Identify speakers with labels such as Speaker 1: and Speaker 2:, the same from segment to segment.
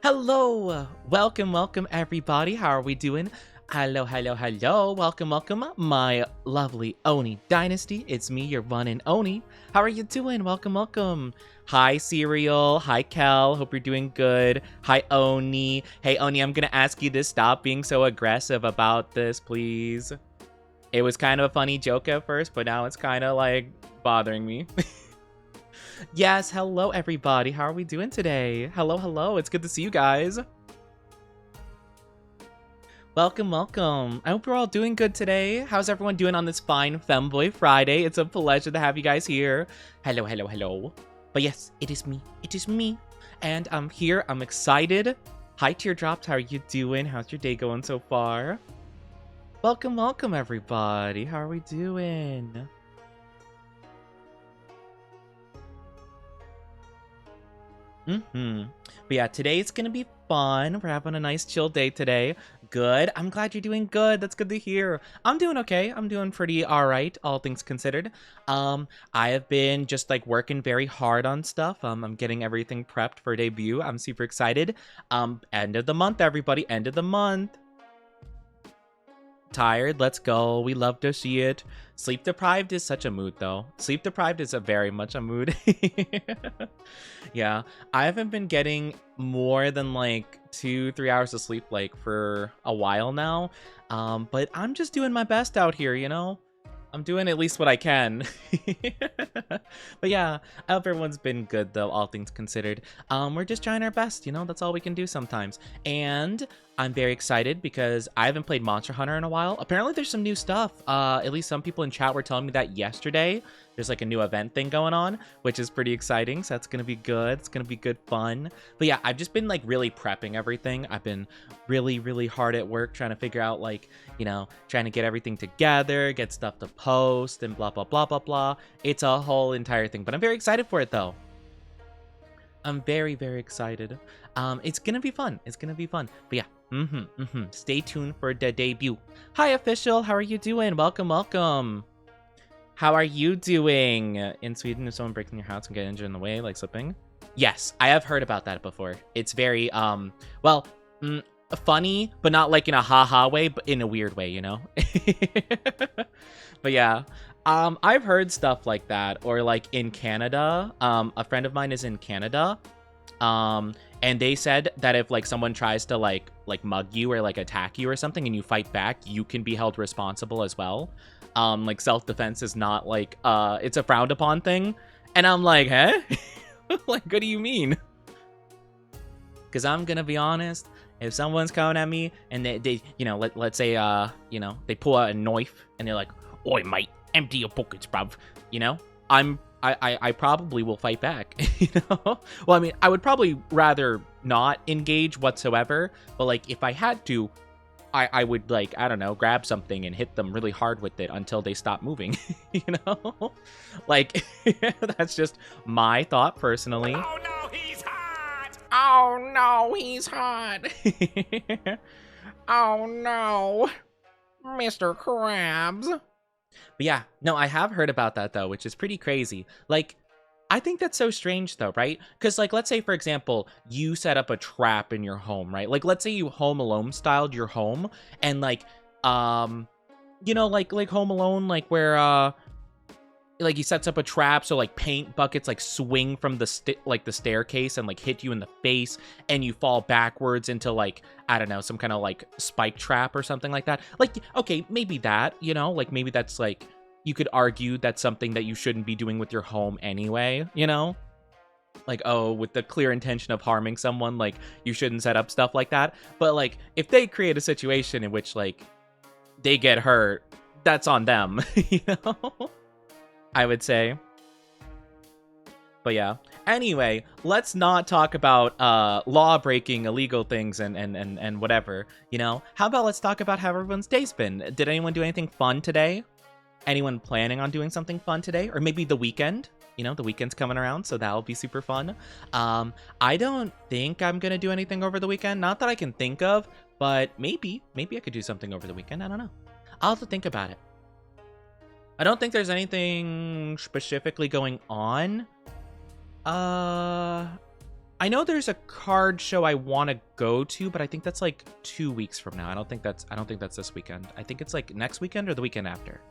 Speaker 1: Hello, welcome everybody. How are we doing? Hello. Welcome, my lovely Oni Dynasty. It's me, your one and Oni. How are you doing? Welcome. Hi, Cereal. Hi, Kel. Hope you're doing good. Hi, Oni. Hey, Oni, I'm gonna ask you to stop being so aggressive about this, please. It was kind of a funny joke at first, but now it's kind of like bothering me. Yes, hello everybody. How are we doing today? Hello. It's good to see you guys. Welcome. I hope you're all doing good today. How's everyone doing on this fine Femboy Friday? It's a pleasure to have you guys here. Hello. But yes, it is me. And I'm here. I'm excited. Hi, Teardrops. How are you doing? How's your day going so far? Welcome everybody. How are we doing? But yeah, today's gonna be fun. We're having a nice chill day today. Good. I'm glad you're doing good. That's good to hear. I'm doing okay. I'm doing pretty all right, all things considered. I have been just like working very hard on stuff. I'm getting everything prepped for debut. I'm super excited. End of the month, everybody. End of the month. Tired, let's go. We love to see it. Sleep deprived is such a mood though. Sleep deprived is a very much a mood. Yeah, I haven't been getting more than like 2-3 hours of sleep like for a while now. But I'm just doing my best out here, you know. I'm doing at least what I can. But yeah, I hope everyone's been good though, all things considered. We're just trying our best, you know, that's all we can do sometimes. And I'm very excited because I haven't played Monster Hunter in a while. Apparently there's some new stuff. At least some people in chat were telling me that yesterday. There's like a new event thing going on, which is pretty exciting. So that's going to be good. It's going to be good fun. But yeah, I've just been like really prepping everything. I've been really hard at work trying to figure out like, you know, trying to get everything together, get stuff to post and blah. It's a whole entire thing, but I'm very excited for it though. I'm very excited. It's going to be fun. But yeah, stay tuned for the debut. Hi, official. How are you doing? Welcome. How are you doing? In Sweden, if someone breaks in your house and get injured in the way, like slipping? Yes, I have heard about that before. It's very, funny, but not like in a haha way, but in a weird way, you know? But yeah, I've heard stuff like that. Or like in Canada, a friend of mine is in Canada. And they said that if like someone tries to like mug you or like attack you or something and you fight back, you can be held responsible as well. Like self-defense is not like it's a frowned upon thing. And I'm like, huh? Like, what do you mean? Because I'm gonna be honest, if someone's coming at me and they you know, let's say you know, they pull out a knife and they're like, oi mate, empty your pockets, bruv, you know, I probably will fight back. You know, well, I mean, I would probably rather not engage whatsoever, but like if I had to, I would, like, I don't know, grab something and hit them really hard with it until they stop moving. You know, like that's just my thought personally. Oh no, he's hot. Oh no, Mr. Krabs. But yeah, no, I have heard about that though, which is pretty crazy. Like, I think that's so strange though, right? Because like, let's say for example, you set up a trap in your home, right? Like, let's say you Home Alone styled your home, and like, you know, like Home Alone, like where like he sets up a trap so like paint buckets like swing from the the staircase and like hit you in the face, and you fall backwards into like, I don't know, some kind of like spike trap or something like that. Like, okay, maybe that, you know, like maybe that's like, you could argue that's something that you shouldn't be doing with your home anyway, you know? Like, oh, with the clear intention of harming someone, like you shouldn't set up stuff like that. But like, if they create a situation in which like they get hurt, that's on them, you know? I would say. But yeah. Anyway, let's not talk about law-breaking illegal things and whatever, you know? How about let's talk about how everyone's day's been? Did anyone do anything fun today? Anyone planning on doing something fun today? Or maybe the weekend? You know, the weekend's coming around, so that'll be super fun. I don't think I'm gonna do anything over the weekend. Not that I can think of, but maybe I could do something over the weekend. I don't know. I'll have to think about it. I don't think there's anything specifically going on. I know there's a card show I want to go to, but I think that's like 2 weeks from now. I don't think that's this weekend. I think it's like next weekend or the weekend after.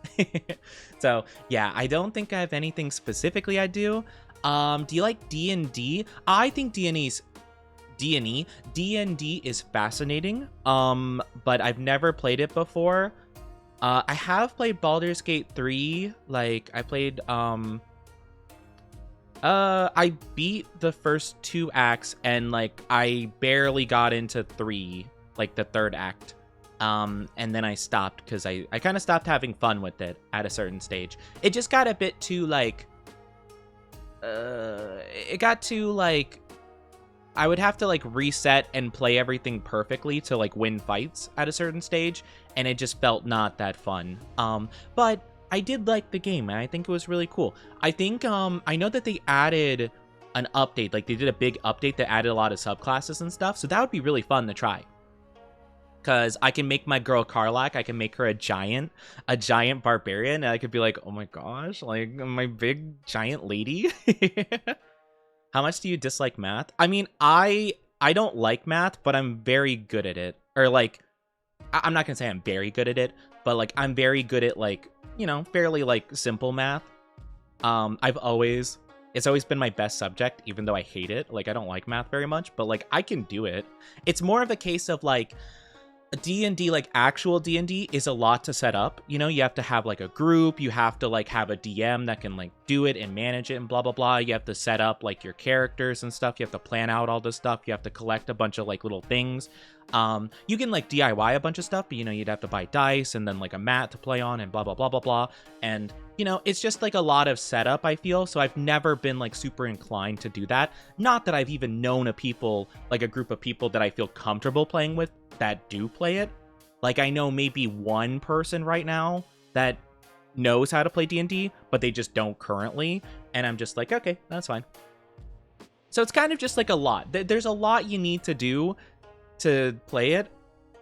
Speaker 1: So yeah, I don't think I have anything specifically I do. Do you like D&D? I think D&D is fascinating. But I've never played it before. I have played Baldur's Gate 3. Like I played I beat the first 2 acts and like I barely got into 3, like the 3rd act. And then I stopped because I kind of stopped having fun with it at a certain stage. It just got a bit too like it got too like I would have to like reset and play everything perfectly to like win fights at a certain stage, and it just felt not that fun. But I did like the game, and I think it was really cool. I think I know that they added an update, like they did a big update that added a lot of subclasses and stuff, so that would be really fun to try. Because I can make my girl Karlak, I can make her a giant barbarian, and I could be like, oh my gosh, like my big giant lady. How much do you dislike math? I mean, I don't like math, but I'm very good at it. Or like, I'm not gonna say I'm very good at it, but like I'm very good at like, you know, fairly like simple math. It's always been my best subject, even though I hate it. Like I don't like math very much, but like I can do it. It's more of a case of like D&D, like actual D&D is a lot to set up. You know, you have to have like a group, you have to like have a DM that can like do it and manage it and blah blah blah. You have to set up like your characters and stuff. You have to plan out all this stuff. You have to collect a bunch of like little things. You can like DIY a bunch of stuff, but you know, you'd have to buy dice and then like a mat to play on and blah blah blah blah blah. And you know, it's just like a lot of setup, I feel. So I've never been like super inclined to do that. Not that I've even known a group of people that I feel comfortable playing with that do play it. Like I know maybe one person right now that knows how to play D&D, but they just don't currently. And I'm just like, okay, that's fine. So it's kind of just like a lot. There's a lot you need to do to play it.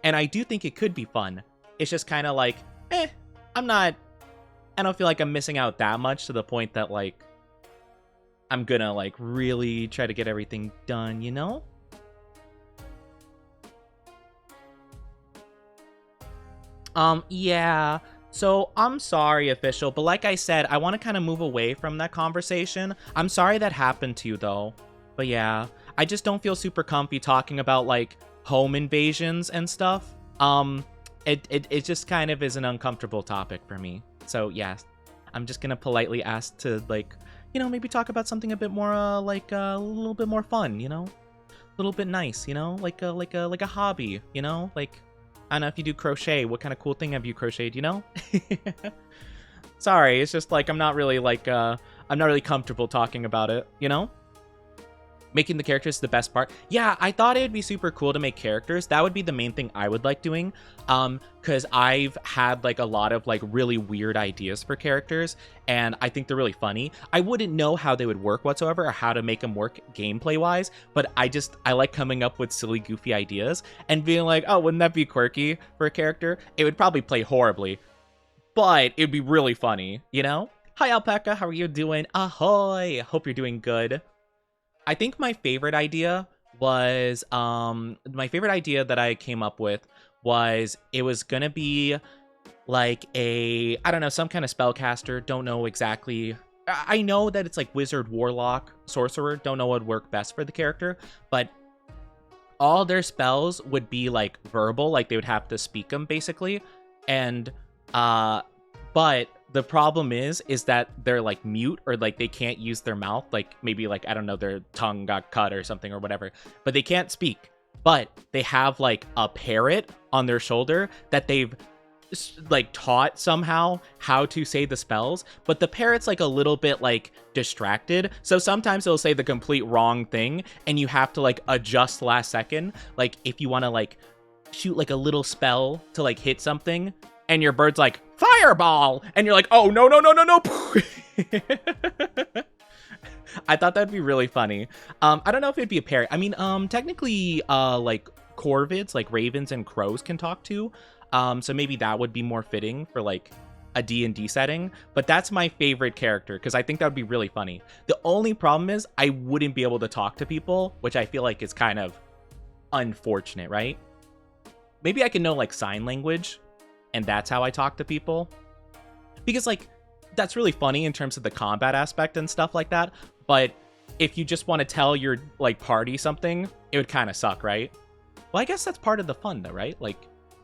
Speaker 1: And I do think it could be fun. It's just kind of like, I don't feel like I'm missing out that much to the point that like I'm gonna like really try to get everything done, you know? Yeah. So I'm sorry, official, but like I said, I want to kind of move away from that conversation. I'm sorry that happened to you though. But yeah, I just don't feel super comfy talking about like home invasions and stuff. It just kind of is an uncomfortable topic for me. So yeah, I'm just gonna politely ask to like, you know, maybe talk about something a bit more like a little bit more fun, you know, a little bit nice, you know, like a hobby, you know, like I don't know if you do crochet. What kind of cool thing have you crocheted, you know? Sorry, it's just like I'm not really comfortable talking about it, you know? Making the characters the best part. Yeah, I thought it'd be super cool to make characters. That would be the main thing I would like doing. Because I've had like a lot of like really weird ideas for characters, and I think they're really funny. I wouldn't know how they would work whatsoever or how to make them work gameplay wise, but I like coming up with silly, goofy ideas and being like, oh, wouldn't that be quirky for a character? It would probably play horribly, but it'd be really funny, you know? Hi, Alpaca. How are you doing? Ahoy. Hope you're doing good. I think my favorite idea that I came up with was it was gonna be like I don't know, some kind of spellcaster. Don't know exactly. I know that it's like wizard, warlock, sorcerer. Don't know what would work best for the character, but all their spells would be like verbal, like they would have to speak them basically. And but the problem is that they're like mute, or like they can't use their mouth, like maybe like, I don't know, their tongue got cut or something or whatever, but they can't speak. But they have like a parrot on their shoulder that they've like taught somehow how to say the spells, but the parrot's like a little bit like distracted, so sometimes it'll say the complete wrong thing and you have to like adjust last second, like if you want to like shoot like a little spell to like hit something and your bird's like fireball and you're like, oh no. I thought that'd be really funny. I don't know if it'd be a parrot. I mean, technically like corvids, like ravens and crows, can talk too, so maybe that would be more fitting for like a D&D setting, but that's my favorite character because I think that would be really funny. The only problem is I wouldn't be able to talk to people, which I feel like is kind of unfortunate, right? Maybe I can know like sign language and that's how I talk to people, because like that's really funny in terms of the combat aspect and stuff like that. But if you just want to tell your like party something, it would kind of suck, right? Well, I guess that's part of the fun though, right? Like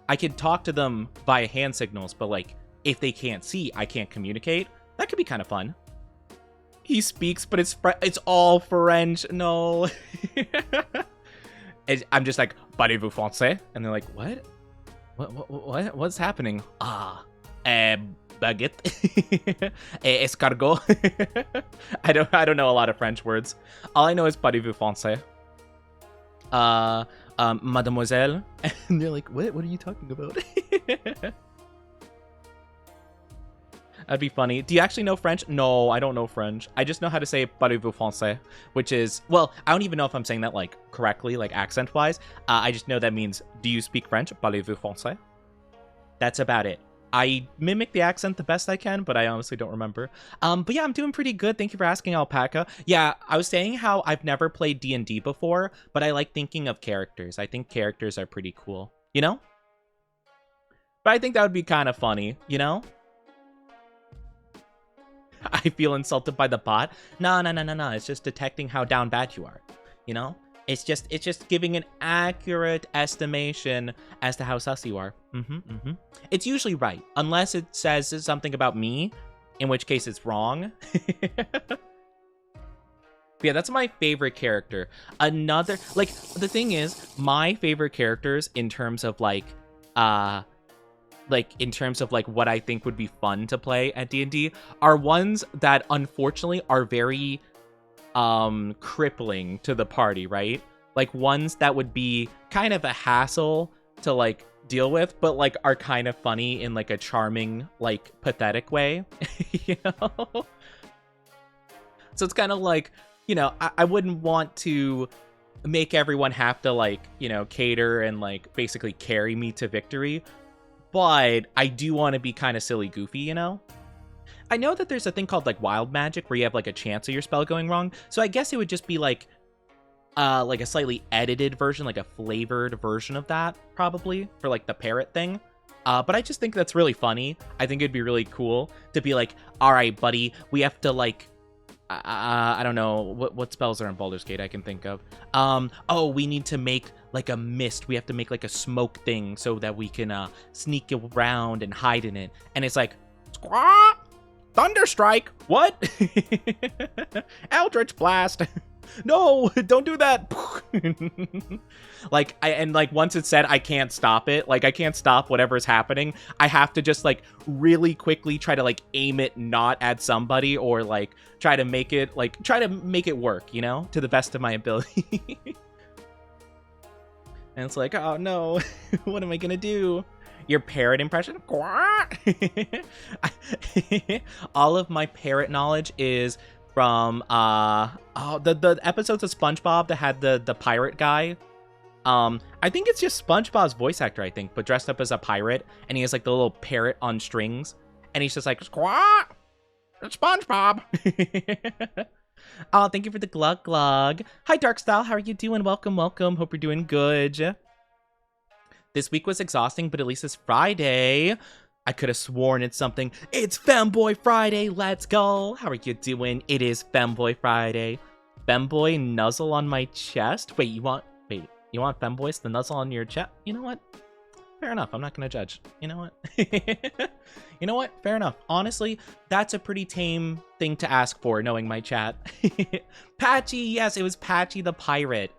Speaker 1: I could talk to them via hand signals, but like if they can't see, I can't communicate. That could be kind of fun. He speaks, but it's all French. No. I'm just like, parlez-vous français? And they're like, what? What's happening? Baguette. Escargot. I don't know a lot of French words. All I know is parlez-vous français. Mademoiselle. And they're like, what are you talking about? That'd be funny. Do you actually know French? No, I don't know French. I just know how to say parlez-vous français, which is, well, I don't even know if I'm saying that like correctly, like accent-wise. I just know that means, do you speak French? Parlez-vous français? That's about it. I mimic the accent the best I can, but I honestly don't remember. But yeah, I'm doing pretty good. Thank you for asking, Alpaca. Yeah, I was saying how I've never played D&D before, but I like thinking of characters. I think characters are pretty cool, you know? But I think that would be kind of funny, you know? I feel insulted by the bot. No. It's just detecting how down bad you are, you know? It's just giving an accurate estimation as to how sus you are. It's usually right, unless it says something about me, in which case it's wrong. But yeah, that's my favorite character. Another, like, the thing is, my favorite characters in terms of like in terms of like what I think would be fun to play at D&D are ones that unfortunately are very crippling to the party, right? Like ones that would be kind of a hassle to like deal with, but like are kind of funny in like a charming, like pathetic way. You know? So it's kind of like, you know, I wouldn't want to make everyone have to like, you know, cater and like basically carry me to victory, but I do want to be kind of silly goofy, you know? I know that there's a thing called like wild magic where you have like a chance of your spell going wrong. So I guess it would just be like a slightly edited version, like a flavored version of that probably for like the parrot thing. But I just think that's really funny. I think it'd be really cool to be like, all right, buddy, we have to like, I don't know what spells are in Baldur's Gate I can think of. Oh, we need to make like a mist. We have to make like a smoke thing so that we can sneak around and hide in it. And it's like, squawk! Thunderstrike! What? Eldritch Blast! No, don't do that! Like, once it's said, I can't stop it. Like, I can't stop whatever's happening. I have to just, like, really quickly try to, like, aim it not at somebody or, like, try to make it work, you know? To the best of my ability. And it's like, oh, no. What am I gonna do? Your parrot impression? All of my parrot knowledge is from the episodes of SpongeBob that had the pirate guy. I think it's just SpongeBob's voice actor, I think, but dressed up as a pirate, and he has like the little parrot on strings, and he's just like, squawk! It's SpongeBob. Oh, thank you for the glug glug. Hi, Darkstyle. How are you doing? Welcome. Hope you're doing good. This week was exhausting, but at least it's Friday. I could have sworn it's something. It's Femboy Friday. Let's go. How are you doing? It is Femboy Friday. Femboy nuzzle on my chest. Wait, you want Femboys to nuzzle on your chest? You know what? Fair enough. I'm not going to judge. You know what? You know what? Fair enough. Honestly, that's a pretty tame thing to ask for, knowing my chat. Patchy. Yes, it was Patchy the pirate.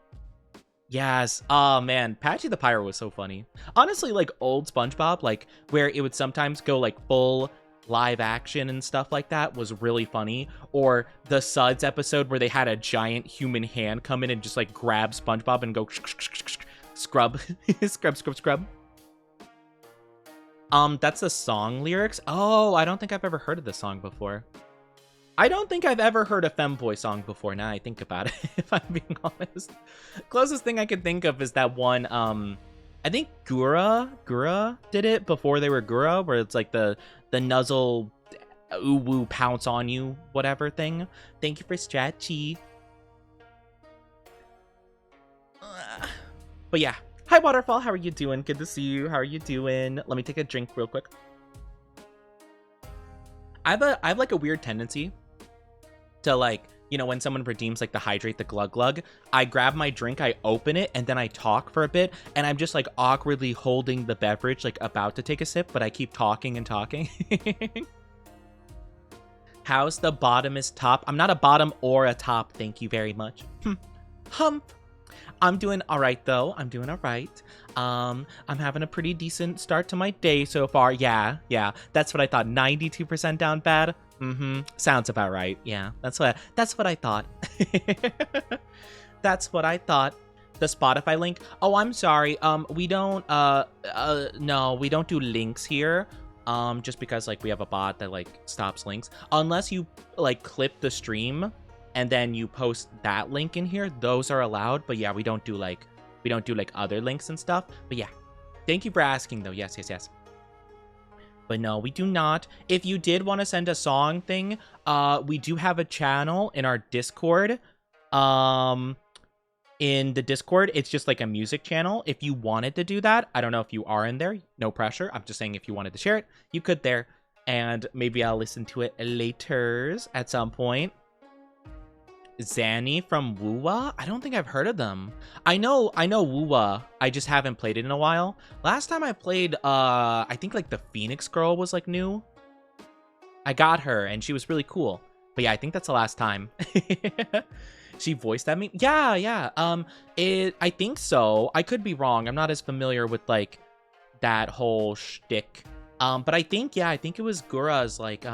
Speaker 1: Yes. Oh, man. Patchy the pirate was so funny. Honestly, like old SpongeBob, like where it would sometimes go like full live action and stuff like that was really funny. Or the Suds episode where they had a giant human hand come in and just like grab SpongeBob and go scrub. Scrub. That's the song lyrics. Oh, I don't think I've ever heard of this song before. I don't think I've ever heard a Femboy song before, now I think about it, if I'm being honest. Closest thing I could think of is that one, I think Gura did it before they were Gura, where it's like the nuzzle ooh woo pounce on you whatever thing. Thank you for Stretchy. But yeah, hi Waterfall, how are you doing? Good to see you. How are you doing? Let me take a drink real quick. I have like a weird tendency to, like, you know, when someone redeems like the hydrate, the glug glug, I grab my drink, I open it, and then I talk for a bit, and I'm just like awkwardly holding the beverage, like about to take a sip, but I keep talking and talking. How's the bottomest top? I'm not a bottom or a top, thank you very much. Hump. I'm doing all right though. I'm doing all right. I'm having a pretty decent start to my day so far. Yeah, that's what I thought. 92% down bad. Sounds about right. Yeah, that's what I thought. That's what I thought. The Spotify link. Oh, I'm sorry. We don't no, we don't do links here. Just because like we have a bot that like stops links. Unless you like clip the stream and then you post that link in here, those are allowed. But yeah, we don't do like other links and stuff. But yeah, thank you for asking though. Yes. But no, we do not. If you did want to send a song thing, we do have a channel in our Discord. In the Discord, it's just like a music channel. If you wanted to do that, I don't know if you are in there. No pressure. I'm just saying if you wanted to share it, you could there. And maybe I'll listen to it later at some point. Zanny from Woowa? I don't think I've heard of them. I know Woowa. I just haven't played it in a while. Last time I played, I think like the Phoenix Girl was like new. I got her and she was really cool. But yeah, I think that's the last time. She voiced that me? Yeah. I think so. I could be wrong. I'm not as familiar with like that whole shtick. But I think it was Gura's like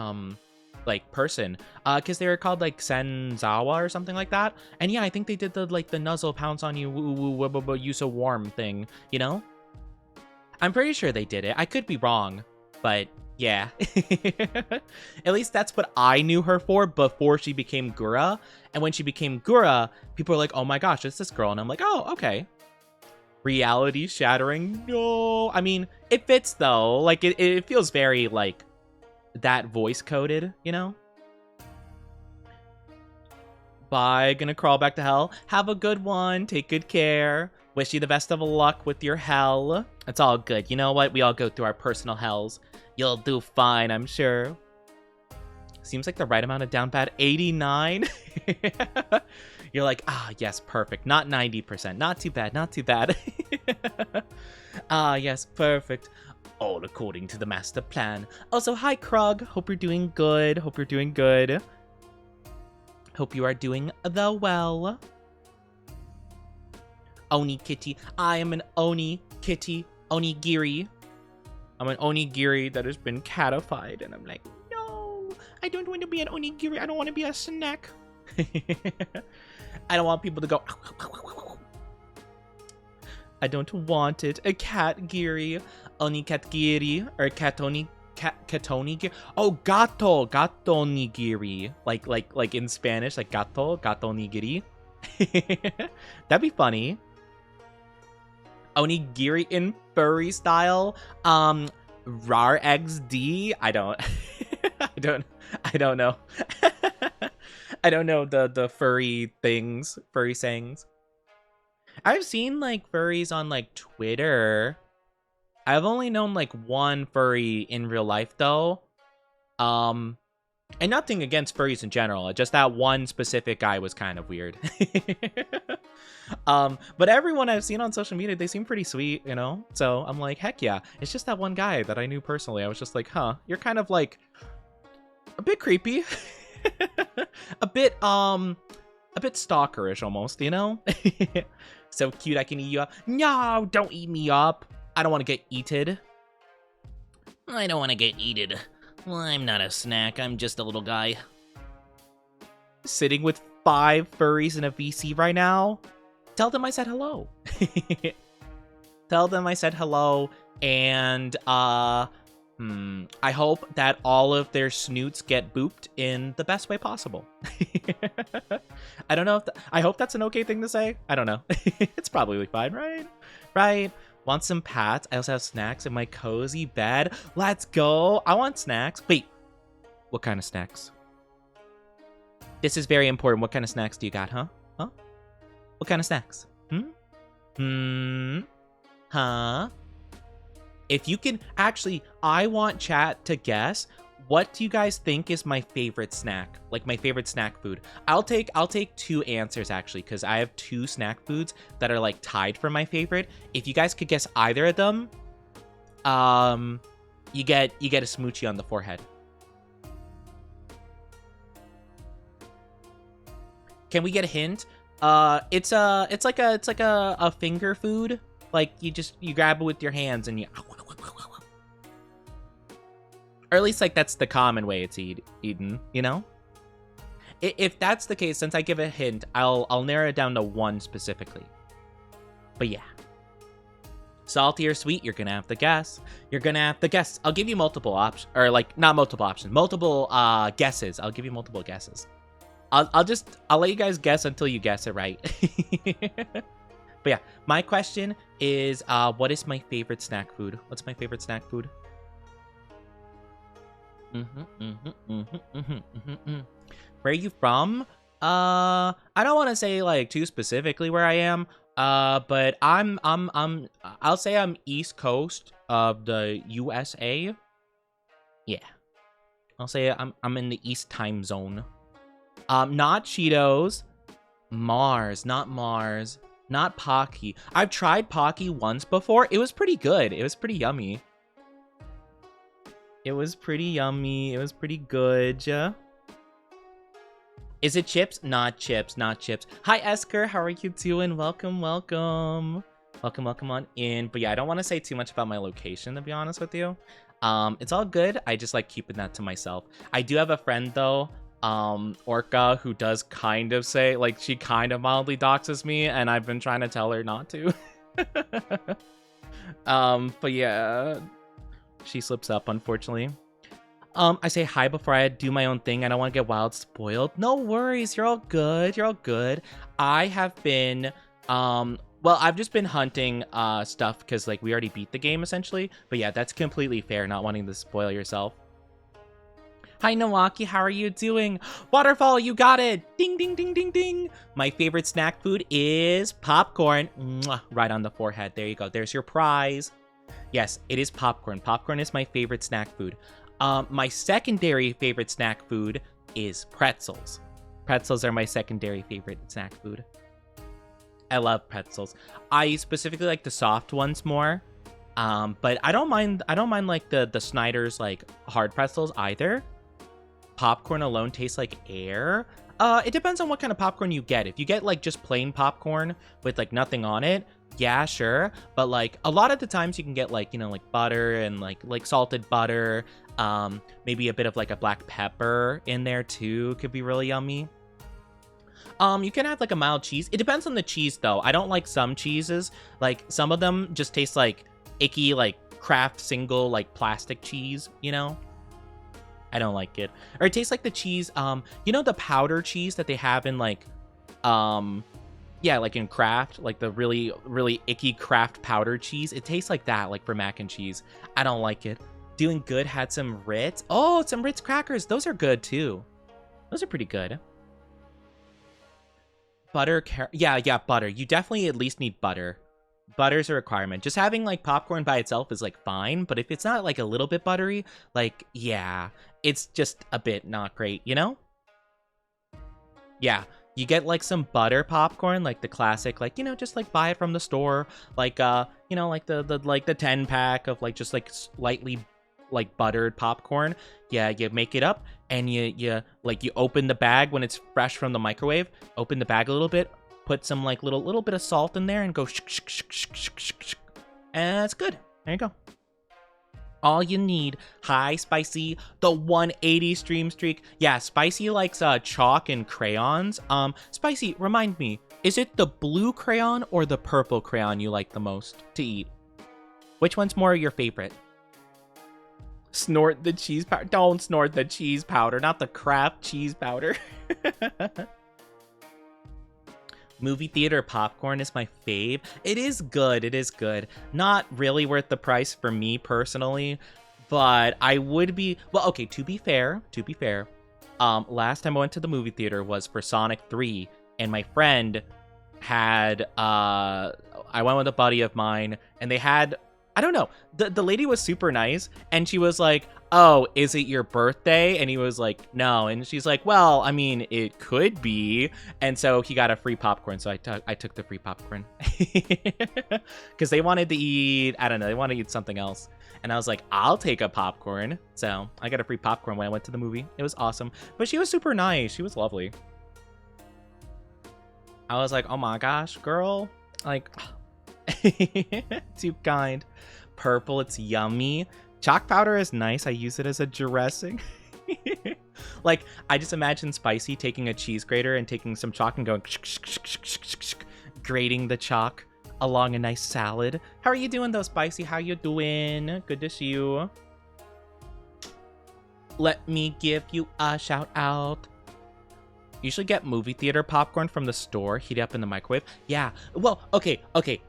Speaker 1: person, because they were called like Senzawa or something like that. And yeah, I think they did the like the nuzzle pounce on you, woo, you so warm thing, you know? I'm pretty sure they did it. I could be wrong, but yeah. At least that's what I knew her for before she became Gura. And when she became Gura, people were like, oh my gosh, it's this girl. And I'm like, oh, okay. Reality shattering? No. I mean, it fits though. Like it feels very like that voice coded, you know? Bye, gonna crawl back to hell. Have a good one. Take good care. Wish you the best of luck with your hell. It's all good. You know what? We all go through our personal hells. You'll do fine, I'm sure. Seems like the right amount of down bad. 89? You're like, yes, perfect. Not 90%. Not too bad, not too bad. Yes, perfect. All according to the master plan. Also, hi, Krug. Hope you're doing good. Hope you're doing good. Hope you are doing the well. Oni kitty. I am an Oni kitty. Onigiri. I'm an onigiri that has been catified. And I'm like, no, I don't want to be an onigiri. I don't want to be a snack. I don't want people to go. I don't want it. A cat giri. Oni cat giri. Or katoni. Katoni giri. Oh, gato. Gato nigiri. Like in Spanish. Like gato. Gato nigiri. That'd be funny. Onigiri in furry style. Rar XD. I don't know. I don't know the furry things, furry sayings. I've seen like furries on like Twitter. I've only known like one furry in real life though. And nothing against furries in general. Just that one specific guy was kind of weird. But everyone I've seen on social media, they seem pretty sweet, you know? So I'm like, heck yeah. It's just that one guy that I knew personally. I was just like, huh, you're kind of like a bit creepy. a bit stalkerish almost, you know? So cute I can eat you up. No, don't eat me up. I don't want to get eaten. I don't want to get eaten. Well, I'm not a snack. I'm just a little guy. Sitting with 5 furries in a VC right now. Tell them I said hello. Tell them I said hello. And I hope that all of their snoots get booped in the best way possible. I don't know if I hope that's an okay thing to say. I don't know. It's probably fine, right? Right? Want some pats? I also have snacks in my cozy bed. Let's go. I want snacks. Wait, what kind of snacks? This is very important. What kind of snacks do you got, huh? Huh? What kind of snacks? Huh? If you can, actually, I want chat to guess. What do you guys think is my favorite snack? Like my favorite snack food? I'll take 2 answers actually, because I have 2 snack foods that are like tied for my favorite. If you guys could guess either of them, you get a smoochie on the forehead. Can we get a hint? It's like a finger food. Like you grab it with your hands and you, or at least like that's the common way it's eaten, you know? If that's the case, since I give a hint, I'll narrow it down to 1 specifically. But yeah. Salty or sweet, you're gonna have to guess. You're gonna have to guess. I'll give you multiple options, or like not multiple options, multiple guesses. I'll give you multiple guesses. I'll let you guys guess until you guess it right. But yeah, my question is, what is my favorite snack food? What's my favorite snack food? Where are you from? I don't want to say like too specifically where I am. But I'll say I'm East Coast of the USA. Yeah. I'll say I'm in the East time zone. Not Cheetos. Mars, not Mars. Not Pocky. I've tried Pocky once before. It was pretty good. It was pretty yummy. It was pretty yummy. It was pretty good. Is it chips? Not chips. Not chips. Hi, Esker. How are you doing? Welcome, welcome. Welcome on in. But yeah, I don't want to say too much about my location, to be honest with you. It's all good. I just like keeping that to myself. I do have a friend, though, Orca, who does kind of say, like, she kind of mildly doxes me, and I've been trying to tell her not to. But yeah, she slips up, unfortunately. I say hi before I do my own thing. I don't want to get wild spoiled. No worries, you're all good. You're all good. I have been, well, I've just been hunting stuff because, like, we already beat the game, essentially. But yeah, that's completely fair, not wanting to spoil yourself. Hi, Nawaki, how are you doing? Waterfall, you got it! Ding, ding, ding, ding, ding! My favorite snack food is popcorn. Mwah, right on the forehead. There you go. There's your prize. Yes, it is popcorn. Popcorn is my favorite snack food. My secondary favorite snack food is pretzels. Pretzels are my secondary favorite snack food. I love pretzels. I specifically like the soft ones more. But I don't mind like the Snyder's like hard pretzels either. Popcorn alone tastes like air. It depends on what kind of popcorn you get. If you get like just plain popcorn with like nothing on it, yeah, sure. But like a lot of the times you can get like, you know, like butter and like salted butter. Maybe a bit of like a black pepper in there too. Could be really yummy. You can have like a mild cheese. It depends on the cheese though. I don't like some cheeses. Like some of them just taste like icky, like Kraft single like plastic cheese, you know? I don't like it. Or it tastes like the cheese, you know the powder cheese that they have in like, yeah, like in Kraft, like the really, really icky Kraft powder cheese. It tastes like that, like for mac and cheese. I don't like it. Doing good, had some Ritz. Oh, some Ritz crackers. Those are good too. Those are pretty good. Butter, yeah, butter. You definitely at least need butter. Butter's a requirement. Just having like popcorn by itself is like fine, but if it's not like a little bit buttery, like, yeah, it's just a bit not great, you know? Yeah, you get like some butter popcorn, like the classic, like, you know, just like buy it from the store, like, you know, like the 10 pack of like just like slightly like buttered popcorn. Yeah, you make it up and you open the bag when it's fresh from the microwave, open the bag a little bit, put some like little bit of salt in there and go and it's good. There you go. All you need. Hi, Spicy. The 180 stream streak. Yeah, Spicy likes chalk and crayons. Spicy, remind me, is it the blue crayon or the purple crayon you like the most to eat? Which one's more your favorite? Snort the cheese powder. Don't snort the cheese powder, not the Kraft cheese powder. Movie theater popcorn is my fave. It is good. It is good. Not really worth the price for me personally, but I would be. Well, okay. To be fair, last time I went to the movie theater was for Sonic 3, and my friend had. I went with a buddy of mine, and they had. I don't know. The lady was super nice, and she was like, "Oh, is it your birthday?" And he was like, "No." And she's like, "Well, I mean, it could be." And so he got a free popcorn, so I took the free popcorn. Because they wanted to eat, I don't know, they want to eat something else. And I was like, I'll take a popcorn. So I got a free popcorn when I went to the movie. It was awesome. But she was super nice. She was lovely. I was like, oh my gosh, girl. Like, too kind. Purple, it's yummy. Chalk powder is nice. I use it as a dressing. Like, I just imagine Spicy taking a cheese grater and taking some chalk and going grating the chalk along a nice salad. How are you doing though, Spicy? How you doing? Good to see you. Let me give you a shout out. Usually get movie theater popcorn from the store, heat it up in the microwave. Yeah, well, okay,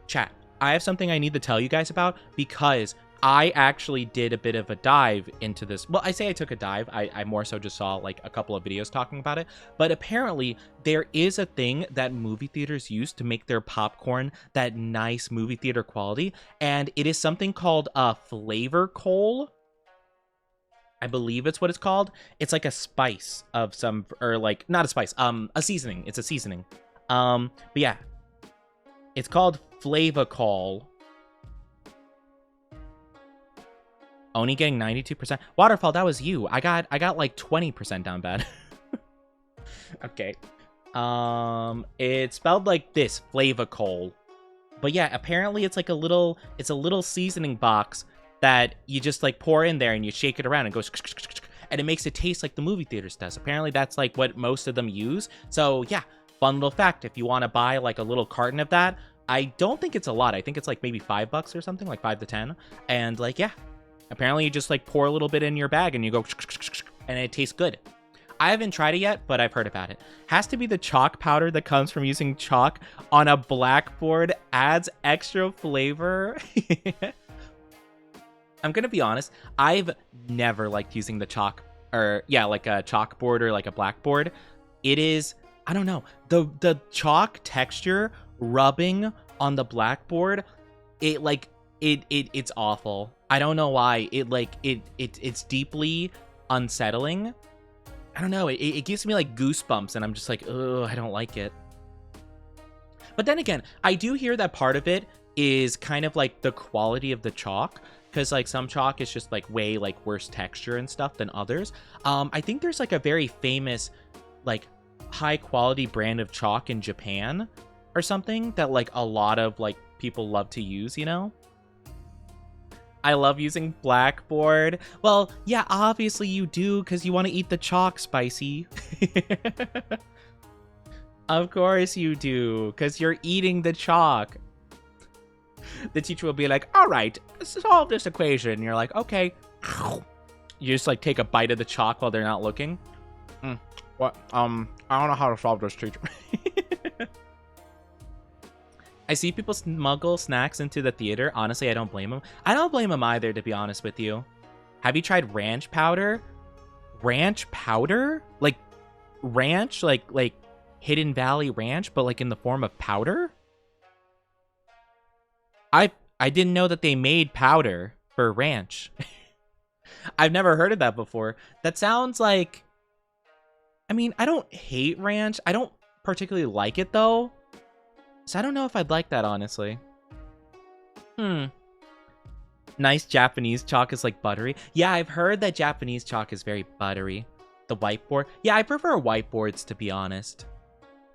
Speaker 1: chat. I have something I need to tell you guys about because I actually did a bit of a dive into this. Well, I say I took a dive. I more so just saw like a couple of videos talking about it. But apparently there is a thing that movie theaters use to make their popcorn that nice movie theater quality. And it is something called a flavor coal. I believe it's what it's called. It's like a spice of some, or like, not a spice, a seasoning. It's a seasoning. But yeah, it's called Flavacol. Only getting 92%. Waterfall, that was you. I got like 20% down bad. Okay. It's spelled like this, Flavacol. But yeah, apparently it's like it's a little seasoning box that you just like pour in there and you shake it around and goes, and it makes it taste like the movie theaters does. Apparently that's like what most of them use. So yeah, fun little fact. If you want to buy like a little carton of that, I don't think it's a lot. I think it's like maybe $5 or something, like 5 to 10. And like, yeah, apparently you just like pour a little bit in your bag and you go, and it tastes good. I haven't tried it yet, but I've heard about it. Has to be the chalk powder that comes from using chalk on a blackboard, adds extra flavor. I'm gonna be honest, I've never liked using the chalk, or yeah, like a chalkboard or like a blackboard. It is, I don't know, the chalk texture rubbing on the blackboard, it's awful. I don't know why. It's deeply unsettling. I don't know, it gives me like goosebumps and I'm just like, ugh, I don't like it. But then again, I do hear that part of it is kind of like the quality of the chalk, because like some chalk is just like way like worse texture and stuff than others. I think there's like a very famous like high quality brand of chalk in Japan or something that like a lot of like people love to use, you know? I love using blackboard. Well, yeah, obviously you do, because you want to eat the chalk, Spicy. Of course you do, because you're eating the chalk. The teacher will be like, all right, solve this equation. And you're like, okay. You just like take a bite of the chalk while they're not looking. What? I don't know how to solve this, teacher. I see people smuggle snacks into the theater. Honestly, I don't blame them. I don't blame them either, to be honest with you. Have you tried ranch powder? Ranch powder? Like ranch? Like Hidden Valley Ranch, but like in the form of powder? I didn't know that they made powder for ranch. I've never heard of that before. That sounds like... I mean, I don't hate ranch. I don't particularly like it, though. So I don't know if I'd like that, honestly. Nice Japanese chalk is like buttery. Yeah, I've heard that Japanese chalk is very buttery. The whiteboard. Yeah, I prefer whiteboards, to be honest.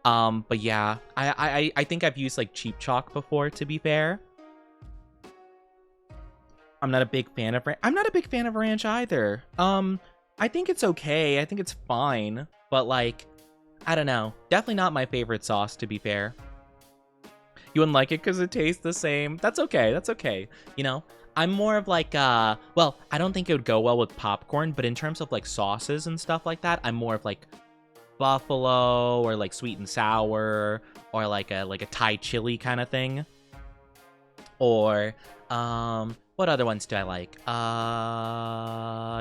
Speaker 1: But yeah, I think I've used like cheap chalk before, to be fair. I'm not a big fan of ranch. I'm not a big fan of ranch either. I think it's okay. I think it's fine. But like, I don't know. Definitely not my favorite sauce, to be fair. You wouldn't like it because it tastes the same. That's okay. That's okay. You know, I'm more of like, well, I don't think it would go well with popcorn, but in terms of like sauces and stuff like that, I'm more of like buffalo or like sweet and sour or like a Thai chili kind of thing. Or what other ones do I like?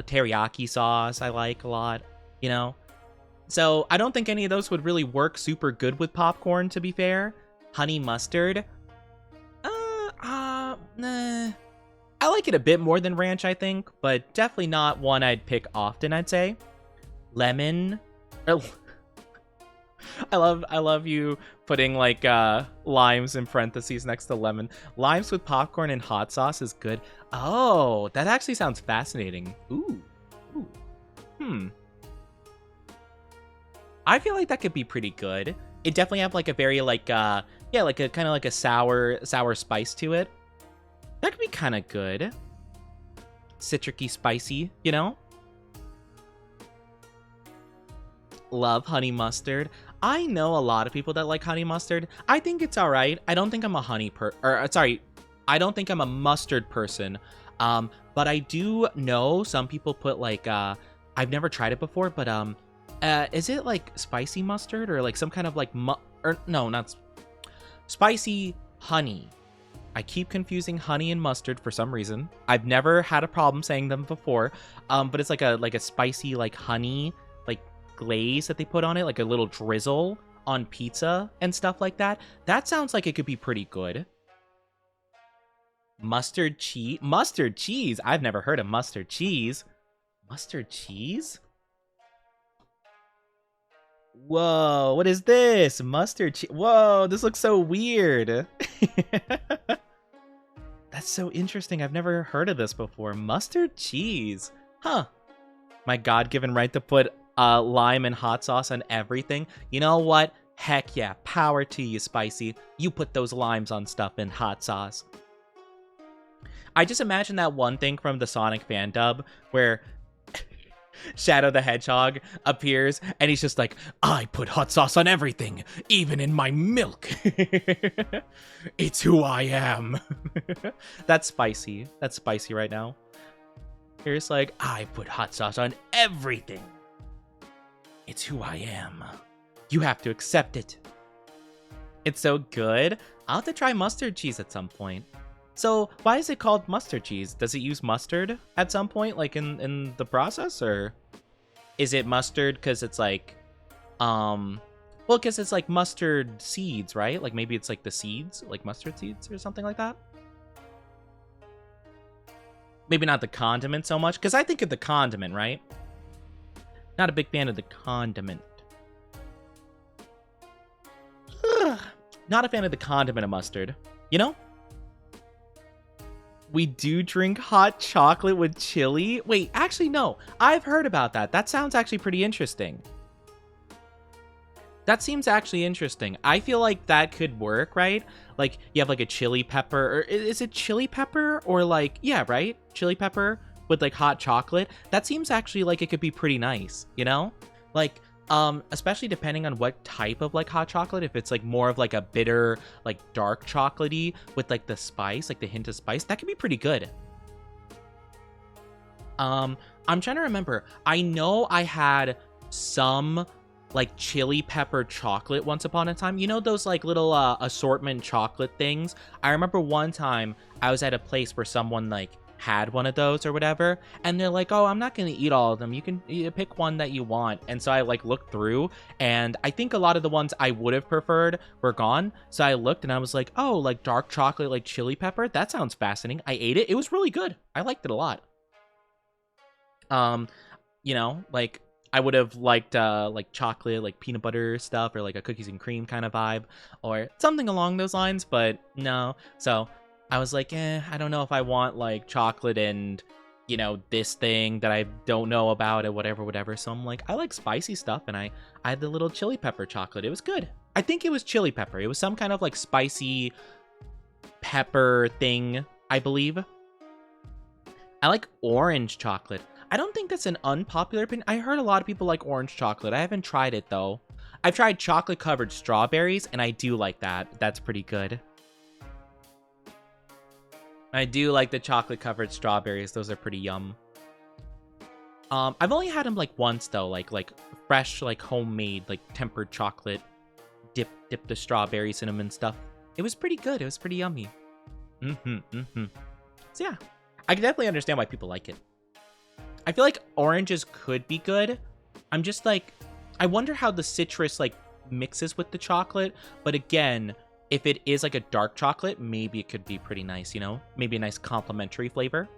Speaker 1: Teriyaki sauce I like a lot, you know? So I don't think any of those would really work super good with popcorn, to be fair. Honey mustard. Nah. I like it a bit more than ranch, I think, but definitely not one I'd pick often, I'd say. Lemon. I love you putting like limes in parentheses next to lemon. Limes with popcorn and hot sauce is good. Oh, that actually sounds fascinating. Ooh. I feel like that could be pretty good. It definitely have like a very like like a kind of like a sour spice to it. That could be kind of good. Citricy, spicy, you know? Love honey mustard. I know a lot of people that like honey mustard. I think it's all right. I don't think I'm a I don't think I'm a mustard person. But I do know some people put like I've never tried it before, but is it like spicy mustard or like some kind of like not spicy honey? I keep confusing honey and mustard for some reason. I've never had a problem saying them before. But it's like a spicy like honey like glaze that they put on it, like a little drizzle on pizza and stuff like that. That sounds like it could be pretty good. Mustard cheese. I've never heard of mustard cheese. Mustard cheese? Whoa, what is this? Mustard cheese. Whoa, this looks so weird. That's so interesting. I've never heard of this before. Mustard cheese. Huh. My God-given right to put lime and hot sauce on everything. You know what? Heck yeah. Power to you, Spicy. You put those limes on stuff and hot sauce. I just imagine that one thing from the Sonic fan dub where Shadow the Hedgehog appears and he's just like, I put hot sauce on everything, even in my milk. It's who I am. That's spicy. That's spicy right now. Here's like, I put hot sauce on everything. It's who I am. You have to accept it. It's so good. I'll have to try mustard cheese at some point. So why is it called mustard cheese? Does it use mustard at some point, like in the process, or is it mustard because it's like, well, because it's like mustard seeds, right? Like maybe it's like the seeds, like mustard seeds or something like that. Maybe not the condiment so much, because I think of the condiment, right? Not a big fan of the condiment. Not a fan of the condiment of mustard, you know? We do drink hot chocolate with chili. Wait, actually, no. I've heard about that. That sounds actually pretty interesting. That seems actually interesting. I feel like that could work, right? Like, you have like a chili pepper. Or is it chili pepper? Or like, yeah, right? Chili pepper with like hot chocolate. That seems actually like it could be pretty nice, you know? Like, especially depending on what type of like hot chocolate. If it's like more of like a bitter, like dark chocolatey with like the spice, like the hint of spice, that could be pretty good. I'm trying to remember. I know I had some like chili pepper chocolate once upon a time. You know those like little assortment chocolate things? I remember one time I was at a place where someone like had one of those or whatever, and they're like, oh, I'm not gonna eat all of them, you can pick one that you want. And so I like looked through, and I think a lot of the ones I would have preferred were gone. So I looked and I was like, oh, like dark chocolate, like chili pepper, that sounds fascinating. I ate it. It was really good. I liked it a lot. You know, like I would have liked like chocolate, like peanut butter stuff, or like a cookies and cream kind of vibe, or something along those lines, but no. So I was like, I don't know if I want like chocolate and, you know, this thing that I don't know about or whatever. So I'm like, I like spicy stuff, and I had the little chili pepper chocolate. It was good. I think it was chili pepper. It was some kind of like spicy pepper thing, I believe. I like orange chocolate. I don't think that's an unpopular opinion. I heard a lot of people like orange chocolate. I haven't tried it though. I've tried chocolate covered strawberries, and I do like that. That's pretty good. I do like the chocolate-covered strawberries. Those are pretty yum. I've only had them like once though, like fresh, like homemade, like tempered chocolate, dip the strawberry cinnamon stuff. It was pretty good. It was pretty yummy. So yeah, I can definitely understand why people like it. I feel like oranges could be good. I'm just like, I wonder how the citrus like mixes with the chocolate. But again, if it is like a dark chocolate, maybe it could be pretty nice, you know? Maybe a nice complementary flavor.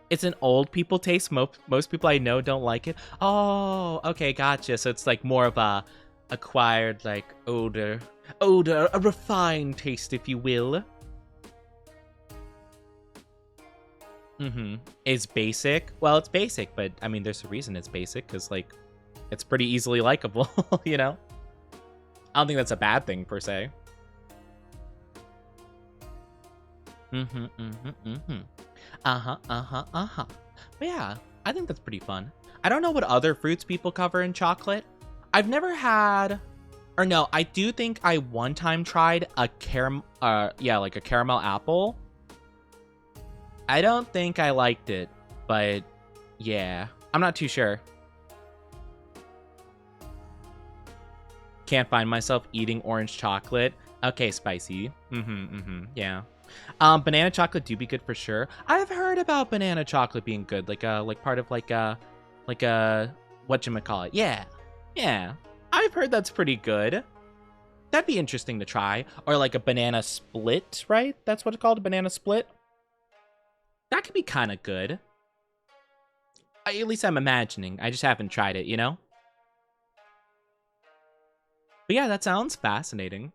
Speaker 1: It's an old people taste. Most people I know don't like it. Oh, okay, gotcha. So it's like more of a acquired, like, older, a refined taste, if you will. Is basic. Well, it's basic, but I mean, there's a reason it's basic, because, like, it's pretty easily likable, you know? I don't think that's a bad thing, per se. But yeah, I think that's pretty fun. I don't know what other fruits people cover in chocolate. I've never had, or no, I do think I one time tried a caramel, like a caramel apple. I don't think I liked it, but yeah, I'm not too sure. Can't find myself eating orange chocolate. Okay, spicy. Yeah. Banana chocolate do be good for sure. I've heard about banana chocolate being good, like part of like a whatchamacallit. Yeah. I've heard that's pretty good. That'd be interesting to try. Or like a banana split, right? That's what it's called, a banana split. That could be kind of good. At least I'm imagining. I just haven't tried it, you know? But yeah, that sounds fascinating.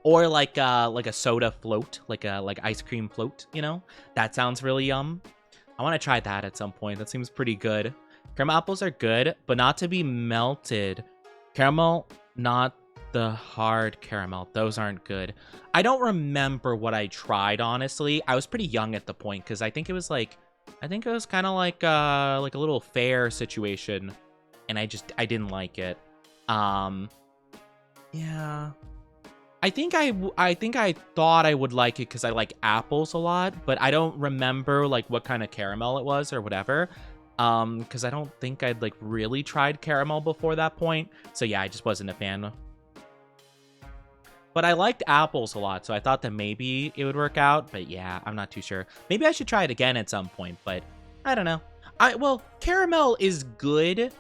Speaker 1: Or like a soda float, like ice cream float, you know? That sounds really yum. I want to try that at some point. That seems pretty good. Caramel apples are good, but not to be melted. Caramel, not the hard caramel. Those aren't good. I don't remember what I tried, honestly. I was pretty young at the point, because I think it was kind of like a little fair situation, and I didn't like it. Yeah. I think I thought I would like it because I like apples a lot, but I don't remember like what kind of caramel it was or whatever. Because I don't think I'd like really tried caramel before that point. So yeah, I just wasn't a fan. But I liked apples a lot, so I thought that maybe it would work out. But yeah, I'm not too sure. Maybe I should try it again at some point, but I don't know. Well, caramel is good,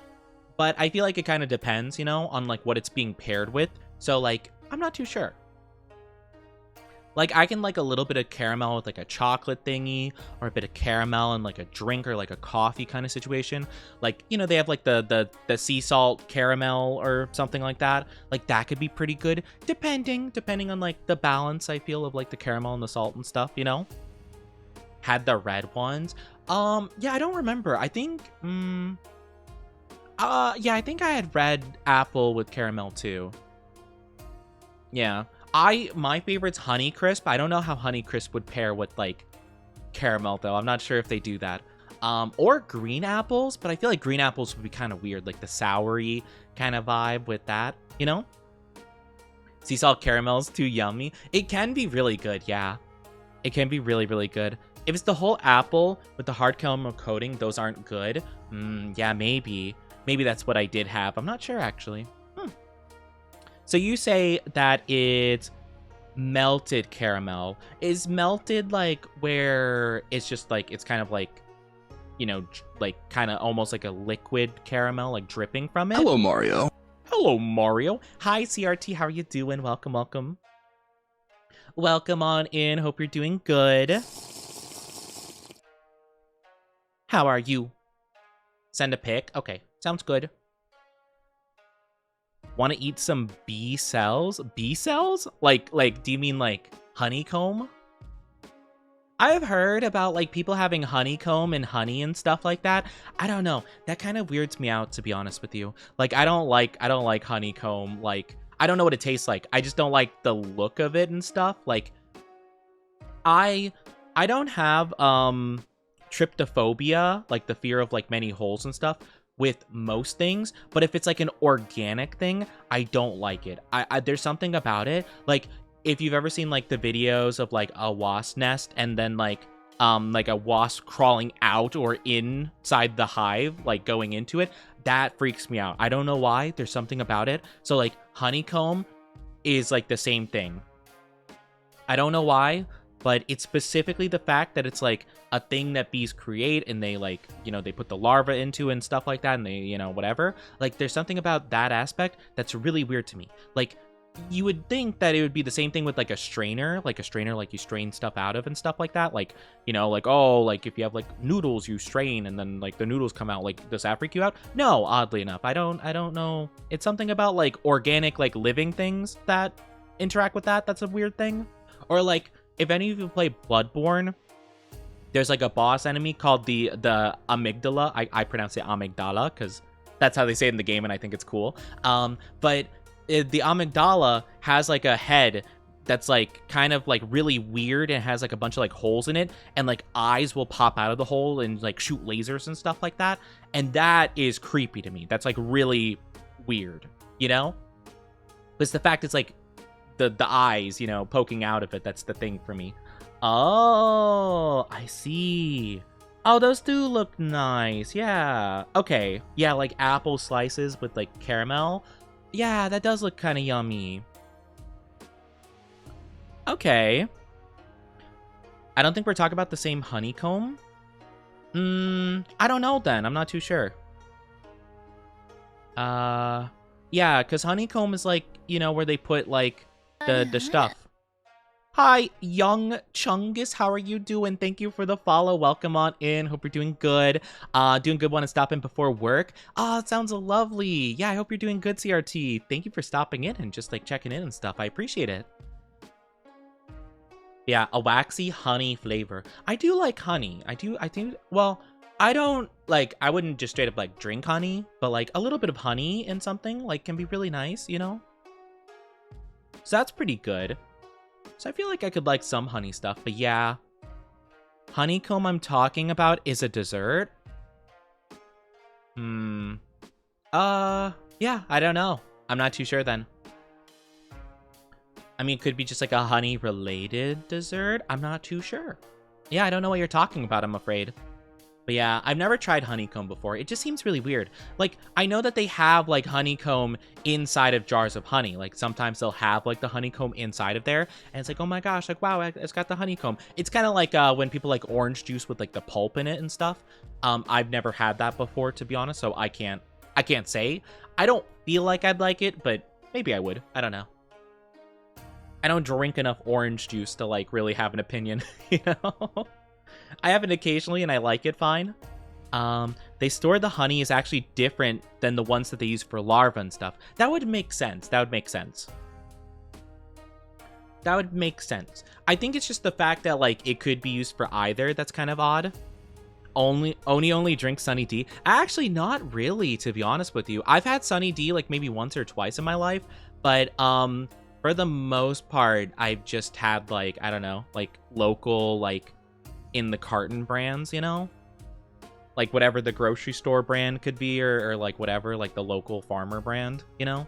Speaker 1: but I feel like it kind of depends, you know, on like what it's being paired with. So like, I'm not too sure. Like, I can like a little bit of caramel with like a chocolate thingy, or a bit of caramel and like a drink or like a coffee kind of situation. Like, you know, they have like the sea salt caramel or something like that. Like, that could be pretty good, depending on like the balance, I feel, of like the caramel and the salt and stuff, you know? Had the red ones. Yeah, I don't remember. I think, yeah, I think I had red apple with caramel too. Yeah. My favorite's Honey Crisp. I don't know how Honey Crisp would pair with like caramel though. I'm not sure if they do that. Or green apples, but I feel like green apples would be kind of weird, like the soury kind of vibe with that, you know? Sea salt caramel's too yummy. It can be really good, yeah. It can be really, really good. If it's the whole apple with the hard caramel coating, those aren't good. Yeah, maybe. Maybe that's what I did have. I'm not sure, actually. So you say that it's melted caramel. Is melted like where it's just like, it's kind of like, you know, like kind of almost like a liquid caramel, like dripping from it?
Speaker 2: Hello, Mario.
Speaker 1: Hello, Mario. Hi, CRT. How are you doing? Welcome, welcome. Welcome on in. Hope you're doing good. How are you? Send a pic. Okay, sounds good. Want to eat some bee cells? Bee cells? Like, do you mean like honeycomb? I've heard about like people having honeycomb and honey and stuff like that. I don't know. That kind of weirds me out, to be honest with you. Like, I don't like honeycomb. Like, I don't know what it tastes like. I just don't like the look of it and stuff. Like, I don't have tryptophobia, like the fear of like many holes and stuff, with most things, but if it's like an organic thing, I don't like it. There's something about it. Like, if you've ever seen like the videos of like a wasp nest and then like a wasp crawling out or inside the hive, like going into it, that freaks me out. I don't know why. There's something about it. So like honeycomb is like the same thing. I don't know why, but it's specifically the fact that it's like a thing that bees create and they like, you know, they put the larva into and stuff like that and they, you know, whatever. Like there's something about that aspect that's really weird to me. Like you would think that it would be the same thing with like a strainer like you strain stuff out of and stuff like that. Like, you know, like, oh, like if you have like noodles you strain and then like the noodles come out, like does that freak you out? No, oddly enough. I don't know. It's something about like organic, like living things that interact with that. That's a weird thing. Or like if any of you play Bloodborne, there's like a boss enemy called the amygdala. I pronounce it amygdala because that's how they say it in the game and I think it's cool. But the amygdala has like a head that's like kind of like really weird and has like a bunch of like holes in it and like eyes will pop out of the hole and like shoot lasers and stuff like that. And that is creepy to me. That's like really weird, you know? But it's the fact it's like the eyes, you know, poking out of it. That's the thing for me. Oh, I see. Oh, those do look nice. Yeah. Okay. Yeah, like apple slices with like caramel. Yeah, that does look kind of yummy. Okay. I don't think we're talking about the same honeycomb. I don't know then. I'm not too sure. Yeah, because honeycomb is like, you know, where they put like the stuff. Hi, Young Chungus. How are you doing? Thank you for the follow. Welcome on in. Hope you're doing good. Doing good. Want to stop in before work? Oh, it sounds lovely. Yeah, I hope you're doing good, CRT. Thank you for stopping in and just like checking in and stuff. I appreciate it. Yeah, a waxy honey flavor. I do like honey. I think, well, I don't like, I wouldn't just straight up like drink honey, but like a little bit of honey in something like can be really nice, you know? So that's pretty good. So I feel like I could like some honey stuff, but yeah. Honeycomb I'm talking about is a dessert? Yeah, I don't know. I'm not too sure then. I mean, it could be just like a honey-related dessert. I'm not too sure. Yeah, I don't know what you're talking about, I'm afraid. But yeah, I've never tried honeycomb before. It just seems really weird. Like, I know that they have, like, honeycomb inside of jars of honey. Like, sometimes they'll have, like, the honeycomb inside of there. And it's like, oh my gosh, like, wow, it's got the honeycomb. It's kind of like when people like orange juice with, like, the pulp in it and stuff. I've never had that before, to be honest, so I can't say. I don't feel like I'd like it, but maybe I would. I don't know. I don't drink enough orange juice to, like, really have an opinion, you know? I have it occasionally, and I like it fine. They store the honey is actually different than the ones that they use for larvae and stuff. That would make sense. That would make sense. That would make sense. I think it's just the fact that, like, it could be used for either that's kind of odd. Only drink Sunny D. Actually, not really, to be honest with you. I've had Sunny D, like, maybe once or twice in my life, but, for the most part, I've just had, like, I don't know, like, local, like, in the carton brands, you know? Like, whatever the grocery store brand could be, or like, whatever, like, the local farmer brand, you know?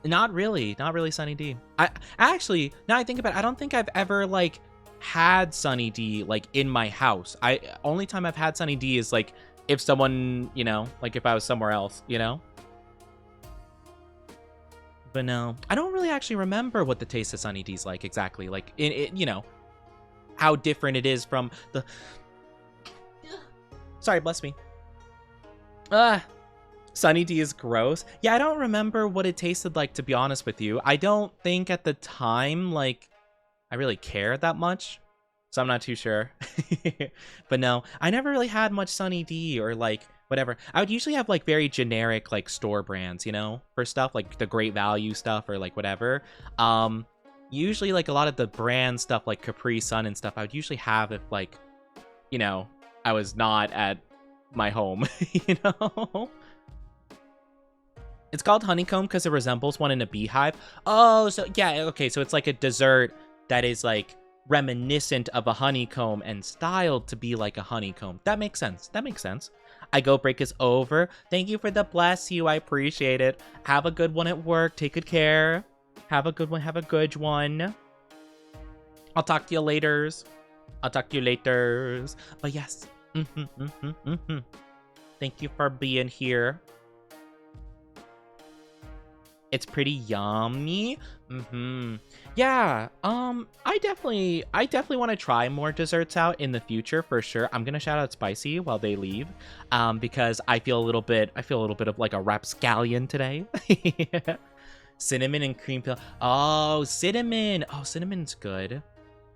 Speaker 1: Not really Sunny D. I actually, now I think about it, I don't think I've ever, like, had Sunny D, like, in my house. Only time I've had Sunny D is, like, if someone, you know, like, if I was somewhere else, you know? But no, I don't really actually remember what the taste of Sunny D's like exactly. Like, you know, how different it is from the... Sorry, bless me. Sunny D is gross. Yeah, I don't remember what it tasted like, to be honest with you. I don't think at the time, like, I really cared that much. So I'm not too sure. But no, I never really had much Sunny D or, like, whatever. I would usually have, like, very generic, like, store brands, you know, for stuff, like the Great Value stuff or, like, whatever. Usually, like, a lot of the brand stuff, like Capri Sun and stuff, I would usually have if, like, you know, I was not at my home, you know? It's called honeycomb because it resembles one in a beehive. Oh, so, yeah, okay, so it's like a dessert that is, like, reminiscent of a honeycomb and styled to be like a honeycomb. That makes sense. That makes sense. I go break is over. Thank you for the bless you. I appreciate it. Have a good one at work. Take good care. Have a good one. Have a good one. I'll talk to you laters. I'll talk to you laters. But yes. Thank you for being here. It's pretty yummy. Yeah. I definitely want to try more desserts out in the future for sure. I'm gonna shout out Spicy while they leave, because I feel a little bit of like a rapscallion today. Cinnamon and cream pill. Oh, cinnamon. Oh, cinnamon's good.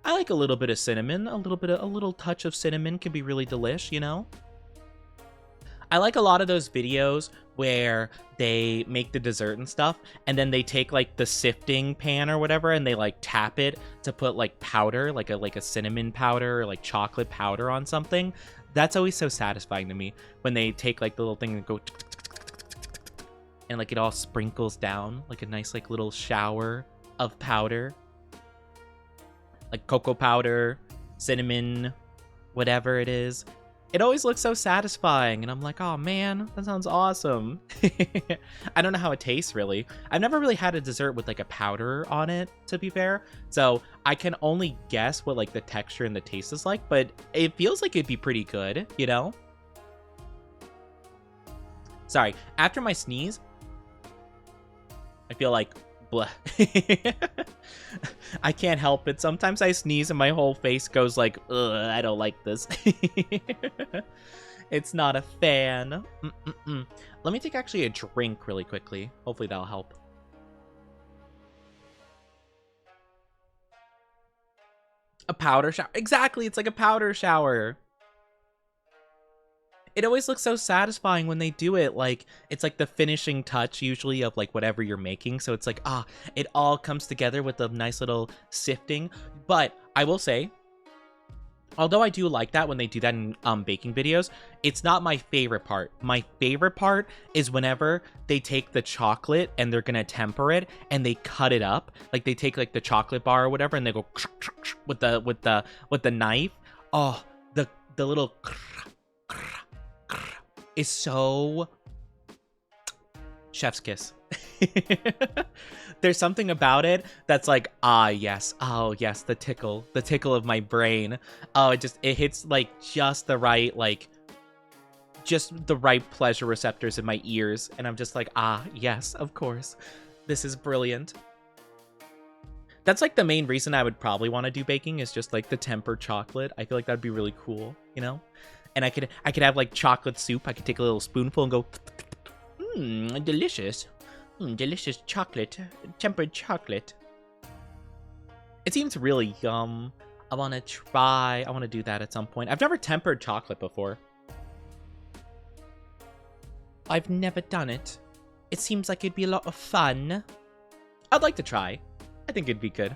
Speaker 1: I like a little bit of cinnamon. A little touch of cinnamon can be really delish, you know? I like a lot of those videos where they make the dessert and stuff, and then they take like the sifting pan or whatever, and they like tap it to put like powder, like a cinnamon powder or like chocolate powder on something. That's always so satisfying to me when they take like the little thing and go and like it all sprinkles down like a nice like little shower of powder, like cocoa powder, cinnamon, whatever it is. It always looks so satisfying, and I'm like, oh man, that sounds awesome. I don't know how it tastes, really. I've never really had a dessert with like a powder on it, to be fair, so I can only guess what like the texture and the taste is like, but it feels like it'd be pretty good, you know? Sorry, after my sneeze, I feel like blah. I can't help it. Sometimes I sneeze and my whole face goes like, ugh, I don't like this. It's not a fan. Let me take actually a drink really quickly. Hopefully that'll help. A powder shower. Exactly, it's like a powder shower. It always looks so satisfying when they do it. Like, it's like the finishing touch usually of like whatever you're making. So it's like, it all comes together with a nice little sifting. But I will say, although I do like that when they do that in baking videos, it's not my favorite part. My favorite part is whenever they take the chocolate and they're gonna temper it and they cut it up. Like they take like the chocolate bar or whatever and they go with the knife. Oh, the little is so chef's kiss. There's something about it that's like, yes, oh yes, the tickle of my brain. Oh, it hits like just the right pleasure receptors in my ears, and I'm just like, yes, of course, this is brilliant. That's like the main reason I would probably want to do baking, is just like the tempered chocolate. I feel like that'd be really cool, you know? And I could have like chocolate soup. I could take a little spoonful and go, delicious. Delicious chocolate, tempered chocolate. It seems really yum. I want to do that at some point. I've never tempered chocolate before. I've never done it. It seems like it'd be a lot of fun. I'd like to try. I think it'd be good.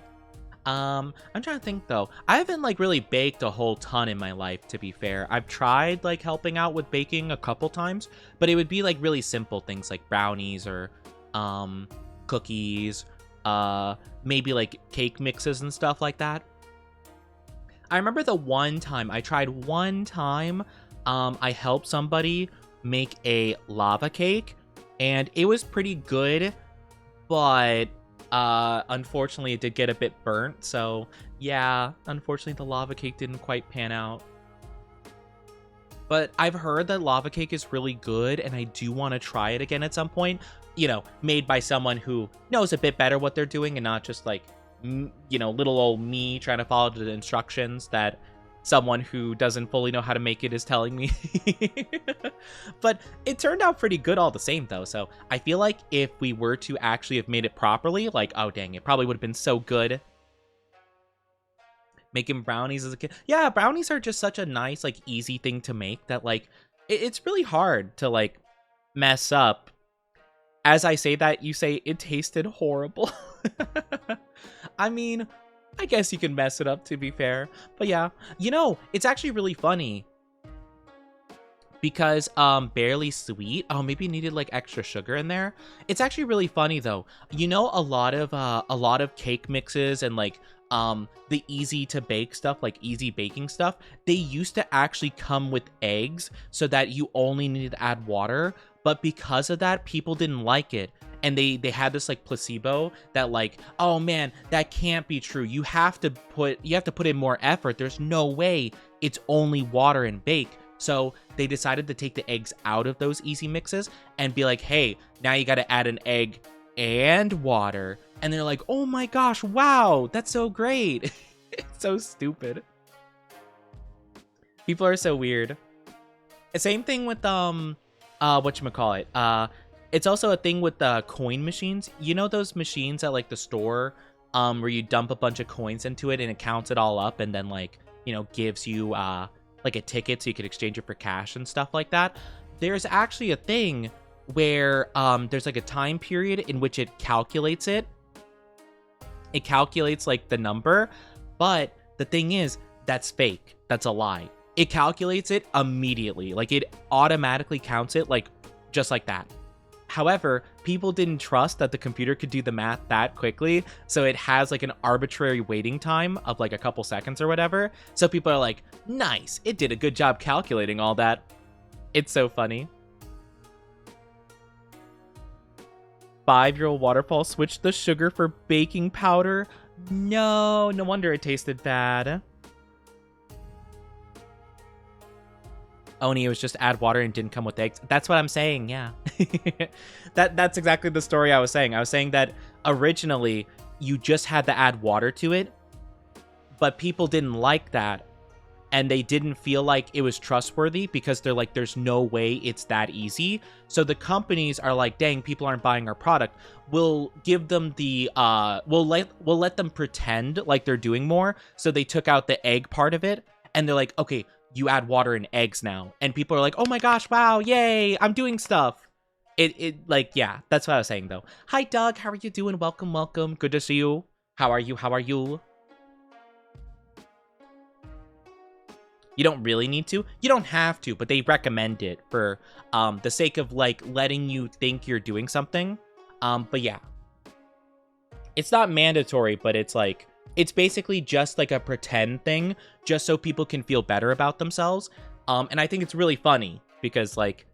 Speaker 1: I'm trying to think though. I haven't like really baked a whole ton in my life, to be fair. I've tried like helping out with baking a couple times, but it would be like really simple things like brownies or cookies, maybe like cake mixes and stuff like that. I remember the one time I helped somebody make a lava cake, and it was pretty good, but unfortunately it did get a bit burnt. So yeah, unfortunately the lava cake didn't quite pan out. But I've heard that lava cake is really good, and I do want to try it again at some point. You know, made by someone who knows a bit better what they're doing, and not just like, you know, little old me trying to follow the instructions that someone who doesn't fully know how to make it is telling me. But it turned out pretty good all the same though. So I feel like if we were to actually have made it properly, like, oh dang, it probably would have been so good. Making brownies as a kid. Yeah, brownies are just such a nice, like, easy thing to make that, like, it's really hard to, like, mess up. As I say that, you say it tasted horrible. I mean, I guess you can mess it up, to be fair. But yeah, you know, it's actually really funny because barely sweet. Oh, maybe needed like extra sugar in there. It's actually really funny though. You know, a lot of cake mixes and like the easy to bake stuff, like easy baking stuff, they used to actually come with eggs so that you only needed to add water. But because of that, people didn't like it. and they had this like placebo that like, oh man, that can't be true. You have to put in more effort. There's no way it's only water and bake. So they decided to take the eggs out of those easy mixes and be like, hey, now you got to add an egg and water. And they're like, oh my gosh, wow, that's so great. It's so stupid. People are so weird. Same thing with whatchamacallit. It's also a thing with the coin machines. You know those machines at like the store where you dump a bunch of coins into it and it counts it all up and then like, you know, gives you like a ticket so you can exchange it for cash and stuff like that. There's actually a thing where there's like a time period in which it calculates it. It calculates like the number, but the thing is, that's fake. That's a lie. It calculates it immediately. Like it automatically counts it like just like that. However, people didn't trust that the computer could do the math that quickly, so it has like an arbitrary waiting time of like a couple seconds or whatever. So people are like, nice, it did a good job calculating all that. It's so funny. 5-year-old waterfall switched the sugar for baking powder. No wonder it tasted bad. Oni, it was just add water and didn't come with eggs. That's what I'm saying, yeah. That's exactly the story I was saying. I was saying that originally you just had to add water to it, but people didn't like that. And they didn't feel like it was trustworthy because they're like, there's no way it's that easy. So the companies are like, dang, people aren't buying our product. We'll give them the, we'll let them pretend like they're doing more. So they took out the egg part of it and they're like, okay, you add water and eggs now. And people are like, oh my gosh, wow, yay, I'm doing stuff. It like, yeah, that's what I was saying though. Hi, Doug, how are you doing? Welcome. Good to see you. How are you? You don't really need to. You don't have to, but they recommend it for the sake of like letting you think you're doing something. But yeah, it's not mandatory, but it's like, it's basically just like a pretend thing, just so people can feel better about themselves. And I think it's really funny because like,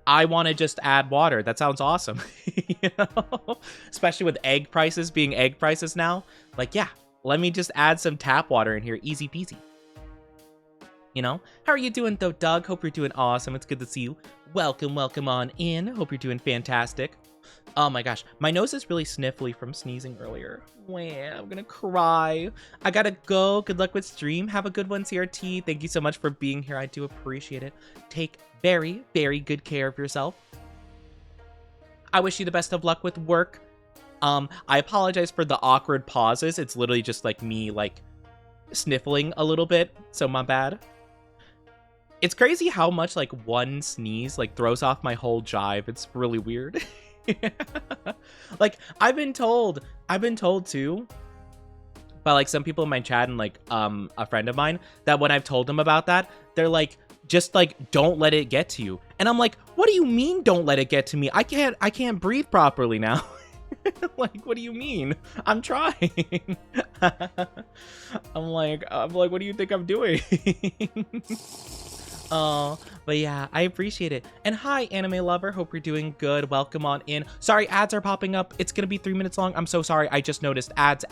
Speaker 1: I want to just add water. That sounds awesome. You know? Especially with egg prices being egg prices now. Like, yeah, let me just add some tap water in here. Easy peasy. You know? How are you doing though, Doug? Hope you're doing awesome. It's good to see you. Welcome on in. Hope you're doing fantastic. Oh my gosh, my nose is really sniffly from sneezing earlier. Wow, I'm gonna cry. I gotta go. Good luck with stream. Have a good one, CRT. Thank you so much for being here. I do appreciate it. Take very, very good care of yourself. I wish you the best of luck with work. I apologize for the awkward pauses. It's literally just like me like sniffling a little bit, so my bad. It's crazy how much like one sneeze like throws off my whole jive. It's really weird. Like I've been told too by like some people in my chat and like a friend of mine that when I've told them about that, they're like, just like don't let it get to you. And I'm like, what do you mean don't let it get to me? I can't breathe properly now. Like, what do you mean? I'm trying. I'm like, what do you think I'm doing? Oh, but yeah, I appreciate it. And hi, anime lover. Hope you're doing good. Welcome on in. Sorry, ads are popping up. It's gonna be 3 minutes long. I'm so sorry. I just noticed ads.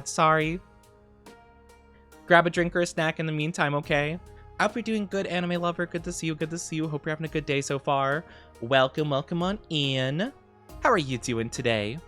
Speaker 1: Sorry. Grab a drink or a snack in the meantime, okay? I hope you're doing good, anime lover. Good to see you. Hope you're having a good day so far. Welcome on in. How are you doing today?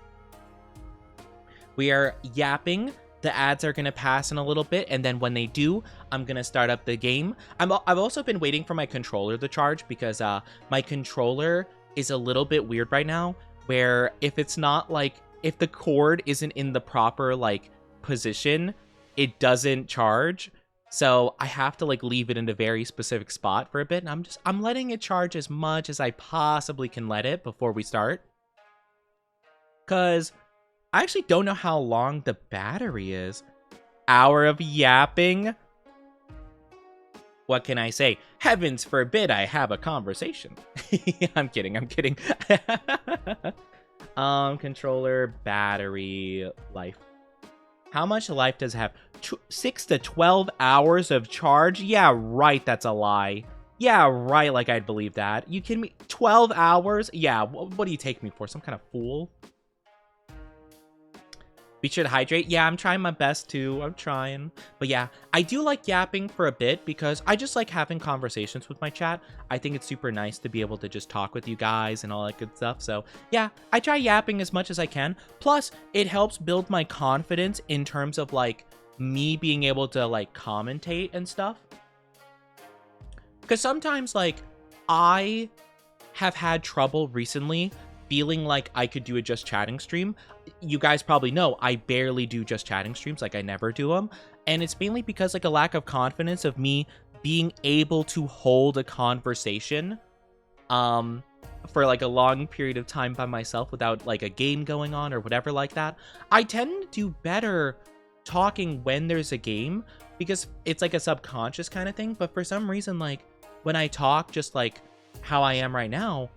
Speaker 1: We are yapping. The ads are going to pass in a little bit, and then when they do, I'm going to start up the game. I've also been waiting for my controller to charge because my controller is a little bit weird right now, where if it's not like, if the cord isn't in the proper like position, it doesn't charge. So I have to like leave it in a very specific spot for a bit, and I'm letting it charge as much as I possibly can let it before we start. Because I actually don't know how long the battery is. Hour of yapping? What can I say? Heavens forbid I have a conversation. I'm kidding. Controller, battery, life. How much life does it have? 6 to 12 hours of charge? Yeah, right, that's a lie. Yeah, right, like I'd believe that. You kidding me? 12 hours? Yeah, what do you take me for? Some kind of fool? Be sure to hydrate. Yeah, I'm trying my best too. I'm trying. But yeah, I do like yapping for a bit because I just like having conversations with my chat. I think it's super nice to be able to just talk with you guys and all that good stuff. So yeah, I try yapping as much as I can. Plus, it helps build my confidence in terms of like me being able to like commentate and stuff. Because sometimes like I have had trouble recently feeling like I could do a just chatting stream. You guys probably know I barely do just chatting streams, like I never do them. And it's mainly because like a lack of confidence of me being able to hold a conversation for like a long period of time by myself without like a game going on or whatever like that. I tend to do better talking when there's a game because it's like a subconscious kind of thing. But for some reason, like when I talk just like how I am right now,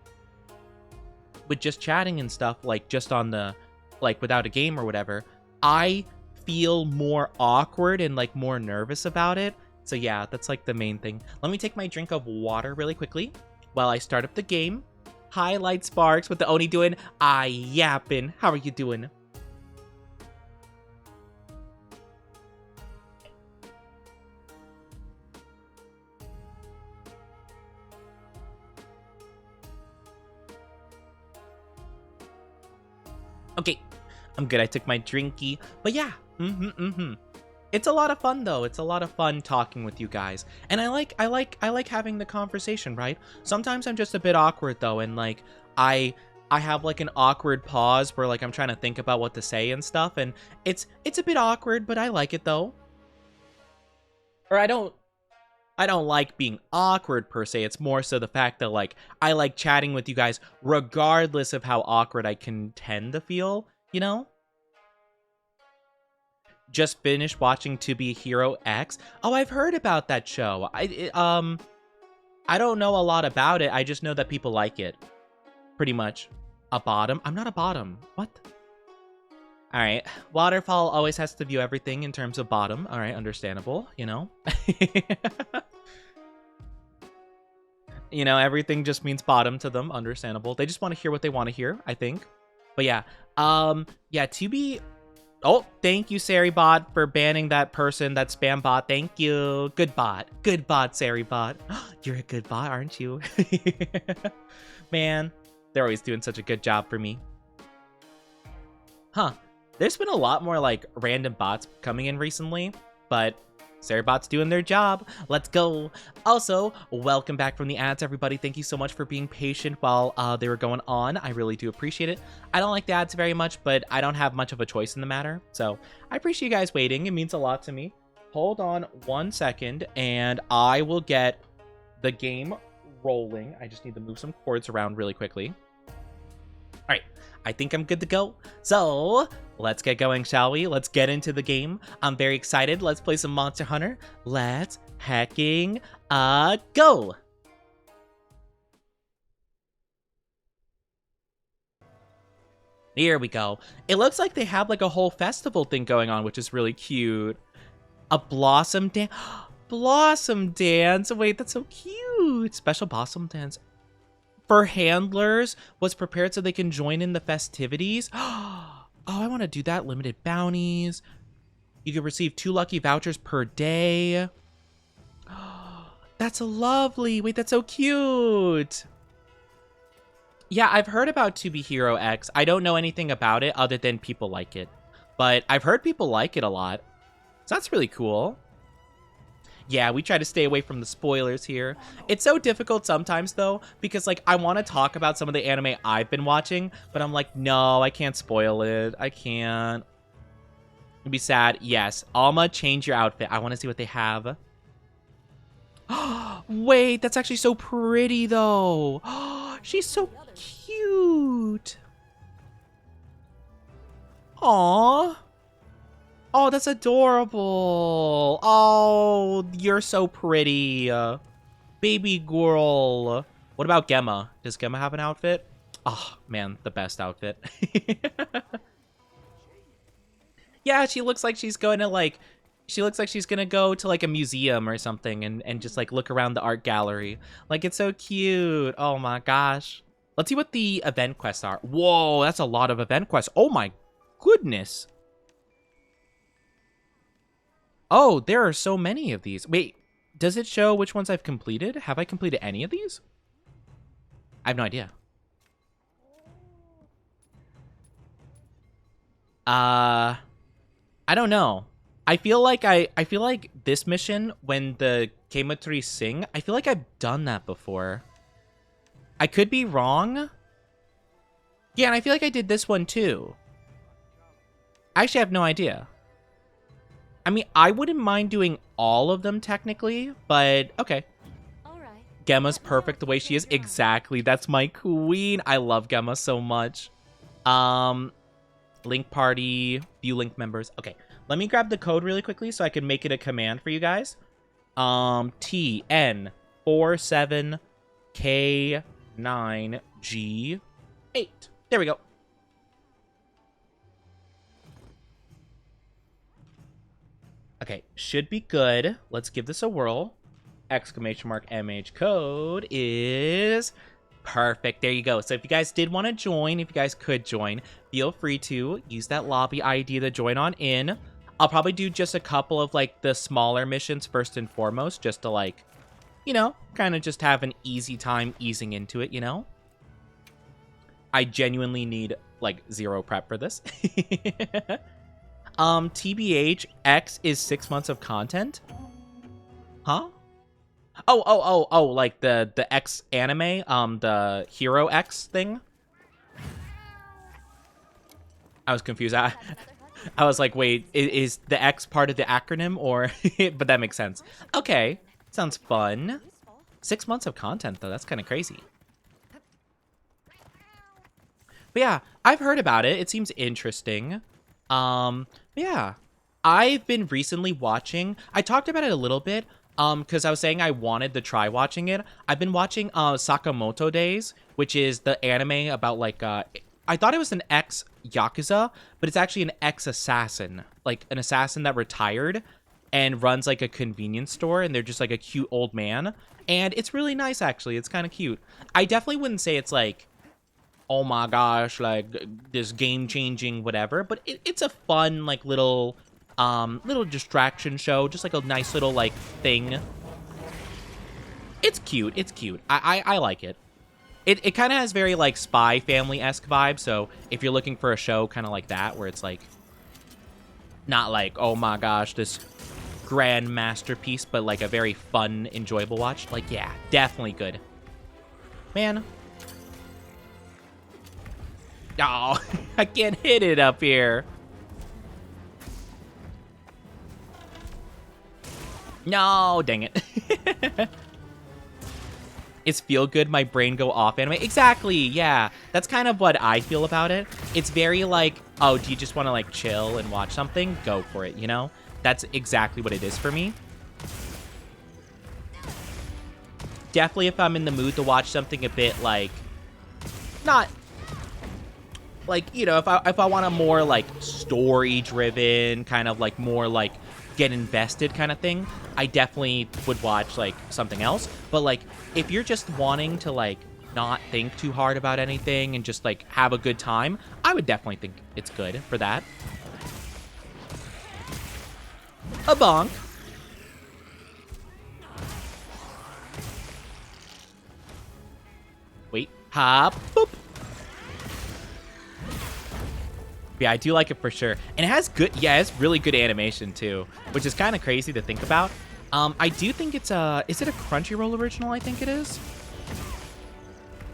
Speaker 1: with just chatting and stuff, like just on the, like without a game or whatever, I feel more awkward and like more nervous about it. So yeah, that's like the main thing. Let me take my drink of water really quickly while I start up the game. Hi, Light Sparks, what the Oni doing? I yapping. How are you doing? Okay, I'm good. I took my drinky. But yeah, it's a lot of fun though. It's a lot of fun talking with you guys. And I like having the conversation, right? Sometimes I'm just a bit awkward though, and like I have like an awkward pause where like I'm trying to think about what to say and stuff, and it's a bit awkward, but I like it though. Or I don't like being awkward per se. It's more so the fact that like I like chatting with you guys regardless of how awkward I can tend to feel, you know? Just finished watching To Be a Hero X. Oh, I've heard about that show. I don't know a lot about it. I just know that people like it. Pretty much. A bottom? I'm not a bottom. What? All right. Waterfall always has to view everything in terms of bottom. All right, understandable, you know? You know, everything just means bottom to them. Understandable. They just want to hear what they want to hear, I think. But yeah. Yeah, To Be... Oh, thank you, Saribot, for banning that person, that spam bot. Thank you. Good bot. Good bot, Saribot. You're a good bot, aren't you? Man, they're always doing such a good job for me. Huh. There's been a lot more, like, random bots coming in recently, but Saribot's doing their job. Let's go. Also, welcome back from the ads, everybody. Thank you so much for being patient while they were going on. I really do appreciate it. I don't like the ads very much, but I don't have much of a choice in the matter. So I appreciate you guys waiting. It means a lot to me. Hold on 1 second, and I will get the game rolling. I just need to move some cords around really quickly. All right, I think I'm good to go. So let's get going, shall we? Let's get into the game. I'm very excited. Let's play some Monster Hunter. Let's hacking go. Here we go. It looks like they have like a whole festival thing going on, which is really cute. A blossom dance. Blossom dance. Wait, that's so cute. Special blossom dance for handlers was prepared so they can join in the festivities. Oh, I want to do that. Limited bounties. You can receive 2 lucky vouchers per day. That's lovely. Wait, that's so cute. Yeah, I've heard about To Be Hero X. I don't know anything about it other than people like it. But I've heard people like it a lot. So that's really cool. Yeah, we try to stay away from the spoilers here. It's so difficult sometimes, though, because, like, I want to talk about some of the anime I've been watching, but I'm like, no, I can't spoil it. I can't. It'd be sad. Yes. Alma, change your outfit. I want to see what they have. Wait, that's actually so pretty, though. She's so cute. Aww. Oh, that's adorable. Oh, you're so pretty. Baby girl. What about Gemma? Does Gemma have an outfit? Oh, man, the best outfit. Yeah, she looks like she's going to, like, She looks like she's gonna go to like a museum or something and just like look around the art gallery. Like, it's so cute. Oh my gosh. Let's see what the event quests are. Whoa, that's a lot of event quests. Oh my goodness. Oh, there are so many of these. Wait, does it show which ones I've completed? Have I completed any of these? I have no idea. I don't know. I feel like this mission, when the Kematuri sing, I feel like I've done that before. I could be wrong. Yeah, and I feel like I did this one too. I actually have no idea. I mean, I wouldn't mind doing all of them technically, but okay. Gemma's perfect the way she is. Exactly. That's my queen. I love Gemma so much. Link party, view link members. Okay, let me grab the code really quickly so I can make it a command for you guys. TN47K9G8. There we go. Okay, should be good. Let's give this a whirl. Exclamation mark MH code is perfect. There you go. So if you guys did want to join, if you guys could join, feel free to use that lobby ID to join on in. I'll probably do just a couple of like the smaller missions first and foremost, just to like, you know, kind of just have an easy time easing into it, you know? I genuinely need like zero prep for this. TBH, X is 6 months of content? Huh? Oh, like the X anime, the Hero X thing? I was confused. I was like, wait, is the X part of the acronym or... But that makes sense. Okay, sounds fun. 6 months of content, though. That's kind of crazy. But yeah, I've heard about it. It seems interesting. Yeah. I've been recently watching... I talked about it a little bit, because I was saying I wanted to try watching it. I've been watching Sakamoto Days, which is the anime about, like, I thought it was an ex-Yakuza, but it's actually an ex-assassin. Like, an assassin that retired and runs, like, a convenience store, and they're just, like, a cute old man. And it's really nice, actually. It's kind of cute. I definitely wouldn't say it's, like, oh my gosh, like, this game-changing whatever, but it's a fun, like, little distraction show, just, like, a nice little, like, thing. It's cute. It's cute. I like it. It kind of has very, like, Spy Family-esque vibe, so if you're looking for a show kind of like that, where it's, like, not like, oh my gosh, this grand masterpiece, but, like, a very fun, enjoyable watch, like, yeah, definitely good. Man. Oh, I can't hit it up here. No, dang it. Is feel good, my brain go off anime? Exactly, yeah. That's kind of what I feel about it. It's very like, oh, do you just want to like chill and watch something? Go for it, you know? That's exactly what it is for me. Definitely if I'm in the mood to watch something a bit like, not... like, you know, if I want a more, like, story-driven, kind of, like, more, like, get invested kind of thing, I definitely would watch, like, something else. But, like, if you're just wanting to, like, not think too hard about anything and just, like, have a good time, I would definitely think it's good for that. A bonk. Wait. Hop. Boop. Yeah, I do like it for sure. And it has good, yeah, it's really good animation too, which is kind of crazy to think about. I do think it's is it a Crunchyroll original? I think it is.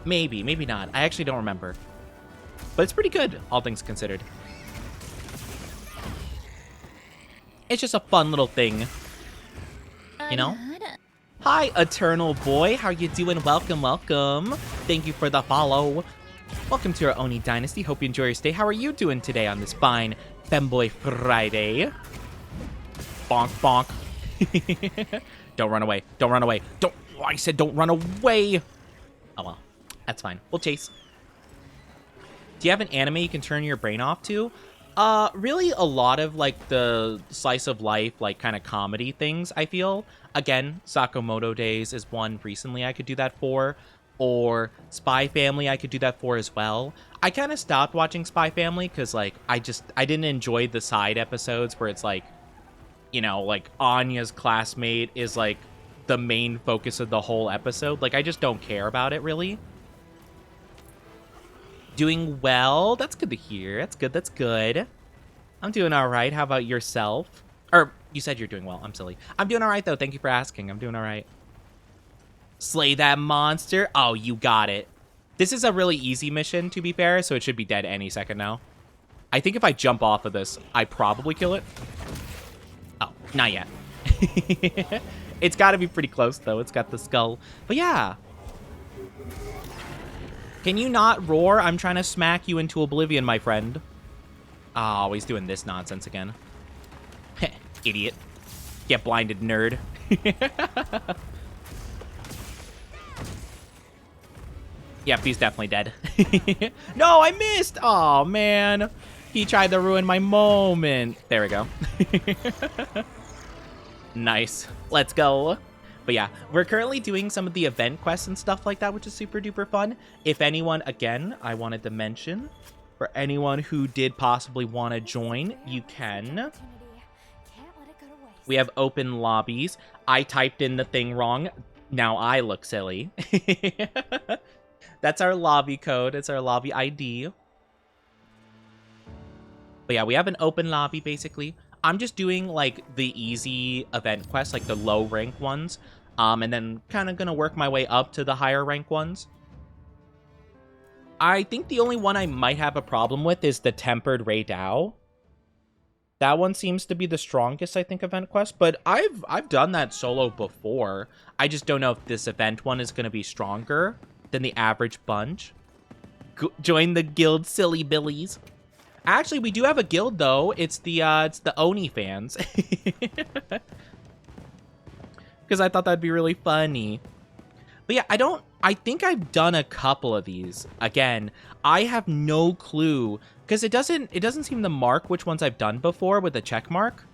Speaker 1: Maybe, maybe not. I actually don't remember. But it's pretty good, all things considered. It's just a fun little thing, you know? Hi, Eternal Boy. How you doing? Welcome, welcome. Thank you for the follow. Welcome to our Oni Dynasty. Hope you enjoy your stay. How are you doing today on this fine Femboy Friday? Bonk, bonk. Don't run away. Don't run away. Don't. Oh, I said don't run away. Oh, well. That's fine. We'll chase. Do you have an anime you can turn your brain off to? Really a lot of, like, the slice of life, like, kind of comedy things, I feel. Again, Sakamoto Days is one recently I could do that for. Or Spy Family I could do that for as well. I kind of stopped watching Spy Family because, like, I didn't enjoy the side episodes where it's, like, you know, like, Anya's classmate is, like, the main focus of the whole episode. Like, I just don't care about it, really. Doing well. That's good to hear. That's good. That's good. I'm doing all right. How about yourself? Or, you said you're doing well. I'm silly. I'm doing all right, though. Thank you for asking. I'm doing all right. Slay that monster. Oh, you got it. This is a really easy mission, to be fair, so it should be dead any second now. I think if I jump off of this, I probably kill it. Oh, not yet. It's got to be pretty close, though. It's got the skull. But yeah. Can you not roar? I'm trying to smack you into oblivion, my friend. Oh, he's doing this nonsense again. Idiot. Get blinded, nerd. Yep, he's definitely dead. No, I missed! Oh, man. He tried to ruin my moment. There we go. Nice. Let's go. But yeah, we're currently doing some of the event quests and stuff like that, which is super duper fun. If anyone, again, I wanted to mention, for anyone who did possibly want to join, you can. We have open lobbies. I typed in the thing wrong. Now I look silly. That's our lobby code. It's our lobby ID. But yeah, we have an open lobby, basically. I'm just doing, like, the easy event quests, like the low rank ones. And then kind of going to work my way up to the higher rank ones. I think the only one I might have a problem with is the Tempered Ray Dao. That one seems to be the strongest, I think, event quest. But I've done that solo before. I just don't know if this event one is going to be stronger than the average bunch. Join the guild, silly billies. Actually, we do have a guild, though. It's the Oni fans. Because I thought that'd be really funny. But yeah, I think I've done a couple of these. Again, I have no clue. Because it doesn't seem to mark which ones I've done before with a check mark.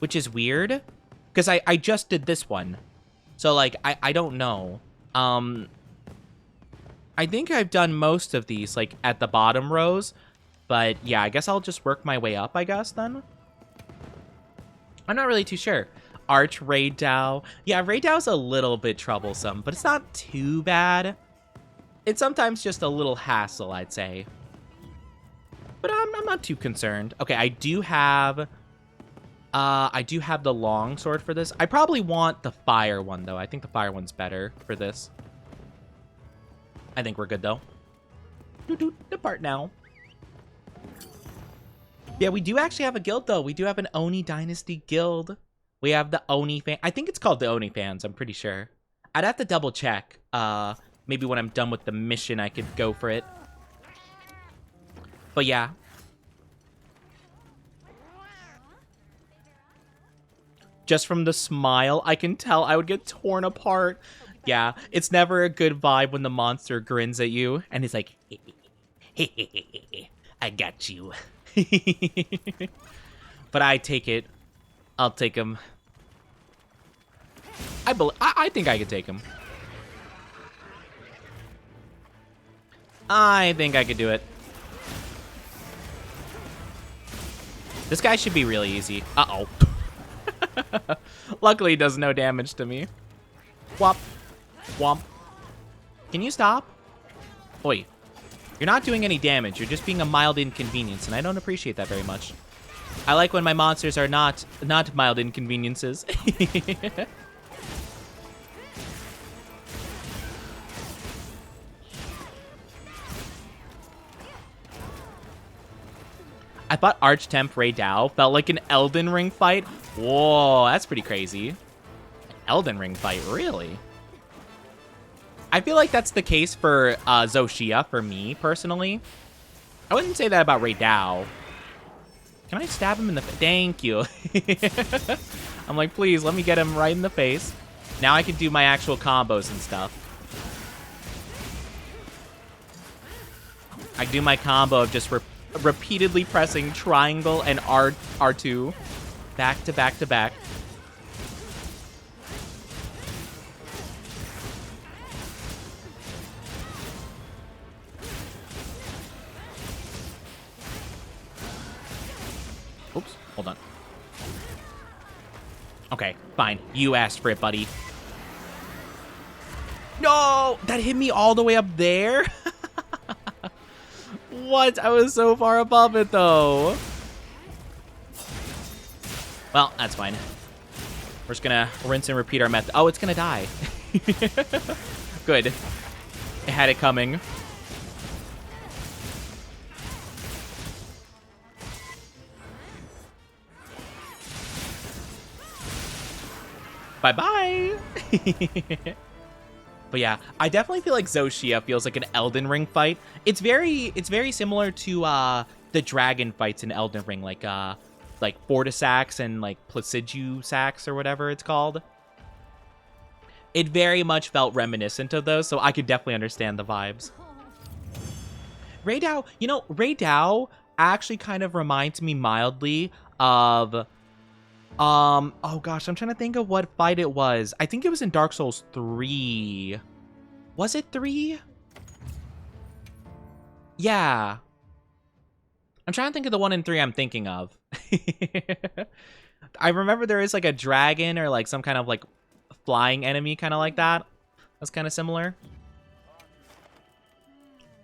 Speaker 1: Which is weird. Because I just did this one. So, like, I don't know. I think I've done most of these, like, at the bottom rows. But, yeah, I guess I'll just work my way up, I guess, then. I'm not really too sure. Arch Ray Dao. Yeah, Ray Dao's a little bit troublesome, but it's not too bad. It's sometimes just a little hassle, I'd say. But I'm not too concerned. Okay, I do have the long sword for this. I probably want the fire one, though. I think the fire one's better for this. I think we're good, though. Depart now. Yeah, we do actually have a guild, though. We do have an Oni Dynasty guild. We have the Oni fan. I think it's called the Oni fans. I'm pretty sure. I'd have to double check. Maybe when I'm done with the mission, I could go for it. But yeah. Just from the smile, I can tell I would get torn apart. Yeah, it's never a good vibe when the monster grins at you and he's like, I got you. But I take it. I'll take him. I think I could take him. I think I could do it. This guy should be really easy. Uh-oh. Luckily, he does no damage to me. Whop. Whomp. Can you stop? Oi. You're not doing any damage. You're just being a mild inconvenience, and I don't appreciate that very much. I like when my monsters are not mild inconveniences. I thought Archtemp Ray Dao felt like an Elden Ring fight. Whoa, that's pretty crazy. An Elden Ring fight, really? I feel like that's the case for Zoshia, for me, personally. I wouldn't say that about Ray Dao. Can I stab him in the face? Thank you. I'm like, please, let me get him right in the face. Now I can do my actual combos and stuff. I do my combo of just repeatedly pressing triangle and R2 back to back to back. Oops, hold on. Okay, fine. You asked for it, buddy. No! That hit me all the way up there? What? I was so far above it, though. Well, that's fine. We're just gonna rinse and repeat our method. Oh, it's gonna die. Good. It had it coming. Bye-bye. But yeah, I definitely feel like Zoshia feels like an Elden Ring fight. It's very similar to the dragon fights in Elden Ring, like Fortisax and like Placidusax or whatever it's called. It very much felt reminiscent of those, so I could definitely understand the vibes. Raydao, you know, Raydao actually kind of reminds me mildly of oh gosh, I'm trying to think of what fight it was. I think it was in Dark Souls 3. Was it 3? Yeah. I'm trying to think of the one in 3 I'm thinking of. I remember there is like a dragon or like some kind of like flying enemy kind of like that. That's kind of similar.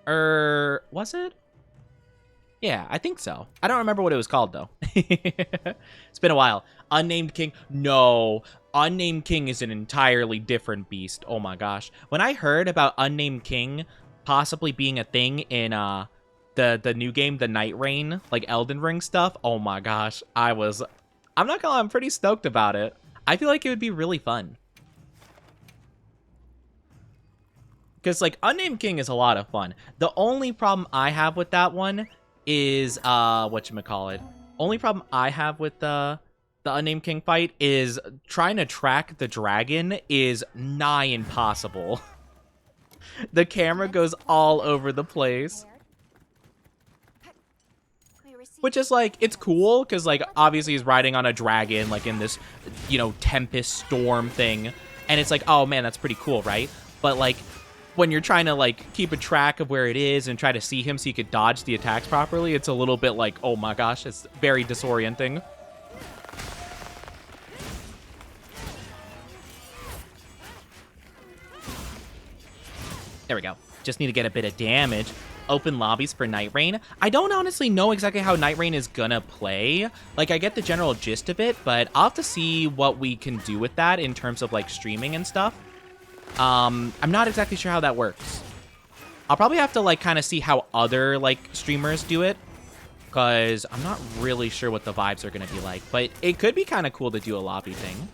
Speaker 1: Was it? Yeah, I think so. I don't remember what it was called, though. It's been a while. Unnamed King? No. Unnamed King is an entirely different beast. Oh my gosh. When I heard about Unnamed King possibly being a thing in the new game, the Night Rain, like Elden Ring stuff, oh my gosh. I'm not gonna lie, I'm pretty stoked about it. I feel like it would be really fun. Because, like, Unnamed King is a lot of fun. The only problem I have with that one is whatchamacallit. Only problem I have with the Unnamed King fight is trying to track the dragon is nigh impossible. The camera goes all over the place. Which is like, it's cool because like obviously he's riding on a dragon like in this, you know, tempest storm thing, and it's like, oh man, that's pretty cool, right? But like when you're trying to like keep a track of where it is and try to see him so you could dodge the attacks properly, it's a little bit like, oh my gosh, it's very disorienting. There we go. Just need to get a bit of damage. Open lobbies for Night Rain. I don't honestly know exactly how Night Rain is gonna play. Like, I get the general gist of it, but I'll have to see what we can do with that in terms of like streaming and stuff. I'm not exactly sure how that works. I'll probably have to like kind of see how other like streamers do it, because I'm not really sure what the vibes are gonna be like, but it could be kind of cool to do a lobby thing.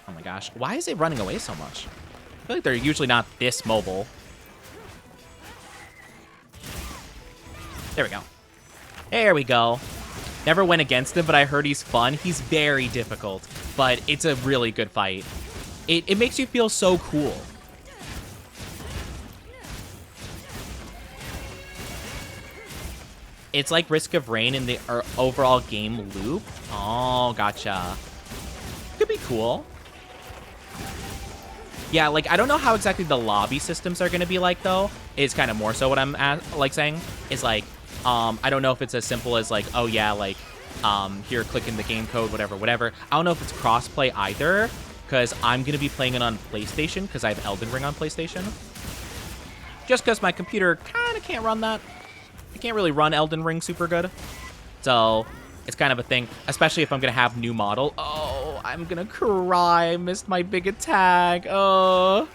Speaker 1: Oh my gosh, why is it running away so much? I feel like they're usually not this mobile. There we go. There we go. Never went against him, but I heard he's fun. He's very difficult, but it's a really good fight. It makes you feel so cool. It's like Risk of Rain in the overall game loop. Oh, gotcha. Could be cool. Yeah, like, I don't know how exactly the lobby systems are going to be like, though. Is kind of more so what I'm saying. Is like, I don't know if it's as simple as like, oh yeah, like, here, click in the game code, whatever. I don't know if it's crossplay either, because I'm going to be playing it on PlayStation, because I have Elden Ring on PlayStation. Just because my computer kind of can't run that. I can't really run Elden Ring super good. So, it's kind of a thing, especially if I'm going to have new model. Oh, I'm going to cry. I missed my big attack. Oh.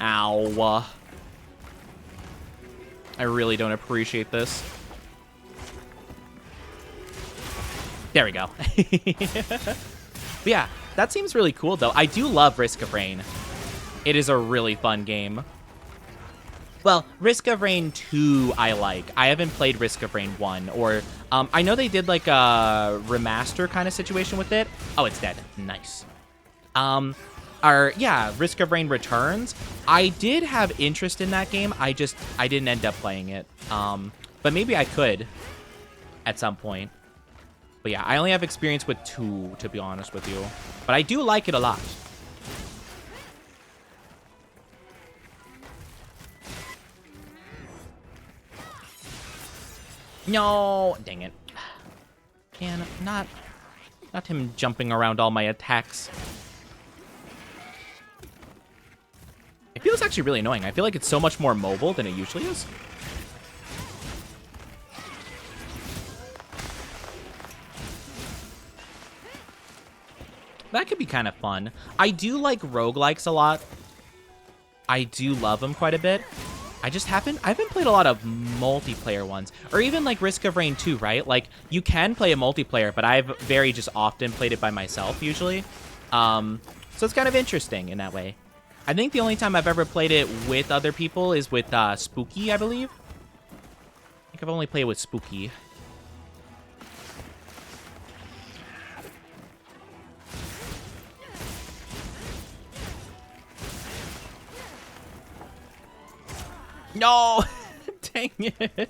Speaker 1: Ow. I really don't appreciate this. There we go. But yeah, that seems really cool, though. I do love Risk of Rain. It is a really fun game. Well, Risk of Rain 2 I like. I haven't played Risk of Rain 1, or I know they did like a remaster kind of situation with it. Oh, it's dead. Nice. I or yeah, Risk of Rain Returns. I did have interest in that game. I didn't end up playing it. But maybe I could at some point. But yeah, I only have experience with 2, to be honest with you. But I do like it a lot. No, dang it. Can not him jumping around all my attacks. It feels actually really annoying. I feel like it's so much more mobile than it usually is. That could be kind of fun. I do like roguelikes a lot. I do love them quite a bit. I haven't played a lot of multiplayer ones. Or even like Risk of Rain 2, right? Like, you can play a multiplayer, but I've very just often played it by myself, usually. So it's kind of interesting in that way. I think the only time I've ever played it with other people is with Spooky, I believe. I think I've only played with Spooky. No! Dang it.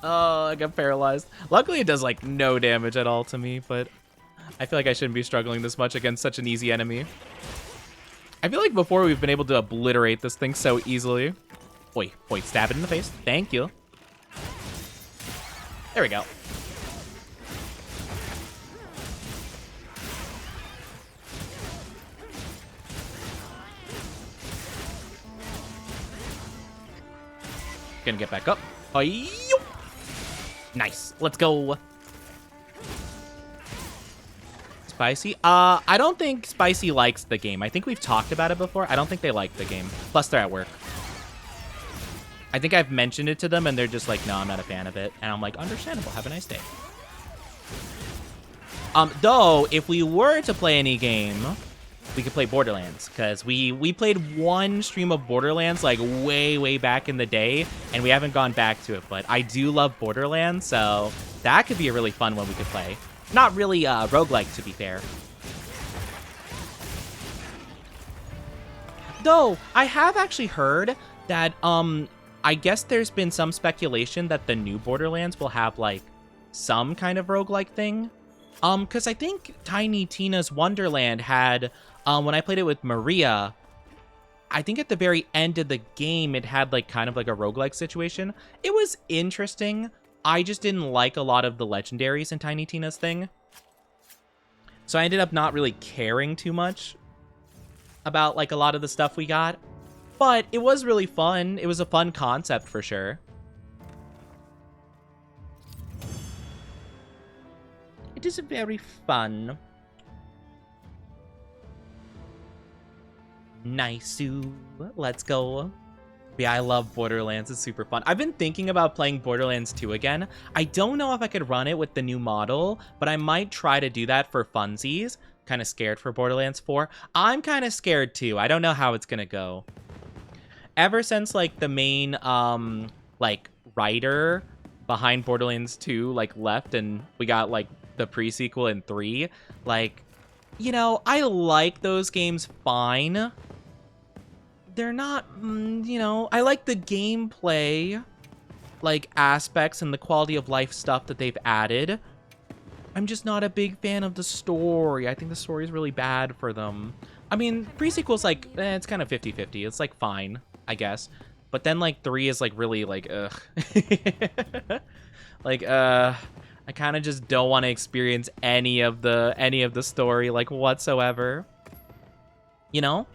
Speaker 1: Oh, I got paralyzed. Luckily, it does, like, no damage at all to me, but I feel like I shouldn't be struggling this much against such an easy enemy. I feel like before we've been able to obliterate this thing so easily. Oi, stab it in the face. Thank you. There we go. Gonna get back up. Nice. Let's go. Spicy? I don't think Spicy likes the game. I think we've talked about it before. I don't think they like the game. Plus, they're at work. I think I've mentioned it to them, and they're just like, no, I'm not a fan of it. And I'm like, understandable. Have a nice day. Though, if we were to play any game, we could play Borderlands, because we played one stream of Borderlands like way back in the day, and we haven't gone back to it. But I do love Borderlands, so that could be a really fun one we could play. Not really roguelike, to be fair. Though I have actually heard that I guess there's been some speculation that the new Borderlands will have like some kind of roguelike thing. Because I think Tiny Tina's Wonderland had when I played it with Maria, I think at the very end of the game, it had like kind of like a roguelike situation. It was interesting. I just didn't like a lot of the legendaries in Tiny Tina's thing. So I ended up not really caring too much about like a lot of the stuff we got. But it was really fun. It was a fun concept for sure. It is very fun. Nice. Let's go. Yeah, I love Borderlands. It's super fun. I've been thinking about playing Borderlands 2 again. I don't know if I could run it with the new model, but I might try to do that for funsies. Kind of scared for Borderlands 4. I'm kind of scared too. I don't know how it's gonna go. Ever since like the main like writer behind Borderlands 2 like left, and we got like the pre-sequel in 3, like, you know, I like those games fine. They're not, you know, I like the gameplay, like, aspects and the quality of life stuff that they've added. I'm just not a big fan of the story. I think the story is really bad for them. I mean, pre-sequel's like, it's kind of 50-50. It's, like, fine, I guess. But then, like, 3 is, like, really, like, ugh. Like, I kind of just don't want to experience any of the story, like, whatsoever. You know?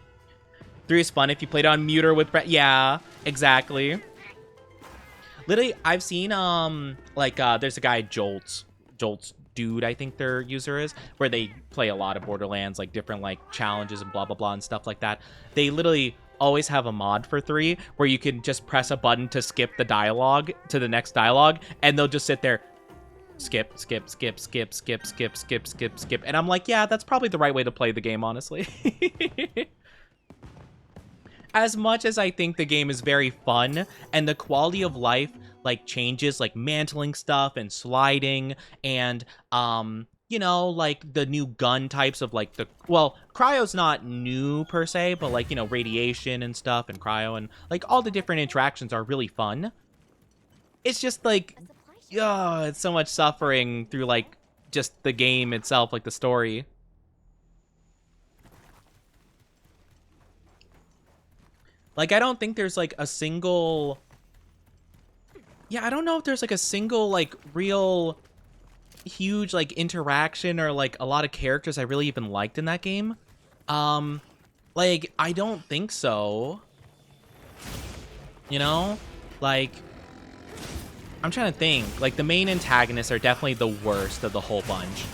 Speaker 1: 3 is fun if you played on mute or with... Yeah, exactly. Literally, I've seen, there's a guy, Jolt's Dude, I think their user is, where they play a lot of Borderlands, like, different, like, challenges and blah, blah, blah, and stuff like that. They literally always have a mod for 3 where you can just press a button to skip the dialogue to the next dialogue, and they'll just sit there, skip. And I'm like, yeah, that's probably the right way to play the game, honestly. As much as I think the game is very fun and the quality of life like changes, like mantling stuff and sliding and you know, like the new gun types of like well, cryo's not new per se, but like, you know, radiation and stuff and cryo and like all the different interactions are really fun. It's just like, yeah, it's so much suffering through like just the game itself, like the story. Like, I don't think there's like a single, yeah, I don't know if there's like a single like real huge like interaction or like a lot of characters I really even liked in that game. Like, I don't think so. You know? Like, I'm trying to think. Like, the main antagonists are definitely the worst of the whole bunch.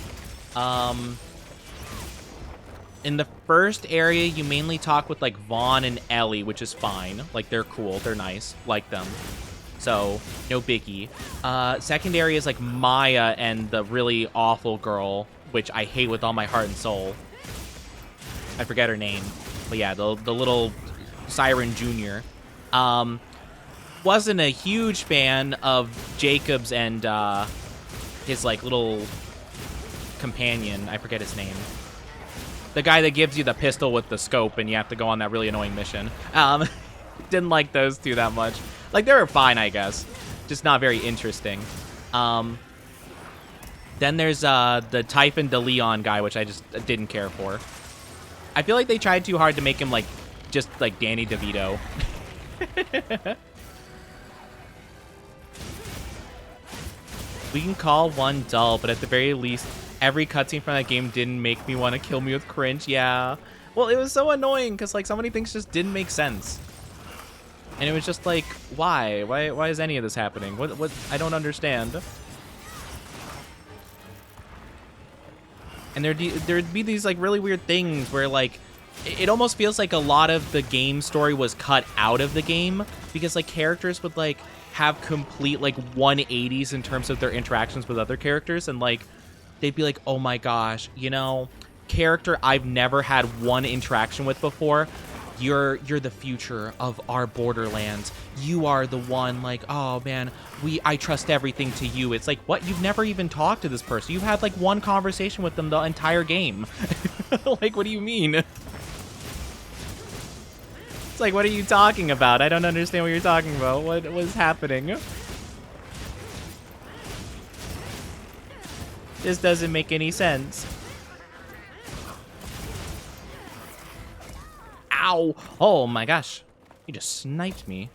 Speaker 1: In the first area, you mainly talk with, like, Vaughn and Ellie, which is fine. Like, they're cool. They're nice. Like them. So, no biggie. Second area is, like, Maya and the really awful girl, which I hate with all my heart and soul. I forget her name. But yeah, the little Siren Jr. Wasn't a huge fan of Jacobs and his like little companion. I forget his name. The guy that gives you the pistol with the scope and you have to go on that really annoying mission. Didn't like those two that much. Like, they were fine, I guess. Just not very interesting. Then there's the Typhon DeLeon guy, which I just didn't care for. I feel like they tried too hard to make him like just like Danny DeVito. We can call one dull, but at the very least, every cutscene from that game didn't make me want to kill me with cringe. Yeah. Well, it was so annoying because like so many things just didn't make sense. And it was just like, why? Why is any of this happening? What I don't understand. And there'd be these like really weird things where like it almost feels like a lot of the game story was cut out of the game because like characters would like have complete like 180s in terms of their interactions with other characters, and like they'd be like, oh my gosh, you know, character I've never had one interaction with before, you're the future of our Borderlands. You are the one, like, oh man, I trust everything to you. It's like, what? You've never even talked to this person. You've had like one conversation with them the entire game. Like, what do you mean? It's like, what are you talking about? I don't understand what you're talking about. What was happening? This doesn't make any sense. Ow! Oh my gosh. You just sniped me.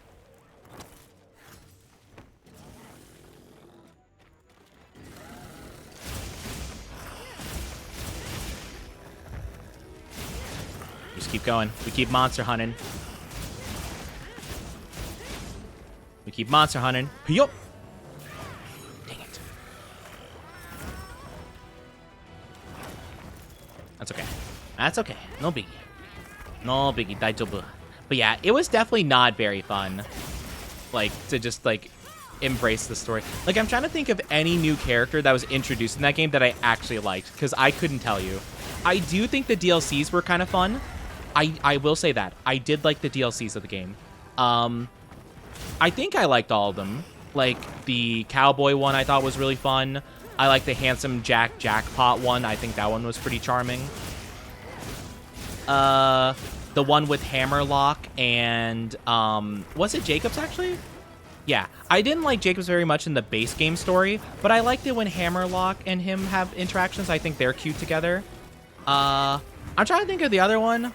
Speaker 1: Just keep going. We keep monster hunting. We keep monster hunting. Yup. Dang it. That's okay. That's okay. No biggie. No biggie. Daijoubu. But yeah, it was definitely not very fun. Like, to just, like, embrace the story. Like, I'm trying to think of any new character that was introduced in that game that I actually liked, because I couldn't tell you. I do think the DLCs were kind of fun. I will say that. I did like the DLCs of the game. I think I liked all of them. Like, the cowboy one I thought was really fun. I like the handsome jackpot one. I think that one was pretty charming. The one with Hammerlock and, was it Jacobs, actually? Yeah, I didn't like Jacobs very much in the base game story, but I liked it when Hammerlock and him have interactions. I think they're cute together. I'm trying to think of the other one.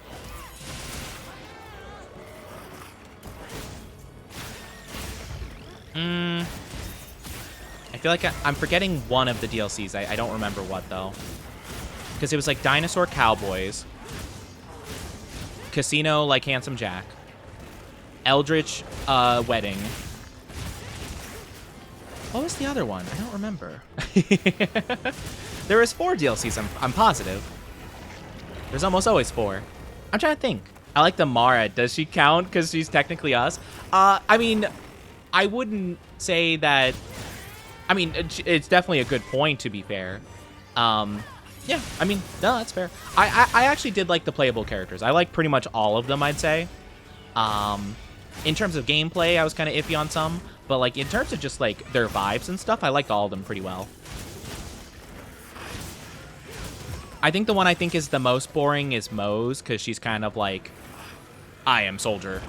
Speaker 1: I feel like I'm forgetting one of the DLCs. I don't remember what, though. Because it was like Dinosaur Cowboys, Casino like Handsome Jack, Eldritch Wedding. What was the other one? I don't remember. There was 4 DLCs, I'm positive. There's almost always 4. I'm trying to think. I like the Mara. Does she count because she's technically us? I mean, I wouldn't say that. I mean, it's definitely a good point, to be fair. Yeah, I mean, no, that's fair. I actually did like the playable characters. I like pretty much all of them, I'd say. In terms of gameplay, I was kind of iffy on some. But, like, in terms of just, like, their vibes and stuff, I liked all of them pretty well. I think the one I think is the most boring is Moe's, because she's kind of like, I am soldier,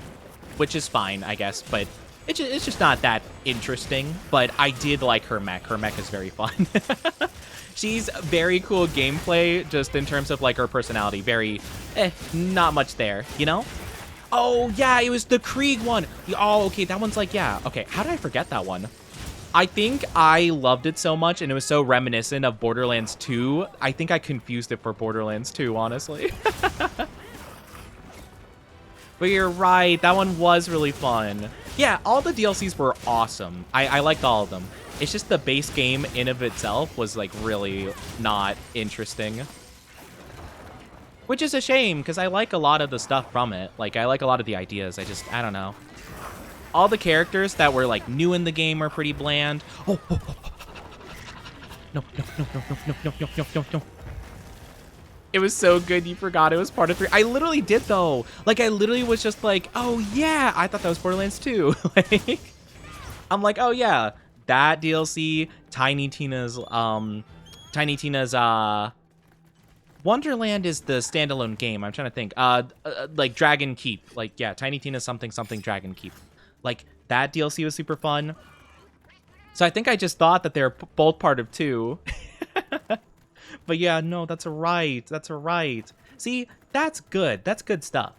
Speaker 1: which is fine, I guess, but it's just not that interesting. But I did like her mech. Her mech is very fun. She's very cool gameplay, just in terms of like her personality. Very, not much there, you know? Oh, yeah, it was the Krieg one. Oh, okay, that one's like, yeah. Okay, how did I forget that one? I think I loved it so much, and it was so reminiscent of Borderlands 2. I think I confused it for Borderlands 2, honestly. But you're right, that one was really fun. Yeah, all the DLCs were awesome. I liked all of them. It's just the base game in of itself was like really not interesting. Which is a shame, because I like a lot of the stuff from it. Like, I like a lot of the ideas. I don't know. All the characters that were like new in the game are pretty bland. Oh, oh, oh. No, no, no, no, no, no, no, no, no, no. It was so good you forgot it was part of 3. I literally did though. Like I literally was just like, oh yeah, I thought that was Borderlands 2. Like, I'm like, oh yeah, that DLC, Tiny Tina's Wonderland is the standalone game. I'm trying to think. Like Dragon Keep. Like yeah, Tiny Tina's something Dragon Keep. Like that DLC was super fun. So I think I just thought that they're both part of 2. But yeah, no, that's right. That's right. See, that's good. That's good stuff.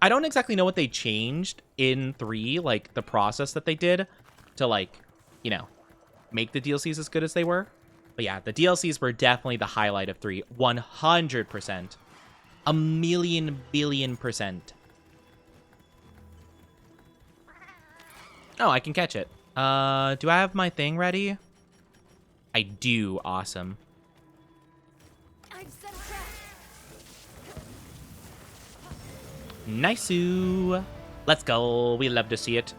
Speaker 1: I don't exactly know what they changed in 3, like the process that they did to like, you know, make the DLCs as good as they were. But yeah, the DLCs were definitely the highlight of 3. 100%. A million billion percent. Oh, I can catch it. Do I have my thing ready? I do. Awesome. Nice-oo. Let's go. We love to see it.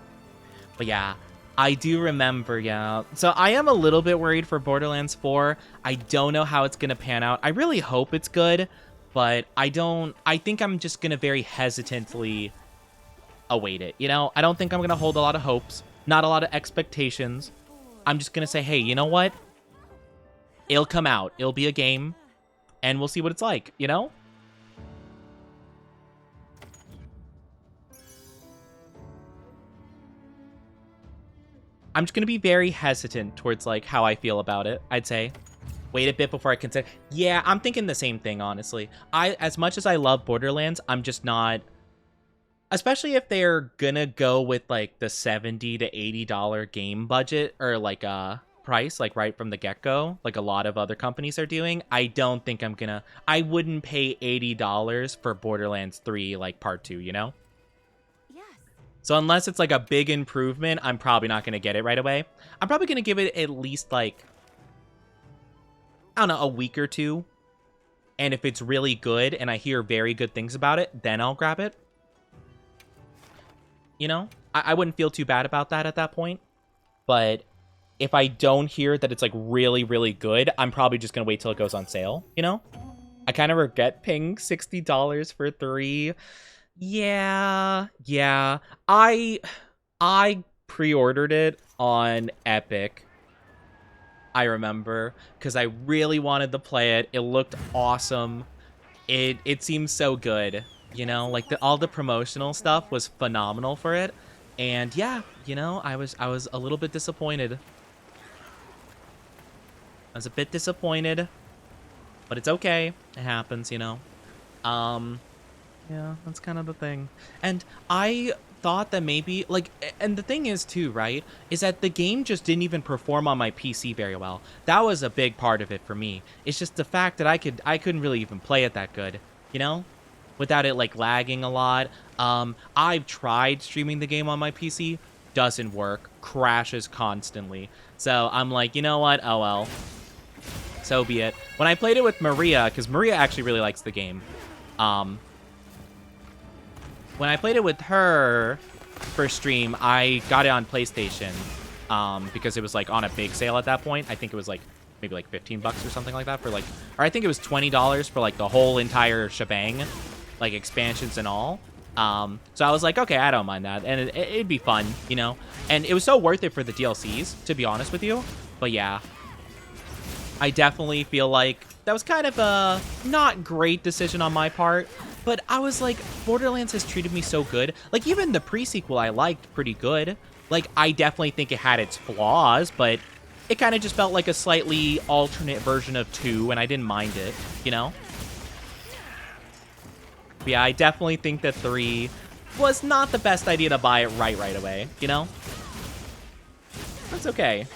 Speaker 1: But yeah, I do remember, yeah. So I am a little bit worried for Borderlands 4. I don't know how it's going to pan out. I really hope it's good, but I think I'm just going to very hesitantly await it. You know, I don't think I'm going to hold a lot of hopes, not a lot of expectations. I'm just going to say, hey, you know what? It'll come out. It'll be a game, and we'll see what it's like, you know? I'm just going to be very hesitant towards, like, how I feel about it, I'd say. Wait a bit before I consider. Yeah, I'm thinking the same thing, honestly. As much as I love Borderlands, I'm just not... Especially if they're gonna go with, like, the $70 to $80 game budget, or, like, price, like, right from the get-go, like a lot of other companies are doing, I don't think I'm gonna... I wouldn't pay $80 for Borderlands 3, like, Part 2, you know? So unless it's like a big improvement, I'm probably not going to get it right away. I'm probably going to give it at least like, I don't know, a week or 2. And if it's really good and I hear very good things about it, then I'll grab it. You know, I wouldn't feel too bad about that at that point. But if I don't hear that it's like really, really good, I'm probably just going to wait till it goes on sale, you know? I kind of regret paying $60 for 3. Yeah. I pre-ordered it on Epic. I remember, because I really wanted to play it. It looked awesome. It seemed so good, you know, like all the promotional stuff was phenomenal for it. And yeah, you know, I was a little bit disappointed. I was a bit disappointed, but it's okay. It happens, you know. Yeah, that's kind of the thing. And I thought that maybe, like, and the thing is, too, right, is that the game just didn't even perform on my PC very well. That was a big part of it for me. It's just the fact that I couldn't really even play it that good, you know? Without it, like, lagging a lot. I've tried streaming the game on my PC. Doesn't work. Crashes constantly. So I'm like, you know what? Oh, well. So be it. When I played it with Maria, because Maria actually really likes the game, when I played it with her for stream, I got it on PlayStation because it was like on a big sale at that point. I think it was like maybe like $15 or something like that for like, or I think it was $20 for like the whole entire shebang, like expansions and all. So I was like, okay, I don't mind that, and it'd be fun, you know. And it was so worth it for the DLCs, to be honest with you. But yeah, I definitely feel like That was kind of a not great decision on my part, but I was like, Borderlands has treated me so good. Like, even the pre-sequel I liked pretty good. Like, I definitely think it had its flaws, but it kind of just felt like a slightly alternate version of 2, and I didn't mind it, you know? But yeah, I definitely think that 3 was not the best idea to buy it right away, you know? That's okay.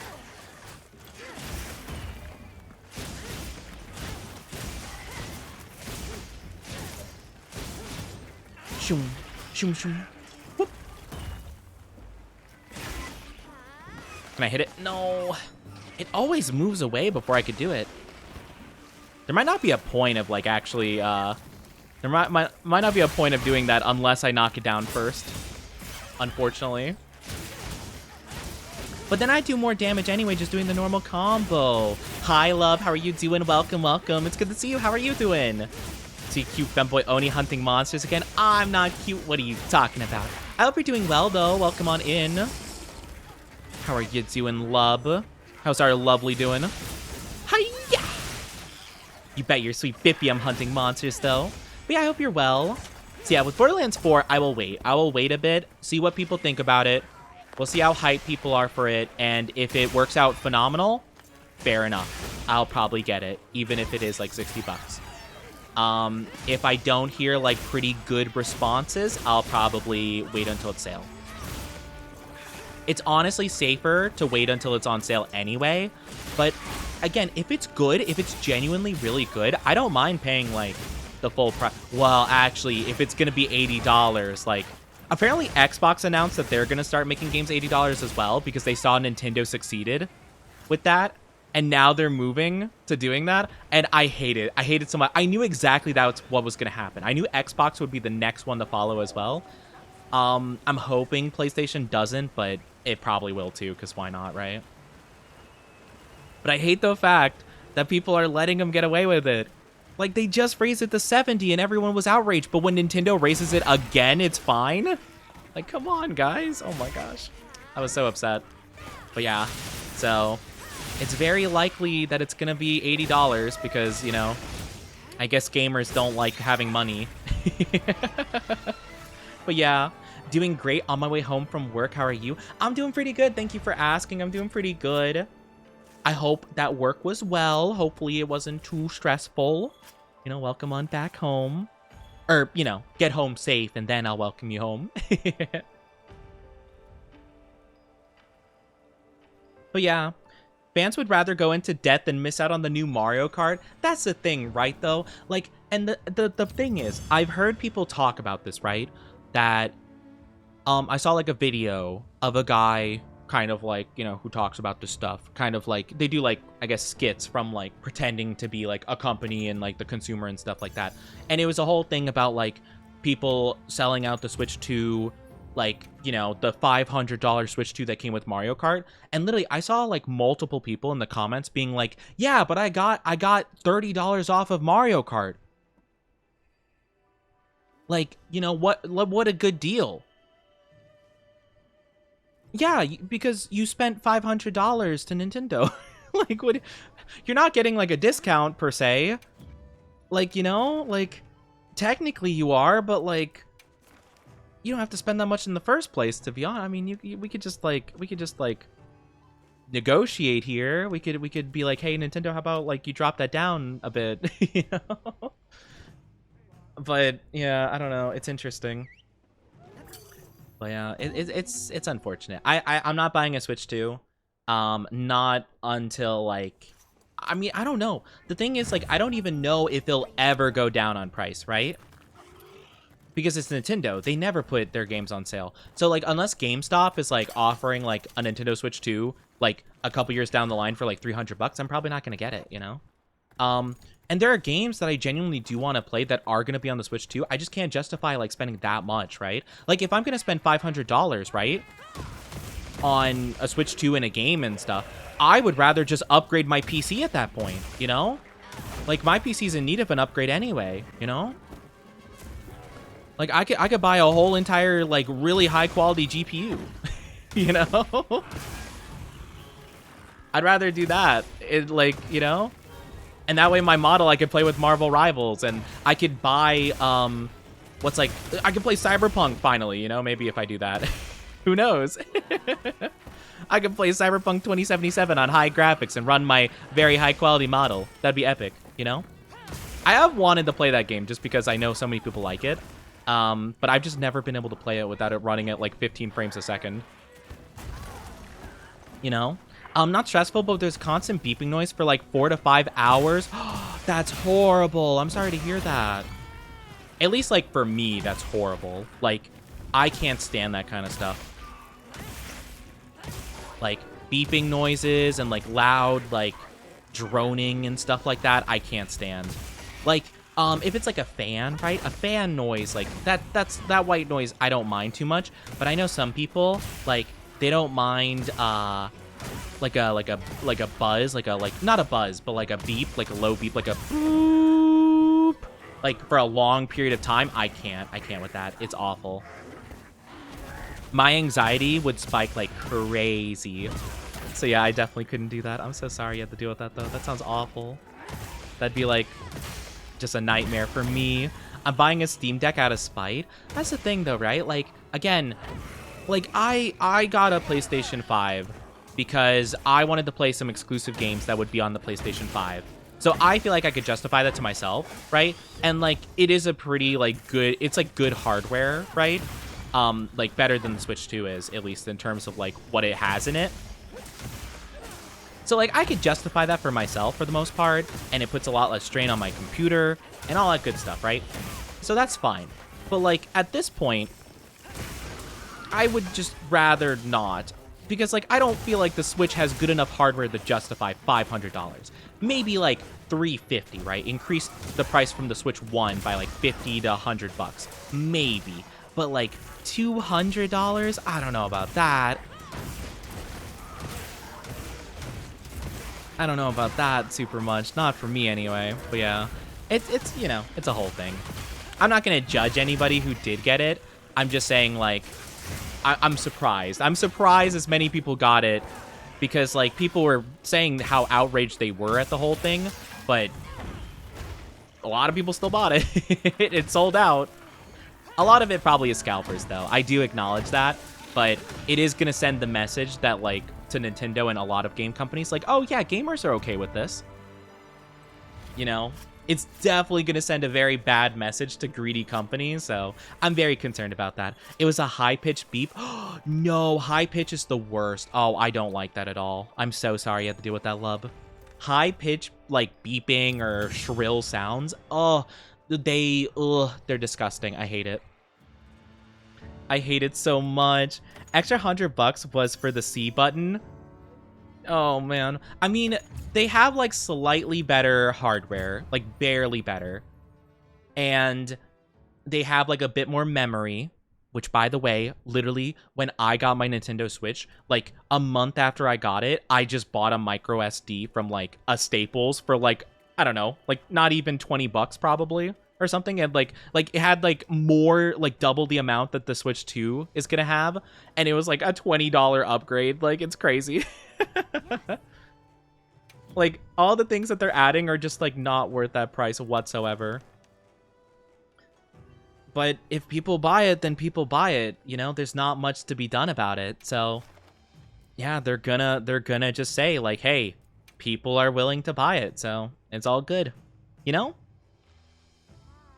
Speaker 1: Shoom, shoom, shoom. Whoop. Can I hit it? No. It always moves away before I could do it. There might not be a point of, like, actually, there might not be a point of doing that unless I knock it down first. Unfortunately. But then I do more damage anyway, just doing the normal combo. Hi, love. How are you doing? Welcome, welcome. It's good to see you. How are you doing? See cute Femboy Oni hunting monsters again. I'm not cute. What are you talking about? I hope you're doing well, though. Welcome on in. How are you doing, love? How's our lovely doing? Hiya! You bet you're sweet Bippy I'm hunting monsters, though. But yeah, I hope you're well. So yeah, with Borderlands 4, I will wait. I will wait a bit, see what people think about it. We'll see how hyped people are for it, and if it works out phenomenal, fair enough. I'll probably get it, even if it is like 60 bucks. If I don't hear like pretty good responses, I'll probably wait until it's sale. It's honestly safer to wait until it's on sale anyway, but again, if it's good, if it's genuinely really good, I don't mind paying like the full price. Well, actually, if it's gonna be $80, like, apparently Xbox announced that they're gonna start making games $80 as well because they saw Nintendo succeeded with that. And now they're moving to doing that, and I hate it. I hate it so much. I knew exactly that's what was going to happen. I knew Xbox would be the next one to follow as well. I'm hoping PlayStation doesn't, but it probably will too, because why not, right? But I hate the fact that people are letting them get away with it. Like, they just raised it to 70, and everyone was outraged, but when Nintendo raises it again, it's fine? Like, come on, guys. Oh my gosh. I was so upset. But yeah, so it's very likely that it's going to be $80 because, you know, I guess gamers don't like having money. But yeah, doing great on my way home from work. How are you? I'm doing pretty good. Thank you for asking. I'm doing pretty good. I hope that work was well. Hopefully it wasn't too stressful. You know, welcome on back home. Or, you know, get home safe and then I'll welcome you home. But yeah. Fans would rather go into debt than miss out on the new Mario Kart. That's the thing, right, though? Like, and the thing is, I've heard people talk about this, right? That, I saw, like, a video of a guy kind of, like, you know, who talks about this stuff. Kind of, like, they do, like, I guess, skits from, like, pretending to be, like, a company and, like, the consumer and stuff like that. And it was a whole thing about, like, people selling out the Switch 2, like, you know, the $500 Switch 2 that came with Mario Kart. And literally, I saw, like, multiple people in the comments being like, yeah, but I got $30 off of Mario Kart. Like, you know, what a good deal. Yeah, because you spent $500 to Nintendo. Like, what? You're not getting, like, a discount, per se. Like, you know, like, technically you are, but, like, you don't have to spend that much in the first place, to be honest. I mean, we could just negotiate here. We could be like, hey, Nintendo, how about like you drop that down a bit, you know? But yeah, I don't know. It's interesting. But yeah, it's unfortunate. I'm not buying a Switch 2. Not until like, I mean, I don't know. The thing is, like, I don't even know if they'll ever go down on price, right? Because it's Nintendo, they never put their games on sale. So, like, unless GameStop is, like, offering, like, a Nintendo Switch 2, like, a couple years down the line for, like, 300 bucks, I'm probably not going to get it, you know? And there are games that I genuinely do want to play that are going to be on the Switch 2. I just can't justify, like, spending that much, right? Like, if I'm going to spend $500, right, on a Switch 2 and a game and stuff, I would rather just upgrade my PC at that point, you know? Like, my PC's in need of an upgrade anyway, you know? Like, I could buy a whole entire, like, really high-quality GPU, you know? I'd rather do that. It, like, you know? And that way my model, I could play with Marvel Rivals, and I could buy, I could play Cyberpunk finally, you know, maybe if I do that. Who knows? I could play Cyberpunk 2077 on high graphics and run my very high quality model. That'd be epic, you know? I have wanted to play that game just because I know so many people like it. But I've just never been able to play it without it running at like 15 frames a second. You know? Not stressful, but there's constant beeping noise for like 4 to 5 hours. That's horrible. I'm sorry to hear that. At least like for me, that's horrible. Like, I can't stand that kind of stuff. Like beeping noises and like loud like droning and stuff like that, I can't stand. Like, if it's like a fan, right? A fan noise, like that white noise, I don't mind too much. But I know some people, like, they don't mind like a buzz, like not a buzz, but like a beep, like a low beep, like a boop, like for a long period of time. I can't with that. It's awful. My anxiety would spike like crazy. So yeah, I definitely couldn't do that. I'm so sorry you had to deal with that though. That sounds awful. That'd be like just a nightmare for me. I'm buying a Steam Deck out of spite. That's the thing though, right? Like, again, like I got a PlayStation 5 because I wanted to play some exclusive games that would be on the PlayStation 5. So I feel like I could justify that to myself, right? And like, it is a pretty like good, it's like good hardware, right? Like better than the Switch 2 is, at least in terms of like what it has in it. So like I could justify that for myself for the most part, and it puts a lot less strain on my computer and all that good stuff, right? So that's fine. But like at this point, I would just rather not, because like I don't feel like the Switch has good enough hardware to justify $500. Maybe like $350, right? Increase the price from the Switch 1 by like 50 to $100, maybe. But like $200, I don't know about that. I don't know about that super much. Not for me anyway. But yeah, it's you know, it's a whole thing. I'm not gonna judge anybody who did get it. I'm just saying like, I'm surprised. I'm surprised as many people got it, because like people were saying how outraged they were at the whole thing, but a lot of people still bought it. It sold out. A lot of it probably is scalpers though. I do acknowledge that, but it is gonna send the message that like to Nintendo and a lot of game companies like, oh yeah, gamers are okay with this. You know, it's definitely gonna send a very bad message to greedy companies, so I'm very concerned about that. It was a high-pitched beep. No, high pitch is the worst. Oh, I don't like that at all. I'm so sorry you had to deal with that, love. High pitch, like beeping or shrill sounds. Oh, they're disgusting. I hate it. I hate it so much. Extra $100 was for the C button. Oh man. I mean, they have like slightly better hardware, like barely better. And they have like a bit more memory, which by the way, literally when I got my Nintendo Switch, like a month after I got it, I just bought a micro SD from like a Staples for like, I don't know, like not even $20 probably or something. And like it had like more, like double the amount that the Switch 2 is gonna have, and it was like a $20 upgrade. Like, it's crazy. Like, all the things that they're adding are just like not worth that price whatsoever. But if people buy it, then people buy it, you know. There's not much to be done about it. So yeah, they're gonna just say like, hey, people are willing to buy it, so it's all good, you know.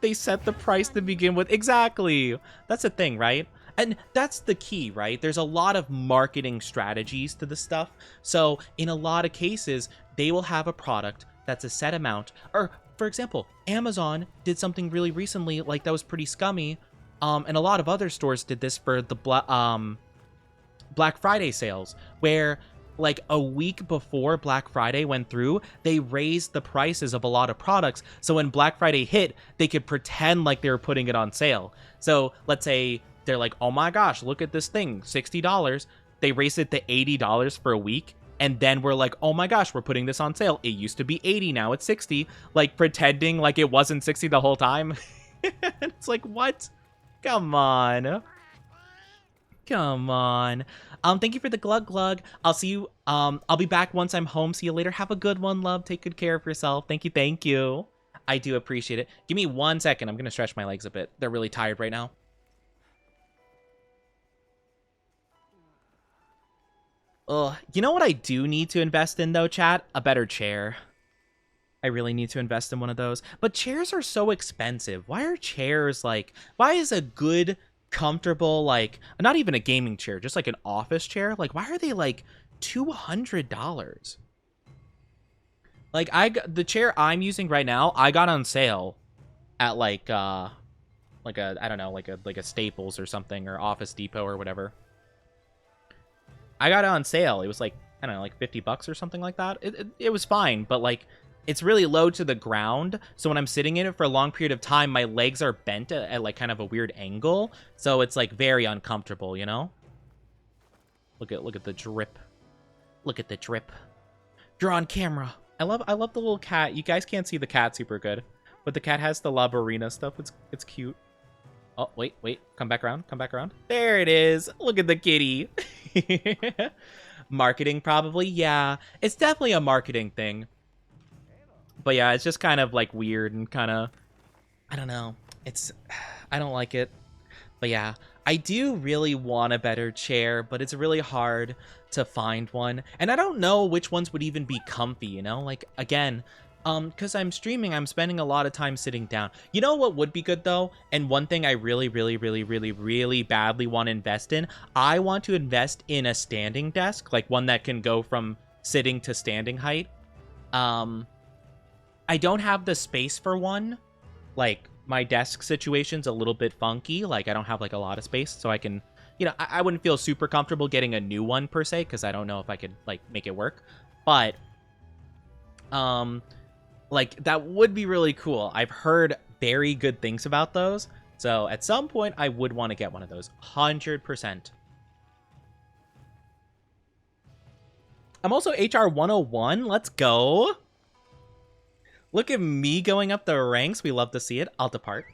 Speaker 1: They set the price to begin with. Exactly. That's the thing, right? And that's the key, right? There's a lot of marketing strategies to this stuff. So in a lot of cases, they will have a product that's a set amount. Or, for example, Amazon did something really recently, like that was pretty scummy. And a lot of other stores did this for the Black Friday sales, where like a week before Black Friday went through, they raised the prices of a lot of products. So when Black Friday hit, they could pretend like they were putting it on sale. So let's say they're like, oh my gosh, look at this thing, $60. They raised it to $80 for a week. And then we're like, oh my gosh, we're putting this on sale. It used to be 80, now it's 60. Like pretending like it wasn't 60 the whole time. It's like, what? Come on. Come on. Thank you for the glug glug. I'll see you. I'll be back once I'm home. See you later. Have a good one, love. Take good care of yourself. Thank you. Thank you. I do appreciate it. Give me 1 second. I'm gonna stretch my legs a bit. They're really tired right now. Ugh. You know what I do need to invest in though, chat? A better chair. I really need to invest in one of those. But chairs are so expensive. Why are chairs like, why is a good, comfortable, like, not even a gaming chair, just like an office chair, like, why are they like $200? Like, the chair I'm using right now, I got on sale at like a, I don't know, like a Staples or something, or Office Depot or whatever. I got it on sale. It was like, I don't know, like $50 or something like that. It was fine, but like, it's really low to the ground, so when I'm sitting in it for a long period of time, my legs are bent at like kind of a weird angle, so it's like very uncomfortable, you know? Look at the drip. Look at the drip. You're on camera. I love the little cat. You guys can't see the cat super good, but the cat has the La Barina stuff. It's cute. Oh, wait. Come back around. There it is. Look at the kitty. Marketing, probably. Yeah, it's definitely a marketing thing. But yeah, it's just kind of like weird and kind of, I don't know. I don't like it. But yeah, I do really want a better chair, but it's really hard to find one. And I don't know which ones would even be comfy, you know? Like, again, because I'm streaming, I'm spending a lot of time sitting down. You know what would be good, though? And one thing I really badly want to invest in? I want to invest in a standing desk, like one that can go from sitting to standing height. I don't have the space for one. Like, my desk situation's a little bit funky. Like, I don't have, like, a lot of space, so I can... You know, I wouldn't feel super comfortable getting a new one, per se, because I don't know if I could, like, make it work. But, like, that would be really cool. I've heard very good things about those. So, at some point, I would want to get one of those. 100%. I'm also HR 101. Let's go. Look at me going up the ranks. We love to see it. I'll depart.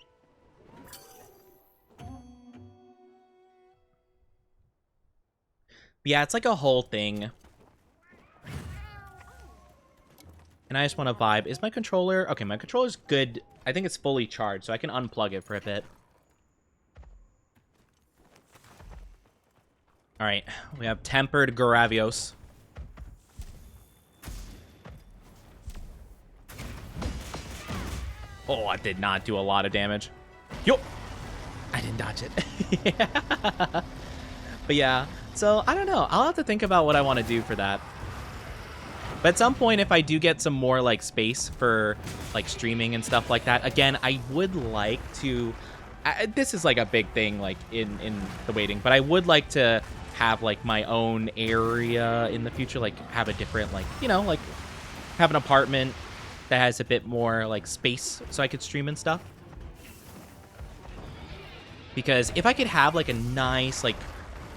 Speaker 1: But yeah, it's like a whole thing. And I just want to vibe. Is my controller... Okay, my controller's good. I think it's fully charged, so I can unplug it for a bit. Alright, we have Tempered Garavios. Oh, I did not do a lot of damage. Yo! I didn't dodge it. But yeah, so I don't know. I'll have to think about what I want to do for that. But at some point, if I do get some more like space for like streaming and stuff like that, again, I would like to... this is like a big thing like in the waiting, but I would like to have like my own area in the future, like have a different like, you know, like have an apartment that has a bit more like space so I could stream and stuff. Because if I could have like a nice like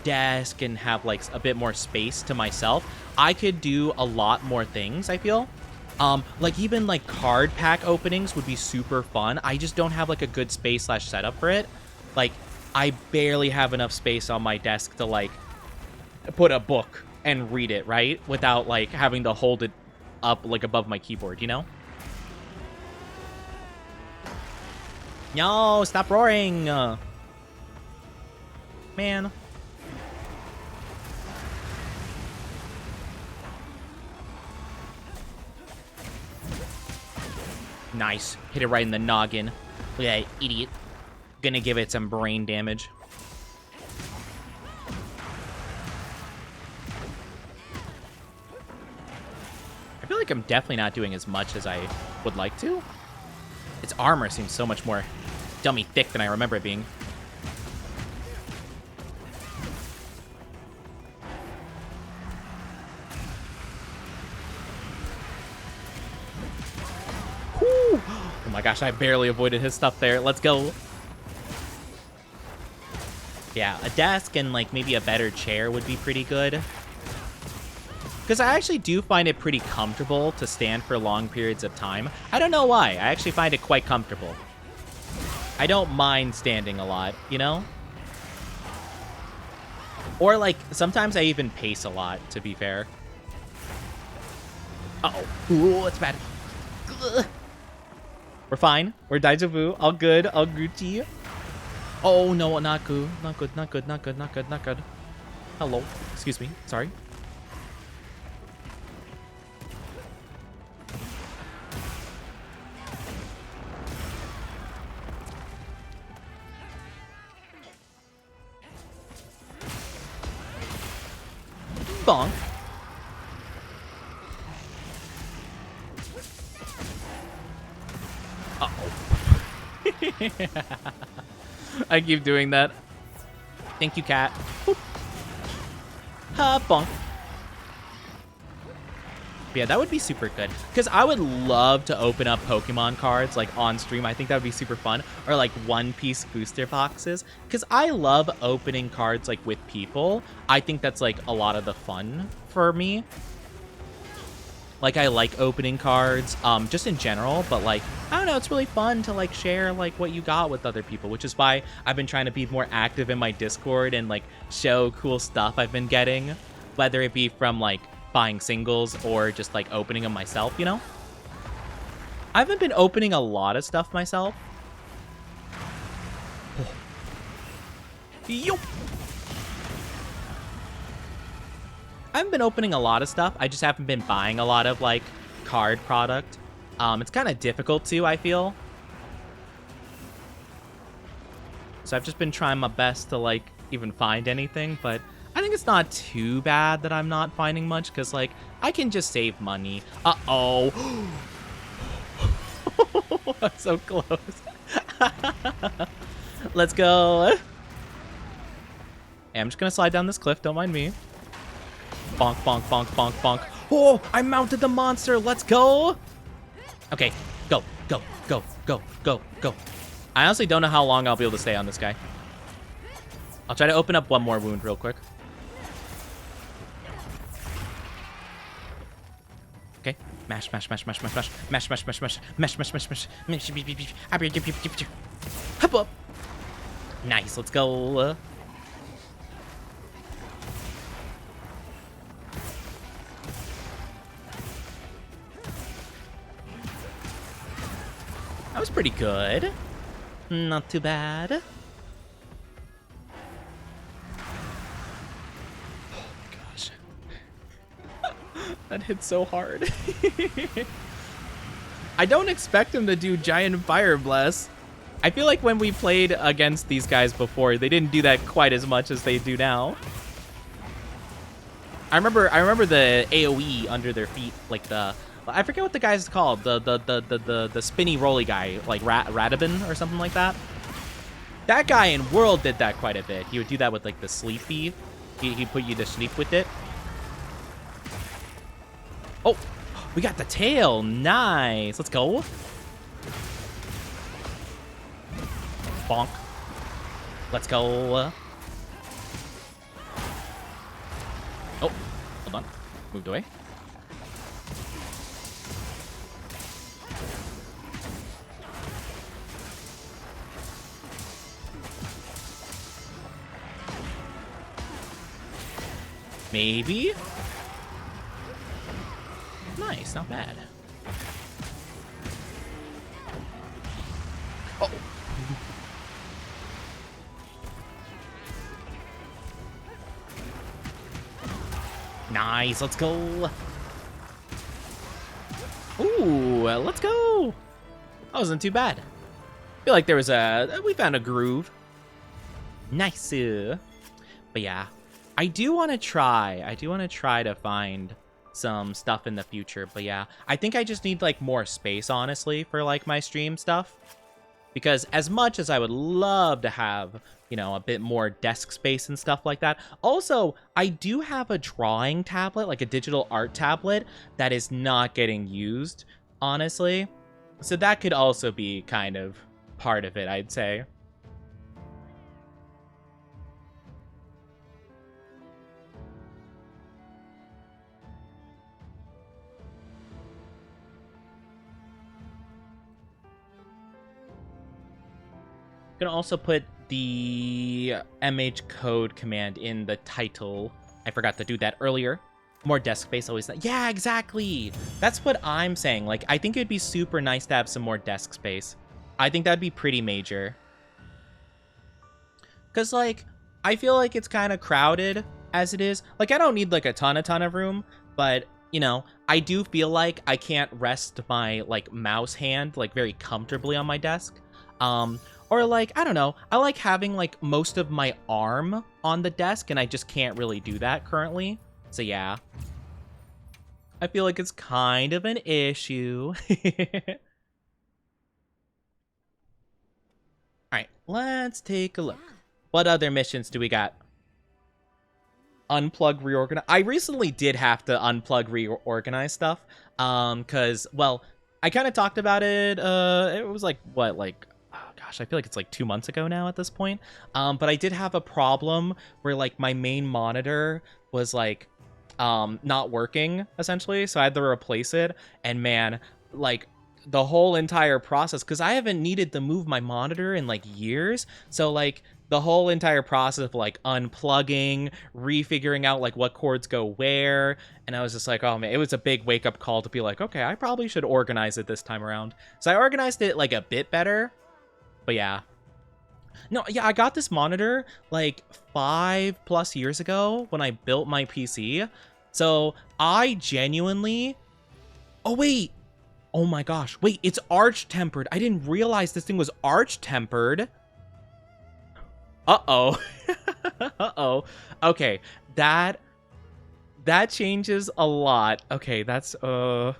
Speaker 1: desk and have like a bit more space to myself, I could do a lot more things, I feel. Like even like card pack openings would be super fun. I just don't have like a good space / setup for it. Like I barely have enough space on my desk to like put a book and read it, right? Without like having to hold it up like above my keyboard, you know? No, stop roaring! Man. Nice. Hit it right in the noggin. Look at that idiot. Gonna give it some brain damage. I feel like I'm definitely not doing as much as I would like to. Its armor seems so much more dummy thick than I remember it being. Whew. Oh my gosh, I barely avoided his stuff there. Let's go. Yeah, a desk and like maybe a better chair would be pretty good. Because I actually do find it pretty comfortable to stand for long periods of time. I don't know why. I actually find it quite comfortable. I don't mind standing a lot, you know? Or, like, sometimes I even pace a lot, to be fair. Uh-oh. Ooh, it's bad. Ugh. We're fine. We're Daijavu. All good. All Gucci. Oh, no, not good. Not good, not good, not good, not good, not good. Hello. Excuse me. Sorry. Bonk. Uh-oh. I keep doing that. Thank you, cat. Boop. Ha, bonk. Yeah, that would be super good. Because I would love to open up Pokemon cards, like, on stream. I think that would be super fun. Or, like, one-piece booster boxes. Because I love opening cards, like, with people. I think that's, like, a lot of the fun for me. Like, I like opening cards, just in general. But, like, I don't know, it's really fun to, like, share, like, what you got with other people. Which is why I've been trying to be more active in my Discord and, like, show cool stuff I've been getting. Whether it be from, like, buying singles or just like opening them myself, you know? I haven't been opening a lot of stuff myself. Yo. I haven't been opening a lot of stuff. I just haven't been buying a lot of like card product. It's kind of difficult too, I feel. So I've just been trying my best to like even find anything, but I think it's not too bad that I'm not finding much, because, like, I can just save money. Uh-oh. So close. Let's go. Hey, I'm just going to slide down this cliff. Don't mind me. Bonk, bonk, bonk, bonk, bonk. Oh, I mounted the monster. Let's go. Okay, go, go, go, go, go, go. I honestly don't know how long I'll be able to stay on this guy. I'll try to open up one more wound real quick. Okay. Mash, mash, mash, mash, mash, mash, mash, mash, mash, mash, mash, mash, mash, mash, mash, hop up. Nice, let's go. That was pretty good. Not too bad. That hit so hard. I don't expect him to do giant fire blast. I feel like when we played against these guys before, they didn't do that quite as much as they do now. I remember the AoE under their feet, like I forget what the guy's called, the spinny rolly guy, like Radabin or something like that. That guy in World did that quite a bit. He would do that with like the sleepy. He put you to sleep with it. Oh, we got the tail. Nice. Let's go. Bonk. Let's go. Oh, hold on. Moved away. Maybe. Nice, not bad. Oh. Nice, let's go. Ooh, let's go. That wasn't too bad. I feel like there was we found a groove. Nice. But yeah, I do want to try to find some stuff in the future. But yeah, I think I just need like more space, honestly, for like my stream stuff. Because as much as I would love to have, you know, a bit more desk space and stuff like that. Also, I do have a drawing tablet, like a digital art tablet, that is not getting used, honestly. So that could also be kind of part of it, I'd say. Gonna also put the MH code command in the title. I forgot to do that earlier. More desk space always. Yeah, exactly. That's what I'm saying. Like, I think it'd be super nice to have some more desk space. I think that'd be pretty major. Because, like, I feel like it's kind of crowded as it is. Like, I don't need, like, a ton of room. But, you know, I do feel like I can't rest my, like, mouse hand, like, very comfortably on my desk. Or, like, I don't know. I like having, like, most of my arm on the desk, and I just can't really do that currently. So, yeah. I feel like it's kind of an issue. Alright, let's take a look. What other missions do we got? Unplug, reorganize. I recently did have to unplug, reorganize stuff. Because, well, I kind of talked about it. It was like, what, like, oh gosh, I feel like it's like 2 months ago now at this point. But I did have a problem where, like, my main monitor was, like, not working, essentially. So I had to replace it. And, man, like, the whole entire process, because I haven't needed to move my monitor in, like, years. So, like, the whole entire process of, like, unplugging, refiguring out, like, what cords go where, and I was just like, oh man, it was a big wake-up call to be like, okay, I probably should organize it this time around. So I organized it, like, a bit better, but yeah. No, yeah, I got this monitor, like, 5+ years ago when I built my PC, so I genuinely... Oh, wait! Oh my gosh, wait, it's arch-tempered. I didn't realize this thing was arch-tempered. Uh-oh. Uh-oh. Okay, that changes a lot. Okay, that's, you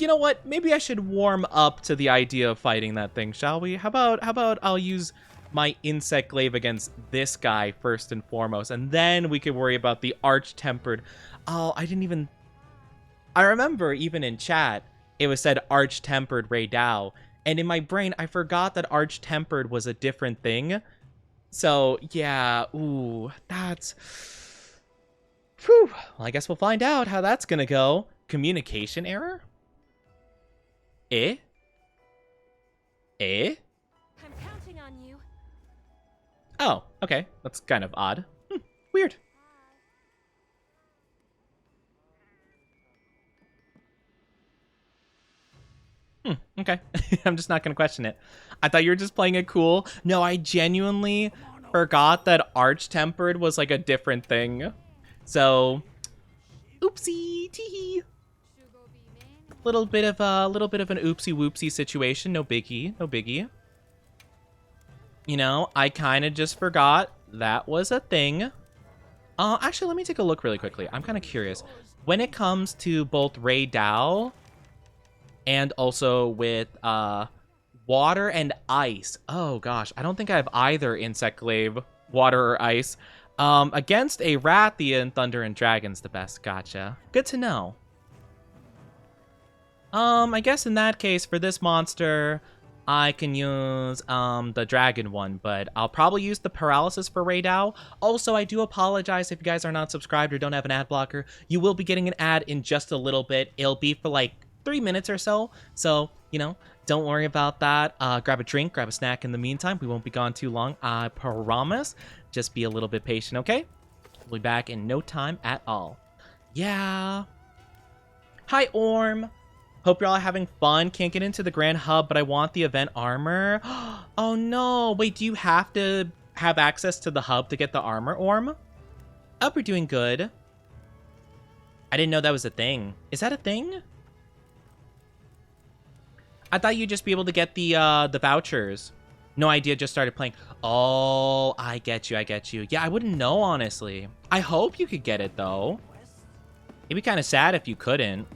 Speaker 1: know what? Maybe I should warm up to the idea of fighting that thing, shall we? How about I'll use my insect glaive against this guy first and foremost, and then we could worry about the arch-tempered. Oh, I remember even in chat, it was said arch-tempered Ray Dow, and in my brain, I forgot that arch-tempered was a different thing. So, yeah, ooh, that's... Whew. Well, I guess we'll find out how that's gonna go. Communication error? Eh? Eh?
Speaker 2: I'm counting on you.
Speaker 1: Oh, okay. That's kind of odd. Weird. Okay. I'm just not gonna question it. I thought you were just playing it cool. No, I genuinely forgot that arch-tempered was like a different thing. So, oopsie, teehee. Little bit of an oopsie whoopsie situation. No biggie, no biggie. You know, I kind of just forgot that was a thing. Actually, let me take a look really quickly. I'm kind of curious. When it comes to both Ray Dow and also with water and ice. Oh gosh, I don't think I have either insect glaive, water or ice. Against a Rathian, Thunder and Dragon's the best. Gotcha. Good to know. I guess in that case, for this monster, I can use the dragon one, but I'll probably use the paralysis for Ray Dow. Also, I do apologize if you guys are not subscribed or don't have an ad blocker. You will be getting an ad in just a little bit. It'll be for like 3 minutes or so. So, you know, don't worry about that. Grab a drink, grab a snack in the meantime. We won't be gone too long, I promise. Just be a little bit patient, okay? We'll be back in no time at all. Yeah. Hi, Orm. Hope you're all having fun. Can't get into the Grand Hub, but I want the event armor. Oh, no. Wait, do you have to have access to the hub to get the armor, Orm? I hope you're doing good. I didn't know that was a thing. Is that a thing? I thought you'd just be able to get the vouchers. No idea, just started playing. Oh, I get you, I get you. Yeah, I wouldn't know, honestly. I hope you could get it, though. It'd be kind of sad if you couldn't.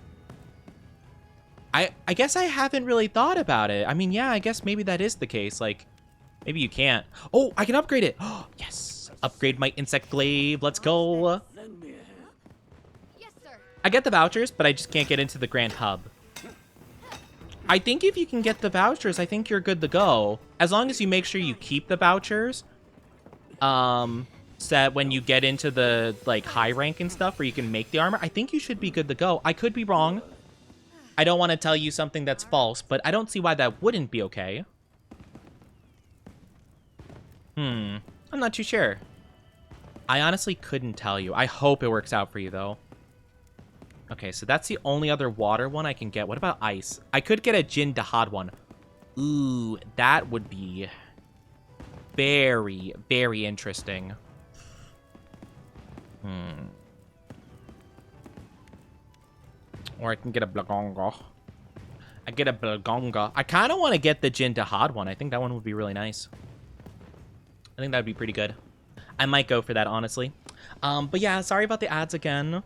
Speaker 1: I guess I haven't really thought about it. I mean, yeah, I guess maybe that is the case. Like, maybe you can't. Oh, I can upgrade it. Oh, yes. Upgrade my insect glaive. Let's go.
Speaker 2: Yes, sir.
Speaker 1: I get the vouchers, but I just can't get into the Grand Hub. I think if you can get the vouchers, I think you're good to go. As long as you make sure you keep the vouchers. So that when you get into the, like, high rank and stuff where you can make the armor, I think you should be good to go. I could be wrong. I don't want to tell you something that's false, but I don't see why that wouldn't be okay. I'm not too sure. I honestly couldn't tell you. I hope it works out for you, though. Okay, so that's the only other water one I can get. What about ice? I could get a Jin Dahad one. Ooh, that would be very, very interesting. Or I can get a Blagonga. I get a Blagonga. I kind of want to get the Jin Dahad one. I think that one would be really nice. I think that would be pretty good. I might go for that, honestly. But yeah, sorry about the ads again.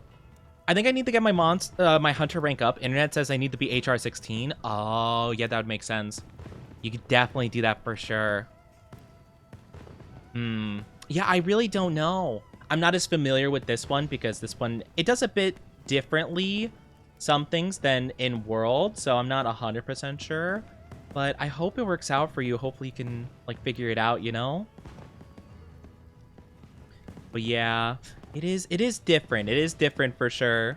Speaker 1: I think I need to get my my hunter rank up. Internet says I need to be HR 16. Oh, yeah, that would make sense. You could definitely do that for sure. Yeah, I really don't know. I'm not as familiar with this one because this one, it does a bit differently some things than in World, so I'm not 100% sure. But I hope it works out for you. Hopefully you can, like, figure it out, you know? But yeah, it is different. It is different for sure.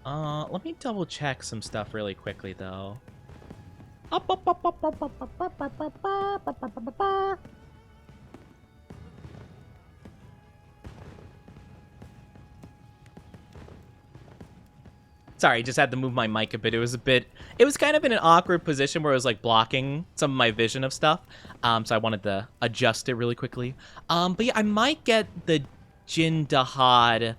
Speaker 1: Let me double check some stuff really quickly though. Sorry, just had to move my mic a bit. It was kind of in an awkward position where it was like blocking some of my vision of stuff. So I wanted to adjust it really quickly. But yeah, I might get the Jin Dahad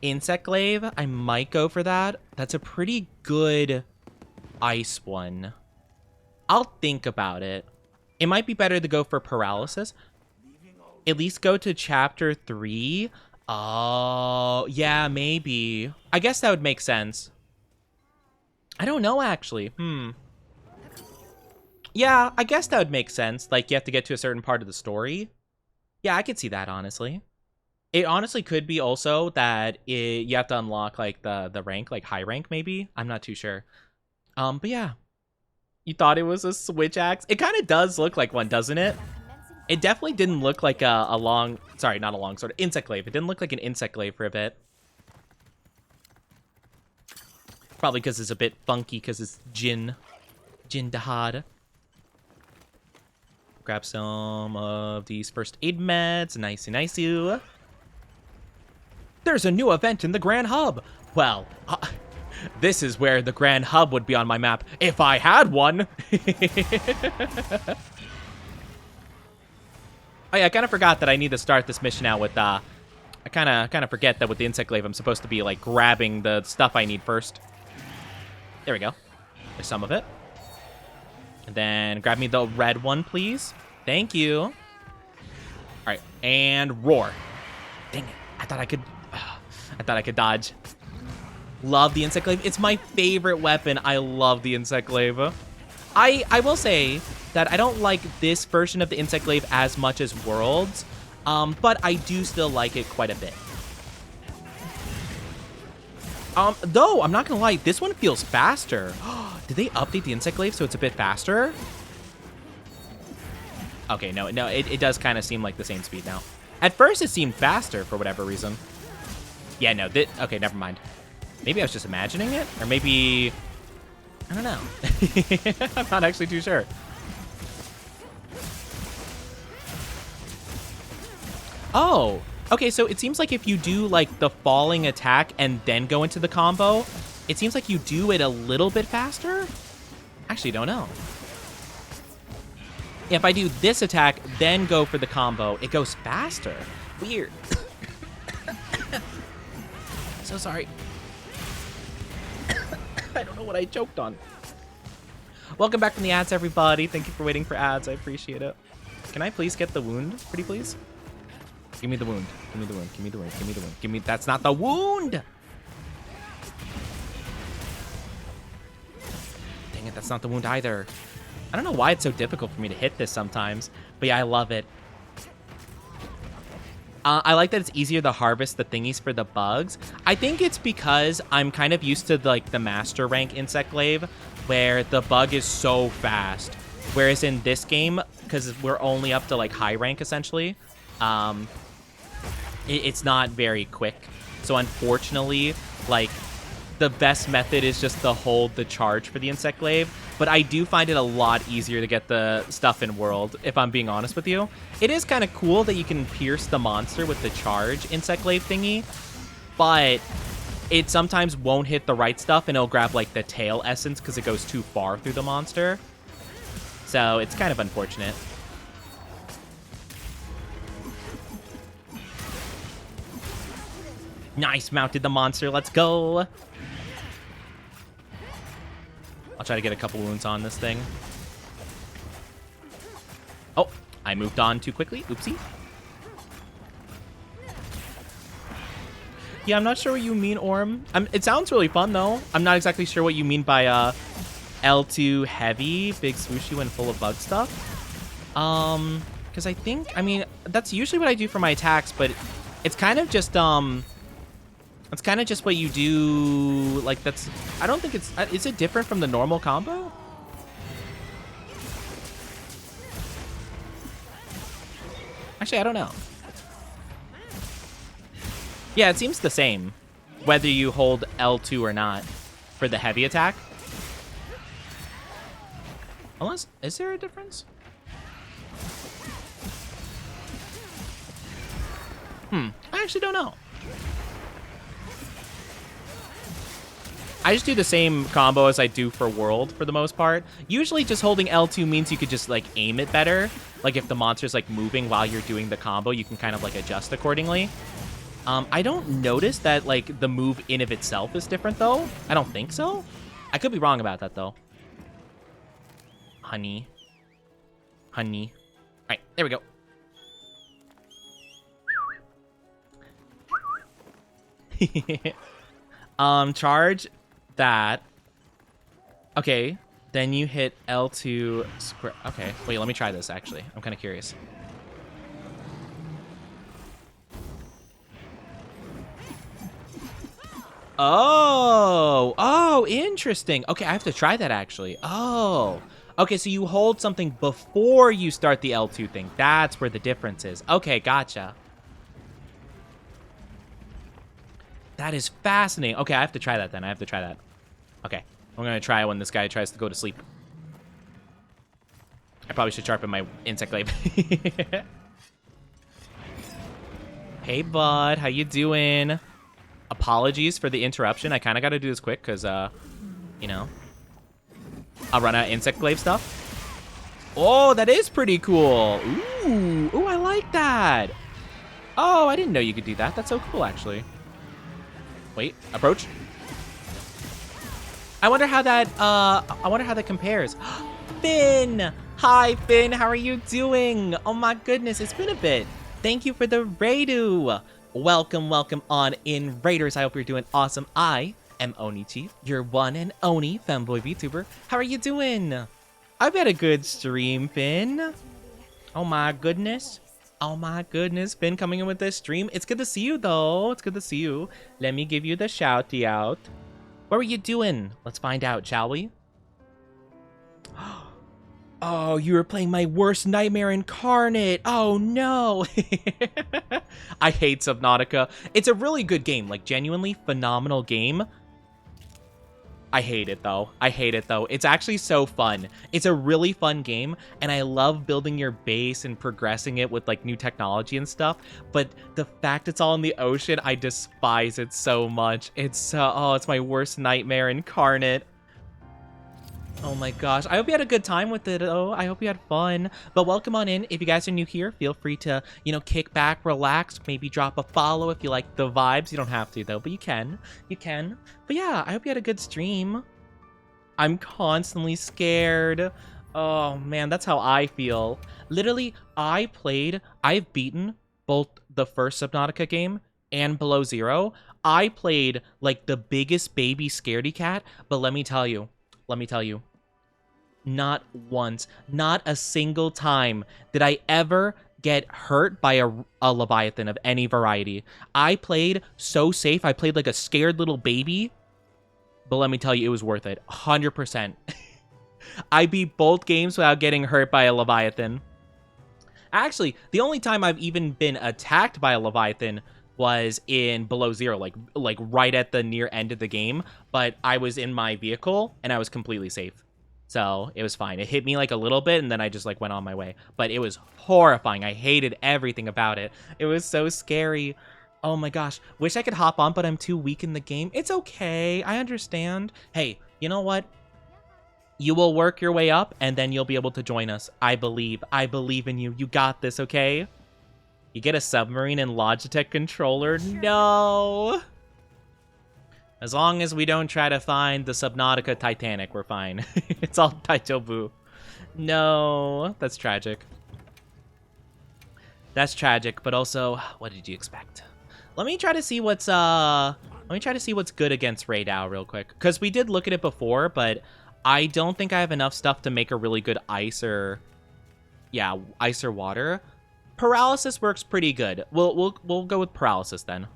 Speaker 1: Insect Glaive. I might go for that. That's a pretty good ice one. I'll think about it. It might be better to go for Paralysis. At least go to Chapter 3. Oh, yeah, maybe. I guess that would make sense. I don't know, actually. Yeah, I guess that would make sense. Like, you have to get to a certain part of the story. Yeah, I could see that, honestly. It honestly could be also that you have to unlock, like, the rank, like, high rank, maybe? I'm not too sure. But yeah. You thought it was a switch axe? It kind of does look like one, doesn't it? It definitely didn't look like a long... Sorry, not a long sword. Insect glaive. It didn't look like an insect glaive for a bit. Probably because it's a bit funky because it's Jin Dahad. Grab some of these first aid meds. Nicey. There's a new event in the Grand Hub. Well, this is where the Grand Hub would be on my map if I had one. Oh yeah, I kind of forgot that I need to start this mission out with, I kind of forget that with the insect glaive, I'm supposed to be, like, grabbing the stuff I need first. There we go. There's some of it. And then grab me the red one, please. Thank you. All right, and roar. Dang it, I thought I could dodge. Love the insect glaive. It's my favorite weapon. I love the insect glaive. I will say that I don't like this version of the insect glaive as much as Worlds, but I do still like it quite a bit. Though, I'm not gonna lie, this one feels faster. Did they update the insect glaive so it's a bit faster? Okay, no, it does kind of seem like the same speed now. At first, it seemed faster for whatever reason. Yeah, no, okay, never mind. Maybe I was just imagining it, or maybe... I don't know. I'm not actually too sure. Oh, okay, so it seems like if you do, like, the falling attack and then go into the combo, it seems like you do it a little bit faster? Actually, don't know. If I do this attack, then go for the combo, it goes faster. Weird. So sorry. I don't know what I choked on. Welcome back from the ads, everybody. Thank you for waiting for ads. I appreciate it. Can I please get the wound, pretty please? Give me the wound. Give me the wound. Give me the wound. Give me the wound. Give me... That's not the wound! Dang it, that's not the wound either. I don't know why it's so difficult for me to hit this sometimes. But yeah, I love it. I like that it's easier to harvest the thingies for the bugs. I think it's because I'm kind of used to the master rank insect glaive, where the bug is so fast. Whereas in this game, because we're only up to like high rank essentially, it's not very quick. So unfortunately, like the best method is just to hold the charge for the insect glaive. but I do find it a lot easier to get the stuff in world, if I'm being honest with you. It is kind of cool that you can pierce the monster with the charge insect glaive thingy, but it sometimes won't hit the right stuff, and it'll grab, like, the tail essence because it goes too far through the monster. So it's kind of unfortunate. Nice, mounted the monster. Let's go. I'll try to get a couple wounds on this thing. Oh, I moved on too quickly. Oopsie. Yeah, I'm not sure what you mean, Orm. It sounds really fun, though. I'm not exactly sure what you mean by L2 heavy, big swooshy, and full of bug stuff. Because I think, I mean, that's usually what I do for my attacks, but it's kind of just, it's kind of just what you do, like, that's, I don't think it's, is it different from the normal combo? Actually, I don't know. Yeah, it seems the same, whether you hold L2 or not, for the heavy attack. Unless, is there a difference? I actually don't know. I just do the same combo as I do for World for the most part. Usually just holding L2 means you could just like aim it better. Like if the monster's like moving while you're doing the combo, you can kind of like adjust accordingly. I don't notice that like the move in of itself is different though. I don't think so. I could be wrong about that though. Honey. Honey. All right, there we go. Charge that. Okay, then you hit L2 square. Okay, wait, let me try this actually. I'm kind of curious. Oh, interesting. Okay, I have to try that actually. Oh, okay, so you hold something before you start the L2 thing. That's where the difference is. Okay, gotcha. That is fascinating. Okay, I have to try that then. I have to try that. Okay, I'm gonna try it when this guy tries to go to sleep. I probably should sharpen my insect glaive. Hey, bud, how you doing? Apologies for the interruption. I kind of got to do this quick because, you know, I'll run out of insect glaive stuff. Oh, that is pretty cool. Ooh, I like that. Oh, I didn't know you could do that. That's so cool, actually. Wait, approach. I wonder how that compares. Finn! Hi, Finn. How are you doing? Oh my goodness, it's been a bit. Thank you for the Raidu. Welcome on in, Raiders. I hope you're doing awesome. I am Onichi, your one and only Femboy VTuber. How are you doing? I've had a good stream, Finn. Oh my goodness. Oh my goodness, Finn coming in with this stream. It's good to see you though. It's good to see you. Let me give you the shouty out. What were you doing? Let's find out, shall we? Oh, you were playing my worst nightmare incarnate. Oh no. I hate Subnautica. It's a really good game, like genuinely phenomenal game. I hate it though. I hate it though. It's actually so fun. It's a really fun game, and I love building your base and progressing it with like new technology and stuff. But the fact it's all in the ocean, I despise it so much. It's so, oh, it's my worst nightmare incarnate. Oh my gosh. I hope you had a good time with it, though. I hope you had fun. But welcome on in. If you guys are new here, feel free to, you know, kick back, relax, maybe drop a follow if you like the vibes. You don't have to, though, but you can. You can. But yeah, I hope you had a good stream. I'm constantly scared. Oh, man, that's how I feel. Literally, I've beaten both the first Subnautica game and Below Zero. I played, like, the biggest baby scaredy cat, but let me tell you, not once, not a single time did I ever get hurt by a Leviathan of any variety. I played so safe. I played like a scared little baby. But let me tell you, it was worth it. 100%. I beat both games without getting hurt by a Leviathan. Actually, the only time I've even been attacked by a Leviathan was in Below Zero, like right at the near end of the game. But I was in my vehicle, and I was completely safe. So it was fine. It hit me like a little bit, and then I just like went on my way. But it was horrifying. I hated everything about it. It was so scary. Oh my gosh. Wish I could hop on, but I'm too weak in the game. It's okay. I understand. Hey, you know what? You will work your way up, and then you'll be able to join us. I believe. I believe in you. You got this, okay? You get a submarine and Logitech controller? No! As long as we don't try to find the Subnautica Titanic, we're fine. It's all Taitobu. No, that's tragic. That's tragic, but also, what did you expect? Let me try to see what's good against Raidao real quick. Because we did look at it before, but I don't think I have enough stuff to make a really good ice or water. Paralysis works pretty good. We'll go with paralysis then.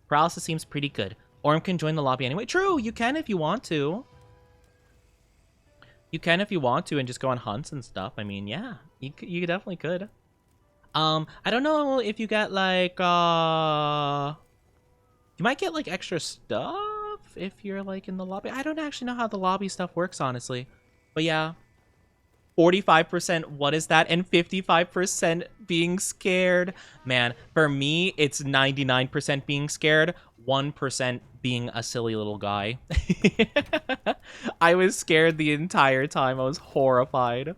Speaker 1: Paralysis seems pretty good. Orm can join the lobby anyway. True, you can if you want to. You can if you want to and just go on hunts and stuff. I mean, yeah, you definitely could. I don't know if you get like you might get like extra stuff if you're like in the lobby. I don't actually know how the lobby stuff works, honestly. But yeah. 45%, what is that? And 55% being scared. Man, for me, it's 99% being scared, 1% being a silly little guy. I was scared the entire time. I was horrified.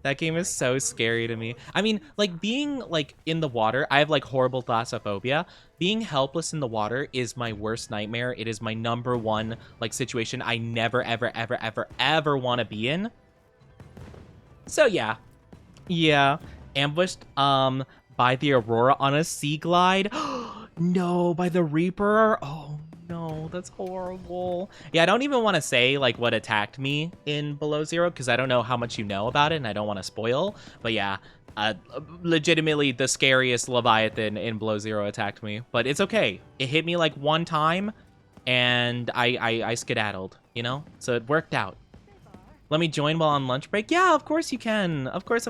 Speaker 1: That game is so scary to me. I mean, like, being, like, in the water, I have, like, horrible thalassophobia. Being helpless in the water is my worst nightmare. It is my #1, like, situation I never, ever, ever, ever, ever want to be in. So yeah, ambushed by the Aurora on a sea glide. No, by the Reaper. Oh no, that's horrible. Yeah, I don't even want to say like what attacked me in Below Zero because I don't know how much you know about it and I don't want to spoil. But yeah, legitimately the scariest Leviathan in Below Zero attacked me. But it's okay. It hit me like one time, and I skedaddled. You know, so it worked out. Let me join while on lunch break? Yeah, of course you can. Of course.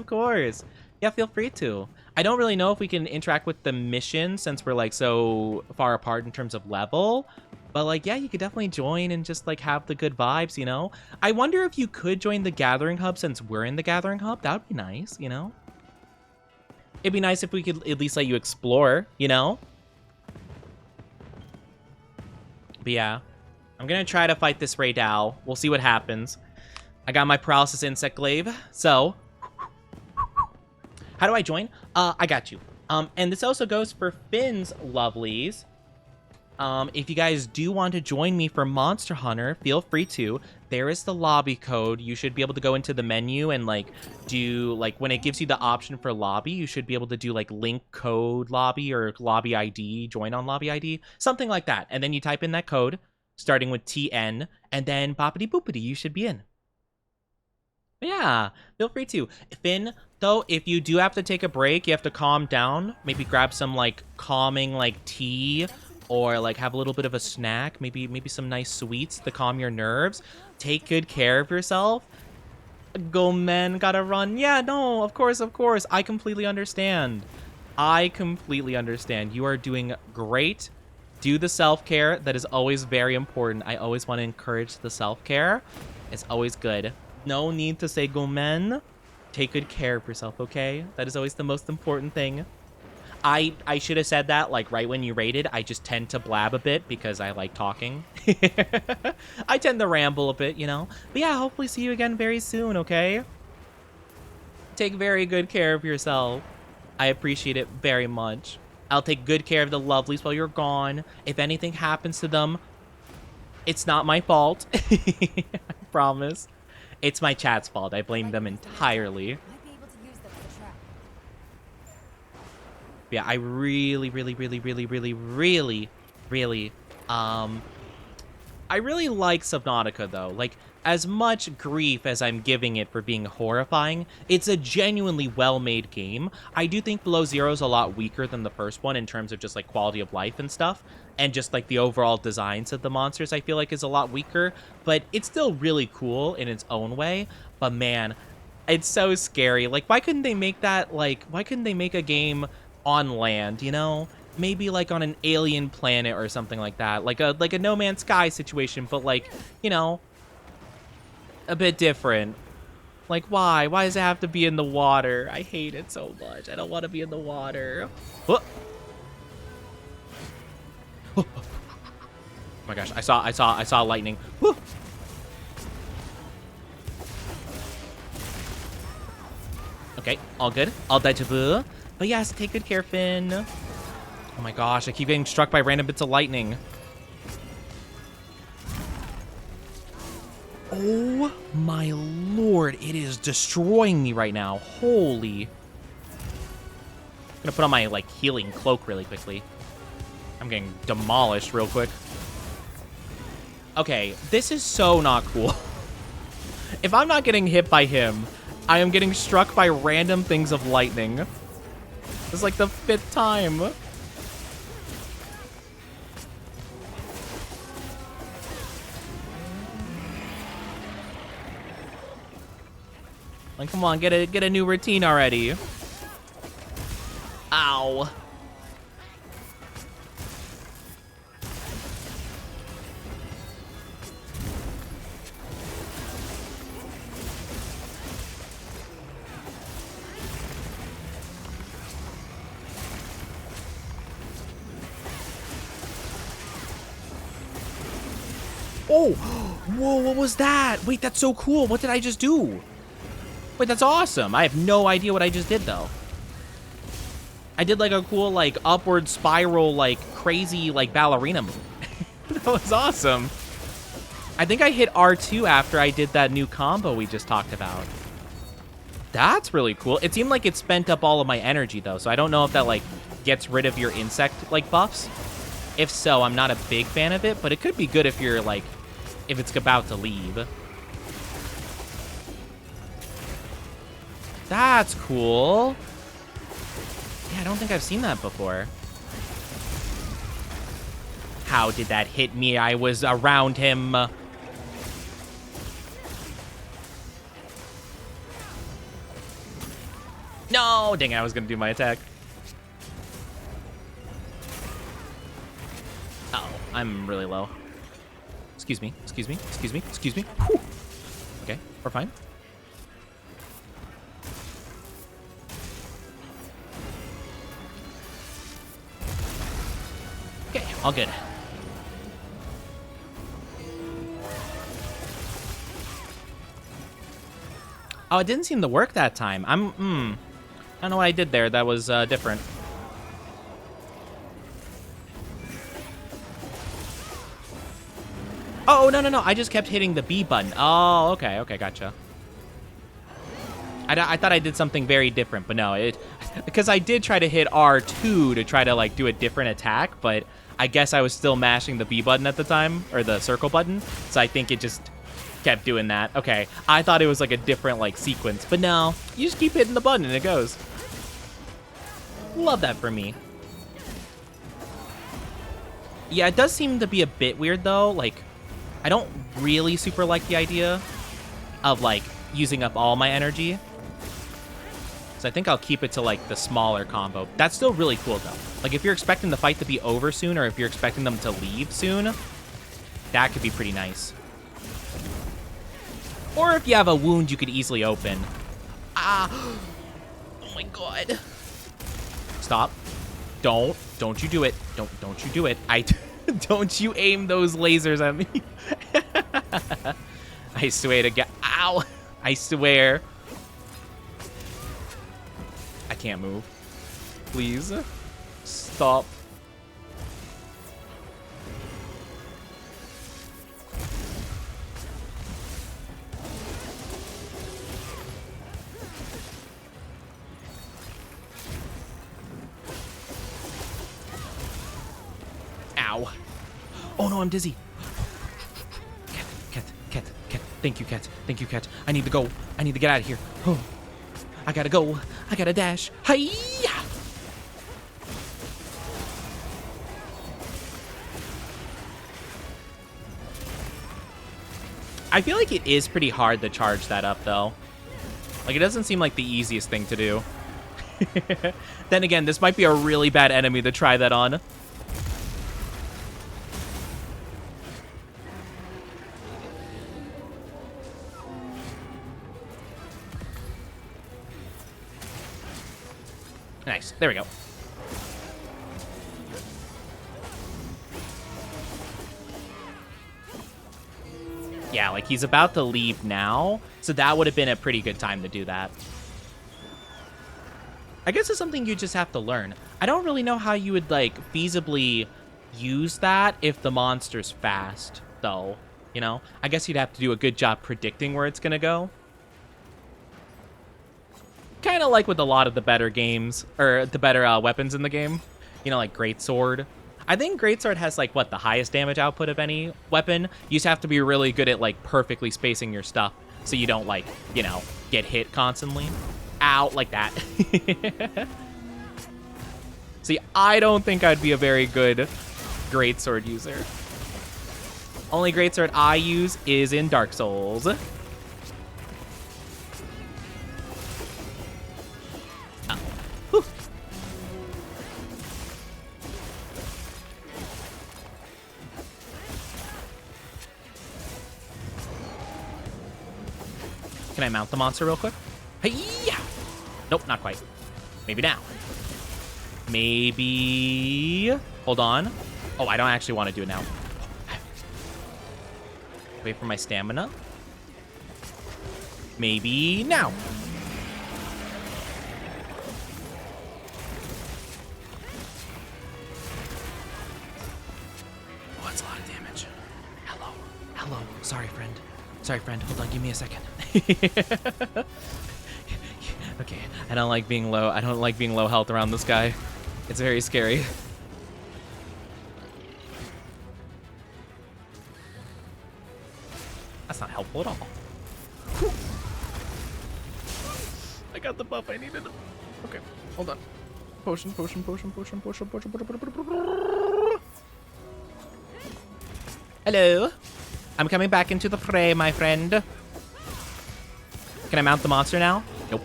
Speaker 1: Yeah, feel free to. I don't really know if we can interact with the mission since we're like so far apart in terms of level. But like, yeah, you could definitely join and just like have the good vibes, you know? I wonder if you could join the Gathering Hub since we're in the Gathering Hub. That would be nice, you know? It'd be nice if we could at least let you explore, you know? But yeah, I'm gonna try to fight this Raidao. We'll see what happens. I got my paralysis insect glaive, so how do I join? I got you. And this also goes for Finn's lovelies. If you guys do want to join me for Monster Hunter, feel free to. There is the lobby code. You should be able to go into the menu and like do like when it gives you the option for lobby, you should be able to do like link code lobby or lobby ID, join on lobby ID, something like that. And then you type in that code starting with TN and then boppity boopity, you should be in. Yeah, feel free to. Finn, though, if you do have to take a break, you have to calm down. Maybe grab some, like, calming, like, tea. Or, like, have a little bit of a snack. Maybe some nice sweets to calm your nerves. Take good care of yourself. Go, men, gotta run. Yeah, no, of course. I completely understand. You are doing great. Do the self-care. That is always very important. I always want to encourage the self-care. It's always good. No need to say gomen. Take good care of yourself, okay? That is always the most important thing. I should have said that, like, right when you rated. I just tend to blab a bit because I like talking. I tend to ramble a bit, you know? But yeah, hopefully see you again very soon, okay? Take very good care of yourself. I appreciate it very much. I'll take good care of the lovelies while you're gone. If anything happens to them, it's not my fault. I promise. It's my chat's fault. I blame them entirely. Yeah, I really like Subnautica, though. Like, as much grief as I'm giving it for being horrifying, it's a genuinely well-made game. I do think Below Zero is a lot weaker than the first one in terms of just, like, quality of life and stuff. And just, like, the overall designs of the monsters, I feel like, is a lot weaker. But it's still really cool in its own way. But, man, it's so scary. Like, why couldn't they make that, like, why couldn't they make a game on land, you know? Maybe, like, on an alien planet or something like that. Like a No Man's Sky situation, but, like, you know, a bit different. Like, why? Why does it have to be in the water? I hate it so much. I don't want to be in the water. Oh. Oh my gosh, I saw lightning. Woo. Okay, all good. All vtuber. But yes, take good care, Finn. Oh my gosh, I keep getting struck by random bits of lightning. Oh my lord, it is destroying me right now. Holy. I'm gonna put on my, like, healing cloak really quickly. I'm getting demolished real quick. Okay, this is so not cool. If I'm not getting hit by him, I am getting struck by random things of lightning. This is like the 5th time. Like, come on, get a new routine already. Ow. Oh, whoa, what was that? Wait, that's so cool. What did I just do? Wait, that's awesome. I have no idea what I just did, though. I did, like, a cool, like, upward spiral, like, crazy, like, ballerina move. That was awesome. I think I hit R2 after I did that new combo we just talked about. That's really cool. It seemed like it spent up all of my energy, though, so I don't know if that, like, gets rid of your insect, like, buffs. If so, I'm not a big fan of it, but it could be good if you're, like, if it's about to leave. That's cool. Yeah, I don't think I've seen that before. How did that hit me? I was around him. No, dang it, I was gonna do my attack. Uh-oh, I'm really low. Excuse me, excuse me, excuse me, excuse me. Whew. Okay, we're fine. Okay, all good. Oh, it didn't seem to work that time. I don't know what I did there. That was different. Oh, no. I just kept hitting the B button. Oh, okay. Okay, gotcha. I thought I did something very different, but no. Because I did try to hit R2 to try to, like, do a different attack, but I guess I was still mashing the B button at the time, or the circle button, so I think it just kept doing that. Okay, I thought it was, like, a different, like, sequence, but no. You just keep hitting the button and it goes. Love that for me. Yeah, it does seem to be a bit weird, though. Like, I don't really super like the idea of, like, using up all my energy. So I think I'll keep it to, like, the smaller combo. That's still really cool, though. Like, if you're expecting the fight to be over soon, or if you're expecting them to leave soon, that could be pretty nice. Or if you have a wound you could easily open. Ah! Oh my god. Stop. Don't you do it. Don't you do it. Don't you aim those lasers at me. I swear to God. Ow! I swear. I can't move. Please. Stop. Ow. Oh no, I'm dizzy. Cat. Thank you, cat. Thank you, cat. I need to go. I need to get out of here. Oh. I gotta go. I gotta dash. Hi-ya! I feel like it is pretty hard to charge that up, though. Like, it doesn't seem like the easiest thing to do. Then again, this might be a really bad enemy to try that on. There we go. Yeah, like he's about to leave now, so that would have been a pretty good time to do that. I guess it's something you just have to learn. I don't really know how you would, like, feasibly use that if the monster's fast, though. You know? I guess you'd have to do a good job predicting where it's gonna go. Kind of like with a lot of the better games, or the better weapons in the game. You know, like Greatsword. I think Greatsword has, like, what, the highest damage output of any weapon? You just have to be really good at, like, perfectly spacing your stuff so you don't, like, you know, get hit constantly. Ow, like that. See, I don't think I'd be a very good Greatsword user. Only Greatsword I use is in Dark Souls. Oh. Can I mount the monster real quick? Hey-ya! Nope, not quite. Maybe now. Maybe... Hold on. Oh, I don't actually want to do it now. Wait for my stamina. Maybe now. Oh, that's a lot of damage. Hello. Hello. Sorry, friend. Sorry, friend. Hold on. Give me a second. Okay. I don't like being low. I don't like being low health around this guy. It's very scary. That's not helpful at all. I got the buff I needed. Okay, hold on. Potion. Hello. I'm coming back into the fray, my friend. Can I mount the monster now? Nope.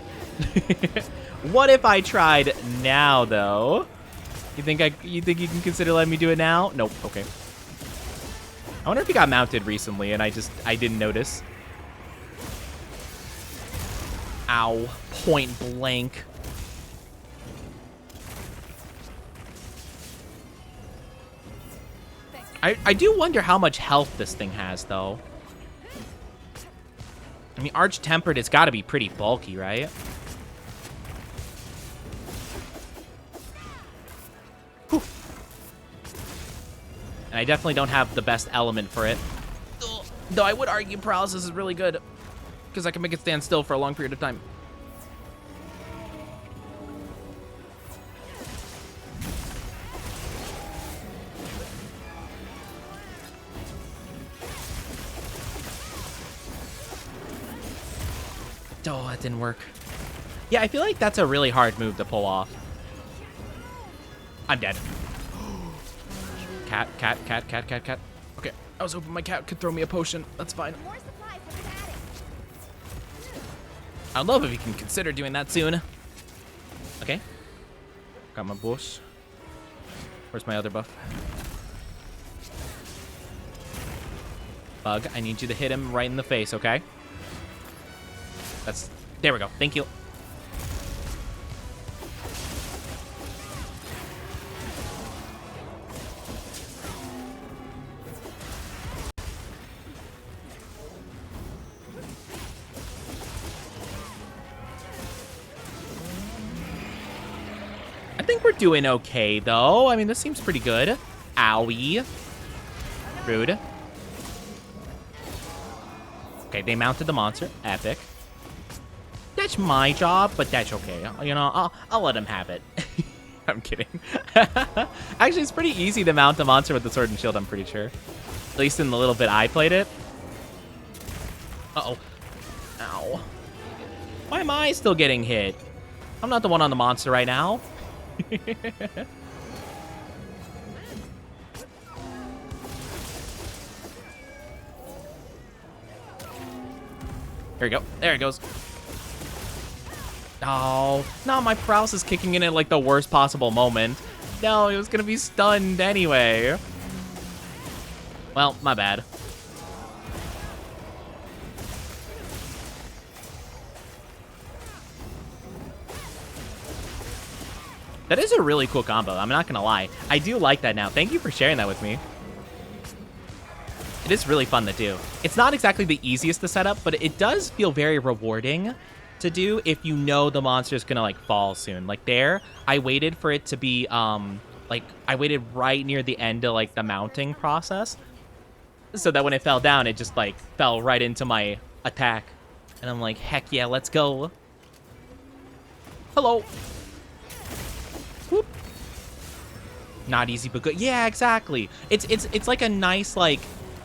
Speaker 1: What if I tried now, though? You think you can consider letting me do it now? Nope. Okay. I wonder if he got mounted recently and I didn't notice. Ow. Point blank. I do wonder how much health this thing has, though. I mean, Arch-Tempered, it's got to be pretty bulky, right? Whew. And I definitely don't have the best element for it. Though I would argue paralysis is really good, because I can make it stand still for a long period of time. Oh, that didn't work. Yeah, I feel like that's a really hard move to pull off. I'm dead. Cat. Okay, I was hoping my cat could throw me a potion. That's fine. I'd love if you can consider doing that soon. Okay. Got my bush. Where's my other buff? Bug, I need you to hit him right in the face, okay? There we go. Thank you. I think we're doing okay, though. I mean, this seems pretty good. Owie. Rude. Okay, they mounted the monster. Epic. That's my job, but that's okay. You know, I'll let him have it. I'm kidding. Actually, it's pretty easy to mount the monster with the sword and shield, I'm pretty sure. At least in the little bit I played it. Uh-oh. Ow. Why am I still getting hit? I'm not the one on the monster right now. There we go. There it goes. Oh, no, my paralysis kicking in at, like, the worst possible moment. No, it was gonna be stunned anyway. Well, my bad. That is a really cool combo. I'm not gonna lie. I do like that now. Thank you for sharing that with me. It is really fun to do. It's not exactly the easiest to set up, but it does feel very rewarding to do if you know the monster's gonna like fall soon. Like there, I waited for it to be like I waited right near the end of like the mounting process, so that when it fell down, it just like fell right into my attack, and I'm like, heck yeah, let's go. Hello. Whoop. Not easy but good. Yeah, exactly. It's like a nice like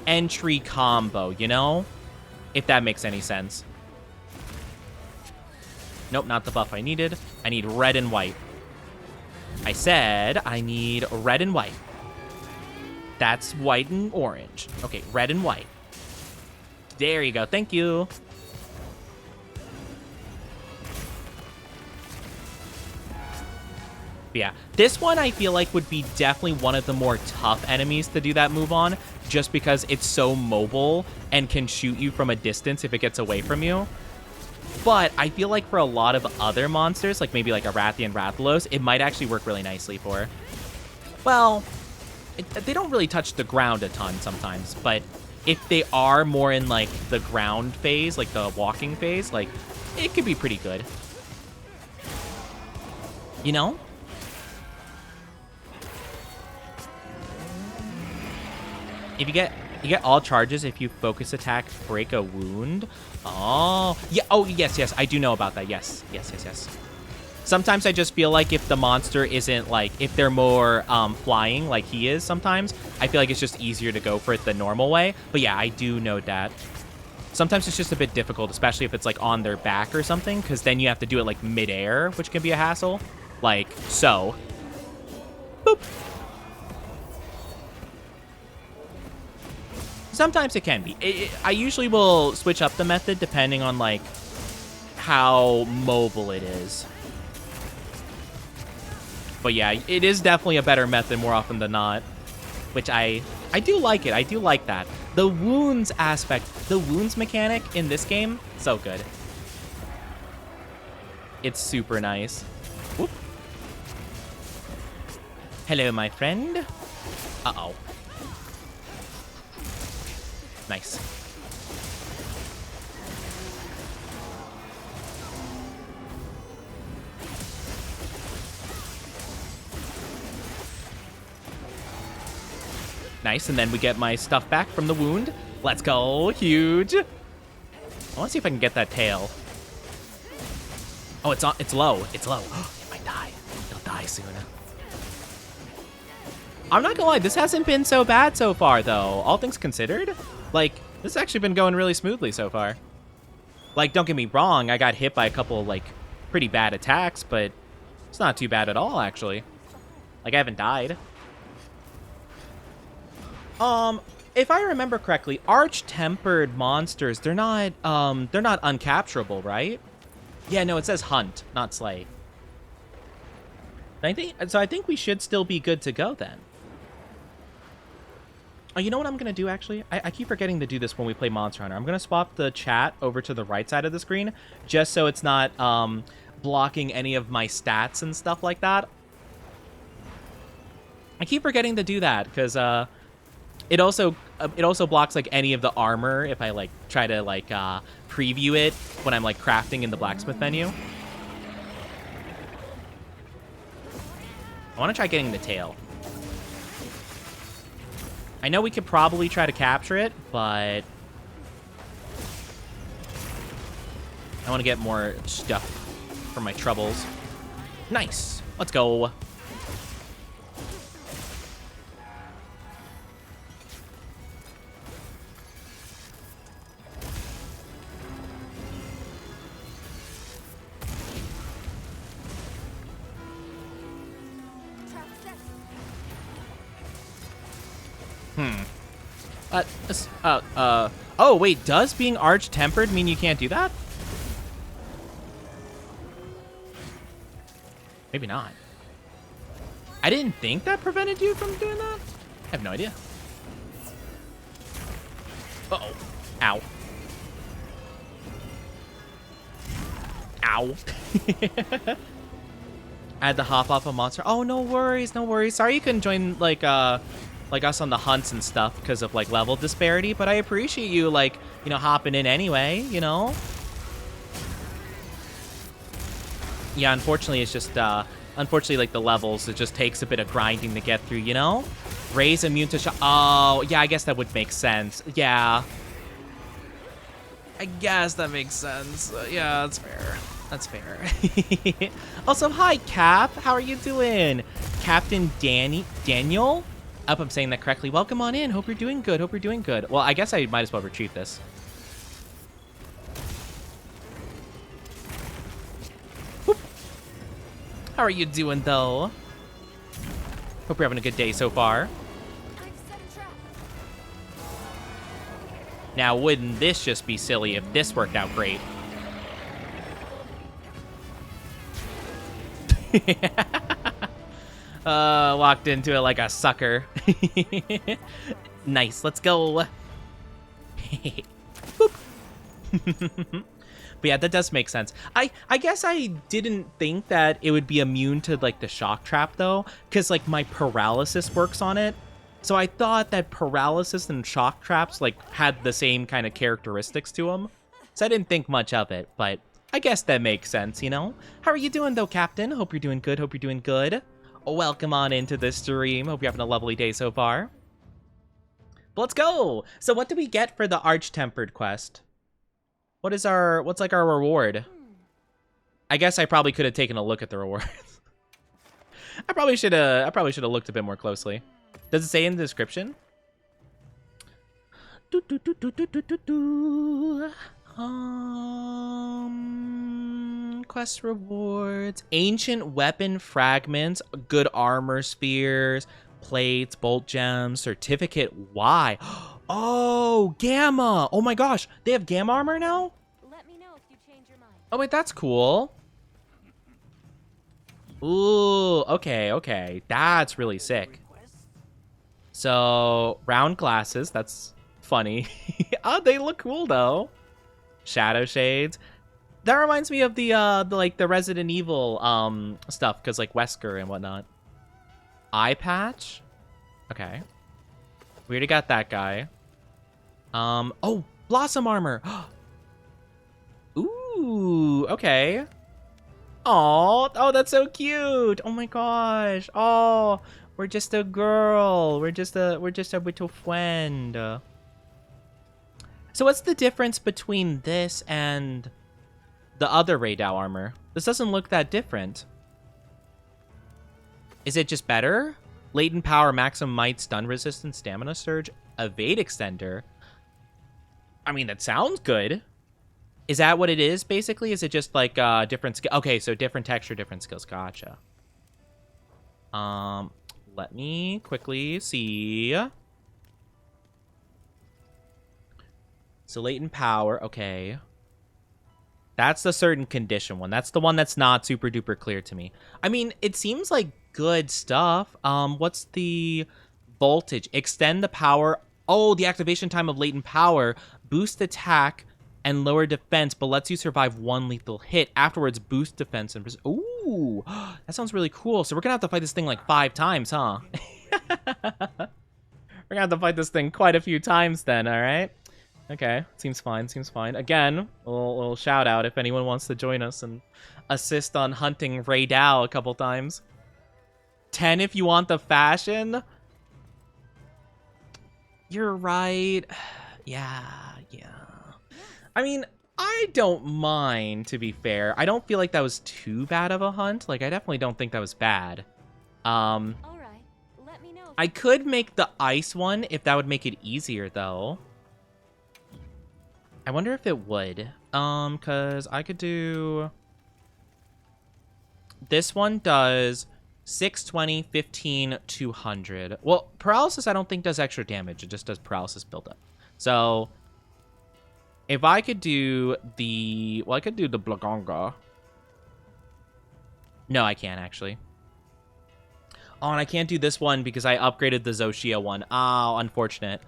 Speaker 1: entry combo, you know, if that makes any sense. Nope, not the buff I needed. I need red and white. I said I need red and white. That's white and orange. Okay, red and white. There you go. Thank you. But yeah, this one I feel like would be definitely one of the more tough enemies to do that move on, just because it's so mobile and can shoot you from a distance if it gets away from you. But I feel like for a lot of other monsters, like maybe like a Rathian Rathalos, it might actually work really nicely for. Well, they don't really touch the ground a ton sometimes, but if they are more in like the ground phase, like the walking phase, like it could be pretty good. You know? If you get all charges if you focus attack break a wound. Oh, yeah. Oh, yes. I do know about that. Yes. Sometimes I just feel like if the monster isn't like, if they're more flying like he is sometimes, I feel like it's just easier to go for it the normal way. But yeah, I do know that. Sometimes it's just a bit difficult, especially if it's like on their back or something, because then you have to do it like midair, which can be a hassle. Like so. Boop. Sometimes it can be. I usually will switch up the method depending on like how mobile it is. But yeah, it is definitely a better method more often than not, which I do like it. I do like that. The wounds aspect, the wounds mechanic in this game, so good. It's super nice. Whoop. Hello, my friend. Uh-oh. Nice. Nice, and then we get my stuff back from the wound. Let's go. Huge. I want to see if I can get that tail. Oh, it's low. It's low. It might die. It'll die soon. I'm not gonna lie, this hasn't been so bad so far, though. All things considered, like, this has actually been going really smoothly so far. Like, don't get me wrong, I got hit by a couple, like, pretty bad attacks, but it's not too bad at all, actually. Like, I haven't died. If I remember correctly, arch-tempered monsters, they're not uncapturable, right? Yeah, no, it says hunt, not slay. I think we should still be good to go then. Oh, you know what I'm going to do, actually? I keep forgetting to do this when we play Monster Hunter. I'm going to swap the chat over to the right side of the screen, just so it's not blocking any of my stats and stuff like that. I keep forgetting to do that, because it also blocks, like, any of the armor if I, like, try to, like, preview it when I'm, like, crafting in the blacksmith menu. I want to try getting the tail. I know we could probably try to capture it, but I want to get more stuff for my troubles. Nice. Let's go. Oh, wait, does being arch-tempered mean you can't do that? Maybe not. I didn't think that prevented you from doing that. I have no idea. Uh-oh. Ow. Ow. I had to hop off a monster. Oh, no worries, no worries. Sorry you couldn't join, like us on the hunts and stuff because of, like, level disparity, but I appreciate you, like, you know, hopping in anyway, you know? Yeah, unfortunately, it's just, unfortunately, like, the levels, it just takes a bit of grinding to get through, you know? Ray's immune to shock. Oh, yeah, I guess that would make sense. Yeah. I guess that makes sense. Yeah, that's fair. That's fair. Also, hi, Cap. How are you doing? Captain Daniel? I hope I'm saying that correctly. Welcome on in. Hope you're doing good. Hope you're doing good. Well, I guess I might as well retrieve this. Whoop. How are you doing, though? Hope you're having a good day so far.
Speaker 2: I've set a trap.
Speaker 1: Now, wouldn't this just be silly if this worked out great? Walked into it like a sucker. Nice, let's go. Boop. But yeah, that does make sense. I guess I didn't think that it would be immune to, like, the shock trap, though, because, like, my paralysis works on it. So I thought that paralysis and shock traps, like, had the same kind of characteristics to them. So I didn't think much of it, but I guess that makes sense, you know? How are you doing, though, Captain? Hope you're doing good. Hope you're doing good. Welcome on into the stream. Hope you're having a lovely day so far. But let's go. So what do we get for the Arch-Tempered quest? What's like our reward? I guess I probably could have taken a look at the rewards. I probably should have looked a bit more closely. Does it say in the description? Quest rewards. Ancient weapon fragments, good armor spheres, plates, bolt gems, certificate Y. Oh, gamma. Oh my gosh, they have gamma armor now?
Speaker 2: Let me know if you change your mind.
Speaker 1: Oh wait, that's cool. Ooh, okay. That's really sick. So, round glasses, that's funny. Oh, they look cool though. Shadow shades. That reminds me of the Resident Evil stuff, because like Wesker and whatnot. Eye patch. Okay. We already got that guy. Oh, blossom armor. Ooh, okay. Oh, that's so cute. Oh my gosh. Oh, we're just a girl. We're just a little friend. So what's the difference between this and the other Raydao armor? This doesn't look that different. Is it just better? Latent power, maximum might, stun resistance, stamina surge, evade extender. I mean, that sounds good. Is that what it is, basically? Is it just like different skill? Okay, so different texture, different skills. Gotcha. Let me quickly see. So latent power, okay. That's the certain condition one. That's the one that's not super duper clear to me. I mean, it seems like good stuff. What's the voltage? Extend the power. Oh, the activation time of latent power. Boost attack and lower defense, but lets you survive one lethal hit. Afterwards, boost defense and... Ooh, that sounds really cool. So we're gonna have to fight this thing like 5 times, huh? We're gonna have to fight this thing quite a few times then, all right? Okay, seems fine, seems fine. Again, a little shout out if anyone wants to join us and assist on hunting Raydao a couple times. 10 if you want the fashion. You're right. Yeah. I mean, I don't mind, to be fair. I don't feel like that was too bad of a hunt. Like, I definitely don't think that was bad.
Speaker 2: All right. Let me know.
Speaker 1: I could make the ice one if that would make it easier, though. I wonder if it would. Because I could do... This one does 620, 15, 200. Well, paralysis I don't think does extra damage. It just does paralysis buildup. So... if I could do the... well, I could do the Blaganga. No, I can't, actually. Oh, and I can't do this one because I upgraded the Zoshia one. Oh, unfortunate.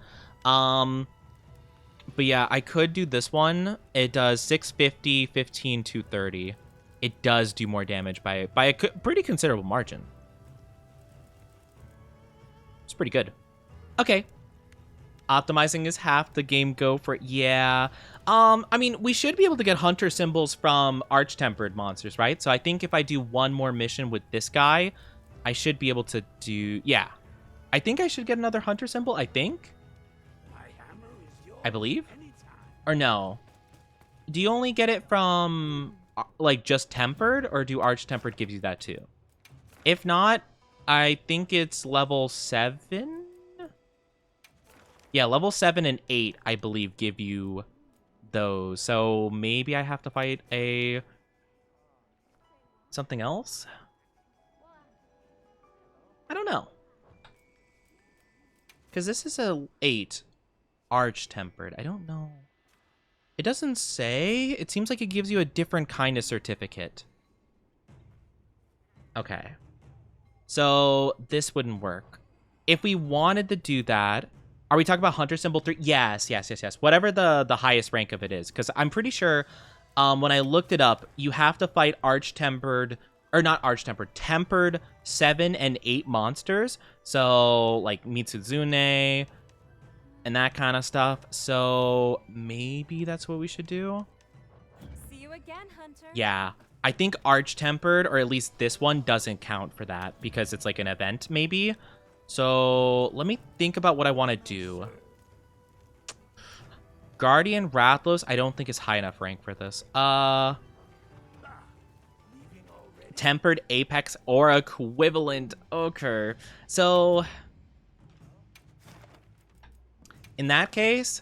Speaker 1: But yeah, I could do this one. It does 650, 15, 230. it does do more damage by a pretty considerable margin. It's pretty good. Okay. Optimizing is half the game go for it. Yeah. I mean, we should be able to get hunter symbols from arch-tempered monsters, right? So I think if I do one more mission with this guy, I should be able to do... Yeah. I think I should get another hunter symbol, I think. I believe. Or no. Do you only get it from, like, just tempered? Or do arch-tempered gives you that too? If not, I think it's level 7? Yeah, level 7 and 8, I believe, give you those. So maybe I have to fight a... something else? I don't know. Because this is a 8 arch-tempered. I don't know. It doesn't say. It seems like it gives you a different kind of certificate. Okay. So this wouldn't work. If we wanted to do that... Are we talking about Hunter Symbol 3? Yes. Whatever the highest rank of it is. Because I'm pretty sure when I looked it up, you have to fight Arch-Tempered... Or not Arch-Tempered. Tempered 7 and 8 monsters. So, like, Mitsuzune... and that kind of stuff. So maybe that's what we should do.
Speaker 2: See you again, Hunter.
Speaker 1: Yeah. I think Arch-Tempered, or at least this one, doesn't count for that because it's like an event, maybe. So let me think about what I want to do. Guardian Rathalos, I don't think is high enough rank for this. Tempered Apex or equivalent. Okay. So in that case,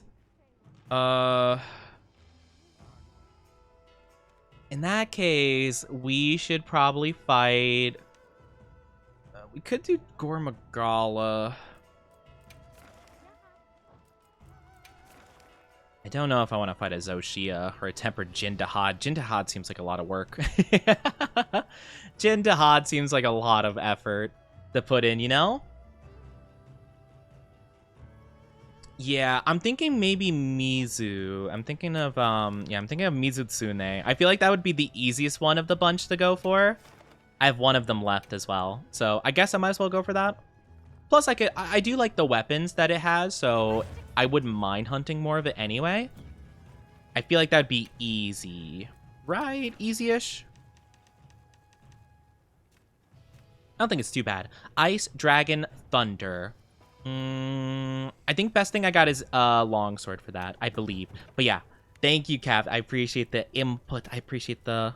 Speaker 1: we should probably fight... we could do Gormagala. I don't know if I want to fight a Zoshia or a Tempered Jindahad. Jindahad seems like a lot of work. Jindahad seems like a lot of effort to put in, you know? Yeah, I'm thinking maybe Mizu. I'm thinking of Mizutsune. I feel like that would be the easiest one of the bunch to go for. I have one of them left as well, so I guess I might as well go for that. Plus, I do like the weapons that it has, so I wouldn't mind hunting more of it anyway. I feel like that'd be easy, right? Easy-ish. I don't think it's too bad. Ice, Dragon, Thunder. I think best thing I got is longsword for that, I believe. But yeah, thank you, Cap. I appreciate the input. I appreciate the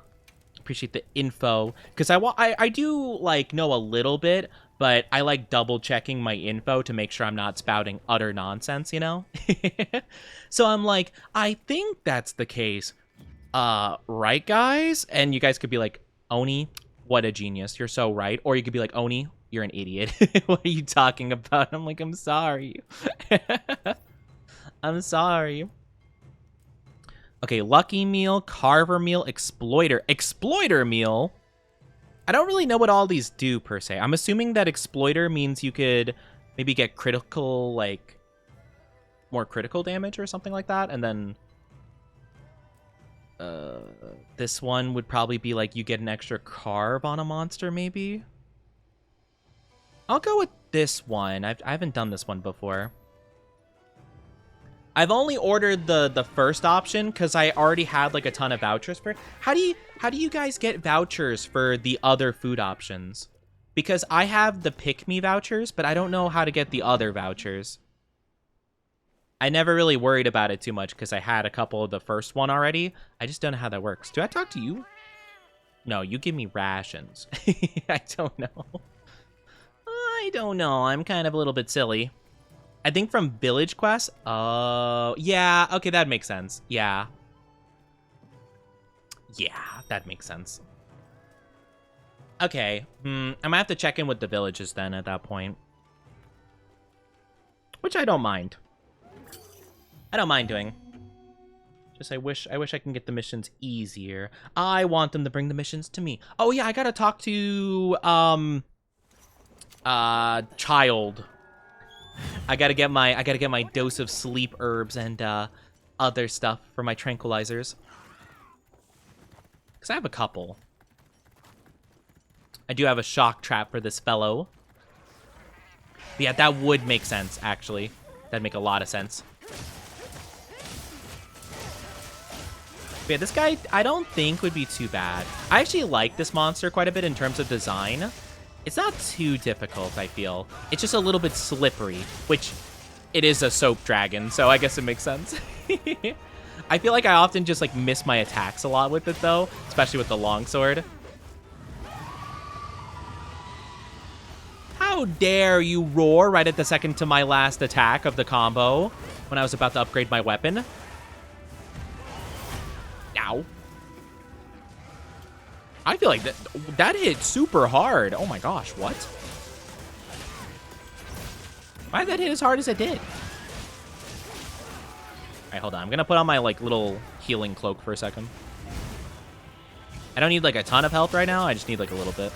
Speaker 1: info, because I do like know a little bit, but I like double checking my info to make sure I'm not spouting utter nonsense, you know. So I'm like, I think that's the case, right, guys? And you guys could be like, Oni, what a genius, you're so right. Or you could be like, Oni, you're an idiot. What are you talking about? I'm like, I'm sorry. I'm sorry. Okay, Lucky Meal, Carver Meal, Exploiter. Exploiter Meal? I don't really know what all these do, per se. I'm assuming that Exploiter means you could maybe get critical, like, more critical damage or something like that. And then this one would probably be like you get an extra carve on a monster, maybe? I'll go with this one. I haven't done this one before. I've only ordered the first option because I already had like a ton of vouchers for it. How do you guys get vouchers for the other food options? Because I have the Pick Me vouchers, but I don't know how to get the other vouchers. I never really worried about it too much because I had a couple of the first one already. I just don't know how that works. Do I talk to you? No, you give me rations. I don't know. I don't know. I'm kind of a little bit silly. I think from Village Quest. Oh, yeah. Okay, that makes sense. Yeah. Yeah, that makes sense. Okay. I might have to check in with the villages then at that point. Which I don't mind. I don't mind doing. Just I wish I can get the missions easier. I want them to bring the missions to me. Oh yeah, I gotta talk to Child. I gotta get my dose of sleep herbs and other stuff for my tranquilizers. Cause I have a couple. I do have a shock trap for this fellow. But yeah, that would make sense, actually. That'd make a lot of sense. But yeah, this guy, I don't think would be too bad. I actually like this monster quite a bit in terms of design. It's not too difficult, I feel. It's just a little bit slippery, which it is a soap dragon, so I guess it makes sense. I feel like I often just like miss my attacks a lot with it though, especially with the longsword. How dare you roar right at the second to my last attack of the combo when I was about to upgrade my weapon. Ow. I feel like that hit super hard. Oh my gosh, what? Why did that hit as hard as it did? Alright, hold on. I'm gonna put on my like little healing cloak for a second. I don't need like a ton of health right now. I just need like a little bit.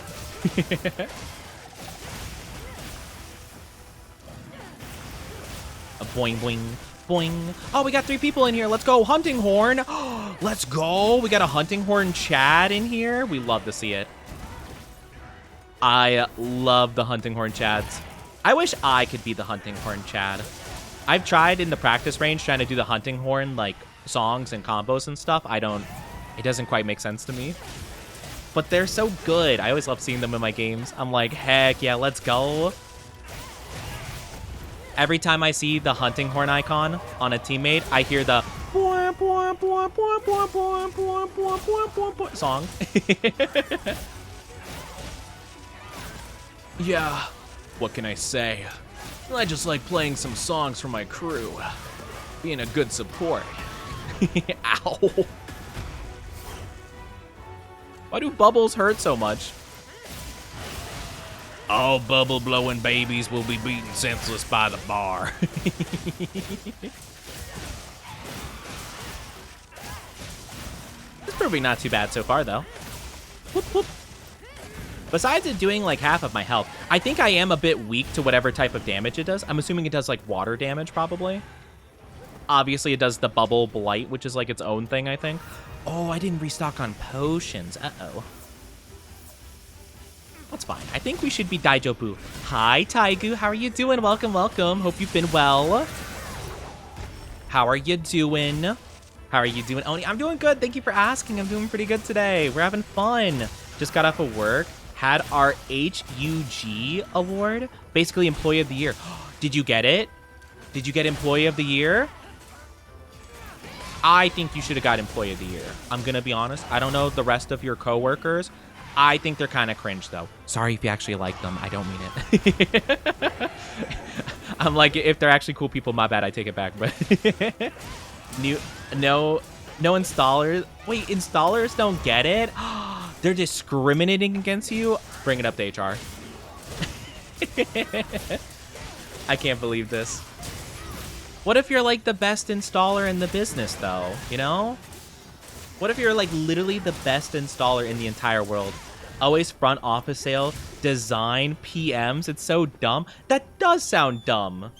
Speaker 1: A boing boing boing. Oh, we got 3 people in here. Let's go. Hunting horn. Let's go. We got a hunting horn Chad in here. We love to see it. I love the hunting horn Chads. I wish I could be the hunting horn Chad. I've tried in the practice range trying to do the hunting horn like songs and combos and stuff. It doesn't quite make sense to me. But they're so good. I always love seeing them in my games. I'm like, heck yeah, let's go. Every time I see the hunting horn icon on a teammate, I hear the song. Yeah, what can I say? I just like playing some songs for my crew. Being a good support. Ow. Why do bubbles hurt so much? All bubble-blowing babies will be beaten senseless by the bar. It's proving not too bad so far, though. Whoop, whoop. Besides it doing, like, half of my health, I think I am a bit weak to whatever type of damage it does. I'm assuming it does, like, water damage, probably. Obviously, it does the bubble blight, which is, like, its own thing, I think. Oh, I didn't restock on potions. Uh-oh. That's fine. I think we should be Daijobu. Hi, Taigu. How are you doing? Welcome, welcome. Hope you've been well. How are you doing? How are you doing, Oni? I'm doing good. Thank you for asking. I'm doing pretty good today. We're having fun. Just got off of work. Had our HUG award. Basically, Employee of the Year. Did you get it? Did you get Employee of the Year? I think you should have got Employee of the Year. I'm going to be honest. I don't know the rest of your coworkers. I think they're kind of cringe, though. Sorry if you actually like them. I don't mean it. I'm like, if they're actually cool people, my bad. I take it back. But no installers. Wait, installers don't get it? They're discriminating against you? Bring it up to HR. I can't believe this. What if you're like the best installer in the business, though? You know? What if you're like literally the best installer in the entire world? Always front office sale, design, PMs. It's so dumb. That does sound dumb.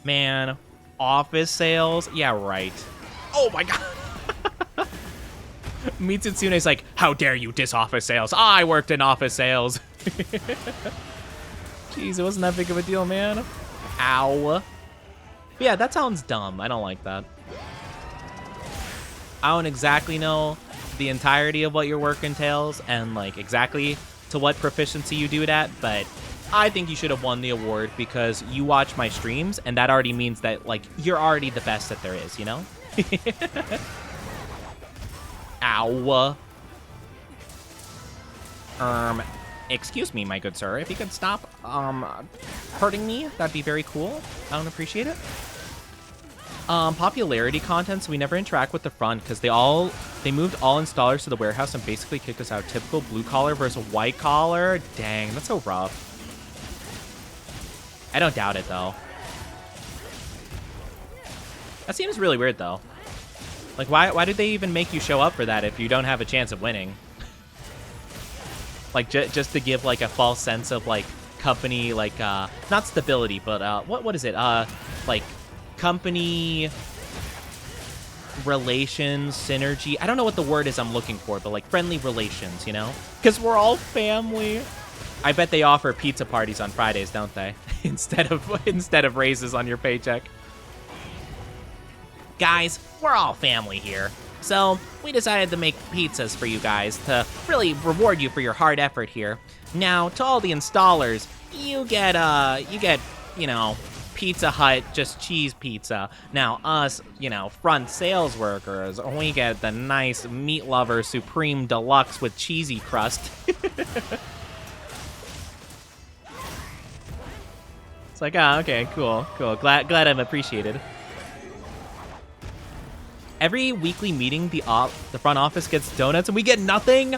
Speaker 1: Man, office sales? Yeah, right. Oh my god. Mitsutsune's like, how dare you diss office sales? I worked in office sales. Jeez, it wasn't that big of a deal, man. Ow. But yeah, that sounds dumb. I don't like that. I don't exactly know the entirety of what your work entails and like exactly to what proficiency you do it at, but I think you should have won the award because you watch my streams and that already means that like you're already the best that there is, you know? Ow. Excuse me, my good sir. If you could stop hurting me, that'd be very cool. I don't appreciate it. Popularity content, so we never interact with the front because they moved all installers to the warehouse and basically kicked us out. Typical blue collar versus white collar. Dang, that's so rough. I don't doubt it though. That seems really weird though. Like why did they even make you show up for that if you don't have a chance of winning? Like just to give like a false sense of like company like not stability, but what is it? Like company relations, synergy. I don't know what the word is I'm looking for, but like friendly relations, you know? Because we're all family. I bet they offer pizza parties on Fridays, don't they? instead of raises on your paycheck. Guys, we're all family here. So we decided to make pizzas for you guys to really reward you for your hard effort here. Now, to all the installers, you get, you know, Pizza Hut, just cheese pizza. Now, us, you know, front sales workers, we get the nice Meat Lover Supreme Deluxe with cheesy crust. It's like, ah, okay, cool. Glad I'm appreciated. Every weekly meeting, the front office gets donuts and we get nothing.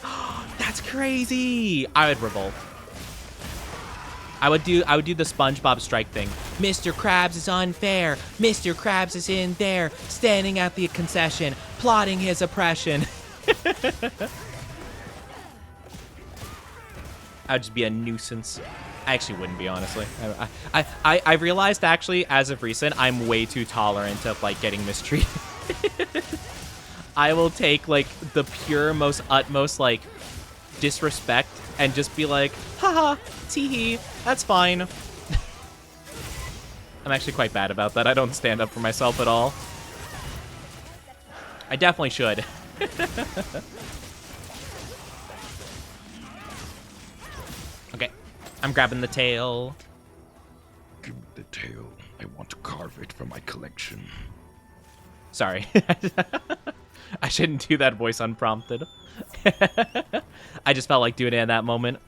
Speaker 1: That's crazy. I would revolt. I would do the SpongeBob strike thing. Mr. Krabs is unfair. Mr. Krabs is in there, standing at the concession, plotting his oppression. I'd just be a nuisance. I actually wouldn't be, honestly. I realized, actually, as of recent, I'm way too tolerant of, like, getting mistreated. I will take, like, the pure, most utmost, like, disrespect and just be like, haha, tee-hee, that's fine. I'm actually quite bad about that. I don't stand up for myself at all. I definitely should. Okay, I'm grabbing the tail.
Speaker 3: Give me the tail. I want to carve it for my collection.
Speaker 1: Sorry. I shouldn't do that voice unprompted. I just felt like doing it in that moment.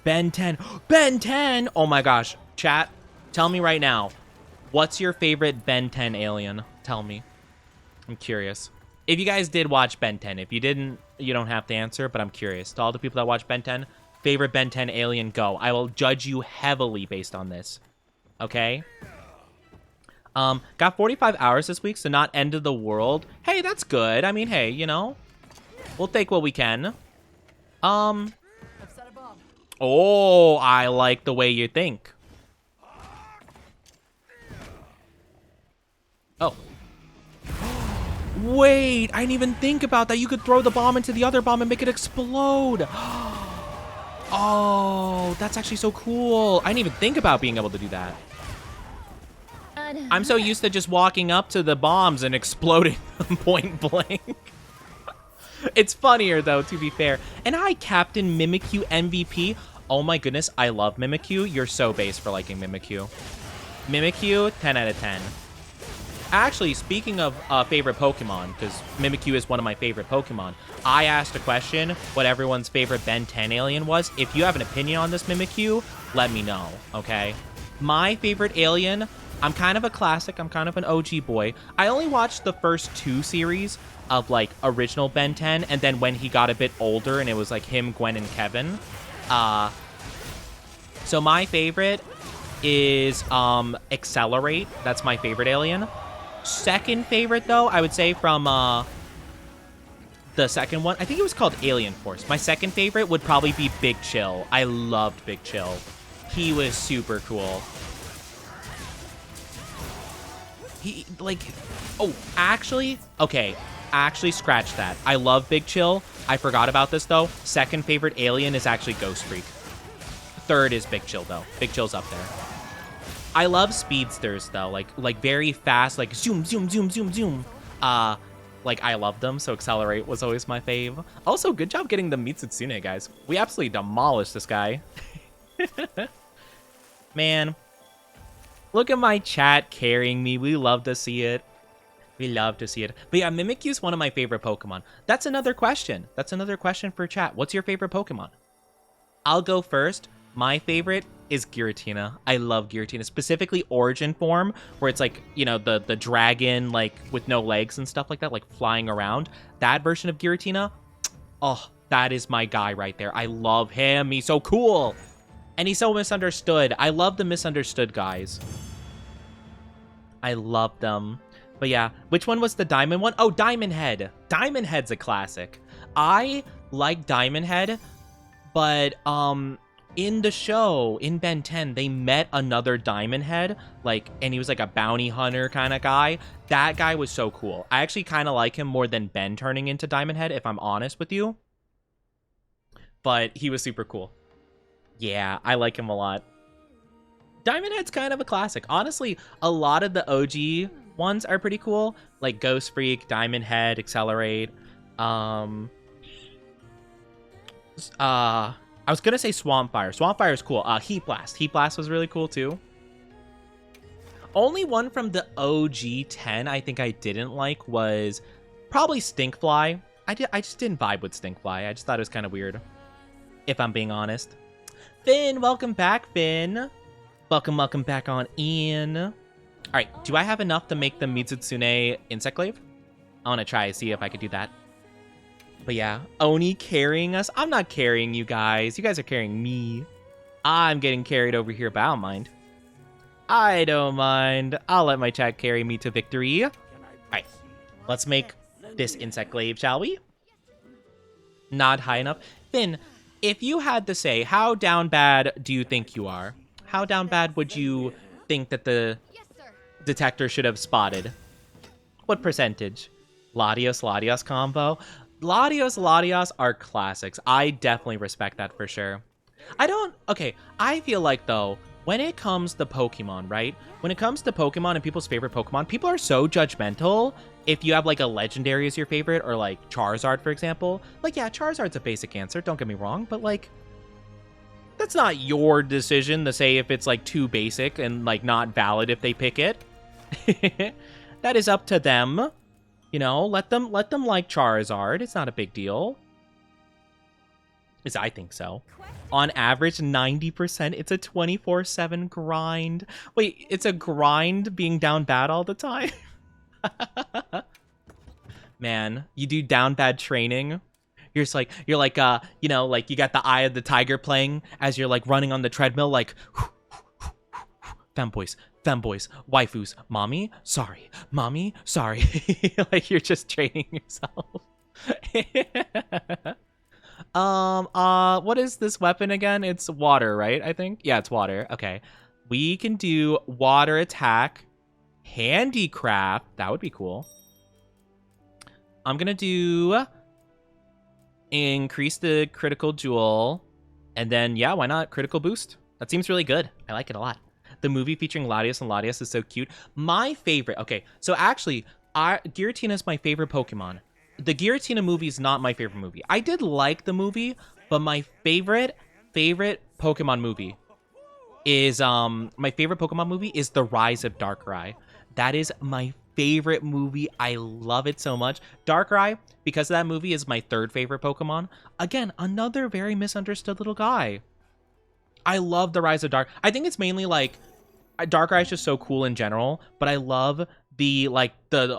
Speaker 1: Ben 10. Ben 10! Oh my gosh. Chat, tell me right now. What's your favorite Ben 10 alien? Tell me. I'm curious. If you guys did watch Ben 10, if you didn't, you don't have to answer, but I'm curious. To all the people that watch Ben 10, favorite Ben 10 alien, go. I will judge you heavily based on this. Okay? Got 45 hours this week, so not end of the world. Hey, that's good. I mean, hey, you know, we'll take what we can. Oh, I like the way you think. Oh. Wait, I didn't even think about that. You could throw the bomb into the other bomb and make it explode. Oh, that's actually so cool. I didn't even think about being able to do that. I'm so used to just walking up to the bombs and exploding them point blank. It's funnier, though, to be fair. And hi, Captain Mimikyu MVP. Oh my goodness, I love Mimikyu. You're so base for liking Mimikyu. Mimikyu, 10 out of 10. Actually, speaking of favorite Pokemon, because Mimikyu is one of my favorite Pokemon, I asked a question what everyone's favorite Ben 10 alien was. If you have an opinion on this Mimikyu, let me know, okay? My favorite alien, I'm kind of a classic. I'm kind of an OG boy. I only watched the first 2 series of, like, original Ben 10, and then when he got a bit older and it was, like, him, Gwen, and Kevin. So my favorite is Accelerate. That's my favorite alien. Second favorite, though, I would say from the second one, I think it was called Alien Force. My second favorite would probably be Big Chill. I loved Big Chill. He was super cool. He, like, oh, actually, okay, actually scratch that. I love Big Chill. I forgot about this, though. Second favorite alien is actually Ghost Freak. Third is Big Chill, though. Big Chill's up there. I love speedsters, though, like very fast, like zoom, zoom, zoom, zoom, zoom. Like, I love them, so Accelerate was always my fave. Also, good job getting the Mitsutsune, guys. We absolutely demolished this guy. Man, look at my chat carrying me. We love to see it. We love to see it. But yeah, Mimikyu is one of my favorite Pokemon. That's another question. That's another question for chat. What's your favorite Pokemon? I'll go first. My favorite is Giratina. I love Giratina, specifically Origin form, where it's like, you know, the dragon, like, with no legs and stuff like that, like, flying around. That version of Giratina, oh, that is my guy right there. I love him. He's so cool. And he's so misunderstood. I love the misunderstood guys. I love them. But yeah, which one was the diamond one? Oh, Diamond Head. Diamond Head's a classic. I like Diamond Head, but in the show, in Ben 10, they met another Diamond Head, like, and he was like a bounty hunter kind of guy. That guy was so cool. I actually kind of like him more than Ben turning into Diamond Head, if I'm honest with you. But he was super cool. Yeah, I like him a lot. Diamond Head's kind of a classic. Honestly, a lot of the OG ones are pretty cool, like Ghost Freak, Diamond Head, Accelerate. I was gonna say Swampfire. Swampfire is cool. Heat Blast. Heat Blast was really cool too. Only one from the OG 10 I think I didn't like was probably Stinkfly. I just didn't vibe with Stinkfly. I just thought it was kind of weird, if I'm being honest. Finn, welcome back, Finn. Welcome back on in. All right, do I have enough to make the Mizutsune Insect Glaive? I want to try to see if I could do that. But yeah, Oni carrying us. I'm not carrying you guys. You guys are carrying me. I'm getting carried over here, but I don't mind. I don't mind. I'll let my chat carry me to victory. All right, let's make this Insect Glaive, shall we? Not high enough. Finn, if you had to say, how down bad do you think you are? How down bad would you think that the detector should have spotted? What percentage? Latios combo? Latios are classics. I definitely respect that for sure. I feel like, though, when it comes to Pokemon, right? When it comes to Pokemon and people's favorite Pokemon, people are so judgmental if you have, like, a legendary as your favorite, or, like, Charizard, for example. Like, yeah, Charizard's a basic answer, don't get me wrong, but, like, that's not your decision to say if it's, like, too basic and, like, not valid if they pick it. That is up to them. You know, let them like Charizard. It's not a big deal. At least I think so. On average, 90%. It's a 24/7 grind. Wait, it's a grind being down bad all the time? Man, you do down bad training. You're just like, you know, like you got the Eye of the Tiger playing as you're like running on the treadmill, like femboys, waifus, mommy, sorry, like you're just training yourself. What is this weapon again? It's water, right? I think. Yeah, it's water. Okay. We can do water attack, handicraft. That would be cool. I'm gonna do increase the critical jewel, and then yeah, why not critical boost? That seems really good. I like it a lot. The movie featuring Latios and Latias is so cute. My favorite. Okay, so actually, Giratina is my favorite Pokemon. The Giratina movie is not my favorite movie. I did like the movie, but my favorite Pokemon movie is The Rise of Darkrai. That is my favorite movie. I love it so much. Darkrai, because of that movie, is my third favorite Pokemon. Again, another very misunderstood little guy. I love The Rise of Dark. I think it's mainly like Darkrai is just so cool in general, but I love the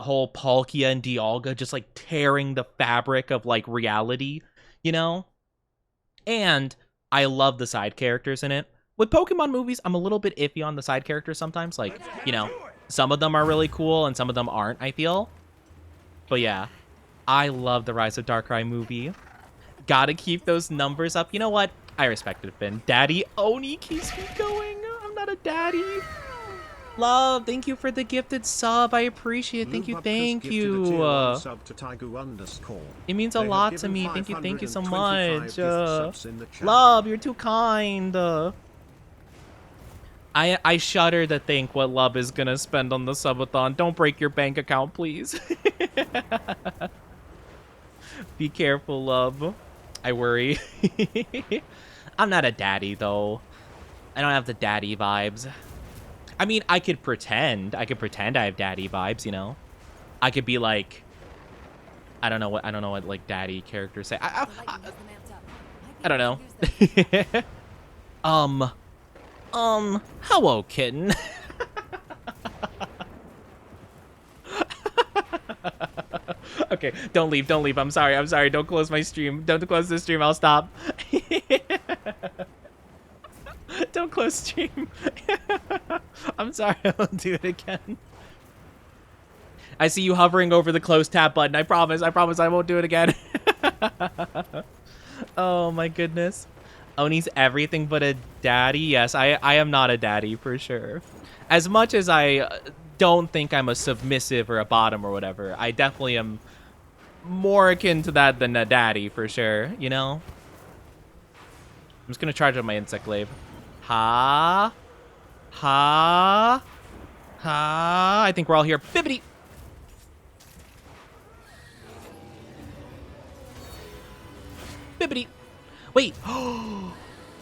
Speaker 1: whole Palkia and Dialga just like tearing the fabric of like reality, you know? And I love the side characters in it. With Pokemon movies, I'm a little bit iffy on the side characters sometimes. Like, you know, some of them are really cool and some of them aren't, I feel. But yeah, I love the Rise of Darkrai movie. Gotta keep those numbers up. You know what? I respect it, Finn. Daddy Oni keeps me going. I'm not a daddy. Love, thank you for the gifted sub. I appreciate it. Thank you. It means a lot to me. Thank you so much. Love, you're too kind. I shudder to think what Love is gonna spend on the subathon. Don't break your bank account, please. Be careful, Love. I worry. I'm not a daddy, though. I don't have the daddy vibes. I mean, I could pretend I have daddy vibes, you know? I could be like, I don't know what like daddy characters say. I don't know. Hello, kitten. Okay, don't leave. I'm sorry. Don't close my stream. Don't close the stream. I'll stop. Don't close stream. I'm sorry. I'll do it again. I see you hovering over the close tab button. I promise I won't do it again. Oh my goodness. Oni's everything but a daddy. Yes, I am not a daddy for sure. As much as I don't think I'm a submissive or a bottom or whatever, I definitely am more akin to that than a daddy for sure, you know? I'm just gonna charge up my insect glaive. Ha. Ha. Ha. I think we're all here. Bibbidi. Bibbidi. Wait. Oh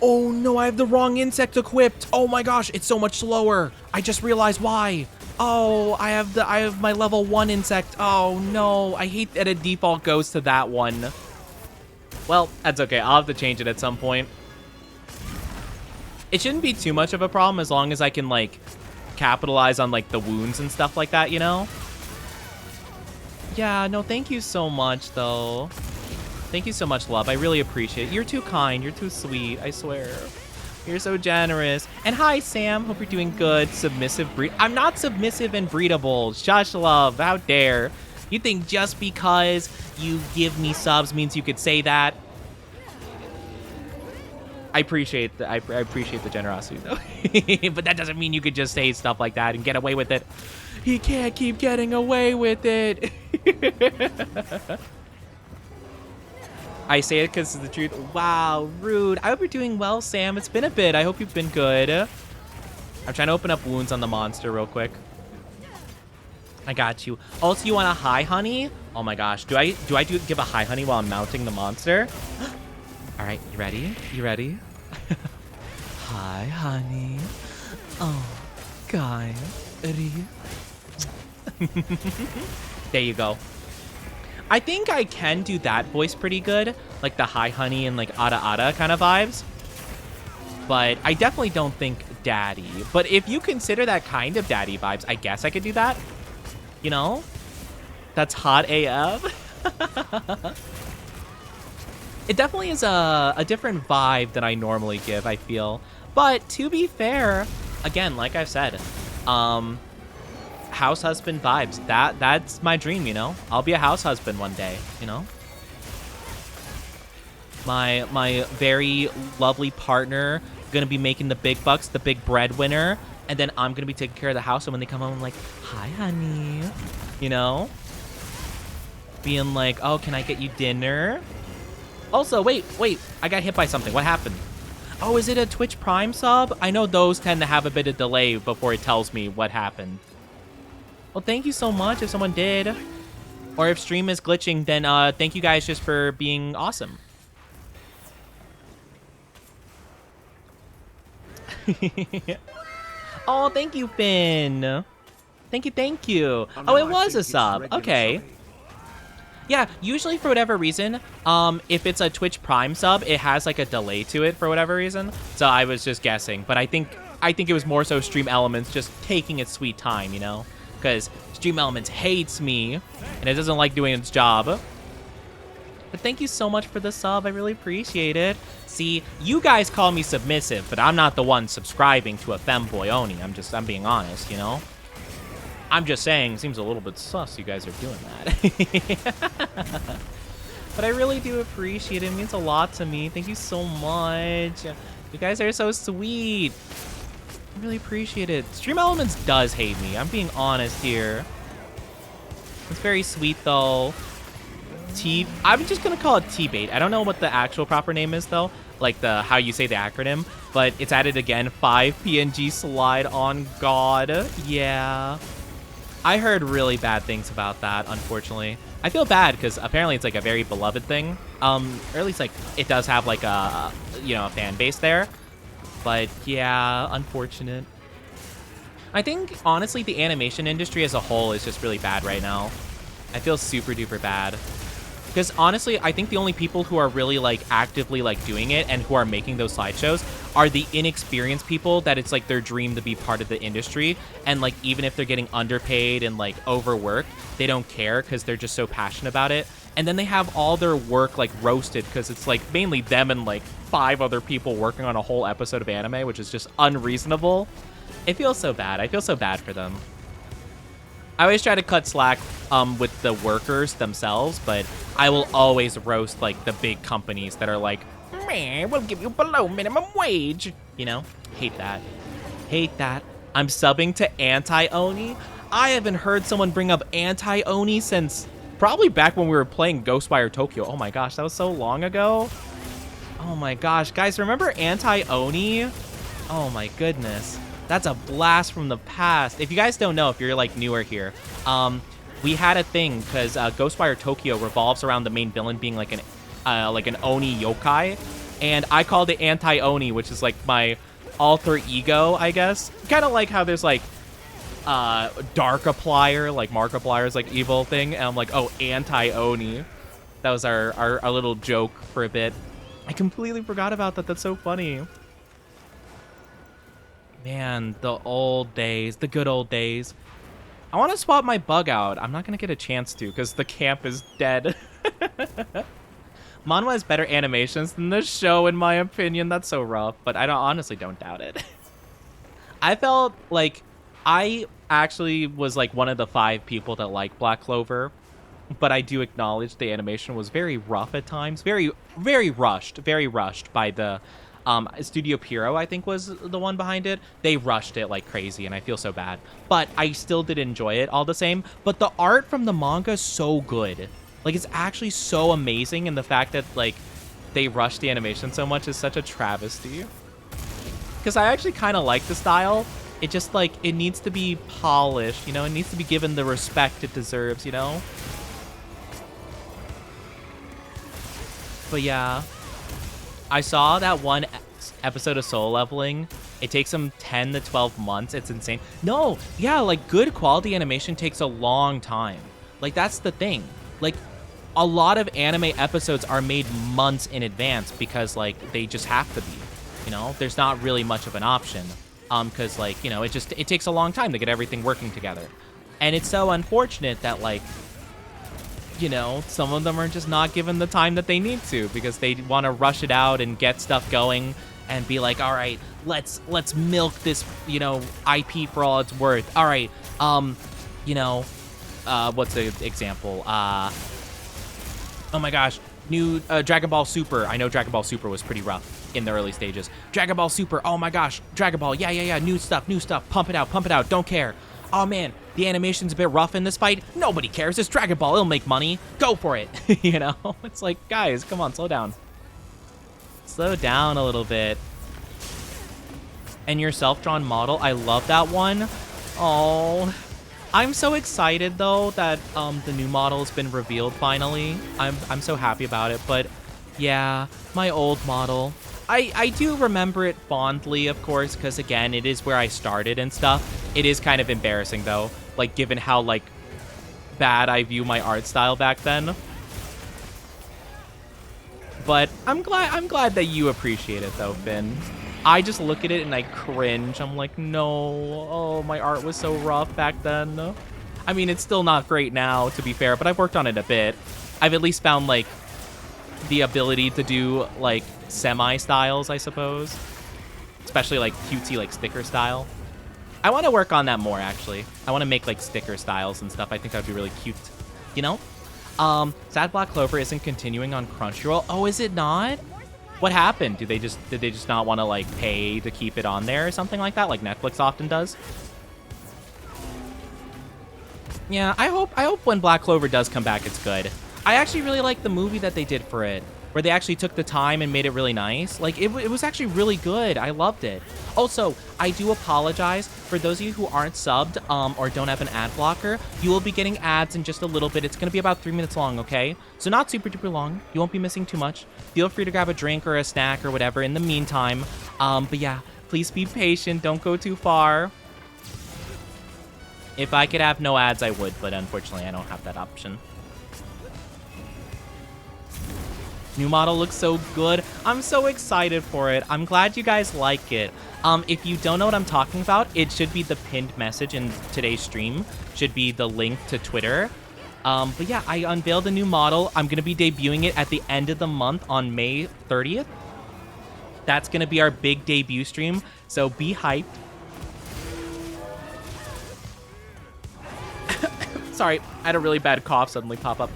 Speaker 1: no, I have the wrong insect equipped. Oh my gosh, it's so much slower. I just realized why. Oh, I have my level 1 insect. Oh no, I hate that it default goes to that one. Well, that's okay. I'll have to change it at some point. It shouldn't be too much of a problem as long as I can like capitalize on like the wounds and stuff like that, you know? Yeah, no, thank you so much though. Thank you so much, love. I really appreciate it. You're too kind. You're too sweet. I swear. You're so generous. And hi, Sam. Hope you're doing good. Submissive breed. I'm not submissive and breedable. Shush, love. How dare. You think just because you give me subs means you could say that? I appreciate the generosity, though. But that doesn't mean you could just say stuff like that and get away with it. He can't keep getting away with it. I say it because it's the truth. Wow, rude. I hope you're doing well, Sam. It's been a bit. I hope you've been good. I'm trying to open up wounds on the monster real quick. I got you. Also, you want a hi, honey? Oh my gosh. Do I give a hi, honey, while I'm mounting the monster? All right, you ready? You ready? Hi, honey. Oh, guy. Ready? There you go. I think I can do that voice pretty good, like the hi honey and like ada ada kind of vibes. But I definitely don't think daddy. But if you consider that kind of daddy vibes, I guess I could do that. You know? That's hot AF. It definitely is a different vibe than I normally give, I feel. But to be fair, again, like I've said, house husband vibes. That's my dream, you know? I'll be a house husband one day, you know? My very lovely partner gonna be making the big bucks, the big breadwinner, and then I'm gonna be taking care of the house, and when they come home, I'm like, hi, honey. You know? Being like, oh, can I get you dinner? Also, wait, I got hit by something. What happened? Oh, is it a Twitch Prime sub? I know those tend to have a bit of delay before it tells me what happened. Well, thank you so much if someone did. Or if stream is glitching, then thank you guys just for being awesome. Oh, thank you, Finn. Thank you. Oh, it was a sub. Okay. Yeah, usually for whatever reason, if it's a Twitch Prime sub, it has like a delay to it for whatever reason. So I was just guessing, but I think it was more so Stream Elements just taking its sweet time, you know? Because Stream Elements hates me, and it doesn't like doing its job. But thank you so much for the sub. I really appreciate it. See, you guys call me submissive, but I'm not the one subscribing to a Femboy Oni. I'm being honest, you know? I'm just saying, it seems a little bit sus you guys are doing that. But I really do appreciate it. It means a lot to me. Thank you so much. You guys are so sweet. I really appreciate it. Stream Elements does hate me. I'm being honest here. It's very sweet, though. I'm just going to call it T-Bait. I don't know what the actual proper name is, though. Like how you say the acronym. But it's added again. 5 PNG slide on God. Yeah. I heard really bad things about that, unfortunately. I feel bad because apparently it's like a very beloved thing. Or at least like it does have like a fan base there. But yeah, unfortunate. I think honestly the animation industry as a whole is just really bad right now. I feel super duper bad. Because honestly, I think the only people who are really like actively like doing it and who are making those slideshows are the inexperienced people that it's like their dream to be part of the industry. And like even if they're getting underpaid and like overworked, they don't care because they're just so passionate about it. And then they have all their work like roasted because it's like mainly them and like 5 other people working on a whole episode of anime, which is just unreasonable. It feels so bad. I feel so bad for them. I always try to cut slack with the workers themselves, but I will always roast like the big companies that are like Man, we'll give you below minimum wage. You know, hate that. Hate that. I'm subbing to anti-Oni. I haven't heard someone bring up anti-Oni since probably back when we were playing Ghostwire Tokyo. Oh my gosh, that was so long ago. Oh my gosh, guys, remember anti-Oni? Oh my goodness. That's a blast from the past. If you guys don't know, if you're like newer here, we had a thing because Ghostwire Tokyo revolves around the main villain being like an Oni yokai, and I called it anti-Oni, which is like my alter ego, I guess. Kind of like how there's like Darkiplier, like Markiplier's like evil thing, and I'm like, oh, anti-Oni. That was our little joke for a bit. I completely forgot about that. That's so funny. Man, the old days, the good old days. I want to swap my bug out. I'm not going to get a chance to because the camp is dead. Manhwa has better animations than the show, in my opinion. That's so rough, but I honestly don't doubt it. I felt like I actually was like one of the 5 people that like Black Clover, but I do acknowledge the animation was very rough at times. Very rushed by the Studio Pierrot, I think, was the one behind it. They rushed it like crazy, and I feel so bad. But I still did enjoy it all the same. But the art from the manga is so good. Like, it's actually so amazing, and the fact that, like, they rushed the animation so much is such a travesty. Because I actually kind of like the style. It just, like, it needs to be polished, you know? It needs to be given the respect it deserves, you know? But yeah, I saw that one episode of Soul Leveling. It takes them 10 to 12 months. It's insane. No, yeah, like, good quality animation takes a long time. Like, that's the thing. Like, a lot of anime episodes are made months in advance because, like, they just have to be, you know? There's not really much of an option because, like, you know, it takes a long time to get everything working together. And it's so unfortunate that, like, you know, some of them are just not given the time that they need to because they want to rush it out and get stuff going and be like, all right, let's milk this, you know, IP for all it's worth. All right, you know, what's the example? Oh my gosh, new Dragon Ball Super. I know Dragon Ball Super was pretty rough in the early stages. Dragon Ball Super, oh my gosh, Dragon Ball, yeah, new stuff, pump it out, don't care. Oh man, the animation's a bit rough in this fight. Nobody cares, it's Dragon Ball, it'll make money. Go for it, you know? It's like, guys, come on, slow down. Slow down a little bit. And your self-drawn model, I love that one. Oh, I'm so excited though that the new model has been revealed finally. I'm so happy about it, but yeah, my old model. I do remember it fondly, of course, because again, it is where I started and stuff. It is kind of embarrassing though, like given how like bad I view my art style back then. But I'm glad that you appreciate it though, Finn. I just look at it and I cringe. I'm like, no, oh, my art was so rough back then. I mean, it's still not great now, to be fair, but I've worked on it a bit. I've at least found, like, the ability to do, like, semi-styles, I suppose. Especially, like, cutesy, like, sticker style. I want to work on that more, actually. I want to make, like, sticker styles and stuff. I think that would be really cute, you know? Sad Black Clover isn't continuing on Crunchyroll. Oh, is it not? What happened? Did they just not want to like pay to keep it on there or something like that, like Netflix often does? Yeah, I hope when Black Clover does come back, it's good. I actually really like the movie that they did for it, where they actually took the time and made it really nice. Like it was actually really good. I loved it. Also, I do apologize for those of you who aren't subbed or don't have an ad blocker. You will be getting ads in just a little bit. It's going to be about 3 minutes long, okay? So not super duper long. You won't be missing too much. Feel free to grab a drink or a snack or whatever in the meantime. But yeah, please be patient. Don't go too far. If I could have no ads, I would, but unfortunately, I don't have that option. New model looks so good. I'm so excited for it. I'm glad you guys like it. If you don't know what I'm talking about, it should be the pinned message in today's stream. Should be the link to Twitter. But yeah, I unveiled a new model. I'm going to be debuting it at the end of the month on May 30th. That's going to be our big debut stream. So be hyped. Sorry, I had a really bad cough suddenly pop up.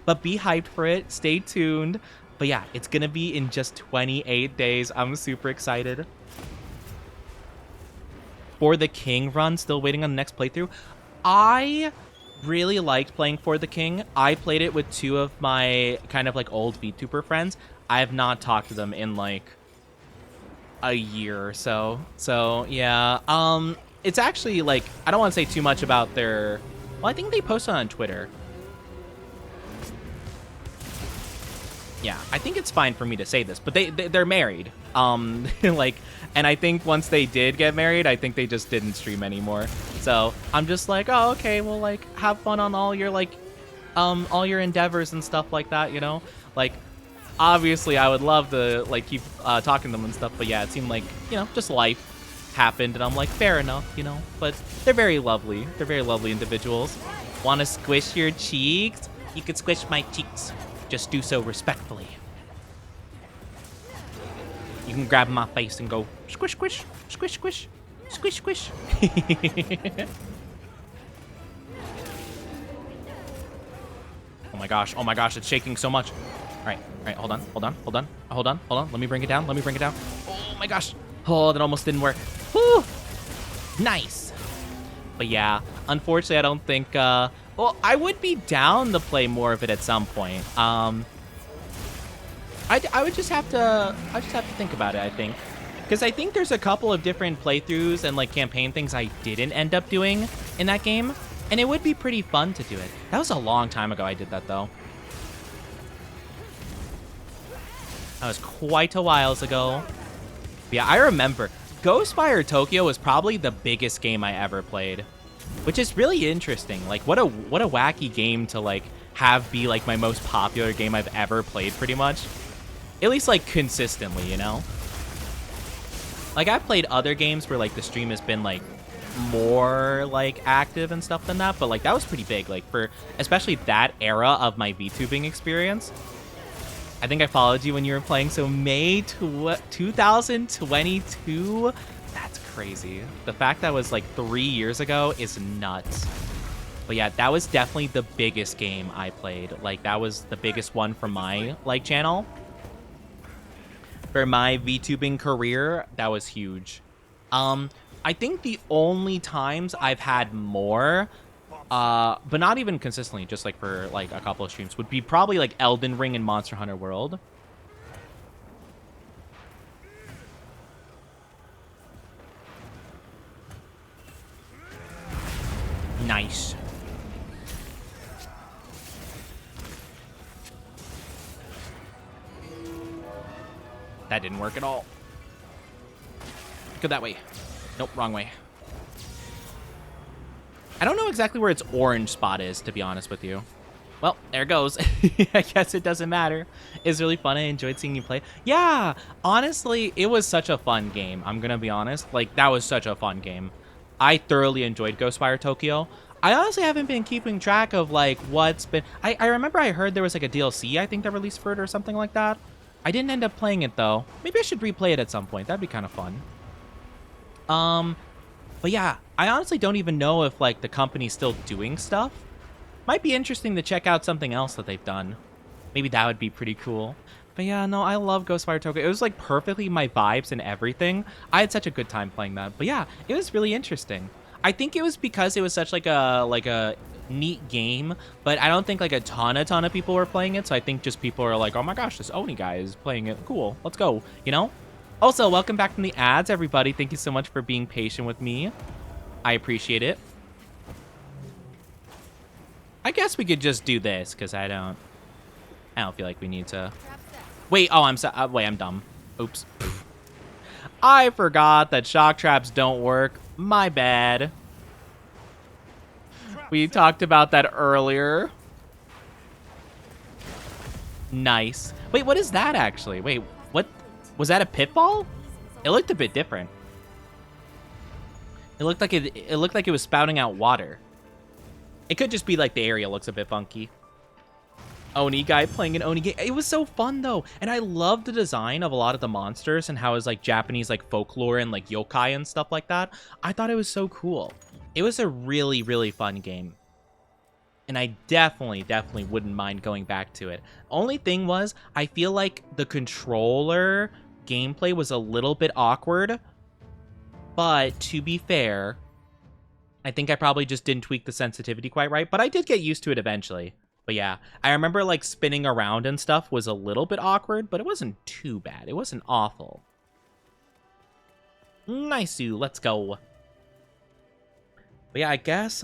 Speaker 1: But be hyped for it. Stay tuned. But yeah, it's gonna be in just 28 days. I'm super excited. For the King run, still waiting on the next playthrough. I really liked playing For the King. I played it with 2 of my kind of like old VTuber friends. I have not talked to them in like a year or so. So yeah, it's actually like, I don't want to say too much about their, well, I think they posted on Twitter. Yeah, I think it's fine for me to say this, but they're married. Like, and I think once they did get married, I think they just didn't stream anymore. So I'm just like, oh, okay, well, like, have fun on all your like, all your endeavors and stuff like that, you know? Like, obviously, I would love to like keep talking to them and stuff, but yeah, it seemed like, you know, just life happened, and I'm like, fair enough, you know. But they're very lovely. They're very lovely individuals. Want to squish your cheeks? You could squish my cheeks. Just do so respectfully. You can grab my face and go squish, squish, squish, squish, squish, squish. Oh my gosh, it's shaking so much. All right, hold on. Let me bring it down. Oh my gosh. Oh, that almost didn't work. Whew. Nice. But yeah, unfortunately, I don't think, well, I would be down to play more of it at some point. I would just have to, think about it, I think. Because I think there's a couple of different playthroughs and like campaign things I didn't end up doing in that game. And it would be pretty fun to do it. That was a long time ago I did that though. That was quite a while ago. But yeah, I remember Ghostfire Tokyo was probably the biggest game I ever played, which is really interesting. Like, what a wacky game to like have be like my most popular game I've ever played, pretty much. At least like consistently, you know. Like, I've played other games where like the stream has been like more like active and stuff than that, but like that was pretty big, like for especially that era of my VTubing experience. I think I followed you when you were playing, so May 2022. That's crazy. The fact that was like 3 years ago is nuts. But yeah, that was definitely the biggest game I played. Like, that was the biggest one for my like channel. For my VTubing career, that was huge. I think the only times I've had more, but not even consistently, just like for like a couple of streams, would be probably like Elden Ring and Monster Hunter World. Nice. That didn't work at all. Go that way. Nope, wrong way. I don't know exactly where its orange spot is, to be honest with you. Well, there it goes. I guess it doesn't matter. It's really fun. I enjoyed seeing you play. Yeah, honestly, it was such a fun game. I'm gonna be honest. Like, that was such a fun game. I thoroughly enjoyed Ghostfire Tokyo. I honestly haven't been keeping track of, like, what's been... I remember I heard there was, like, a DLC, I think, that released for it or something like that. I didn't end up playing it, though. Maybe I should replay it at some point. That'd be kind of fun. But yeah, I honestly don't even know if, like, the company's still doing stuff. Might be interesting to check out something else that they've done. Maybe that would be pretty cool. But yeah, no, I love Ghostfire Tokyo. It was, like, perfectly my vibes and everything. I had such a good time playing that. But yeah, it was really interesting. I think it was because it was such, like a neat game, but I don't think, like, a ton of people were playing it. So I think just people are like, oh my gosh, this Oni guy is playing it. Cool, let's go, you know? Also, welcome back from the ads, everybody. Thank you so much for being patient with me. I appreciate it. I guess we could just do this, because I don't feel like we need to... Wait, oh, I'm dumb. Oops. I forgot that shock traps don't work. My bad. We talked about that earlier. Nice. Wait, what is that, actually? Wait, what? Was that a pitfall? It looked a bit different. It looked like it was spouting out water. It could just be like the area looks a bit funky. Oni guy playing an Oni game. It was so fun though, and I love the design of a lot of the monsters and how it's like Japanese like folklore and like yokai and stuff like that. I thought it was so cool. It was a really, really fun game. And I definitely wouldn't mind going back to it. Only thing was, I feel like the controller gameplay was a little bit awkward. But to be fair, I think I probably just didn't tweak the sensitivity quite right. But I did get used to it eventually. But yeah, I remember like spinning around and stuff was a little bit awkward, but it wasn't too bad. It wasn't awful. Nice, let's go. But yeah, I guess,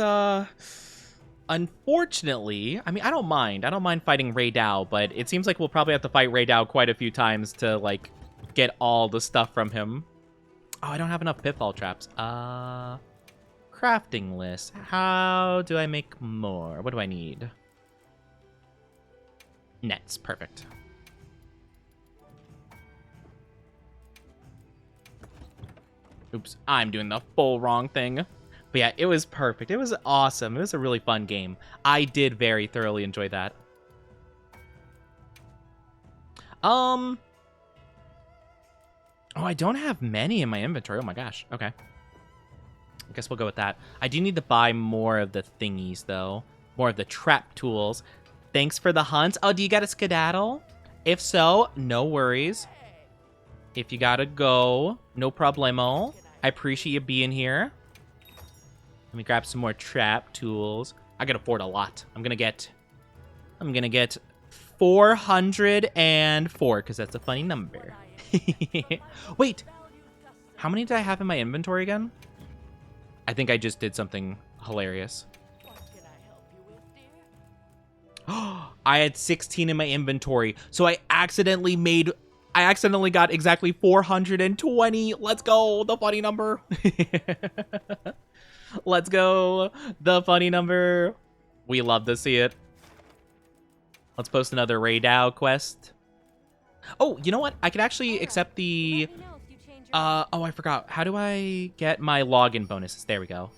Speaker 1: unfortunately, I mean, I don't mind. I don't mind fighting Ray Dow, but it seems like we'll probably have to fight Ray Dow quite a few times to, like, get all the stuff from him. Oh, I don't have enough pitfall traps. Crafting list. How do I make more? What do I need? Nets. Perfect. Oops, I'm doing the full wrong thing. But yeah, it was perfect. It was awesome. It was a really fun game. I did very thoroughly enjoy that. Oh, I don't have many in my inventory. Oh my gosh. Okay. I guess we'll go with that. I do need to buy more of the thingies, though. More of the trap tools. Thanks for the hunt. Oh, do you got a skedaddle? If so, no worries. If you gotta go, no problemo. I appreciate you being here. Let me grab some more trap tools. I can afford a lot. I'm gonna get 404 because that's a funny number. Wait, how many did I have in my inventory again? I think I just did something hilarious. I had 16 in my inventory, so I accidentally got exactly 420. Let's go, the funny number. Let's go, the funny number. We love to see it. Let's post another Ray Dow quest. Oh, you know what? I could actually accept the... oh, I forgot. How do I get my login bonuses? There we go.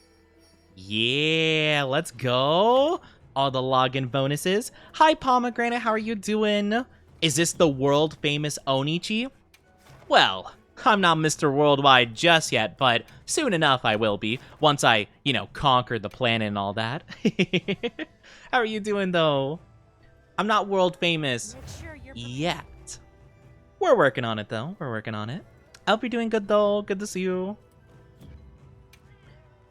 Speaker 1: Yeah, let's go. All the login bonuses. Hi, Pomegranate. How are you doing? Is this the world-famous Onichi? Well, I'm not Mr. Worldwide just yet, but soon enough I will be, once I, you know, conquer the planet and all that. How are you doing, though? I'm not world-famous yet. We're working on it, though. We're working on it. I hope you're doing good, though. Good to see you.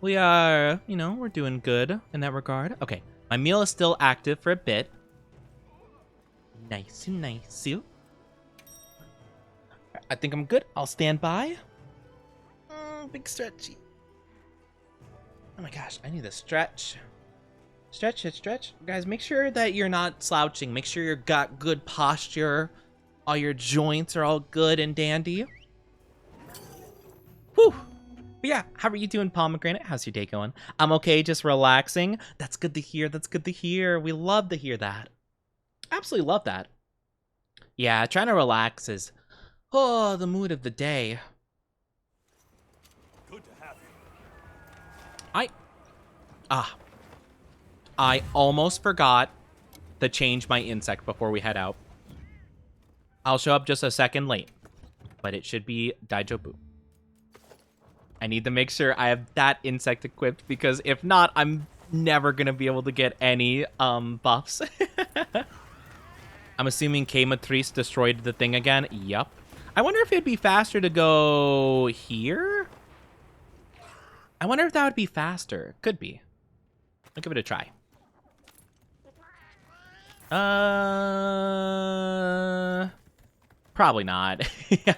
Speaker 1: We are, you know, we're doing good in that regard. Okay, my meal is still active for a bit. Nice. I think I'm good. I'll stand by. Big stretchy. Oh my gosh, I need to stretch. Stretch. Guys, make sure that you're not slouching. Make sure you've got good posture. All your joints are all good and dandy. Whew. But yeah, how are you doing, Pomegranate? How's your day going? I'm okay, just relaxing. That's good to hear. That's good to hear. We love to hear that. Absolutely love that. Yeah, trying to relax is, oh, the mood of the day. Good to have you. I almost forgot to change my insect before we head out. I'll show up just a second late, but it should be Daijobu. I need to make sure I have that insect equipped, because if not, I'm never gonna be able to get any buffs. I'm assuming K-Matrice destroyed the thing again. Yup. I wonder if it'd be faster to go here? I wonder if that would be faster. Could be. I'll give it a try. Probably not.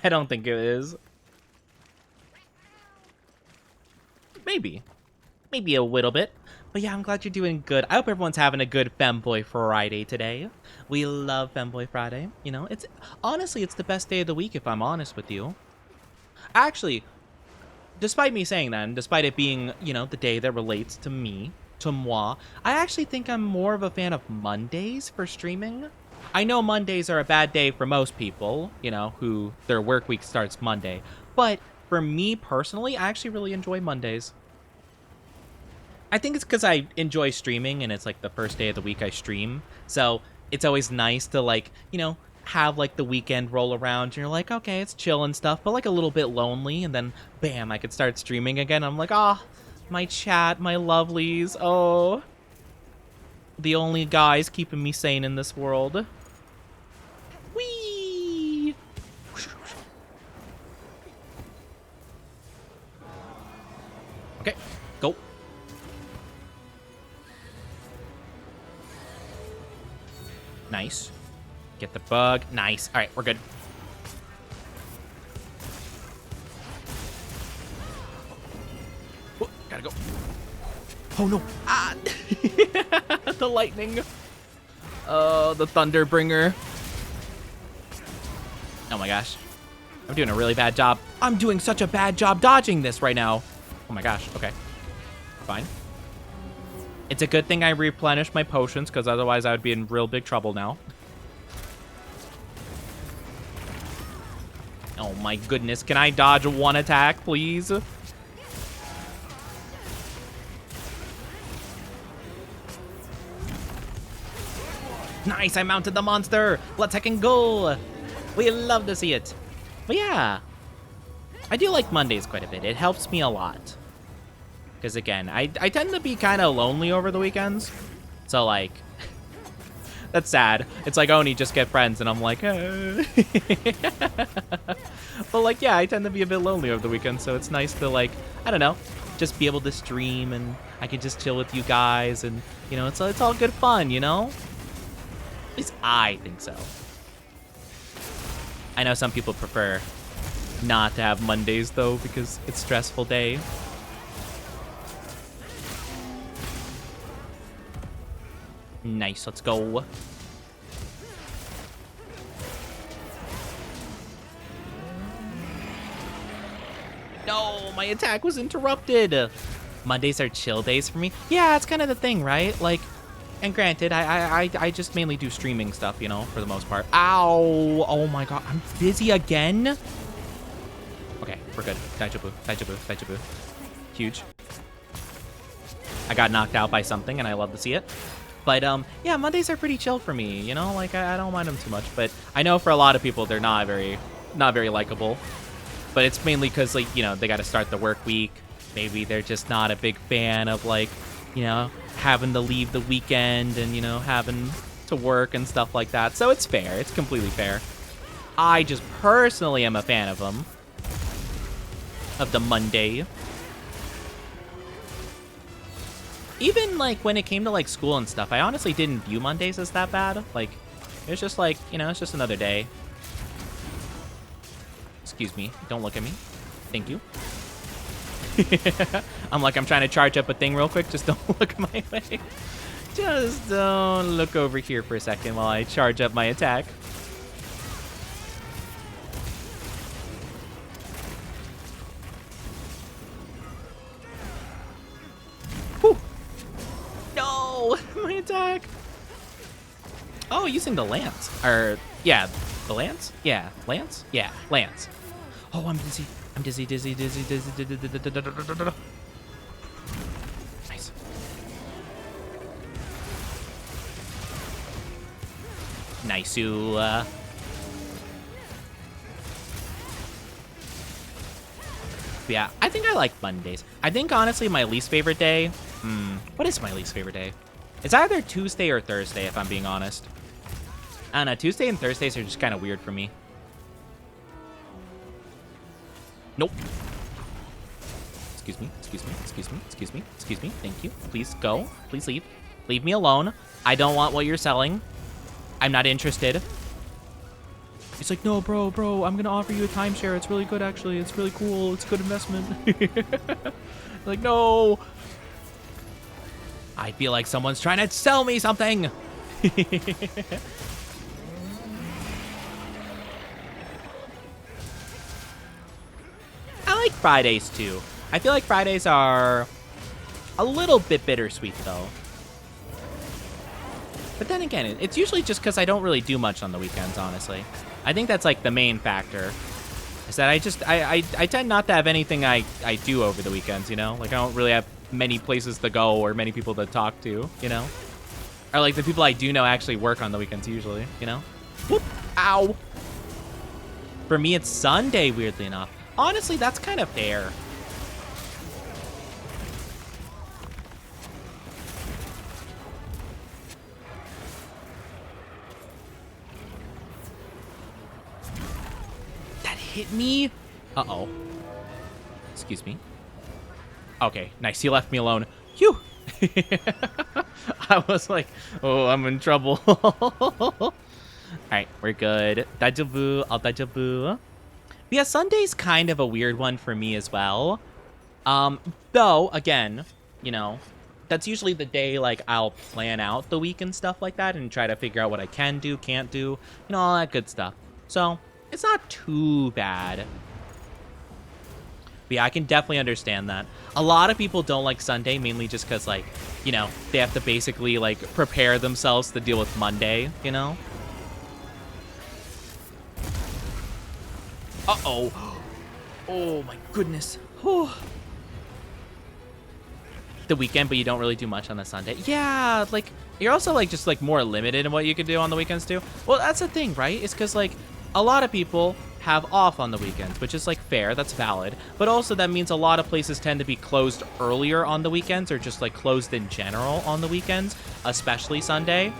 Speaker 1: I don't think it is. Maybe. Maybe a little bit. But yeah, I'm glad you're doing good. I hope everyone's having a good Femboy Friday today. We love Femboy Friday. You know, it's honestly, it's the best day of the week, if I'm honest with you. Actually, despite me saying that, and despite it being, you know, the day that relates to me, to moi, I actually think I'm more of a fan of Mondays for streaming. I know Mondays are a bad day for most people, you know, who their work week starts Monday. But for me personally, I actually really enjoy Mondays. I think it's because I enjoy streaming, and it's like the first day of the week I stream. So it's always nice to, like, you know, have like the weekend roll around and you're like, okay, it's chill and stuff, but like a little bit lonely, and then bam, I could start streaming again. I'm like, ah, my chat, my lovelies, oh. The only guys keeping me sane in this world. Whee! Okay, go. Nice. Get the bug. Nice. All right, we're good. Oh, gotta go. Oh, no. Ah! The lightning. Oh, the Thunderbringer. Oh, my gosh. I'm doing a really bad job. I'm doing such a bad job dodging this right now. Oh, my gosh. Okay. Fine. It's a good thing I replenished my potions, because otherwise I would be in real big trouble now. Oh my goodness. Can I dodge one attack, please? Nice, I mounted the monster. Let's heck and go. We love to see it. But yeah, I do like Mondays quite a bit. It helps me a lot. Because again, I tend to be kind of lonely over the weekends. So like, that's sad. It's like, Oni, just get friends. And I'm like, But like, yeah, I tend to be a bit lonely over the weekend. So it's nice to like, I don't know, just be able to stream. And I could just chill with you guys. And, you know, it's all good fun, you know? At least I think so. I know some people prefer not to have Mondays, though, because it's a stressful day. Nice, let's go. No, my attack was interrupted. Mondays are chill days for me. Yeah, it's kind of the thing, right? Like, and granted, I just mainly do streaming stuff, you know, for the most part. Ow! Oh my god, I'm dizzy again? Okay, we're good. Daijabu, Daijabu, Daijabu. Huge. I got knocked out by something, and I love to see it. But, yeah, Mondays are pretty chill for me, you know? Like, I don't mind them too much. But I know for a lot of people, they're not very likable. But it's mainly because, like, you know, they got to start the work week. Maybe they're just not a big fan of, like, you know, having to leave the weekend and, you know, having to work and stuff like that. So it's fair. It's completely fair. I just personally am a fan of them. Of the Monday. Even, like, when it came to, like, school and stuff, I honestly didn't view Mondays as that bad. Like, it was just, like, you know, it's just another day. Excuse me. Don't look at me. Thank you. I'm trying to charge up a thing real quick. Just don't look my way. Just don't look over here for a second while I charge up my attack. Whew. No, my attack. Oh, using the lance. Or, yeah, the lance? Yeah, lance? Yeah, lance. Oh, I'm dizzy. I'm dizzy. Nice. Nice. Yeah, I think I like Mondays. I think, honestly, my least favorite day... what is my least favorite day? It's either Tuesday or Thursday, if I'm being honest. I don't know. Tuesday and Thursdays are just kind of weird for me. Nope. Excuse me. Thank you. Please go. Please leave. Leave me alone. I don't want what you're selling. I'm not interested. It's like, no, bro, I'm going to offer you a timeshare. It's really good, actually. It's really cool. It's a good investment. Like, no. I feel like someone's trying to sell me something. I like Fridays, too. I feel like Fridays are a little bit bittersweet, though. But then again, it's usually just because I don't really do much on the weekends, honestly. I think that's, like, the main factor. Is that I tend not to have anything I do over the weekends, you know? Like, I don't really have many places to go or many people to talk to, you know? Or, like, the people I do know actually work on the weekends usually, you know? Whoop! Ow! For me, it's Sunday, weirdly enough. Honestly, that's kind of fair. hit me? Uh-oh. Excuse me. Okay, nice. He left me alone. Phew. I was like, oh, I'm in trouble. All right, we're good. Daijoubu, I'll daijoubu. Yeah, Sunday's kind of a weird one for me as well. Though, again, you know, that's usually the day, like, I'll plan out the week and stuff like that and try to figure out what I can do, can't do, you know, all that good stuff. So, it's not too bad. But yeah, I can definitely understand that. A lot of people don't like Sunday, mainly just because, like, you know, they have to basically, like, prepare themselves to deal with Monday, you know? Uh-oh. Oh, my goodness. Whew. The weekend, but you don't really do much on the Sunday. Yeah, like, you're also, like, just, like, more limited in what you can do on the weekends, too. Well, that's the thing, right? It's because, like, a lot of people have off on the weekends, which is, like, fair. That's valid. But also, that means a lot of places tend to be closed earlier on the weekends or just, like, closed in general on the weekends, especially Sunday.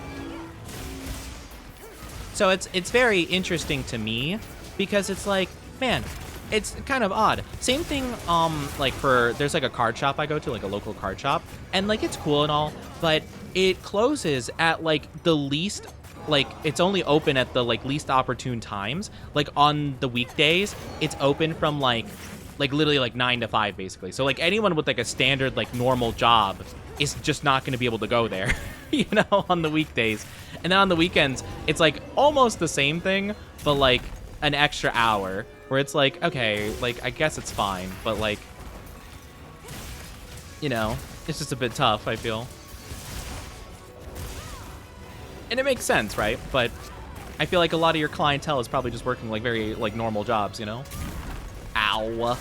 Speaker 1: So it's very interesting to me because it's like, man, it's kind of odd. Same thing, like there's like a card shop I go to, like a local card shop, and like it's cool and all, but it closes at like the least, like it's only open at the like least opportune times. Like on the weekdays, it's open from like literally like 9 to 5 basically. So like anyone with like a standard like normal job is just not going to be able to go there, you know, on the weekdays. And then on the weekends, it's like almost the same thing, but like an extra hour where it's like, okay, like I guess it's fine, but like, you know, it's just a bit tough, I feel. And it makes sense, right? But I feel like a lot of your clientele is probably just working like very like normal jobs, you know? Ow.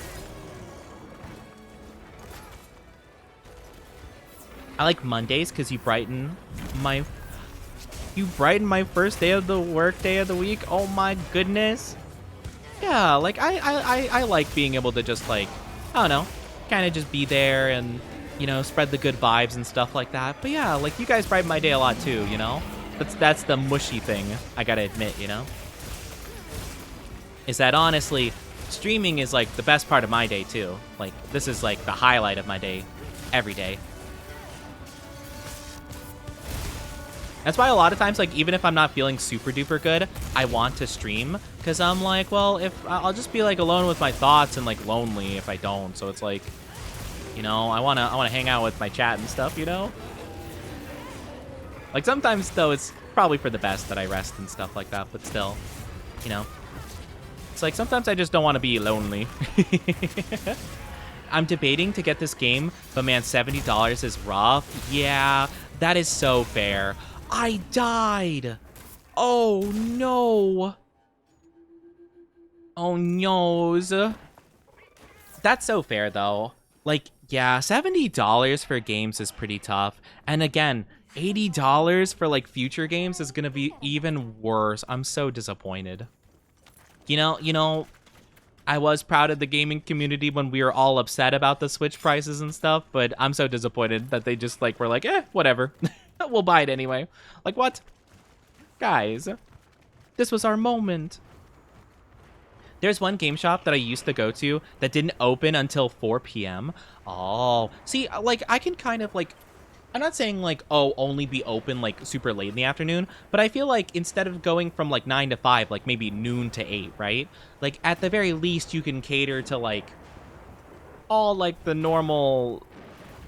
Speaker 1: I like Mondays because you brighten my first day of the work day of the week. Oh my goodness. Yeah, like I like being able to just like, I don't know, kind of just be there and, you know, spread the good vibes and stuff like that. But yeah, like you guys brighten my day a lot too, you know? That's the mushy thing, I gotta admit, you know? Is that honestly, streaming is like the best part of my day too. Like this is like the highlight of my day every day. That's why a lot of times, like, even if I'm not feeling super duper good, I want to stream, because I'm like, well, if I'll just be like alone with my thoughts and like lonely if I don't. So it's like, you know, I wanna hang out with my chat and stuff, you know. Like sometimes though, it's probably for the best that I rest and stuff like that. But still, you know, it's like sometimes I just don't want to be lonely. I'm debating to get this game, but man, $70 is rough. Yeah, that is so fair. I died. Oh, no. Oh, noes. That's so fair, though. Like, yeah, $70 for games is pretty tough. And again, $80 for, like, future games is going to be even worse. I'm so disappointed. You know, I was proud of the gaming community when we were all upset about the Switch prices and stuff, but I'm so disappointed that they just, like, were like, whatever. We'll buy it anyway. Like, what? Guys, this was our moment. There's one game shop that I used to go to that didn't open until 4 p.m. Oh, see, like, I can kind of, like, I'm not saying, like, oh, only be open, like, super late in the afternoon, but I feel like instead of going from, like, 9 to 5, like, maybe noon to 8, right? Like, at the very least, you can cater to, like, all, like, the normal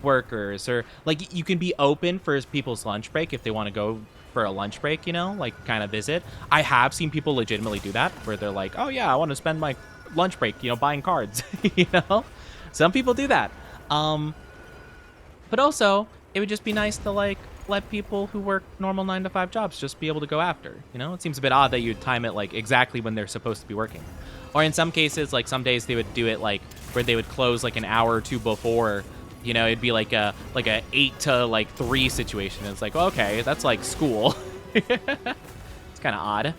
Speaker 1: workers, or like you can be open for people's lunch break if they want to go for a lunch break, you know, like kind of visit. I have seen people legitimately do that where they're like, oh yeah, I want to spend my lunch break, you know, buying cards. You know, some people do that. But also it would just be nice to like let people who work normal 9 to 5 jobs just be able to go after, you know. It seems a bit odd that you'd time it like exactly when they're supposed to be working, or in some cases, like some days they would do it like where they would close like an hour or two before. You know, it'd be like a 8 to like 3 situation. It's like, okay, that's like school. It's kind of odd.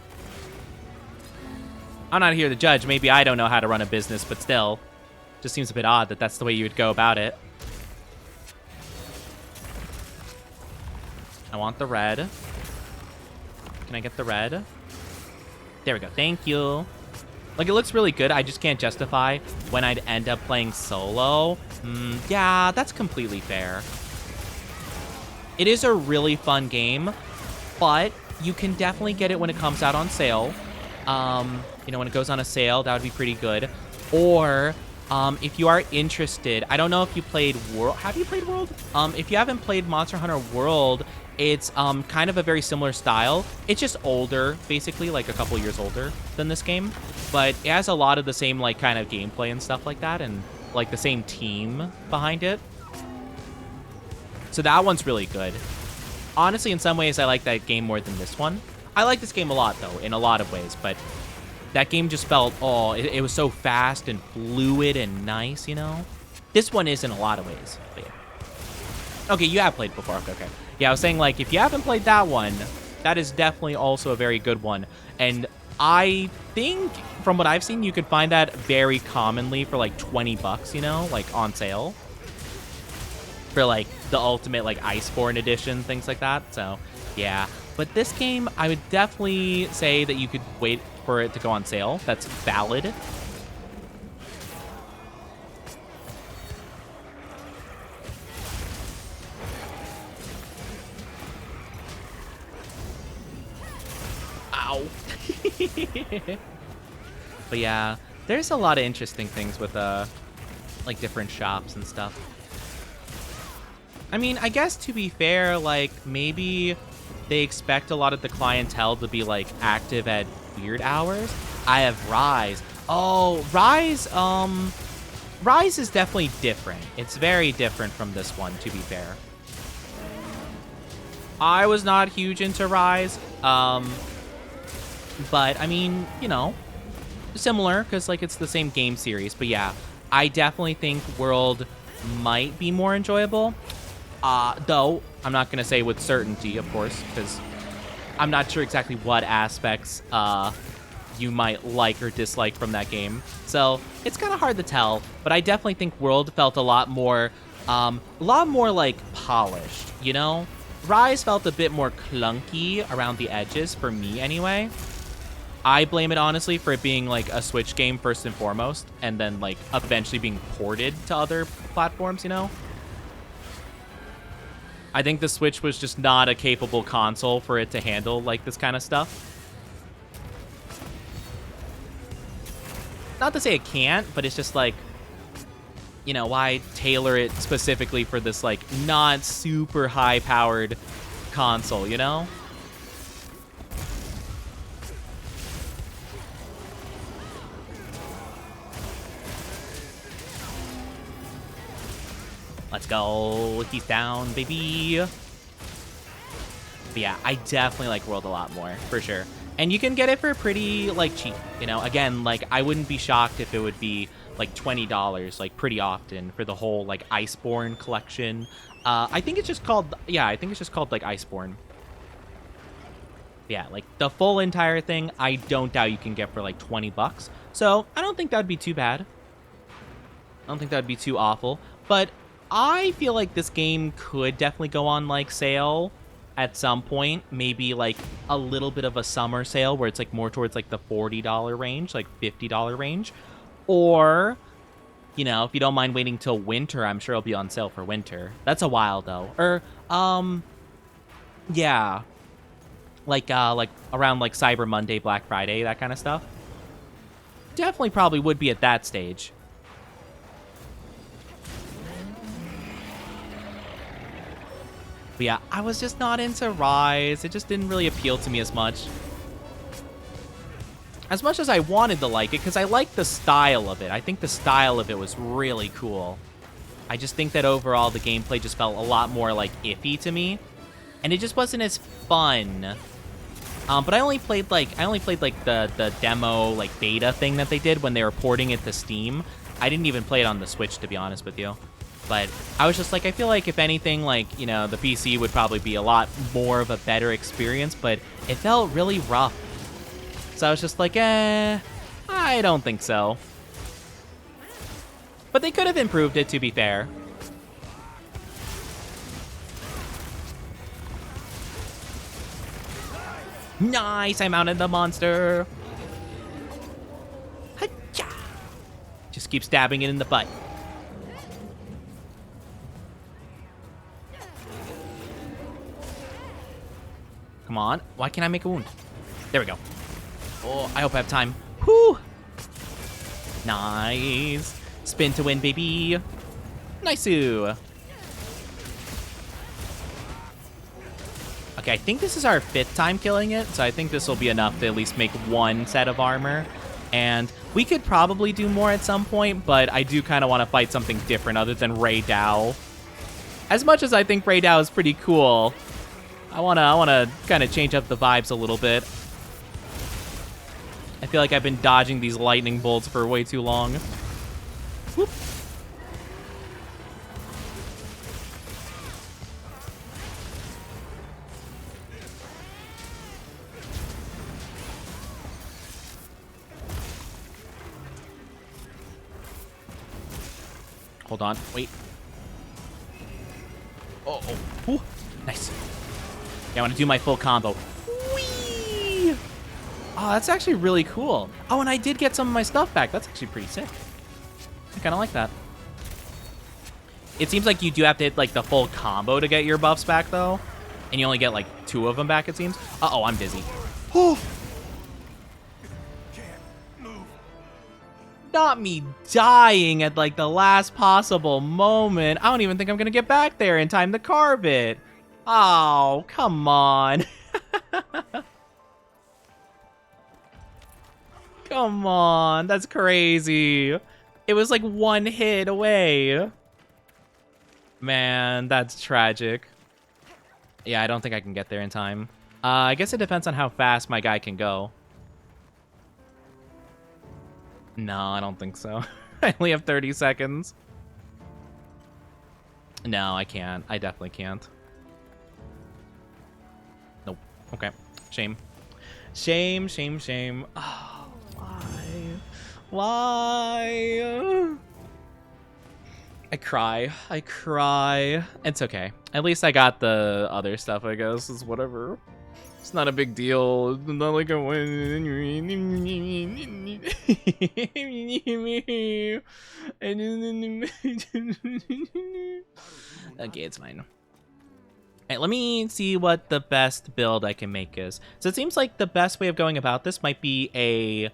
Speaker 1: I'm not here to judge. Maybe I don't know how to run a business, but still, just seems a bit odd that that's the way you would go about it. I want the red. Can I get the red? There we go. Thank you. Like, it looks really good. I just can't justify when I'd end up playing solo. Yeah, that's completely fair. It is a really fun game, but you can definitely get it when it comes out on sale. You know, when it goes on a sale, that would be pretty good. Or, if you are interested, I don't know if you played World. Have you played World? If you haven't played Monster Hunter World, it's kind of a very similar style. It's just older, basically, like a couple years older than this game. But it has a lot of the same, like, kind of gameplay and stuff like that, and, like, the same team behind it. So that one's really good. Honestly, in some ways, I like that game more than this one. I like this game a lot, though, in a lot of ways, but that game just felt, it was so fast and fluid and nice, you know? This one is in a lot of ways, but yeah. Okay, you have played before, okay. Yeah, I was saying, like, if you haven't played that one, that is definitely also a very good one. And I think, from what I've seen, you could find that very commonly for, like, 20 bucks, you know? Like, on sale. For, like, the ultimate, like, Iceborne edition, things like that. So, yeah. But this game, I would definitely say that you could wait for it to go on sale. That's valid. Ow. But yeah, there's a lot of interesting things with, like, different shops and stuff. I mean, I guess to be fair, like, maybe they expect a lot of the clientele to be, like, active at weird hours. I have Rise. Oh, Rise is definitely different. It's very different from this one, to be fair. I was not huge into Rise, but, I mean, you know, similar, because, like, it's the same game series. But, yeah, I definitely think World might be more enjoyable. Though, I'm not going to say with certainty, of course, because I'm not sure exactly what aspects you might like or dislike from that game. So, it's kind of hard to tell, but I definitely think World felt a lot more, like, polished, you know? Rise felt a bit more clunky around the edges, for me anyway. I blame it, honestly, for it being, like, a Switch game first and foremost, and then, like, eventually being ported to other platforms, you know? I think the Switch was just not a capable console for it to handle, like, this kind of stuff. Not to say it can't, but it's just, like, you know, why tailor it specifically for this, like, not super high-powered console, you know? Let's go. He's down, baby. But yeah, I definitely like World a lot more, for sure. And you can get it for pretty, like, cheap, you know? Again, like, I wouldn't be shocked if it would be, like, $20, like, pretty often for the whole, like, Iceborne collection. I think it's just called, yeah, I think it's just called, like, Iceborne. Yeah, like, the full entire thing, I don't doubt you can get for, like, 20 bucks. So, I don't think that'd be too bad. I don't think that'd be too awful. But I feel like this game could definitely go on, like, sale at some point. Maybe, like, a little bit of a summer sale where it's, like, more towards, like, the $40 range, like, $50 range. Or, you know, if you don't mind waiting till winter, I'm sure it'll be on sale for winter. That's a while, though. Or, yeah. Like around, like, Cyber Monday, Black Friday, that kind of stuff. Definitely probably would be at that stage. But yeah, I was just not into Rise. It just didn't really appeal to me as much. As much as I wanted to like it, because I like the style of it. I think the style of it was really cool. I just think that overall the gameplay just felt a lot more, like, iffy to me. And it just wasn't as fun. But I only played the demo, like, beta thing that they did when they were porting it to Steam. I didn't even play it on the Switch, to be honest with you. But I was just like, I feel like if anything, like, you know, the PC would probably be a lot more of a better experience, but it felt really rough. So I was just like, I don't think so. But they could have improved it, to be fair. Nice, I mounted the monster. keep stabbing it in the butt. Come on. Why can't I make a wound? There we go. Oh, I hope I have time. Whoo! Nice. Spin to win, baby. Nice-oo. Okay, I think this is our 5th time killing it, so I think this will be enough to at least make 1 set of armor. And we could probably do more at some point, but I do kind of want to fight something different other than Ray Dow. As much as I think Ray Dow is pretty cool, I wanna kind of change up the vibes a little bit. I feel like I've been dodging these lightning bolts for way too long. Whoop. Hold on, wait. Oh, ooh, nice. Yeah, I want to do my full combo. Whee! Oh, that's actually really cool. Oh, and I did get some of my stuff back. That's actually pretty sick. I kind of like that. It seems like you do have to hit, like, the full combo to get your buffs back, though. And you only get, like, 2 of them back, it seems. Uh-oh, I'm dizzy. Oh! Not me dying at, like, the last possible moment. I don't even think I'm going to get back there in time to carve it. Oh, come on. Come on. That's crazy. It was, like, 1 hit away. Man, that's tragic. Yeah, I don't think I can get there in time. I guess it depends on how fast my guy can go. No, I don't think so. I only have 30 seconds. No, I can't. I definitely can't. Nope. Okay. Shame. Shame, shame, shame. Oh, why? Why? I cry. I cry. It's okay. At least I got the other stuff, I guess. It's whatever. It's not a big deal. It's not like I win. Okay, it's fine. Alright, let me see what the best build I can make is. So it seems like the best way of going about this might be a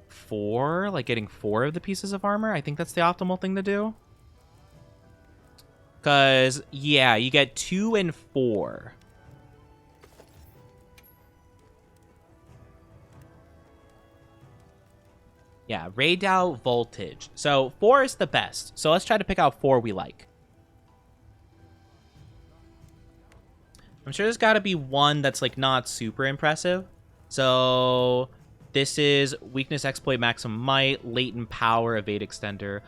Speaker 1: 4, like getting 4 of the pieces of armor. I think that's the optimal thing to do. Because, yeah, you get 2 and 4. Yeah, Radau Voltage. So 4 is the best. So let's try to pick out 4 we like. I'm sure there's got to be one that's like not super impressive. So this is Weakness Exploit Maximum Might, Latent Power, Evade Extender.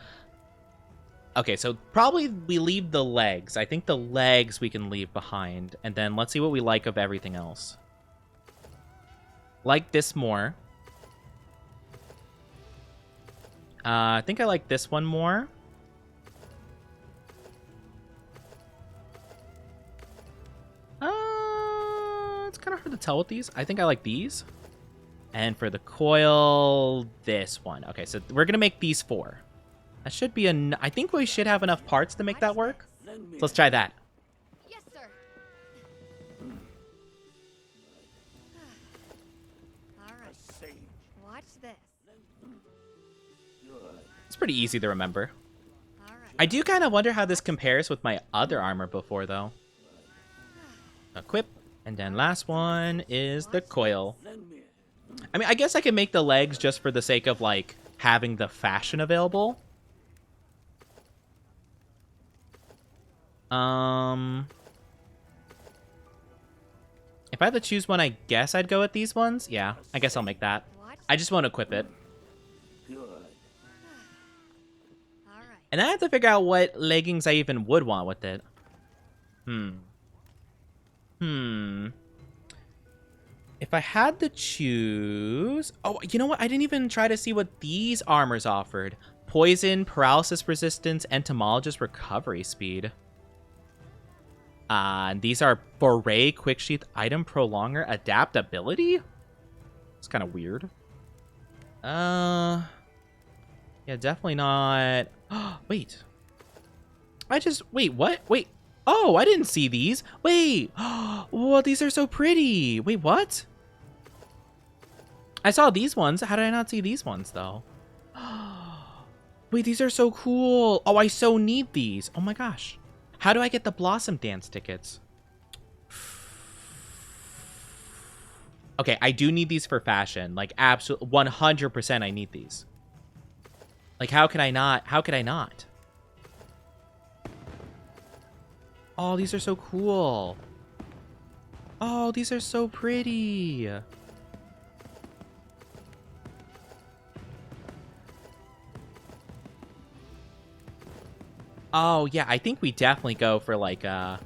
Speaker 1: Okay, so probably we leave the legs. I think the legs we can leave behind. And then let's see what we like of everything else. Like this more. I think I like this one more. It's kind of hard to tell with these. I think I like these. And for the coil, this one. Okay, so we're going to make these 4. That should be I think we should have enough parts to make that work. So let's try that.
Speaker 2: Yes, sir. All right. Watch this.
Speaker 1: It's pretty easy to remember.
Speaker 2: All right.
Speaker 1: I do kind of wonder how this compares with my other armor before, though. Equip. And then last one is the coil. I mean, I guess I can make the legs just for the sake of, like, having the fashion available. If I had to choose one, I guess I'd go with these ones. Yeah, I guess I'll make that. I just won't equip it. And I have to figure out what leggings I even would want with it. If I had to choose... Oh, you know what? I didn't even try to see what these armors offered. Poison, paralysis resistance, entomologist recovery speed. And these are Foray, Quick Sheath, Item Prolonger, Adaptability? It's kind of weird. Yeah, definitely not. Wait. Wait, what? Wait. Oh, I didn't see these. Wait. Well, these are so pretty. Wait, what? I saw these ones. How did I not see these ones, though? Wait, these are so cool. Oh, I so need these. Oh my gosh. How do I get the Blossom Dance tickets? Okay, I do need these for fashion. Like, absolutely, 100% I need these. Like, how could I not? How could I not? Oh, these are so cool. Oh, these are so pretty. Oh, yeah, I think we definitely go for like a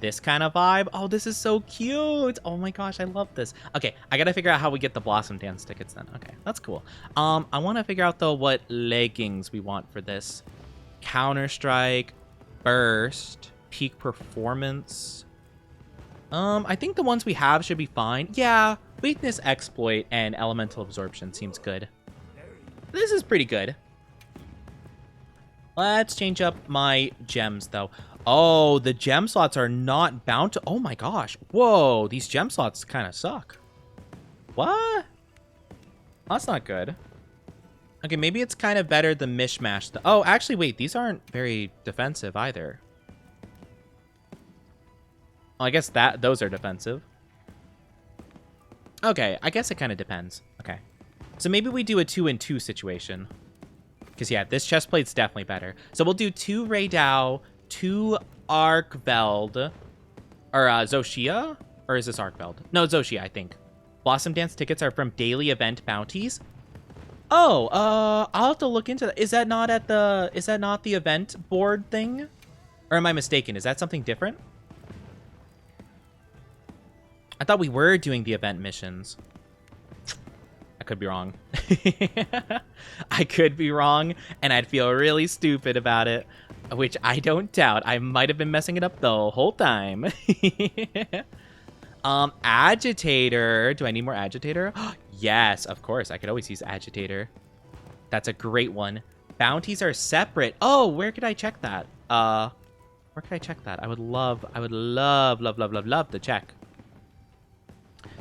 Speaker 1: this kind of vibe. Oh, this is so cute. Oh my gosh, I love this. Okay, I gotta figure out how we get the Blossom Dance tickets then. Okay, that's cool. I want to figure out though what leggings we want for this. Counter-Strike, Burst, Peak Performance. I think the ones we have should be fine. Yeah, Weakness Exploit and Elemental Absorption seems good. This is pretty good. Let's change up my gems, though. Oh, the gem slots are not bound to... Oh, my gosh. Whoa, these gem slots kind of suck. What? That's not good. Okay, maybe it's kind of better than Mishmash. Oh, actually, wait. These aren't very defensive either. Well, I guess those are defensive. Okay, I guess it kind of depends. Okay. So maybe we do a 2-in-2 situation. Because, yeah, this chestplate's definitely better. So we'll do 2 Raydao, 2 Arkveld, or Zoshia? Or is this Arkveld? No, Zoshia, I think. Blossom Dance tickets are from daily event bounties. Oh, I'll have to look into that. Is that not the event board thing? Or am I mistaken? Is that something different? I thought we were doing the event missions. I could be wrong. I could be wrong, and I'd feel really stupid about it, which I don't doubt. I might have been messing it up the whole time. Agitator. Do I need more Agitator? Yes, of course. I could always use Agitator. That's a great one. Bounties are separate. Oh, where could I check that? Where could I check that? I would love, love to check.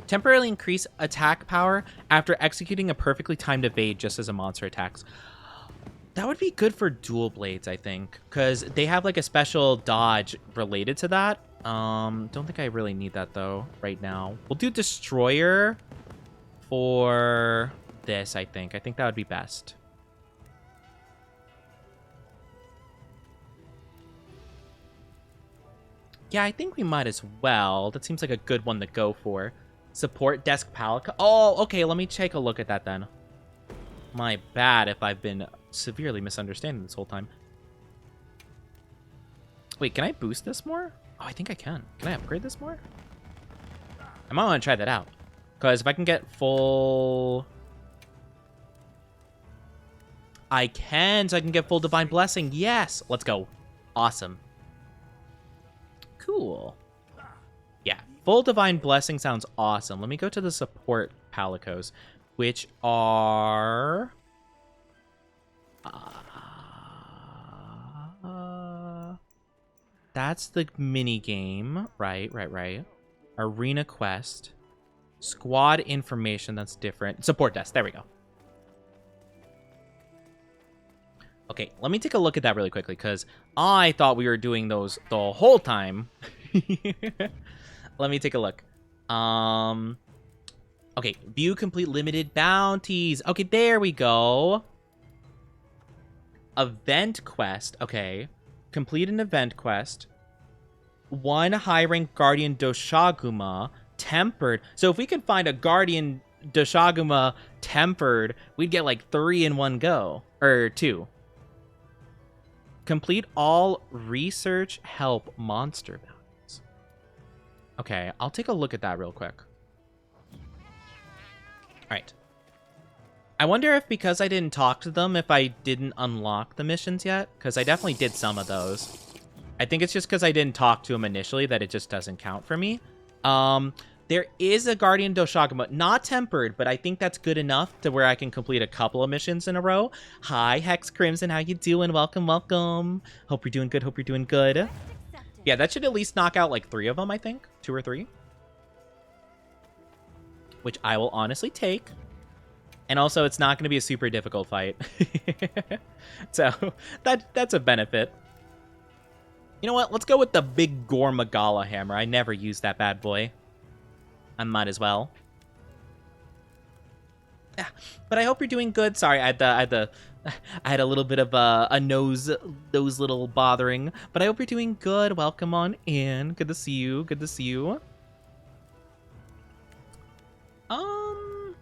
Speaker 1: Temporarily increase attack power after executing a perfectly timed evade just as a monster attacks. That would be good for dual blades, I think, because they have like a special dodge related to that. Don't think I really need that though right now. We'll do Destroyer for this, I think. I think that would be best. Yeah, I think we might as well. That seems like a good one to go for. Support desk palette. Oh, okay. Let me take a look at that then. My bad if I've been severely misunderstanding this whole time. Wait, can I boost this more? Oh, I think I can. Can I upgrade this more? I might want to try that out. Because if I can get full... I can, so I can get full Divine Blessing. Yes! Let's go. Awesome. Cool. Yeah, full Divine Blessing sounds awesome. Let me go to the support palicos, which are... that's the mini game. Right. Arena quest. Squad information, that's different. Support desk, there we go. Okay, let me take a look at that really quickly, because I thought we were doing those the whole time. Let me take a look. Okay, view complete limited bounties. Okay, there we go. Event quest. Okay. Complete an event quest. 1 high rank Guardian Doshaguma tempered. So if we could find a Guardian Doshaguma tempered, we'd get like 3 in one go. Or 2. Complete all research help monster bounties. Okay, I'll take a look at that real quick. Alright. I wonder if because I didn't talk to them, if I didn't unlock the missions yet. Because I definitely did some of those. I think it's just because I didn't talk to them initially that it just doesn't count for me. There is a Guardian Doshagama, not tempered, but I think that's good enough to where I can complete a couple of missions in a row. Hi, Hex Crimson, how you doing? Welcome, welcome. Hope you're doing good, hope you're doing good. Yeah, that should at least knock out like 3 of them, I think. 2 or 3. Which I will honestly take. And also, it's not going to be a super difficult fight. So, that's a benefit. You know what? Let's go with the big Gormagala hammer. I never used that bad boy. I might as well. Yeah, but I hope you're doing good. Sorry, I had a little bit of a nose little bothering, but I hope you're doing good. Welcome on in. Good to see you. Good to see you. I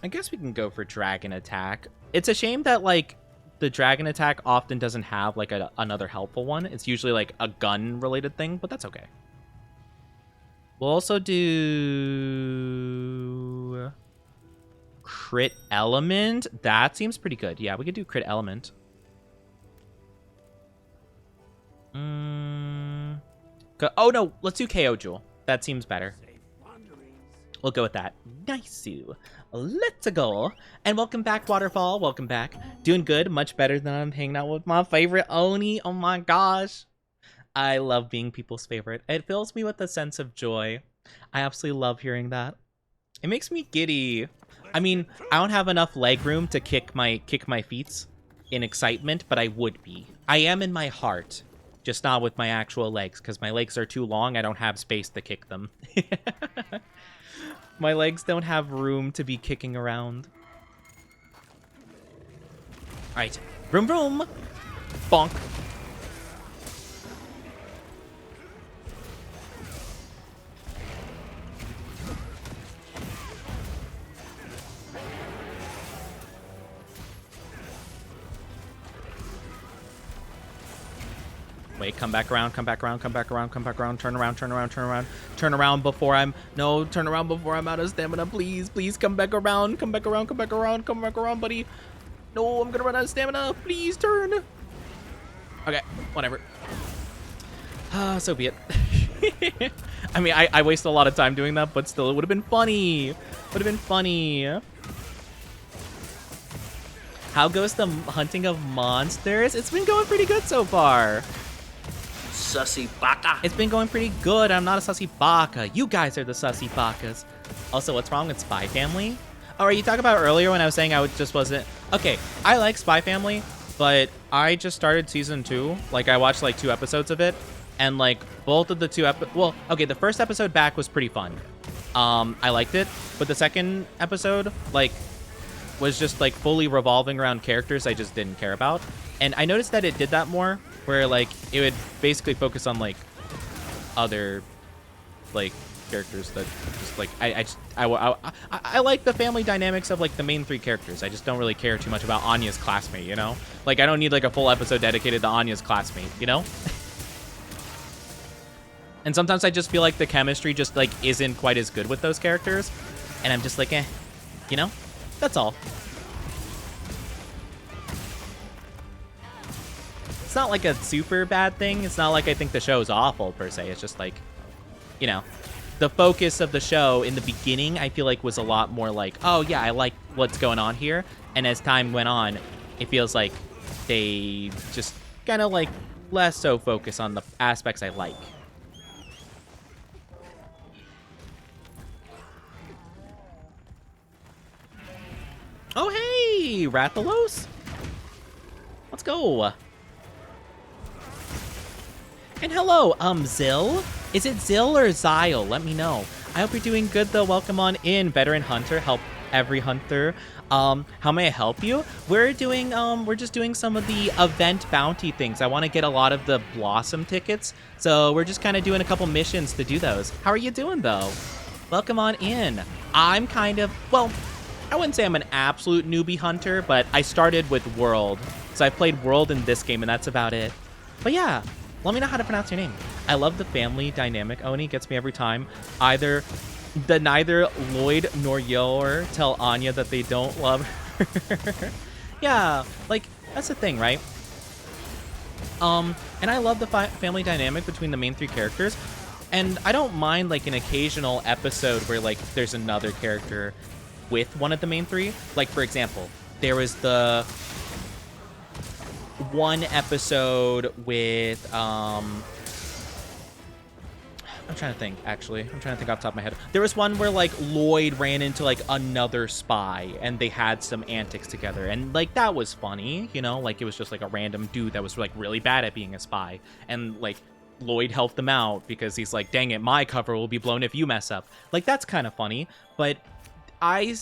Speaker 1: guess we can go for Dragon Attack. It's a shame that like the Dragon Attack often doesn't have like another helpful one. It's usually like a gun related thing, but that's okay. We'll also do Crit Element. That seems pretty good. Yeah, we could do Crit Element. Oh no, let's do KO Jewel. That seems better. We'll go with that. Nice. Let's go. And welcome back, Waterfall. Welcome back. Doing good. Much better than I'm hanging out with my favorite Oni. Oh my gosh. I love being people's favorite. It fills me with a sense of joy. I absolutely love hearing that. It makes me giddy. I mean, I don't have enough leg room to kick my feet in excitement, but I would be. I am in my heart, just not with my actual legs, because my legs are too long. I don't have space to kick them. My legs don't have room to be kicking around. All right, vroom vroom, bonk. Wait, come back around, come back around, come back around, come back around, turn around, turn around, turn around, turn around before I'm, no, turn around before I'm out of stamina, please, please come back around, come back around, come back around, come back around, buddy. No, I'm gonna run out of stamina, please turn. Okay, whatever. So be it. I mean, I wasted a lot of time doing that, but still, it would have been funny. Would have been funny. How goes the hunting of monsters? It's been going pretty good so far.
Speaker 4: Sussy baka.
Speaker 1: It's been going pretty good. I'm not a sussy baka. You guys are the sussy bakas. Also, what's wrong with Spy Family? Oh, are you talking about earlier when I was saying just wasn't... Okay, I like Spy Family, but I just started season 2. Like, I watched like 2 episodes of it, and like both of the 2 well, okay, the first episode back was pretty fun. I liked it, but the second episode, like, was just like fully revolving around characters I just didn't care about. And I noticed that it did that more, where like it would basically focus on like other like characters that just like I like the family dynamics of like the main 3 characters. I just don't really care too much about Anya's classmate, you know? Like I don't need like a full episode dedicated to Anya's classmate, you know? And sometimes I just feel like the chemistry just like isn't quite as good with those characters, and I'm just like, eh, you know? That's all. It's not like a super bad thing. It's not like I think the show is awful per se. It's just like, you know, the focus of the show in the beginning, I feel like was a lot more like, oh yeah, I like what's going on here. And as time went on, it feels like they just kind of like less so focus on the aspects I like. Oh, hey, Rathalos. Let's go. And hello, Zill. Is it Zill or Zyle? Let me know. I hope you're doing good, though. Welcome on in, Veteran Hunter. Help every hunter. How may I help you? We're just doing some of the event bounty things. I want to get a lot of the Blossom tickets, so we're just kind of doing a couple missions to do those. How are you doing, though? Welcome on in. I'm kind of, well, I wouldn't say I'm an absolute newbie hunter, but I started with World. So I played World in this game, and that's about it. But yeah, let me know how to pronounce your name. I love the family dynamic. Oni gets me every time. Neither Lloyd nor Yor tell Anya that they don't love her. Yeah, like, that's the thing, right? And I love the family dynamic between the main 3 characters. And I don't mind like an occasional episode where like there's another character with one of the main three. Like for example, there was the one episode with I'm trying to think, actually. I'm trying to think off the top of my head. There was one where, like, Lloyd ran into, like, another spy, and they had some antics together. And, like, that was funny, you know? Like, it was just, like, a random dude that was, like, really bad at being a spy. And, like, Lloyd helped them out because he's like, dang it, my cover will be blown if you mess up. Like, that's kind of funny. But I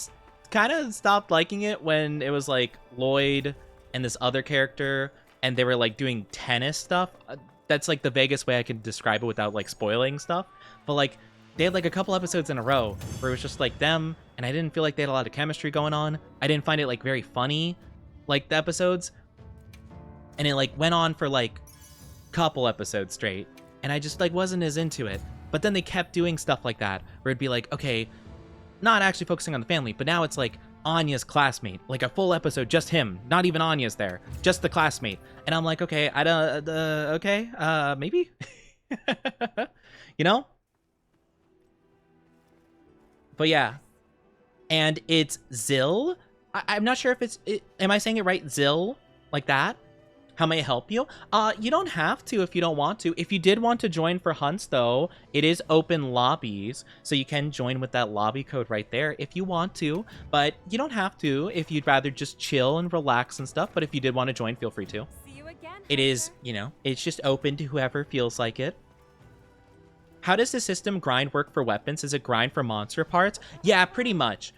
Speaker 1: kind of stopped liking it when it was, like, Lloyd and this other character, and they were, like, doing tennis stuff. That's like the vaguest way I can describe it without like spoiling stuff. But like they had like a couple episodes in a row where it was just like them, and I didn't feel like they had a lot of chemistry going on. I didn't find it like very funny, like the episodes. And it like went on for like a couple episodes straight, and I just like wasn't as into it. But then they kept doing stuff like that where it'd be like, okay, not actually focusing on the family, but now it's like Anya's classmate, like a full episode, just him, not even Anya's there, just the classmate. And I'm like, okay, I don't, okay, maybe, you know? But yeah, and it's Zill. I'm not sure if it's, am I saying it right? Zill, like that? How may I help you? You don't have to if you don't want to. If you did want to join for hunts, though, it is open lobbies, so you can join with that lobby code right there if you want to. But you don't have to if you'd rather just chill and relax and stuff. But if you did want to join, feel free to.
Speaker 2: See you again,
Speaker 1: It is, you know, it's just open to whoever feels like it. How does the system grind work for weapons? Is it grind for monster parts? Yeah, pretty much.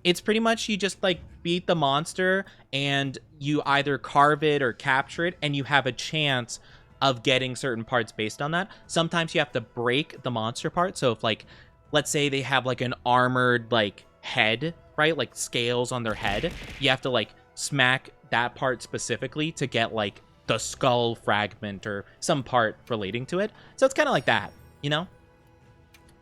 Speaker 1: It's pretty much you just like beat the monster and you either carve it or capture it, and you have a chance of getting certain parts based on that. Sometimes you have to break the monster part. So if like, let's say they have like an armored like head, right? Like scales on their head. You have to like smack that part specifically to get like the skull fragment or some part relating to it. So it's kind of like that, you know?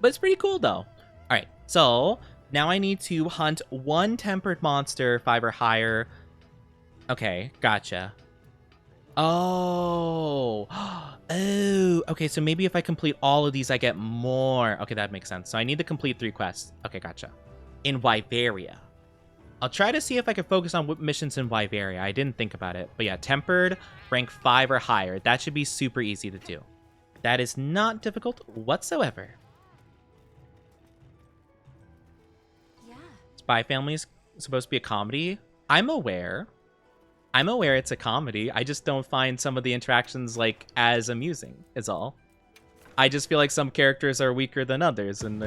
Speaker 1: But it's pretty cool though. All right, so now I need to hunt one tempered monster, 5 or higher. Okay, gotcha. Oh. Oh, okay, so maybe if I complete all of these, I get more. Okay, that makes sense. So I need to complete 3 quests. Okay, gotcha. In Wyveria. I'll try to see if I can focus on missions in Wyveria. I didn't think about it. But yeah, tempered, rank 5 or higher. That should be super easy to do. That is not difficult whatsoever. Spy Family is supposed to be a comedy. I'm aware it's a comedy. I just don't find some of the interactions like as amusing is all. I just feel like some characters are weaker than others, and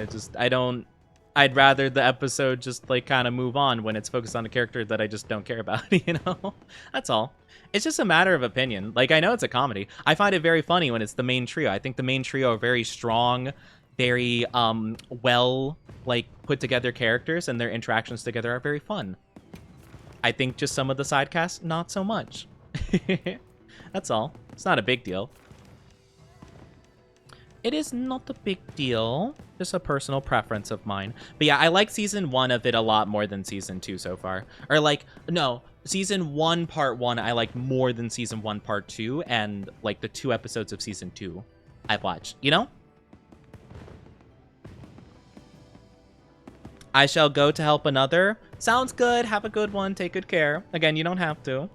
Speaker 1: I'd rather the episode just like kind of move on when it's focused on a character that I just don't care about, you know? That's all. It's just a matter of opinion. Like, I know it's a comedy. I find it very funny when it's the main trio. I think the main trio are very strong, very well like put together characters, and their interactions together are very fun. I think just some of the side casts, not so much. That's all. It's not a big deal. It is not a big deal. Just a personal preference of mine. But yeah, I like season 1 of it a lot more than season 2 so far. Or like, no, season 1 part 1 I like more than season 1 part 2, and like the 2 episodes of season 2 I've watched, you know? I shall go to help another. Sounds good. Have a good one. Take good care. Again, you don't have to.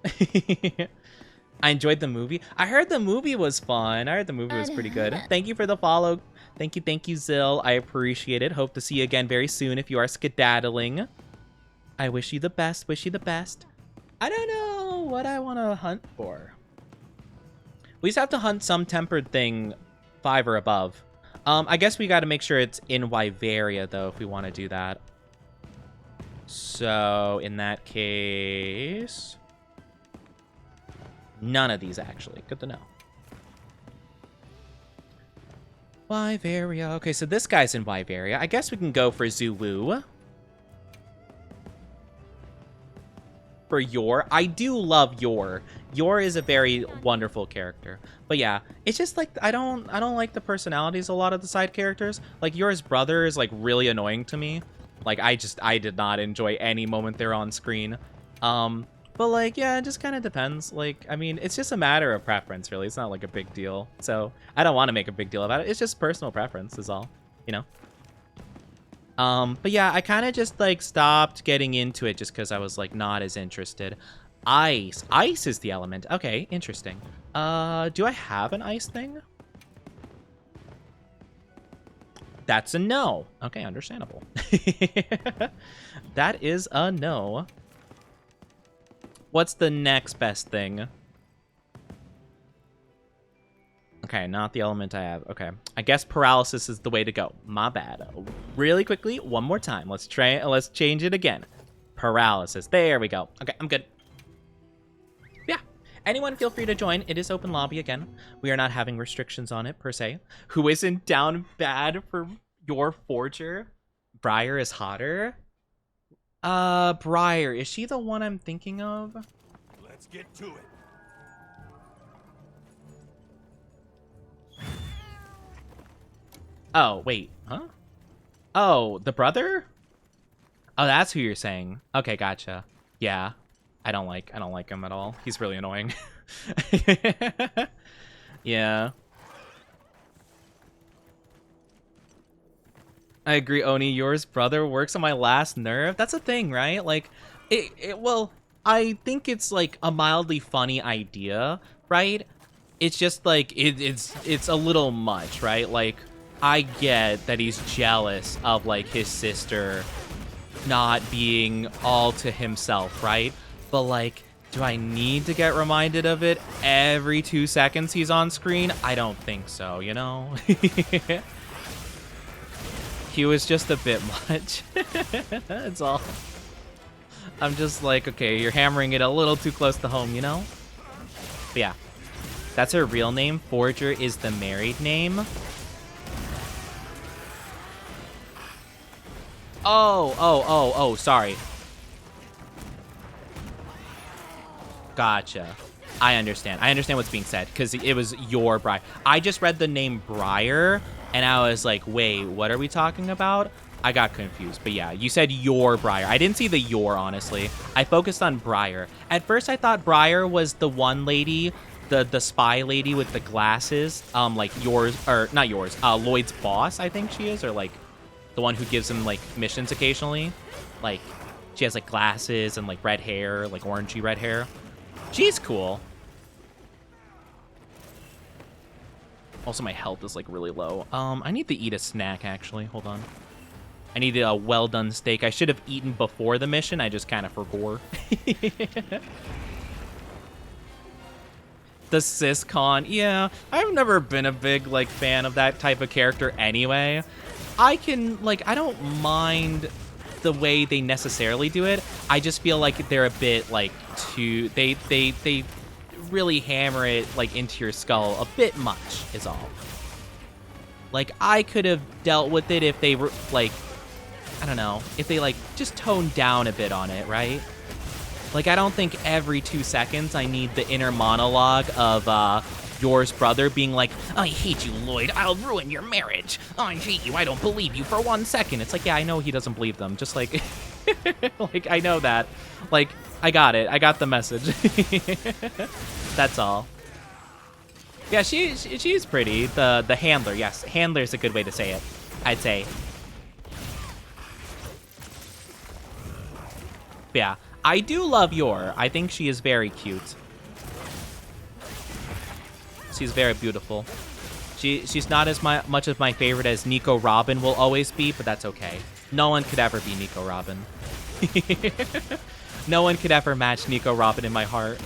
Speaker 1: I enjoyed the movie. I heard the movie was fun. I heard the movie was pretty good. Thank you for the follow. Thank you, Zill. I appreciate it. Hope to see you again very soon if you are skedaddling. I wish you the best. Wish you the best. I don't know what I want to hunt for. We just have to hunt some tempered thing 5 or above. I guess we got to make sure it's in Wyveria, though, if we want to do that. So, in that case... none of these, actually. Good to know. Wyveria. Okay, so this guy's in Wyveria. I guess we can go for Zulu. For Yor. I do love Yor. Yor is a very wonderful character. But yeah, it's just like I don't like the personalities of a lot of the side characters. Like Yor's brother is like really annoying to me. Like I did not enjoy any moment there on screen. But like, yeah, it just kind of depends. Like, I mean, it's just a matter of preference, really. It's not like a big deal. So I don't want to make a big deal about it. It's just personal preference is all, you know? But yeah, I kind of just like stopped getting into it just because I was like not as interested. Ice. Ice is the element. Okay, interesting. Do I have an ice thing? That's a no. Okay, understandable. That is a no. What's the next best thing? Okay, not the element I have. Okay, I guess paralysis is the way to go. My bad. Really quickly, one more time. Let's change it again. Paralysis. There we go. Okay, I'm good. Yeah. Anyone feel free to join. It is open lobby again. We are not having restrictions on it per se. Who isn't down bad for your forger? Briar is hotter. Briar, is she the one I'm thinking of?
Speaker 3: Let's get to it.
Speaker 1: Oh, wait. Huh? Oh, the brother? Oh, that's who you're saying. Okay, gotcha. Yeah. I don't like him at all. He's really annoying. Yeah. I agree, Oni. Yours brother works on my last nerve. That's a thing, right? Like, well, I think it's like a mildly funny idea, right? It's just like it's a little much, right? Like, I get that he's jealous of like his sister not being all to himself, right? But like, do I need to get reminded of it every 2 seconds he's on screen? I don't think so, you know? He was just a bit much. That's all. I'm just like, okay, you're hammering it a little too close to home, you know? But yeah. That's her real name. Forger is the married name. Oh, sorry. Gotcha. I understand. I understand what's being said, because it was your Briar. I just read the name Briar, and I was like, wait, what are we talking about? I got confused. But yeah, you said your Briar. I didn't see the your, honestly. I focused on Briar. At first, I thought Briar was the one lady, the spy lady with the glasses, like yours, or not yours, Lloyd's boss, I think she is, or like the one who gives him like missions occasionally. Like, she has like glasses and like red hair, like orangey red hair. She's cool. Also, my health is like really low. I need to eat a snack, actually. Hold on. I need a well-done steak. I should have eaten before the mission. I just kind of forgot. The SysCon. Yeah, I've never been a big like fan of that type of character anyway. I don't mind the way they necessarily do it. I just feel like they're a bit like too, they really hammer it like into your skull a bit much is all. Like, I could have dealt with it if they were like, I don't know, if they like just toned down a bit on it, right? Like, I don't think every 2 seconds I need the inner monologue of yours brother being like, I hate you, Lloyd, I'll ruin your marriage, I hate you, I don't believe you for 1 second. It's like, yeah, I know he doesn't believe them, just like like, I know that, like, I got it, I got the message. That's all. Yeah, she's pretty. The handler, yes, handler's a good way to say it, I'd say. But yeah, I do love Yor. I think she is very cute. She's very beautiful. She's not as much of my favorite as Nico Robin will always be, but that's okay. No one could ever be Nico Robin. No one could ever match Nico Robin in my heart.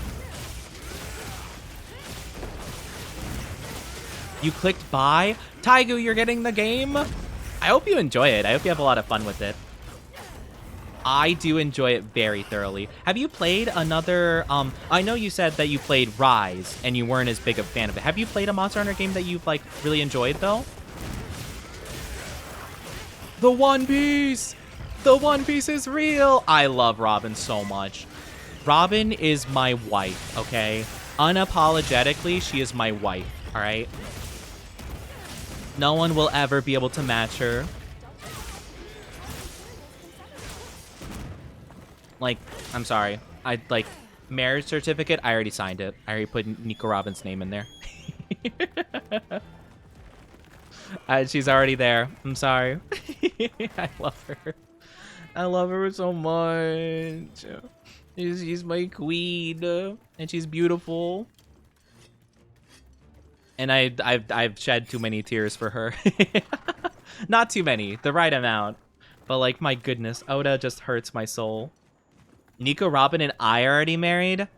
Speaker 1: You clicked buy? Taigu, you're getting the game? I hope you enjoy it. I hope you have a lot of fun with it. I do enjoy it very thoroughly. Have you played another, I know you said that you played Rise and you weren't as big a fan of it. Have you played a Monster Hunter game that you've, like, really enjoyed, though? The One Piece! The One Piece is real! I love Robin so much. Robin is my wife, okay? Unapologetically, she is my wife, alright? No one will ever be able to match her. Like, I'm sorry. Marriage certificate, I already signed it. I already put Nico Robin's name in there. She's already there. I'm sorry. I love her. I love her so much. She's my queen, and she's beautiful. And I've shed too many tears for her. Not too many, the right amount. But like, my goodness, Oda just hurts my soul. Nico Robin and I are already married.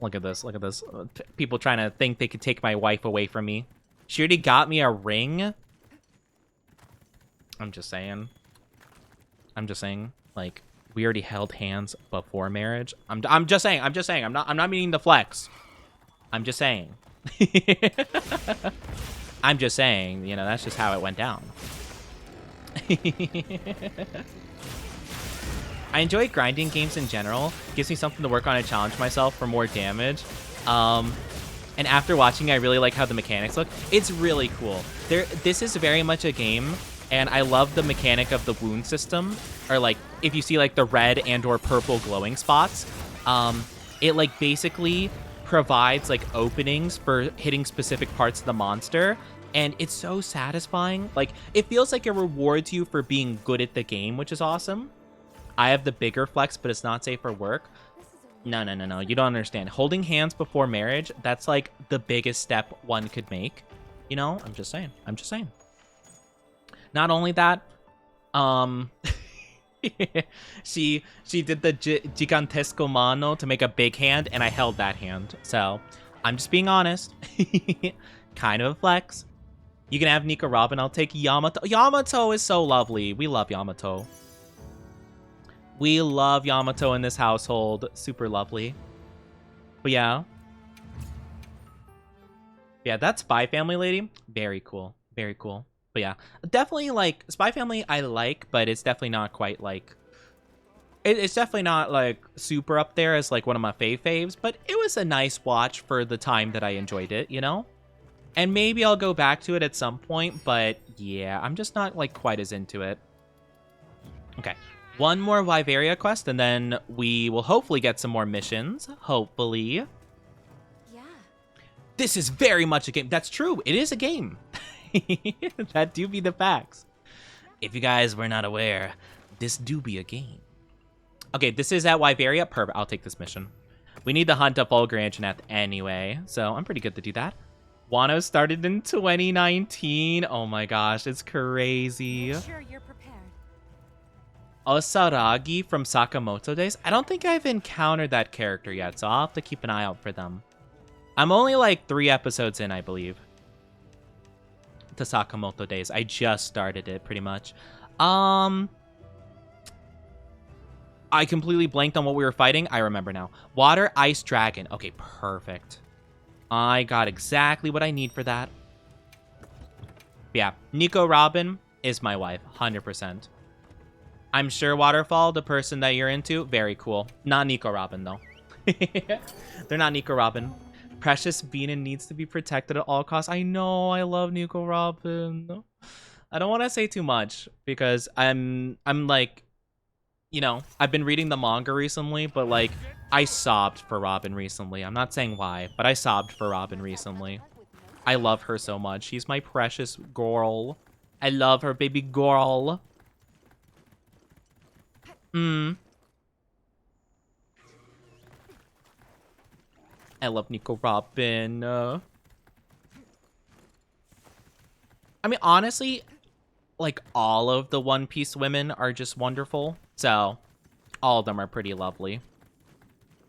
Speaker 1: Look at this, look at this. People trying to think they could take my wife away from me. She already got me a ring. I'm just saying. I'm just saying, like, we already held hands before marriage. I'm just saying. I'm not meaning the flex. I'm just saying. I'm just saying, you know, that's just how it went down. I enjoy grinding games in general. Gives me something to work on and challenge myself for more damage. And after watching, I really like how the mechanics look. It's really cool. This is very much a game, and I love the mechanic of the wound system. Or like, if you see like the red and or purple glowing spots, it like basically provides like openings for hitting specific parts of the monster. And it's so satisfying. Like, it feels like it rewards you for being good at the game, which is awesome. I have the bigger flex, but it's not safe for work. No. You don't understand. Holding hands before marriage, that's like the biggest step one could make. You know, I'm just saying. Not only that, she did the gigantesco mano to make a big hand, and I held that hand. So, I'm just being honest. Kind of a flex. You can have Nico Robin. I'll take Yamato. Yamato is so lovely. We love Yamato. We love Yamato in this household. Super lovely. But yeah. Yeah, that Spy Family lady. Very cool. Very cool. But yeah, definitely like Spy Family I like, but it's definitely not quite like... It's definitely not like super up there as like one of my faves, but it was a nice watch for the time that I enjoyed it, you know? And maybe I'll go back to it at some point, but yeah, I'm just not like quite as into it. Okay. One more Wyveria quest, and then we will hopefully get some more missions. Hopefully.
Speaker 2: Yeah.
Speaker 1: This is very much a game. That's true. It is a game. That do be the facts. If you guys were not aware, this do be a game. Okay, this is at Wyveria. Perfect. I'll take this mission. We need to hunt up Olga Anjaneth anyway, so I'm pretty good to do that. Wano started in 2019. Oh my gosh, it's crazy.
Speaker 2: Make sure you're prepared.
Speaker 1: Osaragi from Sakamoto Days. I don't think I've encountered that character yet, so I'll have to keep an eye out for them. I'm only like 3 episodes in, I believe, to Sakamoto Days. I just started it, pretty much. I completely blanked on what we were fighting. I remember now. Water Ice Dragon. Okay, perfect. I got exactly what I need for that. Yeah, Nico Robin is my wife, 100%. I'm sure Waterfall, the person that you're into, very cool. Not Nico Robin, though. They're not Nico Robin. Precious Venus needs to be protected at all costs. I know, I love Nico Robin. I don't want to say too much because I'm like, you know, I've been reading the manga recently, but like, I sobbed for Robin recently. I'm not saying why, but I sobbed for Robin recently. I love her so much. She's my precious girl. I love her, baby girl. I love Nico Robin. I mean, honestly, like, all of the One Piece women are just wonderful. So, all of them are pretty lovely.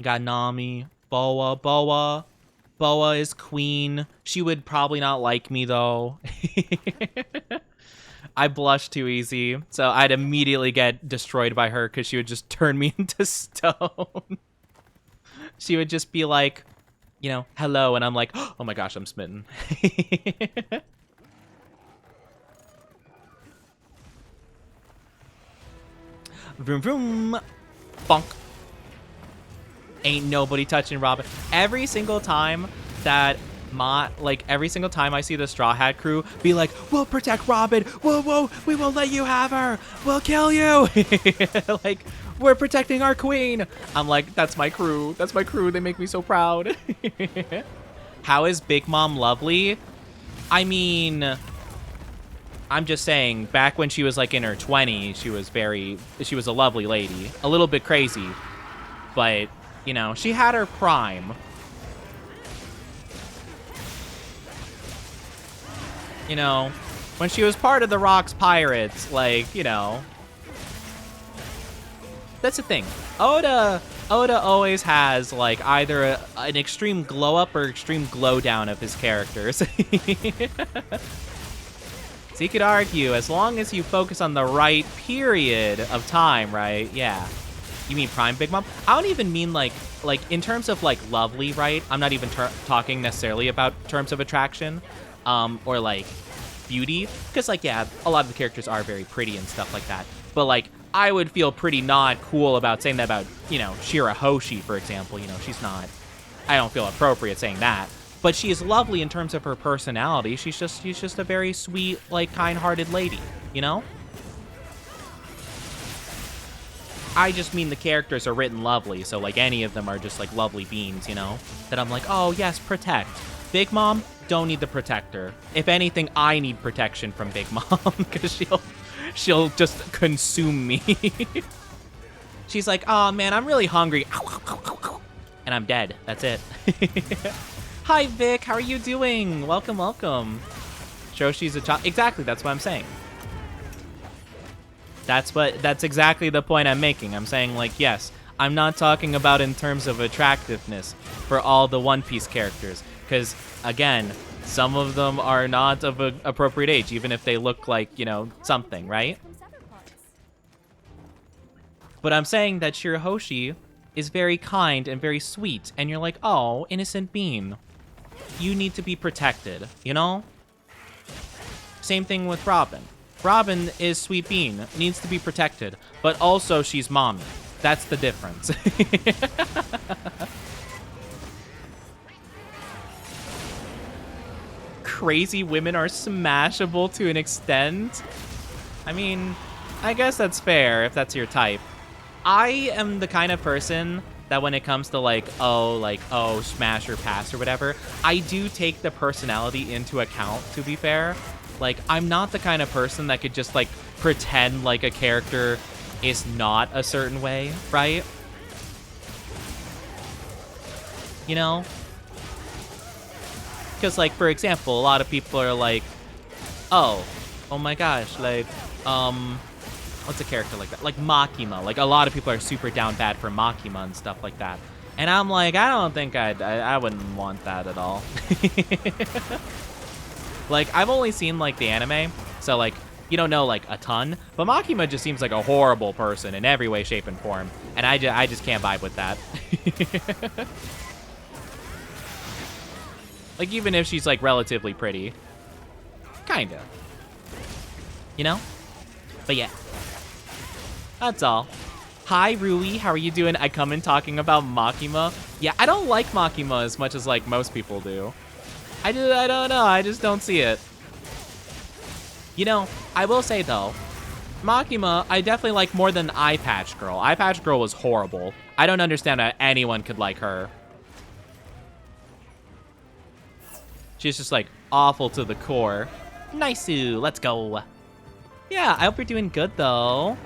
Speaker 1: Got Nami, Boa. Boa is queen. She would probably not like me, though. I blush too easy, so I'd immediately get destroyed by her because she would just turn me into stone. She would just be like, you know, hello, and I'm like, oh my gosh, I'm smitten. Vroom vroom. Bonk. Ain't nobody touching Robin. Every single time that every single time I see the Straw Hat crew be like, we'll protect Robin. Whoa, we won't let you have her. We'll kill you. Like, we're protecting our queen. I'm like, that's my crew. That's my crew. They make me so proud. How is Big Mom lovely? I mean, I'm just saying, back when she was like in her 20s, she was a lovely lady. A little bit crazy, but, you know, she had her prime. You know, when she was part of the Rocks Pirates, like, you know. That's the thing. Oda always has, like, either an extreme glow up or extreme glow down of his characters. So you could argue, as long as you focus on the right period of time, right? Yeah. You mean prime Big Mom? I don't even mean, like in terms of, like, lovely, right? I'm not even talking necessarily about terms of attraction, or, like, beauty. Because, like, yeah, a lot of the characters are very pretty and stuff like that. But, like, I would feel pretty not cool about saying that about, you know, Shirahoshi, for example. You know, she's not... I don't feel appropriate saying that. But she is lovely in terms of her personality. She's just a very sweet, like, kind-hearted lady, you know? I just mean the characters are written lovely, so, like, any of them are just, like, lovely beings, you know? That I'm like, oh, yes, protect. Big Mom, don't need the protector. If anything, I need protection from Big Mom, because she'll just consume me. She's like, oh, man, I'm really hungry. And I'm dead. That's it. Hi, Vic. How are you doing? Welcome, welcome. Shoshi's a child. Exactly. That's what I'm saying. That's exactly the point I'm making. I'm saying, like, yes, I'm not talking about in terms of attractiveness for all the One Piece characters. Because, again, some of them are not of an appropriate age, even if they look like, you know, something, right? But I'm saying that Shirahoshi is very kind and very sweet. And you're like, oh, innocent bean. You need to be protected, you know? Same thing with Robin. Robin is Sweet Bean, needs to be protected, but also she's mommy. That's the difference. Crazy women are smashable to an extent. I mean, I guess that's fair if that's your type. I am the kind of person that when it comes to like, oh, smash or pass or whatever, I do take the personality into account, to be fair. Like, I'm not the kind of person that could just, like, pretend like a character is not a certain way, right? You know? Because, like, for example, a lot of people are like, oh my gosh, like, what's a character like that? Like Makima. Like, a lot of people are super down bad for Makima and stuff like that. And I'm like, I don't think I wouldn't want that at all. Like, I've only seen, like, the anime, so, like, you don't know, like, a ton. But Makima just seems like a horrible person in every way, shape, and form. And I just can't vibe with that. Like, even if she's, like, relatively pretty. Kinda. You know? But yeah. That's all. Hi, Rui. How are you doing? I come in talking about Makima. Yeah, I don't like Makima as much as, like, most people do. I don't know. I just don't see it. You know, I will say, though, Makima, I definitely like more than Eye Patch Girl. Eye Patch Girl was horrible. I don't understand how anyone could like her. She's just, like, awful to the core. Nice-oo. Let's go. Yeah, I hope you're doing good, though.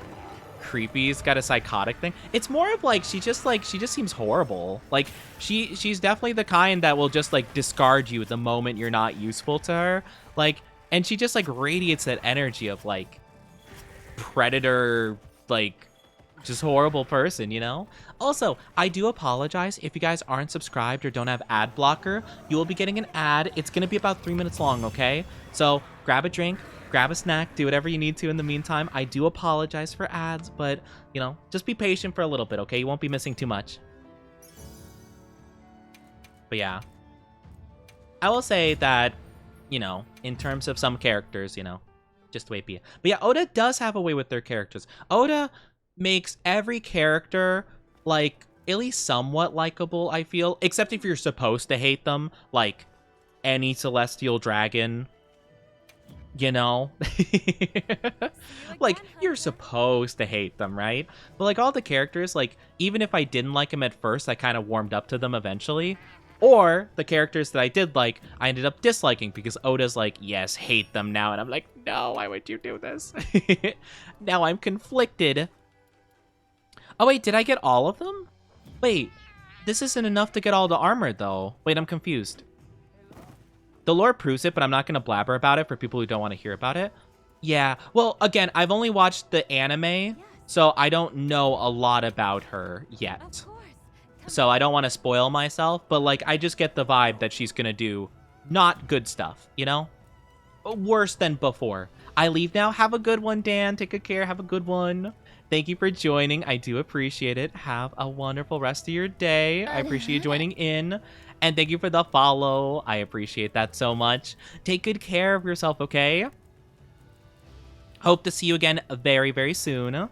Speaker 1: Creepy's got a psychotic thing. It's more of like she just seems horrible. Like she's definitely the kind that will just like discard you the moment you're not useful to her. Like, and she just like radiates that energy of like predator, like just horrible person, you know? Also, I do apologize if you guys aren't subscribed or don't have ad blocker. You will be getting an ad. It's gonna be about 3 minutes long, okay? So grab a drink, grab a snack, do whatever you need to in the meantime. I do apologize for ads, but, you know, just be patient for a little bit, okay? You won't be missing too much. But yeah. I will say that, you know, in terms of some characters, you know, just wait be. But yeah, Oda does have a way with their characters. Oda makes every character, like, at least somewhat likable, I feel. Except if you're supposed to hate them, like any Celestial Dragon. You know? Like, you're supposed to hate them, right? But like all the characters, like, even if I didn't like them at first, I kind of warmed up to them eventually. Or the characters that I did like, I ended up disliking because Oda's like, yes, hate them now. And I'm like, no, why would you do this? Now I'm conflicted. Oh, wait, did I get all of them? Wait, this isn't enough to get all the armor, though. Wait, I'm confused. The lore proves it, but I'm not going to blabber about it for people who don't want to hear about it. Yeah, well, again, I've only watched the anime, so I don't know a lot about her yet. So I don't want to spoil myself, but, like, I just get the vibe that she's going to do not good stuff, you know? Worse than before. I leave now. Have a good one, Dan. Take good care. Have a good one. Thank you for joining. I do appreciate it. Have a wonderful rest of your day. I appreciate you joining in. And thank you for the follow. I appreciate that so much. Take good care of yourself, okay? Hope to see you again very, very soon.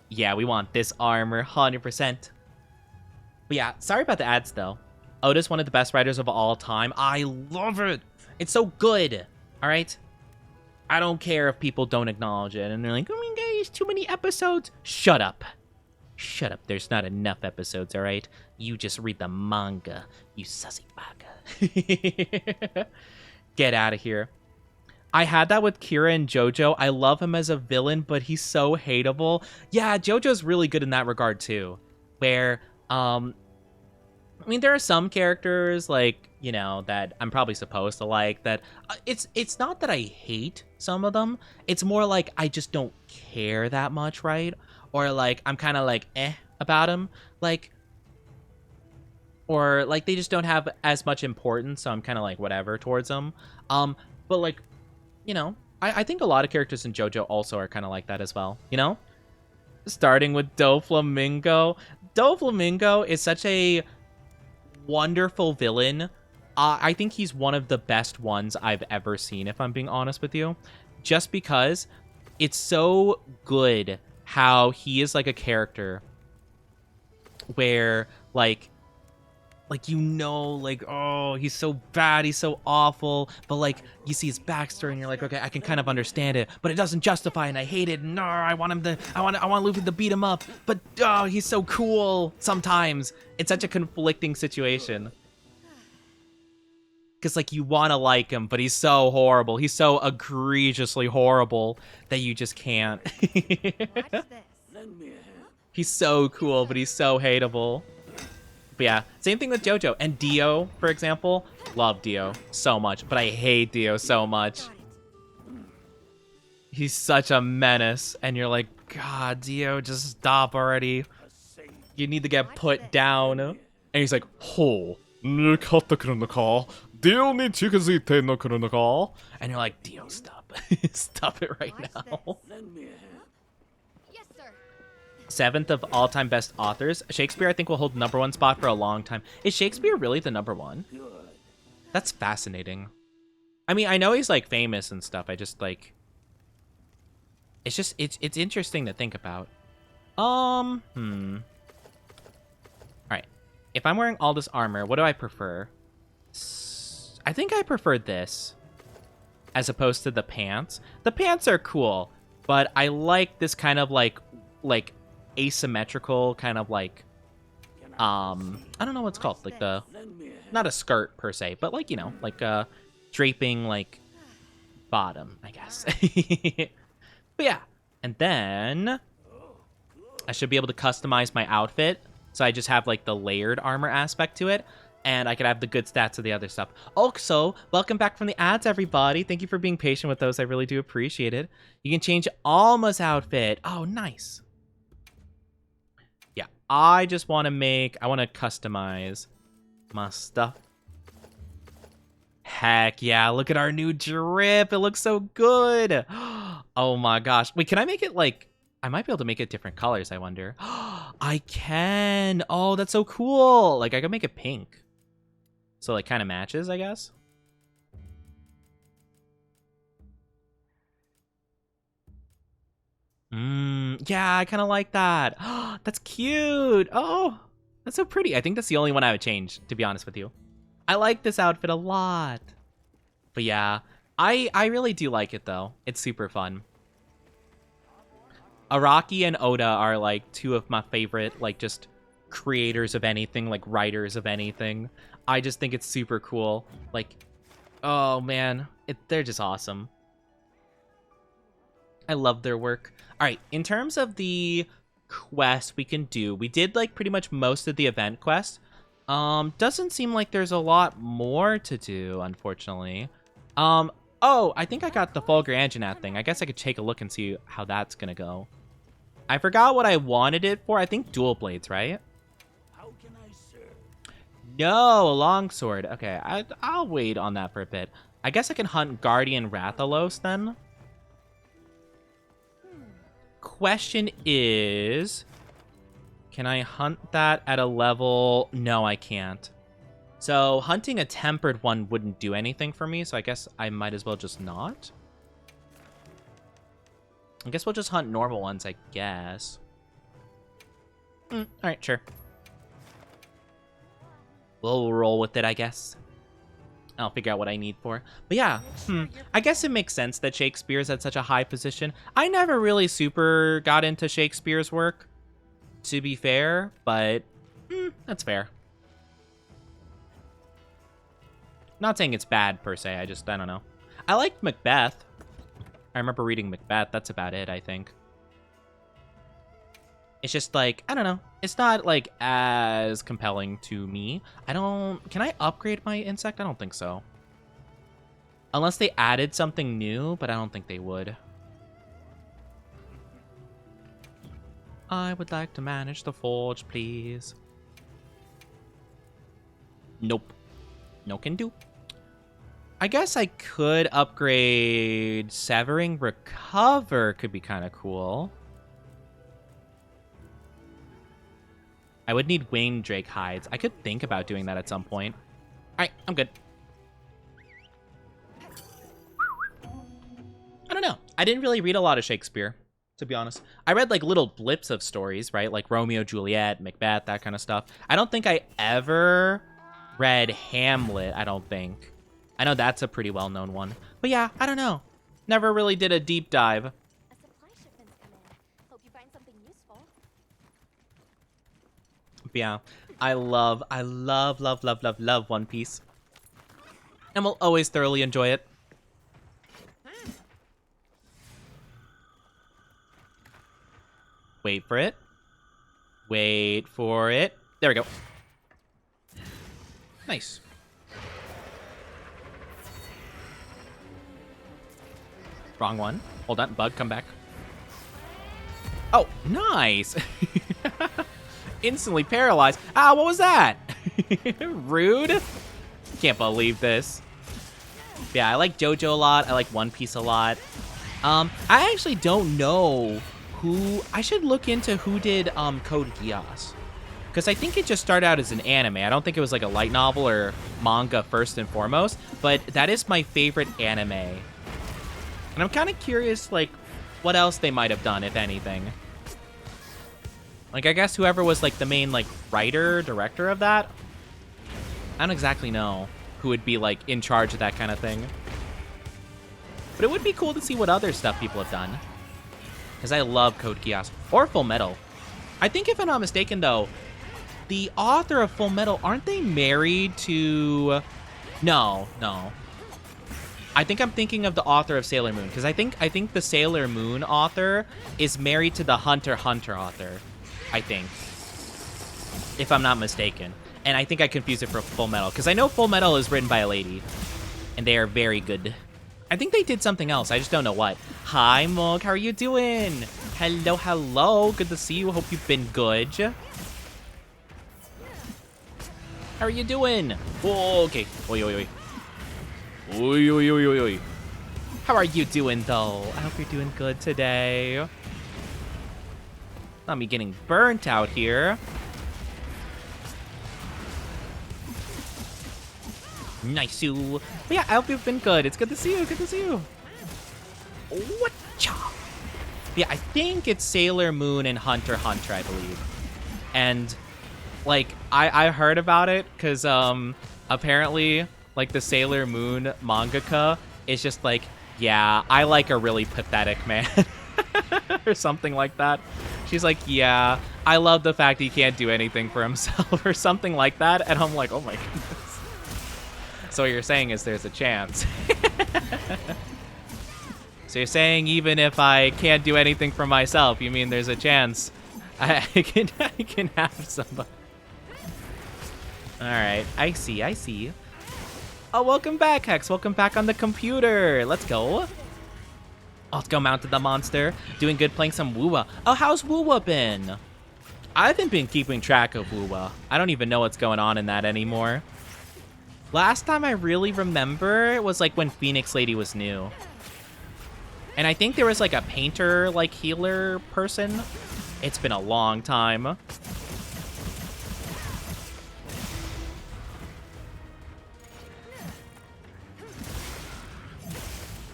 Speaker 1: Yeah, we want this armor, 100%. But yeah, sorry about the ads, though. Oda's one of the best writers of all time. I love it. It's so good. All right? I don't care if people don't acknowledge it. And they're like, oh my god, there's too many episodes. Shut up. Shut up. There's not enough episodes, all right? You just read the manga, you sussy baka. Get out of here. I had that with Kira and JoJo. I love him as a villain, but he's so hateable. Yeah, JoJo's really good in that regard, too. Where, I mean, there are some characters, like, you know, that I'm probably supposed to like, that it's not that I hate some of them. It's more like I just don't care that much, right? Or, like, I'm kind of, like, about them. Like, or, like, they just don't have as much importance, so I'm kind of, like, whatever towards them. But, like, you know, I think a lot of characters in JoJo also are kind of like that as well, you know? Starting with Doflamingo. Doflamingo is such a wonderful villain. I think he's one of the best ones I've ever seen, if I'm being honest with you. Just because it's so good how he is like a character where, like, you know, like, oh, he's so bad, he's so awful, but, like, you see his backstory and you're like, okay, I can kind of understand it, but it doesn't justify it, and I hate it, and no, I want Luffy to beat him up, but, oh, he's so cool sometimes. It's such a conflicting situation. Because, like, you want to like him, but he's so horrible. He's so egregiously horrible that you just can't.
Speaker 2: Watch this.
Speaker 1: He's so cool, but he's so hateable. But yeah, same thing with JoJo. And Dio, for example. Love Dio so much, but I hate Dio so much.
Speaker 2: Got it.
Speaker 1: He's such a menace. And you're like, God, Dio, just stop already. You need to get put down. And he's like, ho. And you're like, Dio, stop. Stop it right
Speaker 2: Watch
Speaker 1: now.
Speaker 2: this. Yes, sir.
Speaker 1: 7th of all-time best authors. Shakespeare, I think, will hold #1 spot for a long time. Is Shakespeare really the #1? That's fascinating. I mean, I know he's, like, famous and stuff. I just, like... It's just... It's interesting to think about. Alright. If I'm wearing all this armor, what do I prefer? I think I prefer this as opposed to the pants. The pants are cool, but I like this kind of, like asymmetrical kind of, like, I don't know what's called, like the, not a skirt per se, but, like, you know, like a draping, like, bottom, I guess. But yeah, and then I should be able to customize my outfit, so I just have, like, the layered armor aspect to it, and I could have the good stats of the other stuff. Also, welcome back from the ads, everybody. Thank you for being patient with those. I really do appreciate it. You can change Alma's outfit. Oh, nice. Yeah, I just want to customize my stuff. Heck yeah, look at our new drip. It looks so good. Oh my gosh. Wait, can I make it, like, I might be able to make it different colors, I wonder. I can. Oh, that's so cool. Like, I could make it pink. So, like, kind of matches, I guess. Yeah, I kind of like that. That's cute. Oh, that's so pretty. I think that's the only one I would change, to be honest with you. I like this outfit a lot. But yeah, I really do like it though. It's super fun. Araki and Oda are like two of my favorite like just creators of anything, like writers of anything. I just think it's super cool. Like, oh man, they're just awesome. I love their work. All right, in terms of the quest we can do, we did like pretty much most of the event quest. Doesn't seem like there's a lot more to do, unfortunately. Oh, I think I got the Fulgur Anjanath thing. I guess I could take a look and see how that's gonna go. I forgot what I wanted it for. I think dual blades, right?
Speaker 4: How can I serve?
Speaker 1: No, a longsword. Okay, I'll wait on that for a bit. I guess I can hunt Guardian Rathalos then. Question is, can I hunt that at a level? No, I can't. So hunting a tempered one wouldn't do anything for me, so I guess I might as well just not. I guess we'll just hunt normal ones, I guess. Alright, sure. We'll roll with it, I guess. I'll figure out what I need for. But yeah, I guess it makes sense that Shakespeare's at such a high position. I never really super got into Shakespeare's work, to be fair, but that's fair. Not saying it's bad, per se, I don't know. I liked Macbeth. I remember reading Macbeth, that's about it, I think. It's just like, I don't know. It's not like as compelling to me. Can I upgrade my insect? I don't think so. Unless they added something new, but I don't think they would. I would like to manage the forge, please. Nope. No can do. I guess I could upgrade Severing Recover. Could be kind of cool. I would need Wayne Drake hides. I could think about doing that at some point. Alright, I'm good. I don't know. I didn't really read a lot of Shakespeare, to be honest. I read like little blips of stories, right? Like Romeo, Juliet, Macbeth, that kind of stuff. I don't think I ever read Hamlet, I don't think. I know that's a pretty well-known one. But yeah, I don't know. Never really did a deep dive.
Speaker 2: A supply shipment's come in. Hope you find something useful.
Speaker 1: Yeah, I love One Piece. And will always thoroughly enjoy it. Wait for it. Wait for it. There we go. Nice. Wrong one. Hold on, bug, come back. Oh, nice. Instantly paralyzed. Ah, what was that? Rude. Can't believe this. Yeah, I like JoJo a lot. I like One Piece a lot. I actually don't know who. I should look into who did Code Geass, because I think it just started out as an anime. I don't think it was like a light novel or manga first and foremost. But that is my favorite anime, and I'm kind of curious, like, what else they might have done, if anything. Like, I guess whoever was, like, the main, like, writer, director of that? I don't exactly know who would be, like, in charge of that kind of thing. But it would be cool to see what other stuff people have done. Because I love Code Geass. Or Full Metal. I think, if I'm not mistaken, though, the author of Full Metal, aren't they married to... No. I think I'm thinking of the author of Sailor Moon. Because I think the Sailor Moon author is married to the Hunter x Hunter author. I think, if I'm not mistaken. And I think I confused it for Full Metal, because I know Full Metal is written by a lady, and they are very good. I think they did something else, I just don't know what. Hi, Mog, how are you doing? Hello, good to see you, hope you've been good. How are you doing? Oh, okay, oi. Oi. How are you doing, though? I hope you're doing good today. Not me getting burnt out here. Nice. But yeah, I hope you've been good. It's good to see you. Whatcha? Yeah, I think it's Sailor Moon and Hunter x Hunter, I believe. And, like, I heard about it because, apparently, like, the Sailor Moon mangaka is just like, yeah, I like a really pathetic man. Or something like that. She's like, yeah, I love the fact he can't do anything for himself or something like that. And I'm like, oh my goodness. So what you're saying is there's a chance. So you're saying even if I can't do anything for myself, you mean there's a chance I can have somebody. All right, I see. Oh, welcome back, Hex. Welcome back on the computer. Let's go. Let's go mount the monster. Doing good playing some Woowa. Oh, how's Woowa been? I haven't been keeping track of Woowa. I don't even know what's going on in that anymore. Last time I really remember it was like when Phoenix Lady was new. And I think there was like a painter, like healer person. It's been a long time.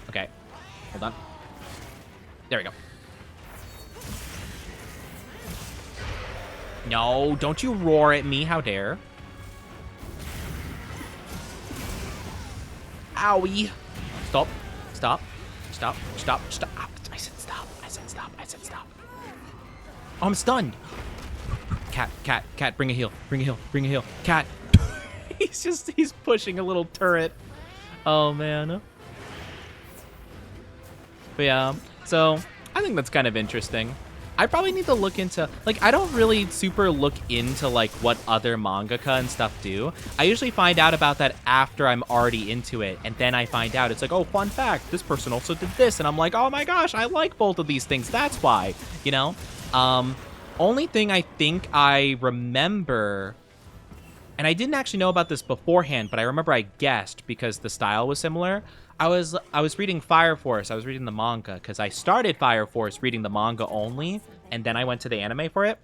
Speaker 1: Okay, hold on. There we go. No, don't you roar at me, how dare. Owie. Stop. Stop. Stop. Stop. Stop. I said stop. I said stop. I said stop. Oh, I'm stunned. Cat, bring a heal. Bring a heal. Bring a heal. Cat. he's pushing a little turret. Oh, man. But yeah, so I think that's kind of interesting. I probably need to look into, like, I don't really super look into, like, what other mangaka and stuff do. I usually find out about that after I'm already into it, and then I find out, it's like, oh, fun fact, this person also did this, and I'm like, oh my gosh, I like both of these things, that's why, you know? Only thing I think I remember, and I didn't actually know about this beforehand, but I remember I guessed because the style was similar. I was reading Fire Force. I was reading the manga because I started Fire Force reading the manga only, and then I went to the anime for it.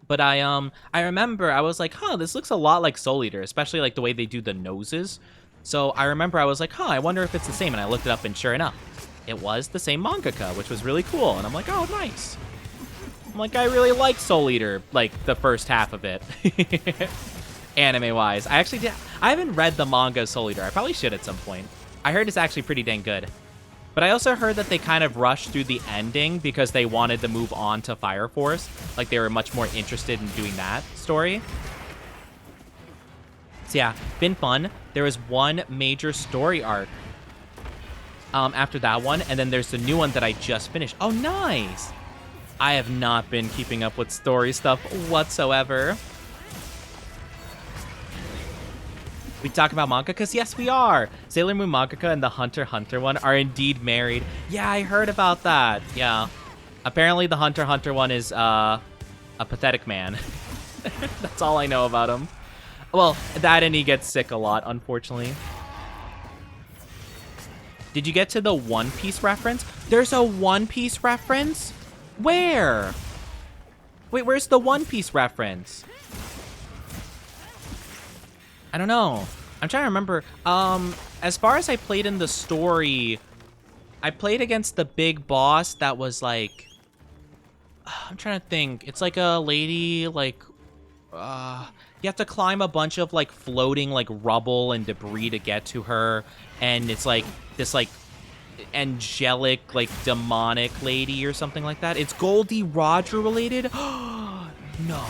Speaker 1: But I remember I was like, huh, this looks a lot like Soul Eater, especially like the way they do the noses. So I remember I was like, huh, I wonder if it's the same, and I looked it up, and sure enough, it was the same mangaka, which was really cool. And I'm like, oh, nice. I'm like, I really like Soul Eater, like the first half of it, anime-wise. I haven't read the manga Soul Eater. I probably should at some point. I heard it's actually pretty dang good. But I also heard that they kind of rushed through the ending because they wanted to move on to Fire Force. Like, they were much more interested in doing that story. So yeah, been fun. There was one major story arc after that one, and then there's the new one that I just finished. Oh, nice! I have not been keeping up with story stuff whatsoever. We talk about manga? Because yes, we are. Sailor Moon mangaka and the Hunter x Hunter one are indeed married. Yeah, I heard about that. Yeah. Apparently the Hunter x Hunter one is a pathetic man. That's all I know about him. Well, that and he gets sick a lot, unfortunately. Did you get to the One Piece reference? There's a One Piece reference? Where? Wait, where's the One Piece reference? I don't know. I'm trying to remember. As far as I played in the story, I played against the big boss that was like, I'm trying to think. It's like a lady, like, you have to climb a bunch of like floating like rubble and debris to get to her. And it's like this like angelic, like demonic lady or something like that. It's Goldie Roger related. No.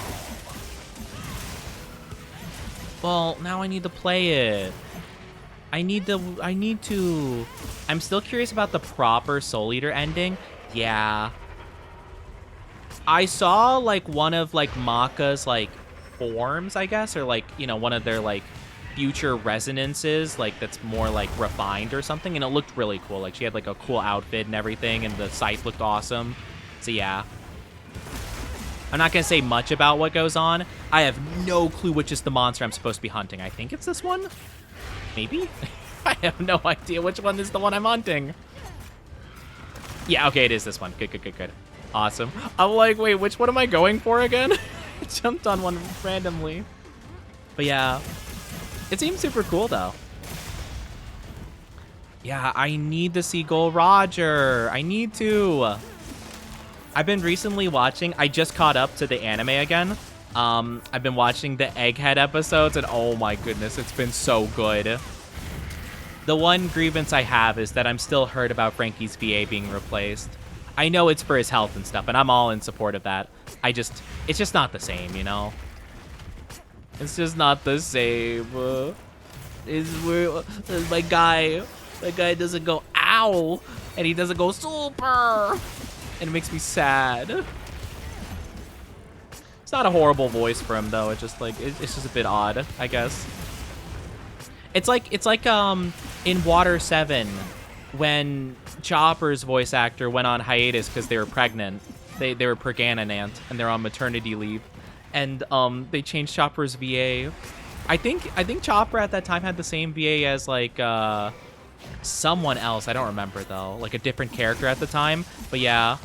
Speaker 1: Well, now I need to play it. I need to. I'm still curious about the proper Soul Eater ending. Yeah. I saw, like, one of, like, Maka's, like, forms, I guess, or, like, you know, one of their, like, future resonances, like, that's more, like, refined or something, and it looked really cool. Like, she had, like, a cool outfit and everything, and the scythe looked awesome. So, yeah. I'm not going to say much about what goes on. I have no clue which is the monster I'm supposed to be hunting. I think it's this one? Maybe? I have no idea which one is the one I'm hunting. Yeah, okay, it is this one. Good. Awesome. I'm like, wait, which one am I going for again? I jumped on one randomly. But yeah, it seems super cool, though. Yeah, I need to see Gold Roger. I need to. I've been recently watching, I just caught up to the anime again. I've been watching the Egghead episodes, and oh my goodness, it's been so good. The one grievance I have is that I'm still hurt about Frankie's VA being replaced. I know it's for his health and stuff, and I'm all in support of that. It's just not the same, you know? It's just not the same. My guy doesn't go ow, and he doesn't go super, and it makes me sad. It's not a horrible voice for him though. It's just like it's just a bit odd, I guess. It's like in Water 7 when Chopper's voice actor went on hiatus because they were pregnant. They were pregnant and they're on maternity leave, and they changed Chopper's VA. I think Chopper at that time had the same VA as like someone else. I don't remember though, like a different character at the time. But yeah,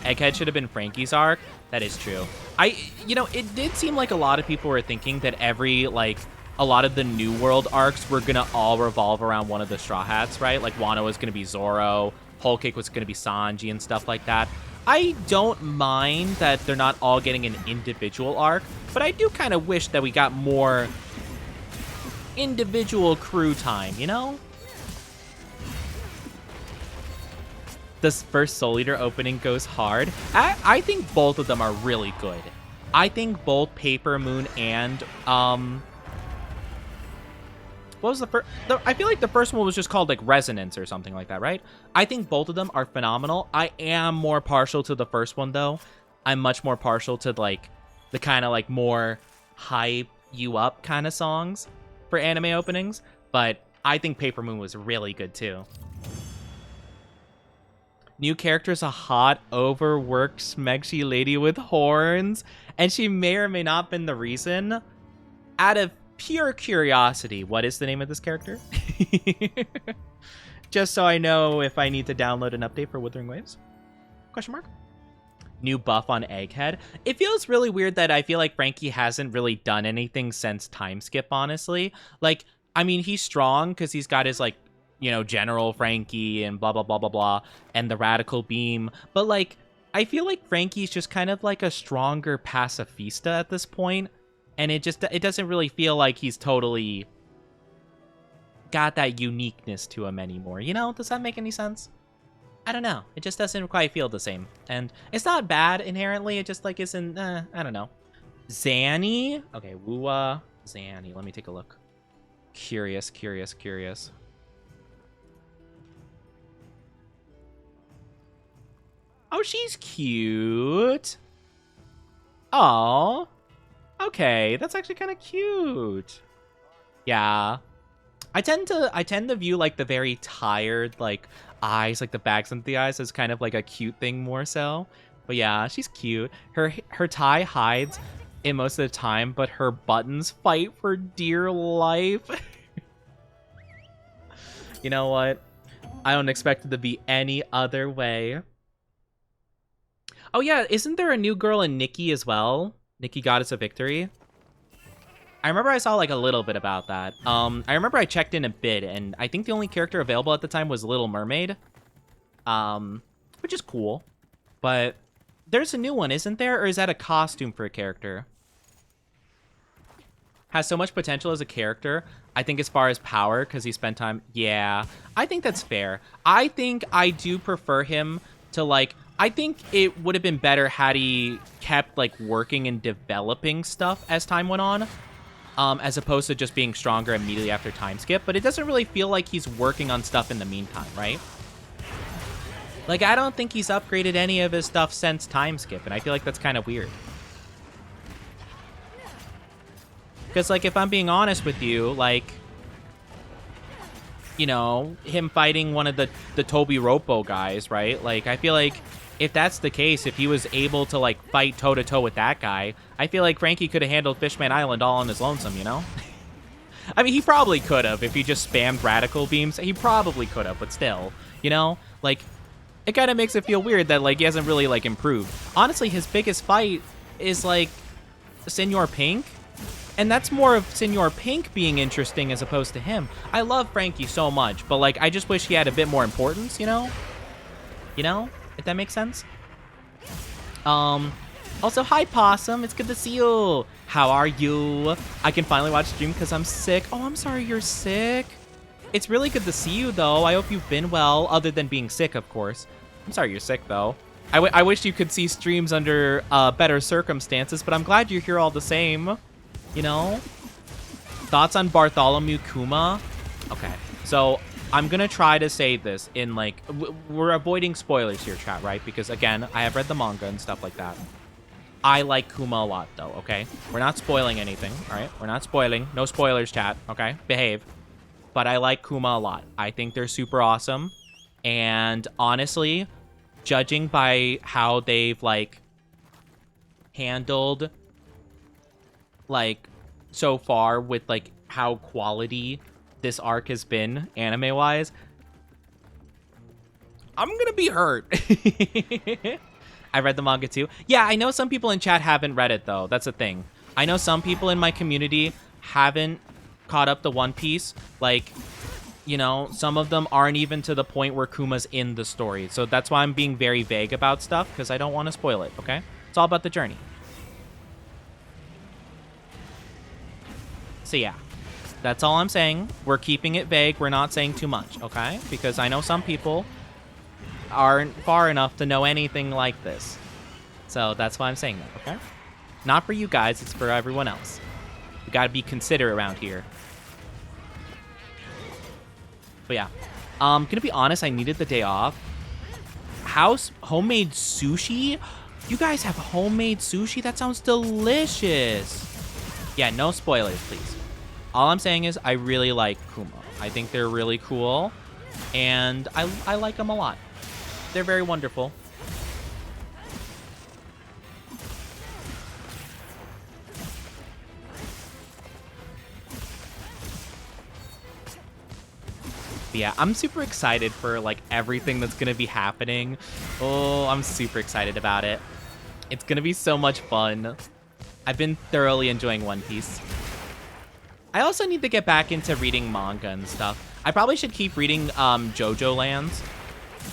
Speaker 1: Egghead should have been Frankie's arc. That is true. It did seem like a lot of people were thinking that a lot of the New World arcs were gonna all revolve around one of the Straw Hats, right? Like Wano was gonna be Zoro, Whole Cake was gonna be Sanji and stuff like that. I don't mind that they're not all getting an individual arc, but I do kind of wish that we got more individual crew time, you know? This first Soul Eater opening goes hard. I think both of them are really good. I think both Paper Moon and what was the first? I feel like the first one was just called like Resonance or something like that, right? I think both of them are phenomenal. I am more partial to the first one though. I'm much more partial to like the kind of like more hype you up kind of songs for anime openings, but I think Paper Moon was really good too. New character's a hot, overworked, smeggy lady with horns, and she may or may not have been the reason. Out of pure curiosity, what is the name of this character? Just so I know if I need to download an update for Withering Waves. Question mark? New buff on Egghead. It feels really weird that I feel like Frankie hasn't really done anything since Time Skip, honestly. Like, I mean, he's strong because he's got his, like, General Frankie and blah, blah, blah, blah, blah, and the Radical Beam. But, like, I feel like Frankie's just kind of like a stronger pacifista at this point. And it doesn't really feel like he's totally got that uniqueness to him anymore. You know, does that make any sense? I don't know. It just doesn't quite feel the same. And it's not bad inherently. It just like isn't, I don't know. Zanny? Okay, Wua. Zanny. Let me take a look. Curious. Oh, she's cute. Oh. Okay, that's actually kind of cute. Yeah. I tend to view like the very tired like eyes, like the bags under the eyes, as kind of like a cute thing more so. But yeah, she's cute. Her tie hides it most of the time, but her buttons fight for dear life. You know what? I don't expect it to be any other way. Oh yeah, isn't there a new girl in Nikki as well? Nikki Goddess of Victory. I remember I saw like a little bit about that. I remember I checked in a bit, and I think the only character available at the time was Little Mermaid. Which is cool. But there's a new one, isn't there? Or is that a costume for a character? Has so much potential as a character. I think as far as power, because he spent time... Yeah, I think that's fair. I think I do prefer him to like... I think it would have been better had he kept like working and developing stuff as time went on, as opposed to just being stronger immediately after Time Skip. But it doesn't really feel like he's working on stuff in the meantime, right? Like, I don't think he's upgraded any of his stuff since Time Skip, and I feel like that's kind of weird. Because, like, if I'm being honest with you, like, him fighting one of the Toby Ropo guys, right? Like, I feel like if that's the case, if he was able to, like, fight toe-to-toe with that guy, I feel like Frankie could have handled Fishman Island all on his lonesome, you know? I mean, he probably could have if he just spammed Radical Beams. He probably could have, but still, Like, it kind of makes it feel weird that, like, he hasn't really, like, improved. Honestly, his biggest fight is, like, Senor Pink. And that's more of Senor Pink being interesting as opposed to him. I love Frankie so much, but, like, I just wish he had a bit more importance, you know? If that makes sense. Also, hi, Possum. It's good to see you. How are you? I can finally watch stream because I'm sick. Oh, I'm sorry you're sick. It's really good to see you, though. I hope you've been well, other than being sick, of course. I'm sorry you're sick, though. I wish you could see streams under better circumstances, but I'm glad you're here all the same. You know? Thoughts on Bartholomew Kuma? Okay, so I'm gonna try to say this in, like, we're avoiding spoilers here, chat, right? Because, again, I have read the manga and stuff like that. I like Kuma a lot, though, okay? We're not spoiling anything, all right? We're not spoiling. No spoilers, chat, okay? Behave. But I like Kuma a lot. I think they're super awesome. And honestly, judging by how they've, like, handled, like, so far with, like, how quality this arc has been, anime-wise, I'm gonna be hurt. I read the manga too. Yeah, I know some people in chat haven't read it, though. That's the thing. I know some people in my community haven't caught up to One Piece. Like, you know, some of them aren't even to the point where Kuma's in the story. So that's why I'm being very vague about stuff, because I don't want to spoil it, okay? It's all about the journey. So yeah, that's all I'm saying. We're keeping it vague. We're not saying too much, okay? Because I know some people aren't far enough to know anything like this. So that's why I'm saying that, okay? Not for you guys, it's for everyone else. We gotta be considerate around here. But yeah, gonna be honest, I needed the day off. House homemade sushi? You guys have homemade sushi? That sounds delicious. Yeah, no spoilers, please. All I'm saying is I really like Kuma. I think they're really cool, and I like them a lot. They're very wonderful. But yeah, I'm super excited for, like, everything that's gonna be happening. Oh, I'm super excited about it. It's gonna be so much fun. I've been thoroughly enjoying One Piece. I also need to get back into reading manga and stuff. I probably should keep reading JoJo Lands.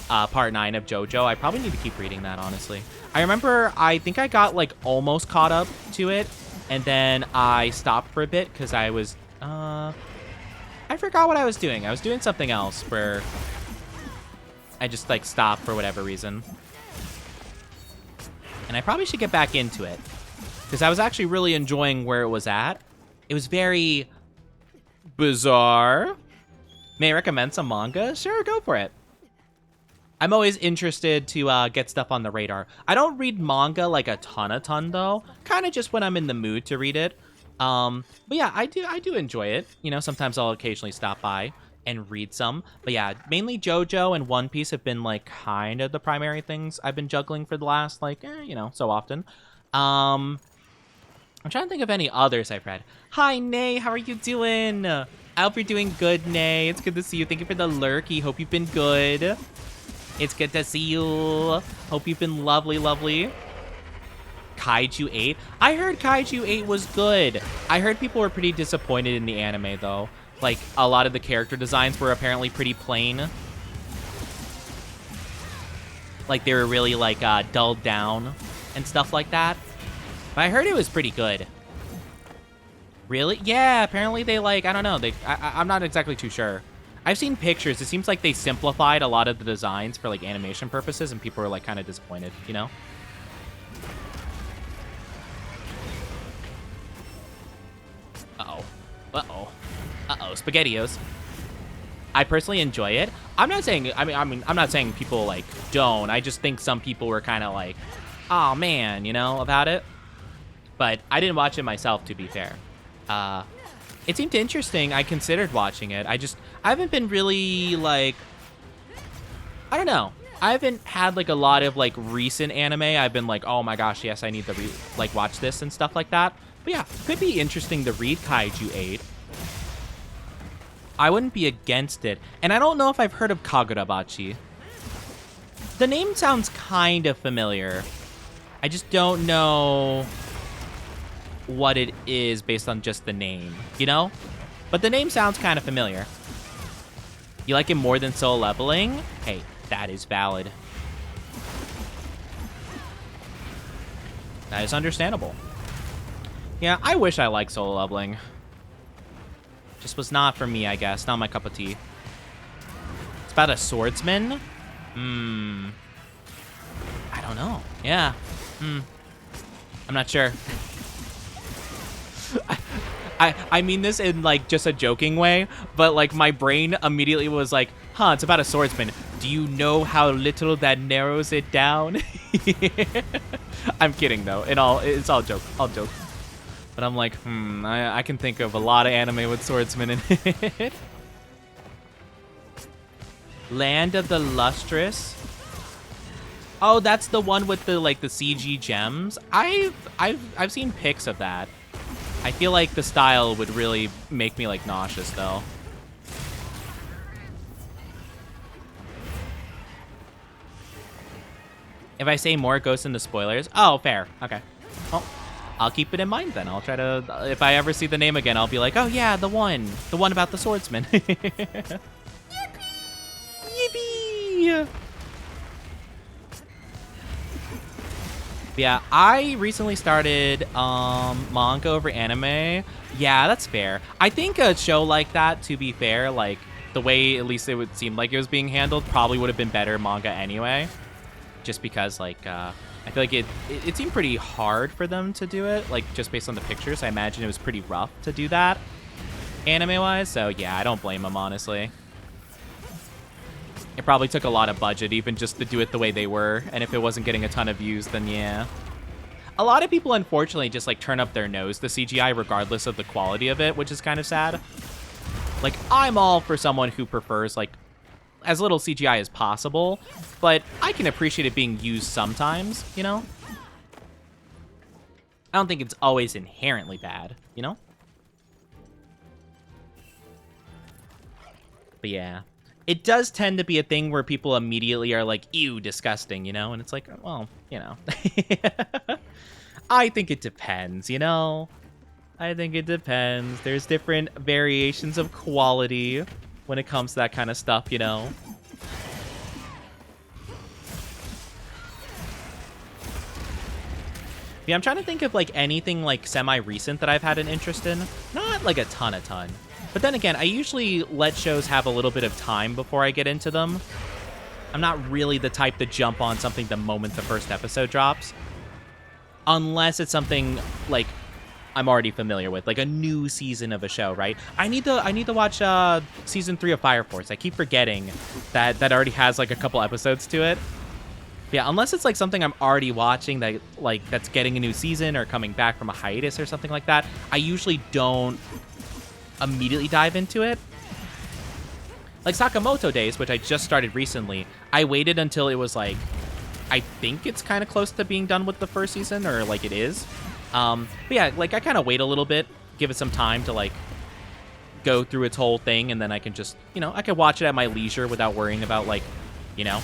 Speaker 1: Part 9 of JoJo. I probably need to keep reading that, honestly. I remember, I think I got, like, almost caught up to it, and then I stopped for a bit because I was, I forgot what I was doing. I was doing something else where I just, like, stopped for whatever reason. And I probably should get back into it because I was actually really enjoying where it was at. It was very bizarre. May I recommend some manga? Sure, go for it. I'm always interested to get stuff on the radar. I don't read manga like a ton though. Kind of just when I'm in the mood to read it. But yeah, I do enjoy it. You know, sometimes I'll occasionally stop by and read some. But yeah, mainly JoJo and One Piece have been, like, kind of the primary things I've been juggling for the last, like, you know, so often. I'm trying to think of any others I've read. Hi, Nay, how are you doing? I hope you're doing good, Nay. It's good to see you. Thank you for the lurky. Hope you've been good. It's good to see you. Hope you've been lovely. Kaiju 8. I heard Kaiju 8 was good. I heard people were pretty disappointed in the anime, though. Like, a lot of the character designs were apparently pretty plain. Like, they were really, like, dulled down and stuff like that. But I heard it was pretty good. Really? Yeah, apparently they, like, I don't know. I'm not exactly too sure. I've seen pictures. It seems like they simplified a lot of the designs for, like, animation purposes, and people are, like, kind of disappointed, you know? Uh-oh, SpaghettiOs. I personally enjoy it. I'm not saying, I'm not saying people, like, don't. I just think some people were kind of like, oh, man, you know, about it. But I didn't watch it myself, to be fair. It seemed interesting. I considered watching it. I haven't been really, like, I don't know. I haven't had, like, a lot of, like, recent anime. I've been like, oh my gosh, yes, I need to, like, watch this and stuff like that. But yeah, could be interesting to read Kaiju 8. I wouldn't be against it. And I don't know if I've heard of Kagurabachi. The name sounds kind of familiar. I just don't know what it is based on just the name, you know? But the name sounds kind of familiar. You like it more than Soul Leveling? Hey, that is valid. That is understandable. Yeah, I wish I liked solo leveling. Just was not for me, I guess. Not my cup of tea. It's about a swordsman? I don't know. Yeah. I'm not sure. I mean this in, like, just a joking way, but, like, my brain immediately was like, huh, it's about a swordsman. Do you know how little that narrows it down? I'm kidding, though. It's all joke. All joke. But I'm like, I can think of a lot of anime with swordsmen in it. Land of the Lustrous. Oh, that's the one with the, like, the CG gems. I've seen pics of that. I feel like the style would really make me, like, nauseous, though. If I say more, it goes into spoilers. Oh, fair. Okay. Well, I'll keep it in mind then. I'll try to, if I ever see the name again, I'll be like, oh yeah, the one about the swordsman. Yippee! Yippee! Yeah, I recently started manga over anime. Yeah, that's fair. I think a show like that, to be fair, like the way at least it would seem like it was being handled, probably would have been better manga anyway. Just because, like, I feel like it seemed pretty hard for them to do it, like, just based on the pictures. I imagine it was pretty rough to do that, anime-wise, so yeah, I don't blame them, honestly. It probably took a lot of budget, even just to do it the way they were, and if it wasn't getting a ton of views, then yeah. A lot of people, unfortunately, just, like, turn up their nose to CGI regardless of the quality of it, which is kind of sad. Like, I'm all for someone who prefers, like, as little CGI as possible, but I can appreciate it being used sometimes, you know? I don't think it's always inherently bad, you know? But yeah. It does tend to be a thing where people immediately are like, ew, disgusting, you know? And it's like, well, you know. I think it depends, you know? I think it depends. There's different variations of quality when it comes to that kind of stuff, you know? Yeah, I'm trying to think of, like, anything, like, semi-recent that I've had an interest in. Not, like, a ton. But then again, I usually let shows have a little bit of time before I get into them. I'm not really the type to jump on something the moment the first episode drops. Unless it's something, like, I'm already familiar with, like a new season of a show, right? I need to watch season 3 of Fire Force. I keep forgetting that already has like a couple episodes to it. Yeah, unless it's like something I'm already watching that like that's getting a new season or coming back from a hiatus or something like that, I usually don't immediately dive into it. Like Sakamoto Days, which I just started recently, I waited until it was like, I think it's kind of close to being done with the first season, or like it is. But yeah, like I kind of wait a little bit, give it some time to like go through its whole thing, and then I can just, you know, I can watch it at my leisure without worrying about like, you know,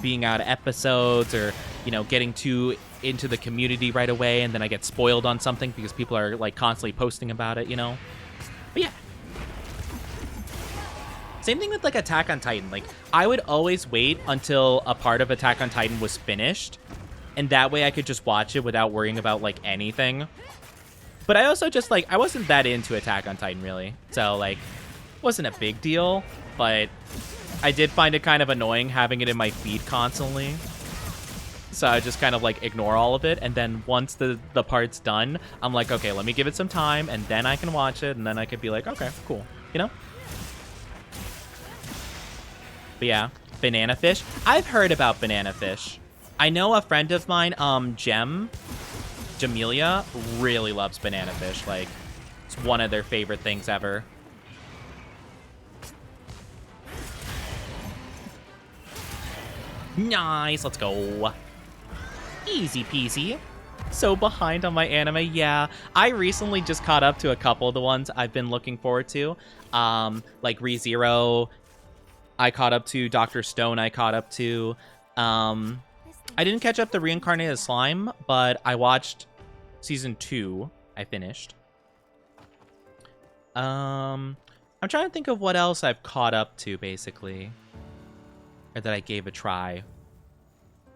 Speaker 1: being out of episodes or, you know, getting too into the community right away, and then I get spoiled on something because people are like constantly posting about it, you know. But yeah. Same thing with like Attack on Titan. Like I would always wait until a part of Attack on Titan was finished, and that way I could just watch it without worrying about like anything. But I also just like, I wasn't that into Attack on Titan really. So like, wasn't a big deal, but I did find it kind of annoying having it in my feed constantly. So I just kind of like ignore all of it. And then once the part's done, I'm like, okay, let me give it some time, and then I can watch it, and then I could be like, okay, cool, you know? But yeah, Banana Fish. I've heard about Banana Fish. I know a friend of mine, Jamelia, really loves Banana Fish. Like, it's one of their favorite things ever. Nice, let's go. Easy peasy. So behind on my anime, yeah. I recently just caught up to a couple of the ones I've been looking forward to. Like ReZero, I caught up to. Dr. Stone, I caught up to. I didn't catch up the Reincarnated Slime, but I watched season 2. I finished. I'm trying to think of what else I've caught up to, basically. Or that I gave a try.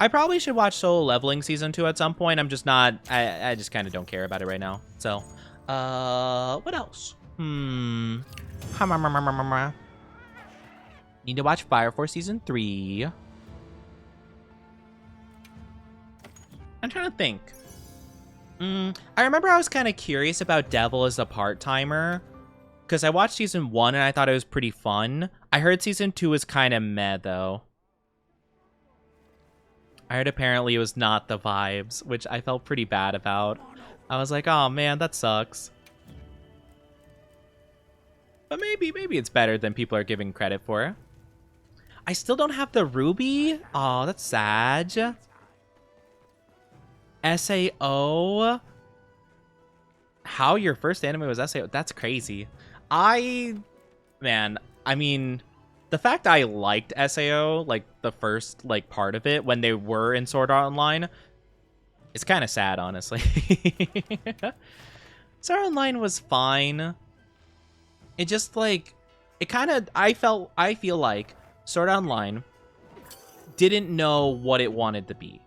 Speaker 1: I probably should watch Solo Leveling Season 2 at some point. I'm just not... I just kind of don't care about it right now. So, what else? Need to watch Fire Force Season 3. I'm trying to think. I remember I was kind of curious about Devil as a part-timer. Because I watched Season 1 and I thought it was pretty fun. I heard Season 2 was kind of meh, though. I heard apparently it was not the vibes, which I felt pretty bad about. I was like, oh man, that sucks. But maybe it's better than people are giving credit for. I still don't have the Ruby. Oh, that's sad. SAO. How your first anime was SAO? That's crazy. Man, I mean, the fact I liked SAO, like the first like part of it when they were in Sword Art Online, it's kind of sad, honestly. Sword Art Online was fine. It just like, it kind of, I feel like Sword Art Online didn't know what it wanted to be.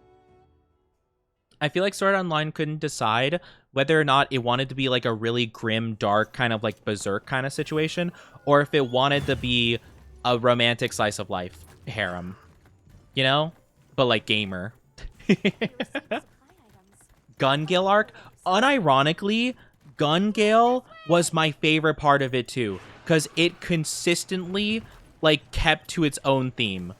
Speaker 1: I feel like Sword Art Online couldn't decide whether or not it wanted to be like a really grim, dark, kind of like Berserk kind of situation, or if it wanted to be a romantic slice of life harem, you know, but like gamer. Gun Gale arc, unironically, Gun Gale was my favorite part of it too, because it consistently like kept to its own theme.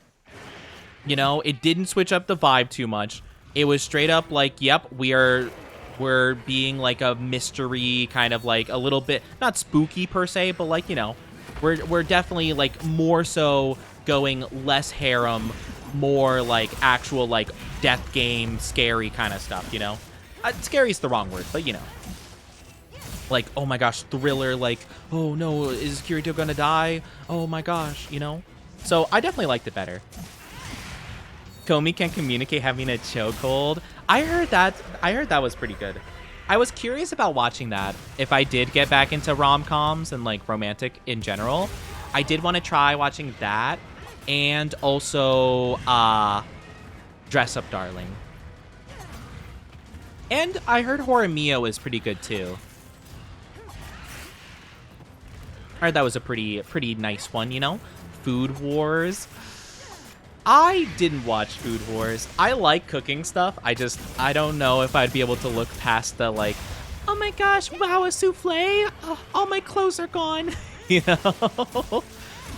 Speaker 1: You know, it didn't switch up the vibe too much. It was straight up like, yep, we're being like a mystery, kind of like a little bit, not spooky per se, but like, you know, we're definitely like more so going less harem, more like actual like death game, scary kind of stuff, you know? Scary is the wrong word, but you know. Like, oh my gosh, thriller, like, oh no, is Kirito gonna die? Oh my gosh, you know? So I definitely liked it better. Komi can communicate having a chokehold. I heard that was pretty good. I was curious about watching that if I did get back into rom-coms and like romantic in general. I did want to try watching that and also Dress Up Darling. And I heard Horimiya is pretty good too. I heard that was a pretty nice one, you know? Food Wars. I didn't watch Food Wars. I like cooking stuff. I don't know if I'd be able to look past the like, oh my gosh, wow, a souffle? Oh, all my clothes are gone. You know?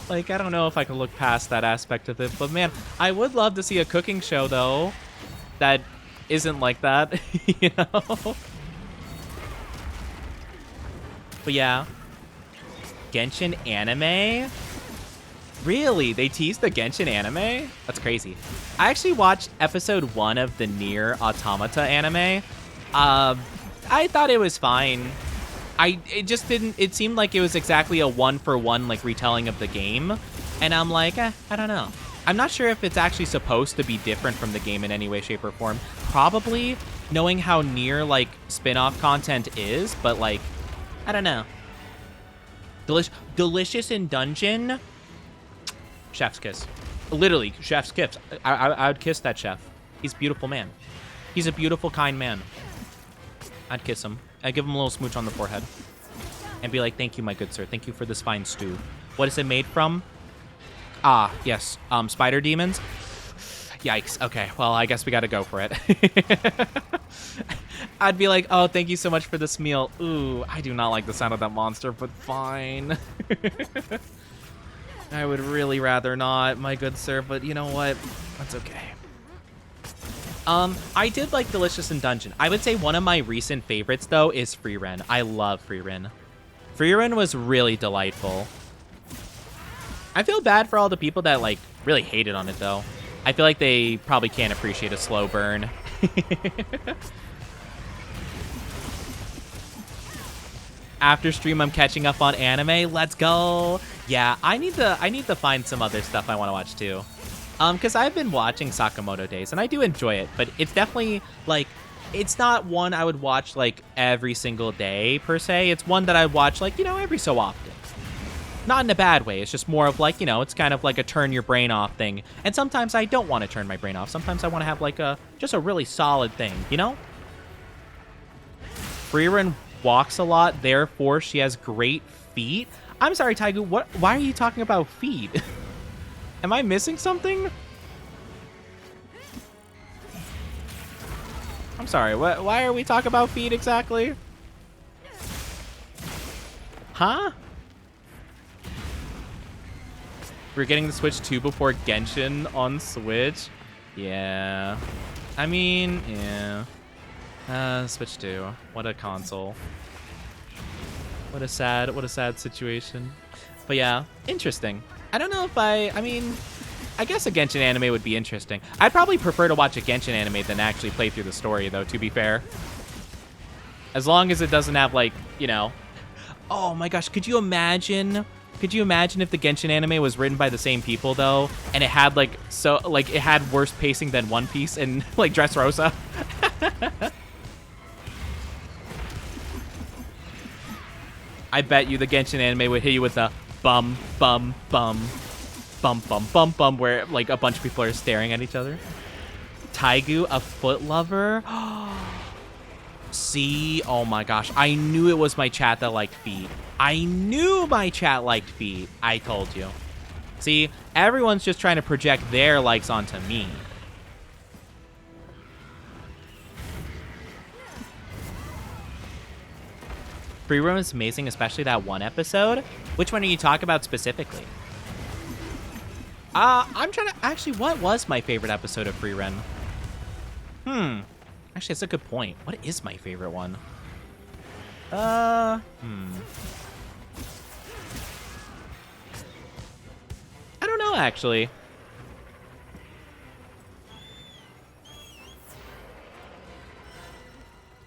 Speaker 1: Like, I don't know if I can look past that aspect of it. But man, I would love to see a cooking show though that isn't like that, you know? But yeah. Genshin anime? Really? They teased the Genshin anime? That's crazy. I actually watched episode 1 of the Nier Automata anime. I thought it was fine. It seemed like it was exactly a one-for-one like retelling of the game. And I'm like, I don't know. I'm not sure if it's actually supposed to be different from the game in any way, shape, or form. Probably, knowing how Nier like spin-off content is, but like, I don't know. Delicious in Dungeon. Chef's kiss. Literally, chef's kiss. I would kiss that chef. He's a beautiful man. He's a beautiful, kind man. I'd kiss him. I'd give him a little smooch on the forehead. And be like, thank you, my good sir. Thank you for this fine stew. What is it made from? Ah, yes. Spider demons? Yikes. Okay, well, I guess we gotta go for it. I'd be like, oh, thank you so much for this meal. Ooh, I do not like the sound of that monster, but fine. I would really rather not, my good sir, but you know what? That's okay. I did like Delicious in Dungeon. I would say one of my recent favorites, though, is Frieren. I love Frieren. Frieren was really delightful. I feel bad for all the people that, like, really hated on it, though. I feel like they probably can't appreciate a slow burn. After stream, I'm catching up on anime. Let's go. Yeah, I need to find some other stuff I want to watch too. Because I've been watching Sakamoto Days and I do enjoy it, but it's definitely like, it's not one I would watch like every single day per se. It's one that I watch like, you know, every so often. Not in a bad way. It's just more of like, you know, it's kind of like a turn your brain off thing. And sometimes I don't want to turn my brain off. Sometimes I want to have like just a really solid thing, you know? Freerun walks a lot, therefore she has great feet. I'm sorry, Taigu, why are you talking about feet? Am I missing something? I'm sorry, why are we talking about feet exactly? Huh? We're getting the Switch 2 before Genshin on Switch? Yeah. I mean, yeah. Switch 2. What a console. What a sad situation. But yeah, interesting. I don't know if I mean, I guess a Genshin anime would be interesting. I'd probably prefer to watch a Genshin anime than actually play through the story, though, to be fair. As long as it doesn't have, like, you know... Oh my gosh, could you imagine if the Genshin anime was written by the same people, though, and it had, like, it had worse pacing than One Piece and, like, Dressrosa? I bet you the Genshin anime would hit you with a bum, bum, bum, bum, bum, bum, bum, where, like, a bunch of people are staring at each other. Taigu, a foot lover? See? Oh my gosh. I knew it was my chat that liked feet. I knew my chat liked feet. I told you. See? Everyone's just trying to project their likes onto me. Freerun is amazing, especially that one episode. Which one are you talking about specifically? I'm trying to... Actually, what was my favorite episode of Freerun? Actually, that's a good point. What is my favorite one? I don't know, actually.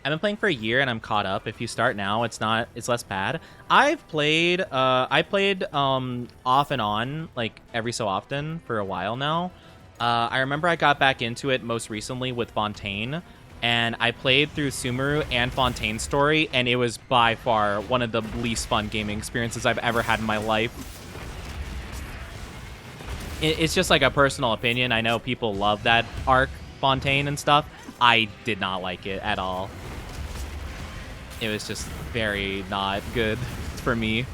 Speaker 1: I've been playing for a year and I'm caught up. If you start now, it's less bad. I played off and on, like every so often for a while now. I remember I got back into it most recently with Fontaine, and I played through Sumeru and Fontaine's story, and it was by far one of the least fun gaming experiences I've ever had in my life. It's just like a personal opinion. I know people love that arc, Fontaine and stuff. I did not like it at all. It was just very not good for me.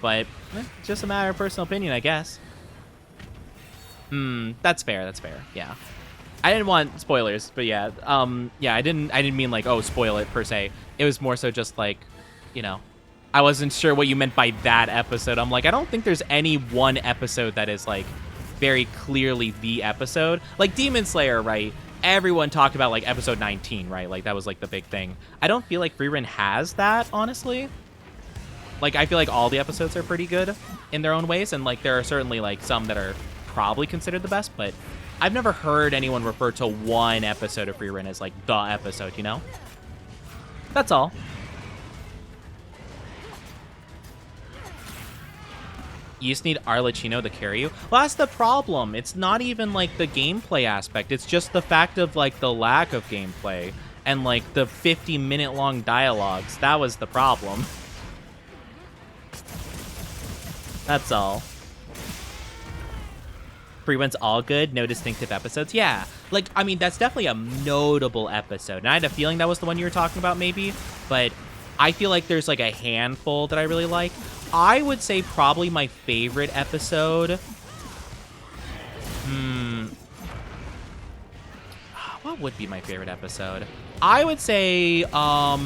Speaker 1: But just a matter of personal opinion, I guess. That's fair. That's fair. Yeah. I didn't want spoilers, but yeah. Yeah, I didn't mean like, oh, spoil it per se. It was more so just like, you know, I wasn't sure what you meant by that episode. I'm like, I don't think there's any one episode that is like very clearly the episode. Like Demon Slayer, right? Everyone talked about like episode 19, right? Like that was like the big thing. I don't feel like Freerun has that, honestly. Like I feel like all the episodes are pretty good in their own ways, and like there are certainly like some that are probably considered the best, but I've never heard anyone refer to one episode of Freerun as like the episode, you know? That's all. You just need Arlecchino to carry you. Well, that's the problem. It's not even like the gameplay aspect. It's just the fact of like the lack of gameplay and like the 50-minute long dialogues. That was the problem. That's all. Freerun's all good, no distinctive episodes. Yeah, like, I mean, that's definitely a notable episode. And I had a feeling that was the one you were talking about, maybe. But I feel like there's like a handful that I really like. I would say probably my favorite episode. What would be my favorite episode? I would say, how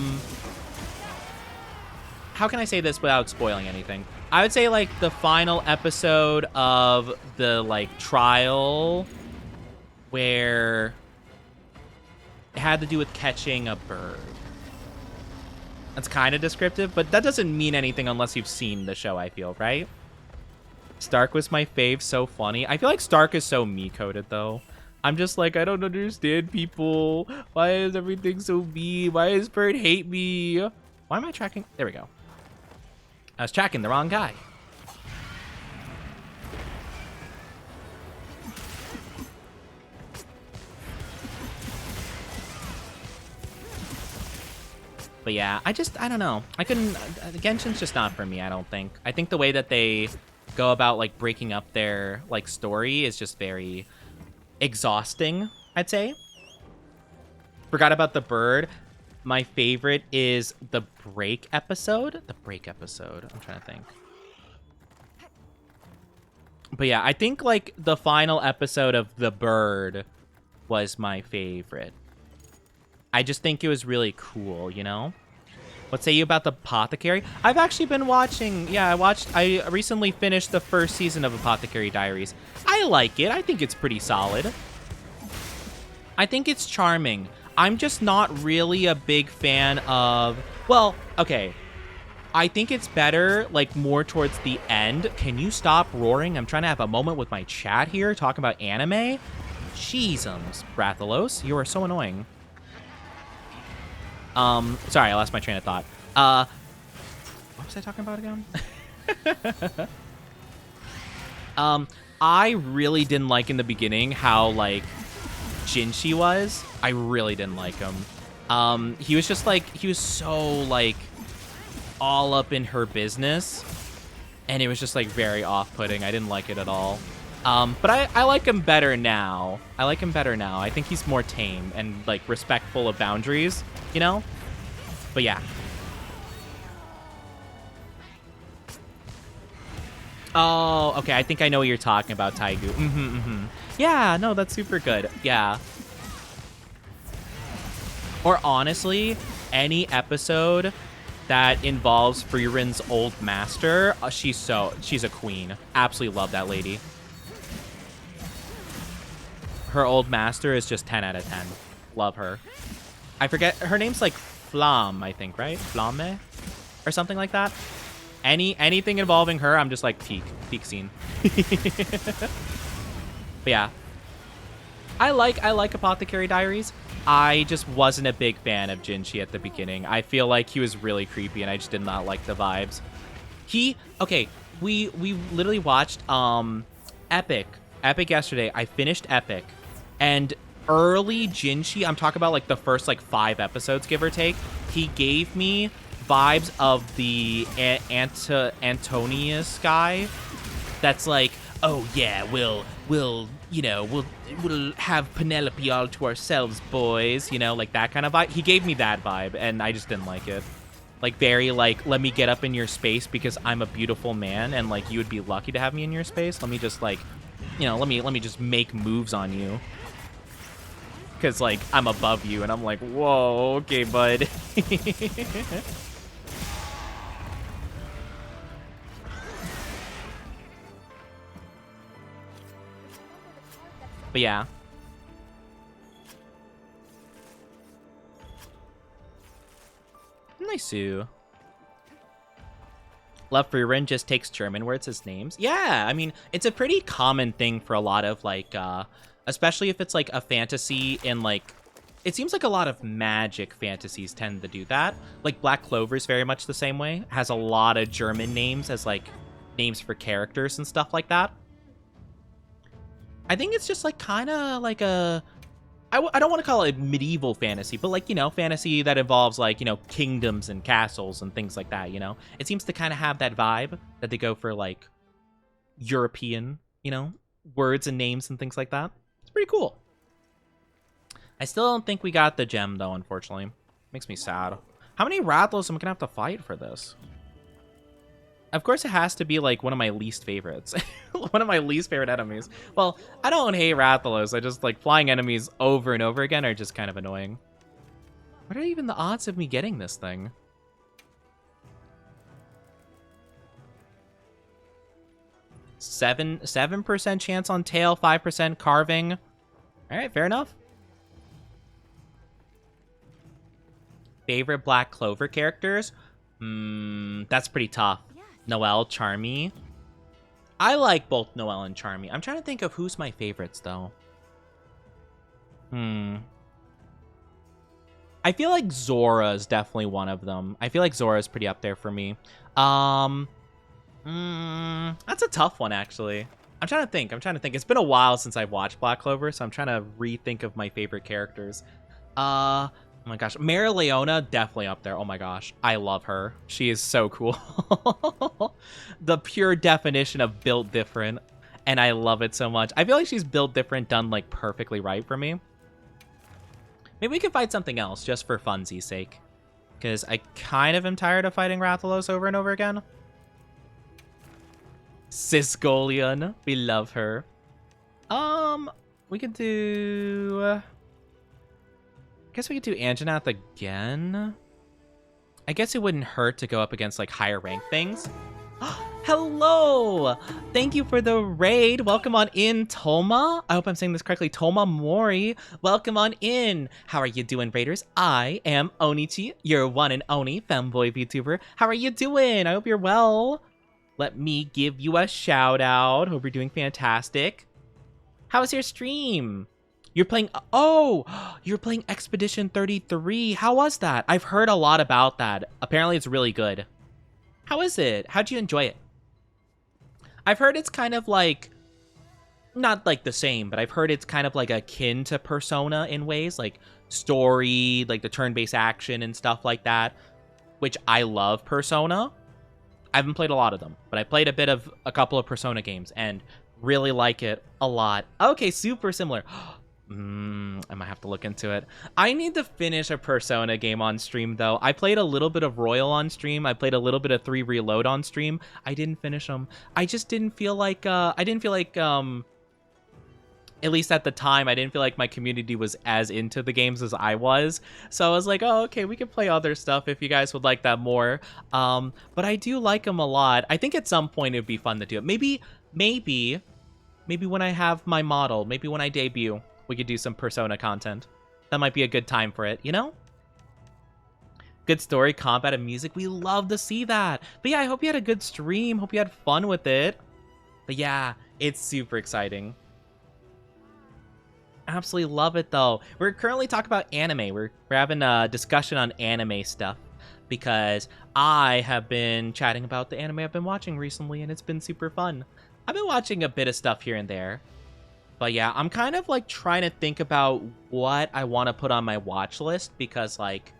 Speaker 1: can I say this without spoiling anything? I would say, like, the final episode of the, like, trial where it had to do with catching a bird. That's kind of descriptive, but that doesn't mean anything unless you've seen the show, I feel, right? Stark was my fave, so funny. I feel like Stark is so me-coded, though. I'm just like, I don't understand people. Why is everything so mean? Why does Bird hate me? Why am I tracking? There we go. I was tracking the wrong guy. But yeah, I don't know. I couldn't, Genshin's just not for me, I don't think. I think the way that they go about, like, breaking up their, like, story is just very exhausting, I'd say. Forgot about the bird. My favorite is the break episode. The break episode. I'm trying to think. But yeah, I think, like, the final episode of the bird was my favorite. I just think it was really cool, you know? What say you about the Apothecary? I've actually been watching... Yeah, I recently finished the first season of Apothecary Diaries. I like it. I think it's pretty solid. I think it's charming. I'm just not really a big fan of... Well, okay. I think it's better, like, more towards the end. Can you stop roaring? I'm trying to have a moment with my chat here, talking about anime. Jeezums, Rathalos. You are so annoying. Sorry, I lost my train of thought. What was I talking about again? I really didn't like in the beginning how, like, Jinshi was. I really didn't like him. He was just, like, he was so, like, all up in her business. And it was just, like, very off-putting. I didn't like it at all. But I like him better now. I think he's more tame and, like, respectful of boundaries, you know? But yeah. Oh, okay. I think I know what you're talking about, Taigu. Yeah, no, that's super good. Yeah. Or honestly, any episode that involves Frierin's old master, she's a queen. Absolutely love that lady. Her old master is just 10 out of 10. Love her. I forget, her name's like Flamme, I think, right? Flamme? Or something like that. Anything involving her, I'm just like peak scene. But yeah. I like Apothecary Diaries. I just wasn't a big fan of Jinshi at the beginning. I feel like he was really creepy and I just did not like the vibes. Okay, we literally watched Epic yesterday. I finished Epic, and early Jinshi, I'm talking about like the first like 5 episodes, give or take, he gave me vibes of the Antonius guy that's like, oh yeah, we'll have Penelope all to ourselves, boys, you know, like that kind of vibe. He gave me that vibe, and I just didn't like it. Like, very, like, let me get up in your space because I'm a beautiful man, and, like, you would be lucky to have me in your space. Let me just, like, you know, let me just make moves on you. Because, like, I'm above you, and I'm like, whoa, okay, bud. But yeah. Nice. Love for Rin just takes German words as names. Yeah, I mean, it's a pretty common thing for a lot of, like, especially if it's, like, a fantasy in, like, it seems like a lot of magic fantasies tend to do that. Like, Black Clover's very much the same way. Has a lot of German names as, like, names for characters and stuff like that. I think it's just, like, kind of like a... I don't want to call it medieval fantasy, but, like, you know, fantasy that involves, like, you know, kingdoms and castles and things like that, you know? It seems to kind of have that vibe that they go for, like, European, you know, words and names and things like that. It's pretty cool. I still don't think we got the gem, though, unfortunately. Makes me sad. How many Rathalos am I going to have to fight for this? Of course, it has to be, like, one of my least favorites. One of my least favorite enemies. Well, I don't hate Rathalos. I just, like, flying enemies over and over again are just kind of annoying. What are even the odds of me getting this thing? Seven 7% chance on tail, 5% carving. All right, fair enough. Favorite Black Clover characters? That's pretty tough. Noelle, Charmy. I like both Noelle and Charmy. I'm trying to think of who's my favorites, though. I feel like Zora is definitely one of them. I feel like Zora is pretty up there for me. That's a tough one, actually. I'm trying to think. It's been a while since I've watched Black Clover, so I'm trying to rethink of my favorite characters. Oh my gosh. Mara Leona, definitely up there. Oh my gosh. I love her. She is so cool. The pure definition of built different. And I love it so much. I feel like she's built different, done like perfectly right for me. Maybe we can fight something else just for funsies' sake. Because I kind of am tired of fighting Rathalos over and over again. Sisgolian. We love her. We could do... I guess we could do Anjanath again. I guess it wouldn't hurt to go up against like higher rank things. Hello! Thank you for the raid. Welcome on in, Toma. I hope I'm saying this correctly. Toma Mori. Welcome on in. How are you doing, raiders? I am Onichi, your one and only femboy VTuber. How are you doing? I hope you're well. Let me give you a shout out. Hope you're doing fantastic. How was your stream? You're playing... Oh! You're playing Expedition 33. How was that? I've heard a lot about that. Apparently it's really good. How is it? How'd you enjoy it? I've heard it's kind of like... Not like the same, but I've heard it's kind of like akin to Persona in ways. Like story, like the turn-based action and stuff like that. Which I love Persona. I haven't played a lot of them, but I played a couple of Persona games and really like it a lot. Okay, super similar. I might have to look into it. I need to finish a Persona game on stream, though. I played a little bit of Royal on stream. I played a little bit of 3 Reload on stream. I didn't finish them. I just didn't feel like, at least at the time, I didn't feel like my community was as into the games as I was. So I was like, oh, okay, we can play other stuff if you guys would like that more. But I do like them a lot. I think at some point it would be fun to do it. Maybe when I have my model, maybe when I debut, we could do some Persona content. That might be a good time for it, you know? Good story, combat, and music. We love to see that. But yeah, I hope you had a good stream. Hope you had fun with it. But yeah, it's super exciting. Absolutely love it, though. We're currently talking about anime. We're having a discussion on anime stuff. Because I have been chatting about the anime I've been watching recently, and it's been super fun. I've been watching a bit of stuff here and there. But yeah, I'm kind of like trying to think about what I want to put on my watch list because like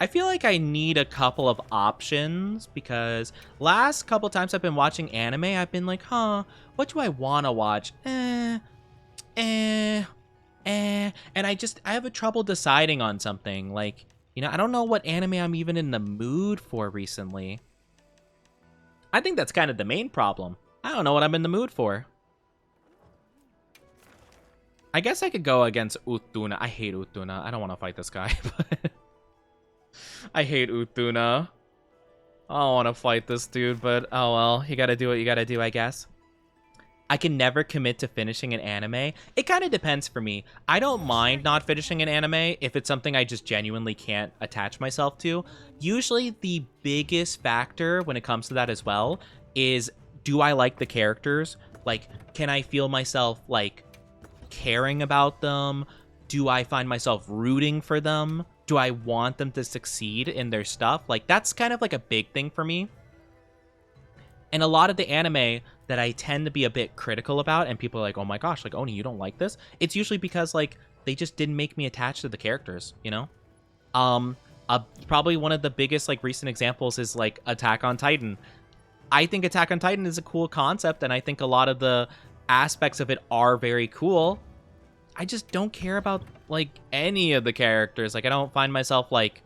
Speaker 1: I feel like I need a couple of options because last couple times I've been watching anime, I've been like, what do I want to watch? And I have a trouble deciding on something. Like, you know, I don't know what anime I'm even in the mood for recently. I think that's kind of the main problem. I don't know what I'm in the mood for. I guess I could go against Utuna. I hate Utuna. I don't want to fight this guy. But I hate Utuna. I don't want to fight this dude, but oh well. You gotta do what you gotta do, I guess. I can never commit to finishing an anime. It kind of depends for me. I don't mind not finishing an anime if it's something I just genuinely can't attach myself to. Usually the biggest factor when it comes to that as well is, do I like the characters? Like, can I feel myself, like, caring about them? Do I find myself rooting for them? Do I want them to succeed in their stuff? Like, that's kind of like a big thing for me. And a lot of the anime that I tend to be a bit critical about, and people are like, oh my gosh, like, Oni, you don't like this? It's usually because, like, they just didn't make me attached to the characters, you know? Probably one of the biggest, like, recent examples is, like, Attack on Titan. I think Attack on Titan is a cool concept, and I think a lot of the aspects of it are very cool. I just don't care about, like, any of the characters. Like, I don't find myself, like,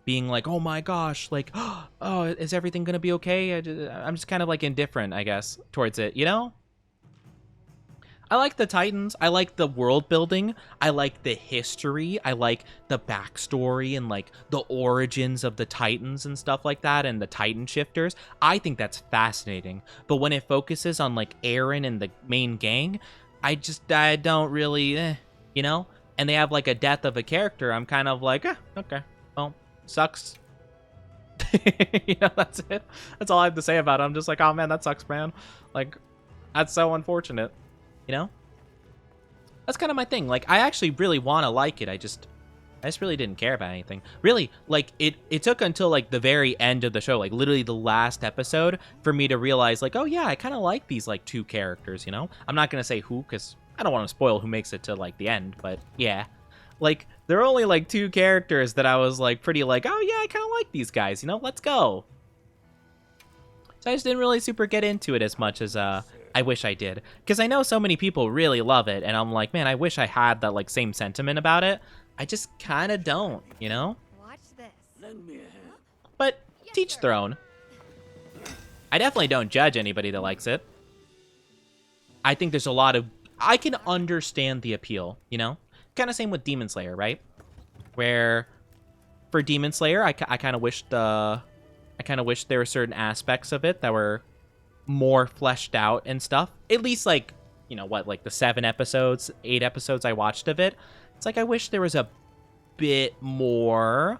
Speaker 1: being like, oh my gosh, like, oh, is everything gonna be okay? I'm just kind of, like, indifferent, I guess, towards it, you know? I like the Titans. I like the world building. I like the history. I like the backstory and, like, the origins of the Titans and stuff like that, and the Titan shifters. I think that's fascinating. But when it focuses on, like, Eren and the main gang, I don't really, you know? And they have, like, a death of a character. I'm kind of like, okay, well, sucks. You know, that's it. That's all I have to say about it. I'm just like, oh man, that sucks, man. Like, that's so unfortunate. You know? That's kind of my thing. Like, I actually really want to like it. I just really didn't care about anything. Really, like, it took until, like, the very end of the show, like, literally the last episode, for me to realize, like, oh, yeah, I kind of like these, like, 2 characters, you know? I'm not going to say who, because I don't want to spoil who makes it to, like, the end, but, yeah. Like, there are only like 2 characters that I was like pretty like, oh yeah, I kind of like these guys, you know, let's go. So I just didn't really super get into it as much as I wish I did. Because I know so many people really love it, and I'm like, man, I wish I had that like same sentiment about it. I just kind of don't, you know?
Speaker 2: Watch this.
Speaker 4: Lend me a hand.
Speaker 1: But teach their own. I definitely don't judge anybody that likes it. I think there's a lot of... I can understand the appeal, you know? Kind of same with Demon Slayer, right? Where for Demon Slayer, I kind of wish there were certain aspects of it that were more fleshed out and stuff. At least like, you know what, like the 8 episodes I watched of it. It's like I wish there was a bit more.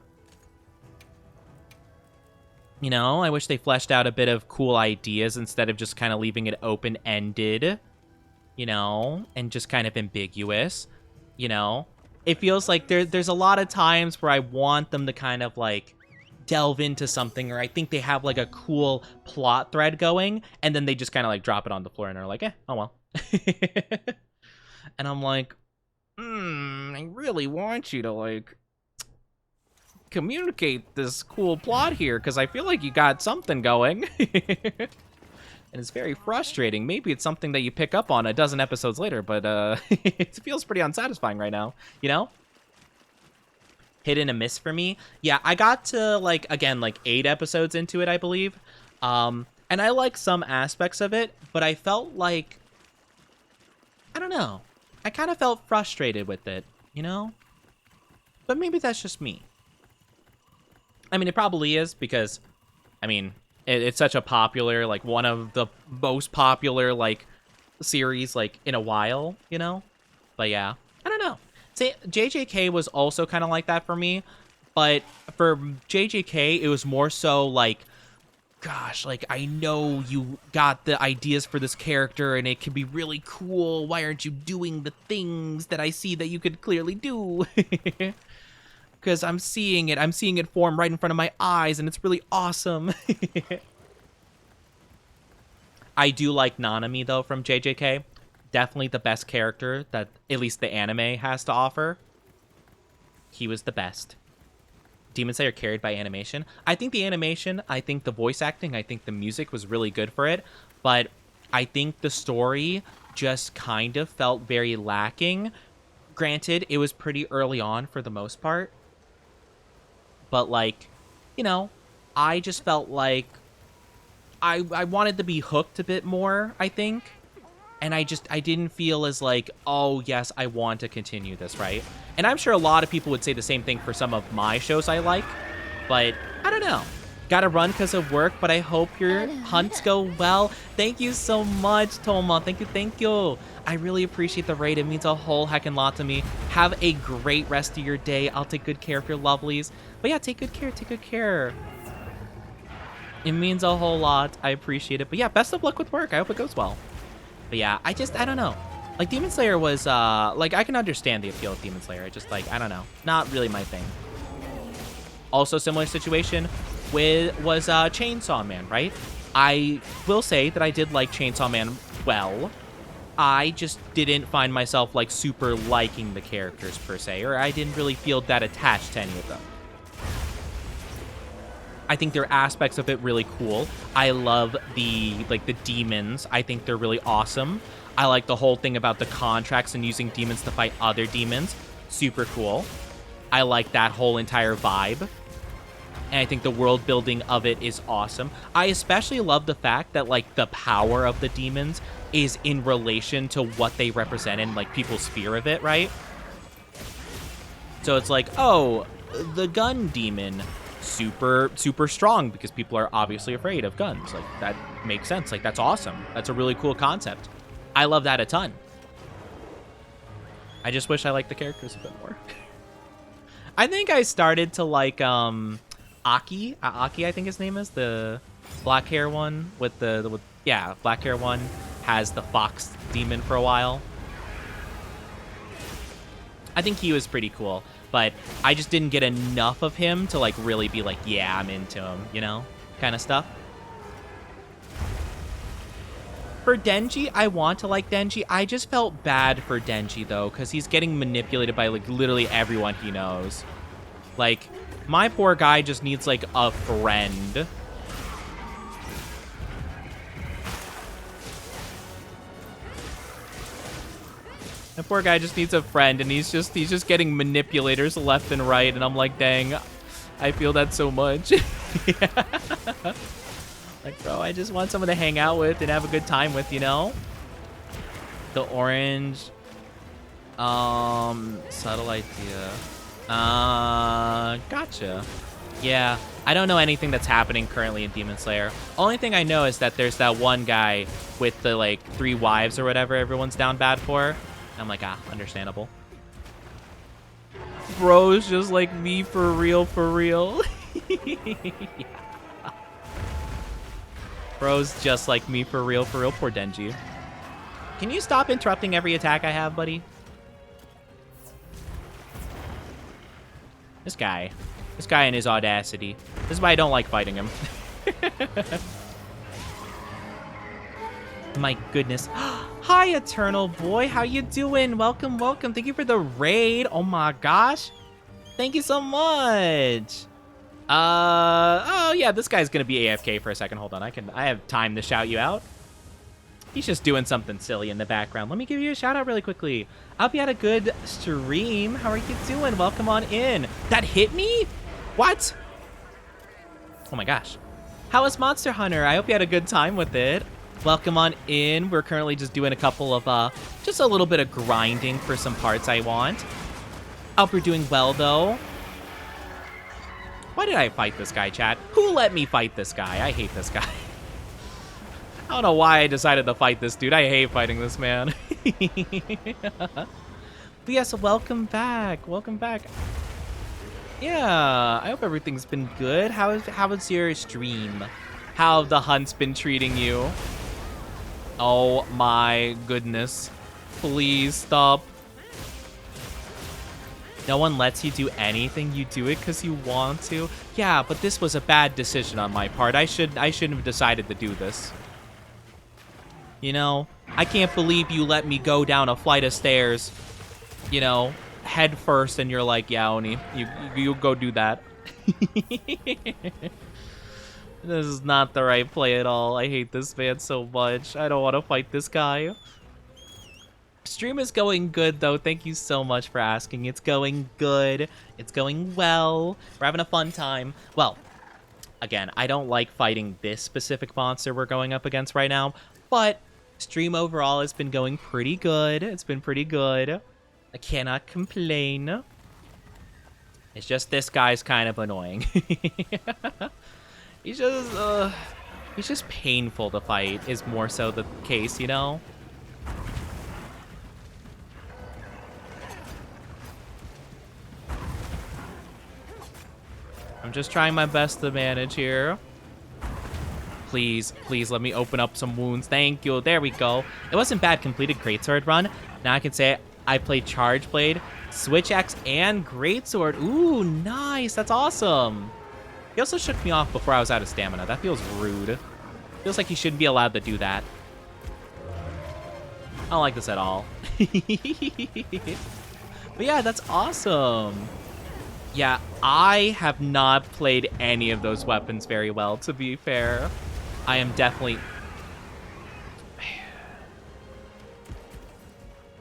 Speaker 1: You know, I wish they fleshed out a bit of cool ideas instead of just kind of leaving it open-ended, you know, and just kind of ambiguous, you know. It feels like there's a lot of times where I want them to kind of like delve into something, or I think they have like a cool plot thread going, and then they just kind of like drop it on the floor and are like, oh well. And I'm like, I really want you to like communicate this cool plot here, because I feel like you got something going. And it's very frustrating. Maybe it's something that you pick up on a dozen episodes later, but it feels pretty unsatisfying right now, you know? Hit and a miss for me. Yeah, I got to, like, again, like 8 episodes into it, I believe. And I like some aspects of it, but I felt like, I don't know. I kind of felt frustrated with it, you know? But maybe that's just me. I mean, it probably is, because, I mean, it's such a popular, like, one of the most popular, like, series, like, in a while, you know? But yeah, I don't know. See, JJK was also kind of like that for me, but for JJK, it was more so like, gosh, like, I know you got the ideas for this character and it can be really cool. Why aren't you doing the things that I see that you could clearly do? Because I'm seeing it form right in front of my eyes, and it's really awesome. I do like Nanami, though, from JJK. Definitely the best character that at least the anime has to offer. He was the best. Demon Slayer carried by animation. I think the animation, I think the voice acting, I think the music was really good for it, but I think the story just kind of felt very lacking. Granted, it was pretty early on for the most part, but like, you know, I just felt like I wanted to be hooked a bit more, I think. And I didn't feel as like, oh, yes, I want to continue this, right? And I'm sure a lot of people would say the same thing for some of my shows I like. But I don't know. Gotta run because of work, but I hope your hunts go well. Thank you so much, Toma. Thank you. I really appreciate the raid. It means a whole heckin' lot to me. Have a great rest of your day. I'll take good care of your lovelies. But yeah, take good care. It means a whole lot. I appreciate it. But yeah, best of luck with work. I hope it goes well. But yeah, I don't know. Like, Demon Slayer was, like, I can understand the appeal of Demon Slayer. I just, like, I don't know. Not really my thing. Also, similar situation was Chainsaw Man, right? I will say that I did like Chainsaw Man well. I just didn't find myself, like, super liking the characters, per se. Or I didn't really feel that attached to any of them. I think there are aspects of it really cool. I love the demons. I think they're really awesome. I like the whole thing about the contracts and using demons to fight other demons. Super cool. I like that whole entire vibe. And I think the world building of it is awesome. I especially love the fact that, like, the power of the demons is in relation to what they represent in, like, people's fear of it, right? So it's like, oh, the gun demon, super strong because people are obviously afraid of guns. Like, that makes sense. Like, that's awesome. That's a really cool concept. I love that a ton. I just wish I liked the characters a bit more. I think I started to like Aki, I think his name is, the black hair one with yeah, black hair one has the fox demon for a while. I think he was pretty cool. But I just didn't get enough of him to, like, really be like, yeah, I'm into him, you know? Kind of stuff. For Denji, I want to like Denji. I just felt bad for Denji, though, because he's getting manipulated by, like, literally everyone he knows. Like, my poor guy just needs, like, a friend. My poor guy just needs a friend, and he's just getting manipulators left and right, and I'm like, dang, I feel that so much. Like, bro, I just want someone to hang out with and have a good time with, you know? The orange. Subtle idea. Gotcha. Yeah, I don't know anything that's happening currently in Demon Slayer. Only thing I know is that there's that one guy with the, like, 3 wives or whatever everyone's down bad for. I'm like, understandable. Bro's just like me for real, for real. Yeah. Bro's just like me for real, poor Denji. Can you stop interrupting every attack I have, buddy? This guy and his audacity. This is why I don't like fighting him. My goodness. Hi, Eternal Boy. How you doing? Welcome, welcome. Thank you for the raid. Oh my gosh. Thank you so much. Oh yeah, this guy's gonna be AFK for a second. Hold on, I have time to shout you out. He's just doing something silly in the background. Let me give you a shout out really quickly. I hope you had a good stream. How are you doing? Welcome on in. That hit me? What? Oh my gosh. How was Monster Hunter? I hope you had a good time with it. Welcome on in. We're currently just doing a couple of, just a little bit of grinding for some parts I want. Hope you're doing well, though. Why did I fight this guy, chat? Who let me fight this guy? I hate this guy. I don't know why I decided to fight this dude. I hate fighting this man. But yes, welcome back. Welcome back. Yeah, I hope everything's been good. How was your stream? How have the hunts been treating you? Oh my goodness. Please stop. No one lets you do anything. You do it because you want to. Yeah, but this was a bad decision on my part. I shouldn't have decided to do this. You know, I can't believe you let me go down a flight of stairs, you know, head first, and you're like, yeah, Oni, you go do that. This is not the right play at all. I hate this man so much. I don't want to fight this guy. Stream is going good, though. Thank you so much for asking. It's going good. It's going well. We're having a fun time. Well, again, I don't like fighting this specific monster we're going up against right now, but stream overall has been going pretty good. It's been pretty good. I cannot complain. It's just this guy's kind of annoying. He's just painful to fight is more so the case, you know? I'm just trying my best to manage here. Please, please let me open up some wounds. Thank you. There we go. It wasn't bad. Completed Greatsword run. Now I can say I played Charge Blade, Switch Axe, and Greatsword. Ooh, nice. That's awesome. He also shook me off before I was out of stamina. That feels rude. Feels like he shouldn't be allowed to do that. I don't like this at all. But yeah, that's awesome. Yeah, I have not played any of those weapons very well, to be fair. I am definitely...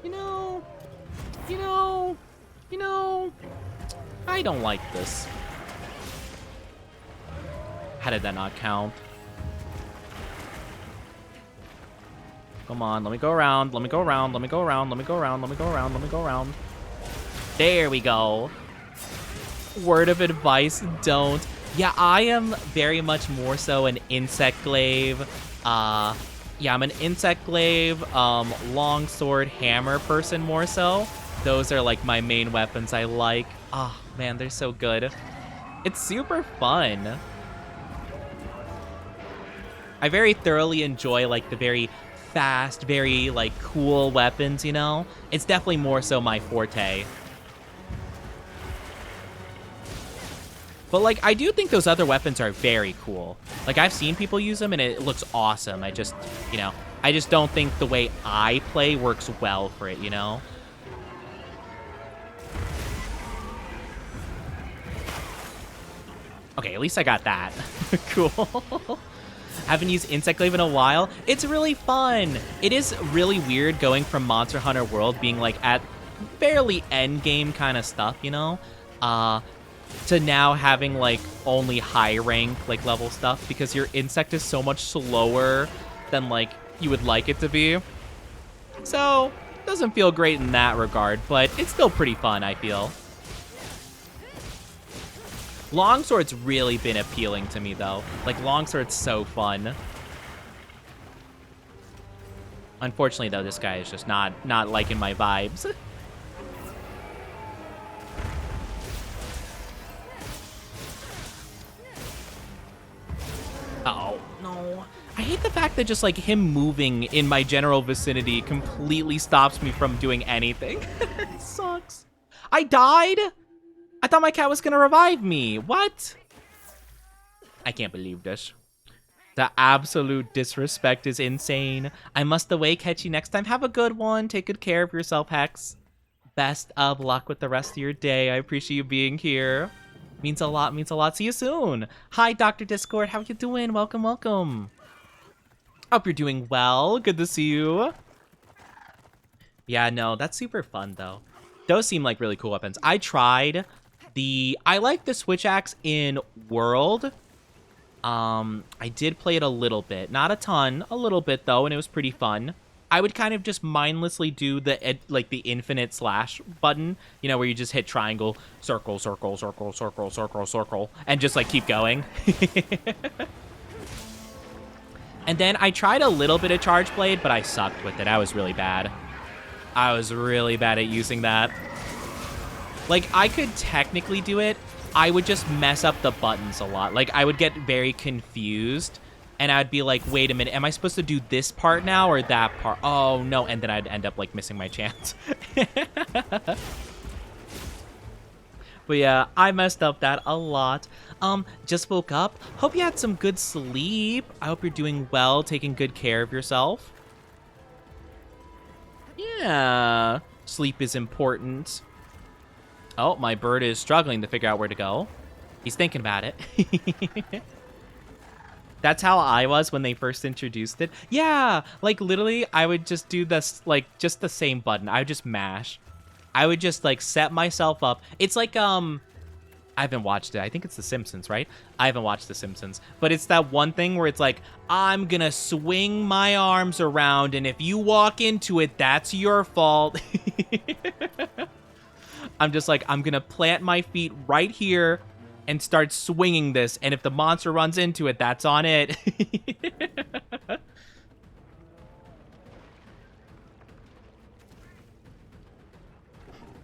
Speaker 1: You know... I don't like this. How did that not count? Come on, let me go around, let me go around, let me go around, let me go around, let me go around, let me go around. There we go. Word of advice, don't. Yeah, I am very much more so an insect glaive. Yeah, I'm an insect glaive, longsword, hammer person more so. Those are like my main weapons I like. Oh man, they're so good. It's super fun. I very thoroughly enjoy like the very fast, very like cool weapons, you know? It's definitely more so my forte. But, like, I do think those other weapons are very cool. Like, I've seen people use them, and it looks awesome. I just, you know, I just don't think the way I play works well for it, you know? Okay, at least I got that. Cool. Haven't used Insect Glaive in a while. It's really fun. It is really weird going from Monster Hunter World being like at fairly end game kind of stuff, you know? To now having like only high rank like level stuff because your insect is so much slower than like you would like it to be. So, doesn't feel great in that regard, but it's still pretty fun, I feel. Longsword's really been appealing to me, though. Like, Longsword's so fun. Unfortunately, though, this guy is just not liking my vibes. Uh-oh, no. I hate the fact that just, like, him moving in my general vicinity completely stops me from doing anything. It sucks. I died? I thought my cat was gonna revive me. What? I can't believe this. The absolute disrespect is insane. I must away. Catch you next time. Have a good one. Take good care of yourself, Hex. Best of luck with the rest of your day. I appreciate you being here. Means a lot, means a lot. See you soon. Hi, Dr. Discord. How you doing? Welcome, welcome. Hope you're doing well. Good to see you. Yeah, no, that's super fun, though. Those seem like really cool weapons. I tried I like the Switch Axe in World. I did play it a little bit. Not a ton. A little bit, though, and it was pretty fun. I would kind of just mindlessly do the infinite slash button, you know, where you just hit triangle, circle, circle, circle, circle, circle, circle, and just, like, keep going. And then I tried a little bit of Charge Blade, but I sucked with it. I was really bad. I was really bad at using that. Like, I could technically do it. I would just mess up the buttons a lot. Like, I would get very confused. And I'd be like, wait a minute, am I supposed to do this part now or that part? Oh, no. And then I'd end up, like, missing my chance. But yeah, I messed up that a lot. Just woke up. Hope you had some good sleep. I hope you're doing well, taking good care of yourself. Yeah, sleep is important. Oh, my bird is struggling to figure out where to go. He's thinking about it. That's how I was when they first introduced it. Yeah, like literally I would just do this, like just the same button. I would just mash. I would just like set myself up. It's like, I haven't watched it. I think it's The Simpsons, right? I haven't watched The Simpsons. But it's that one thing where it's like, I'm gonna swing my arms around, and if you walk into it, that's your fault. I'm just like, I'm gonna plant my feet right here and start swinging this, and if the monster runs into it, that's on it.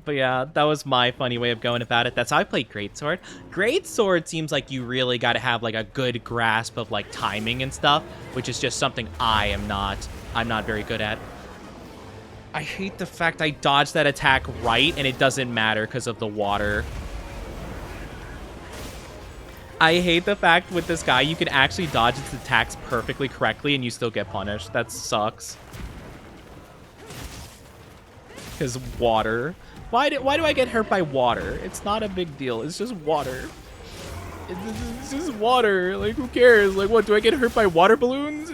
Speaker 1: But yeah, that was my funny way of going about it. That's how I played Greatsword. Greatsword seems like you really got to have like a good grasp of like timing and stuff, which is just something I'm not very good at. I hate the fact I dodged that attack right and it doesn't matter because of the water. I hate the fact with this guy you can actually dodge its attacks perfectly correctly and you still get punished. That sucks. Because water. Why do I get hurt by water? It's not a big deal. It's just water. It's just water. Like, who cares? Like, what? Do I get hurt by water balloons?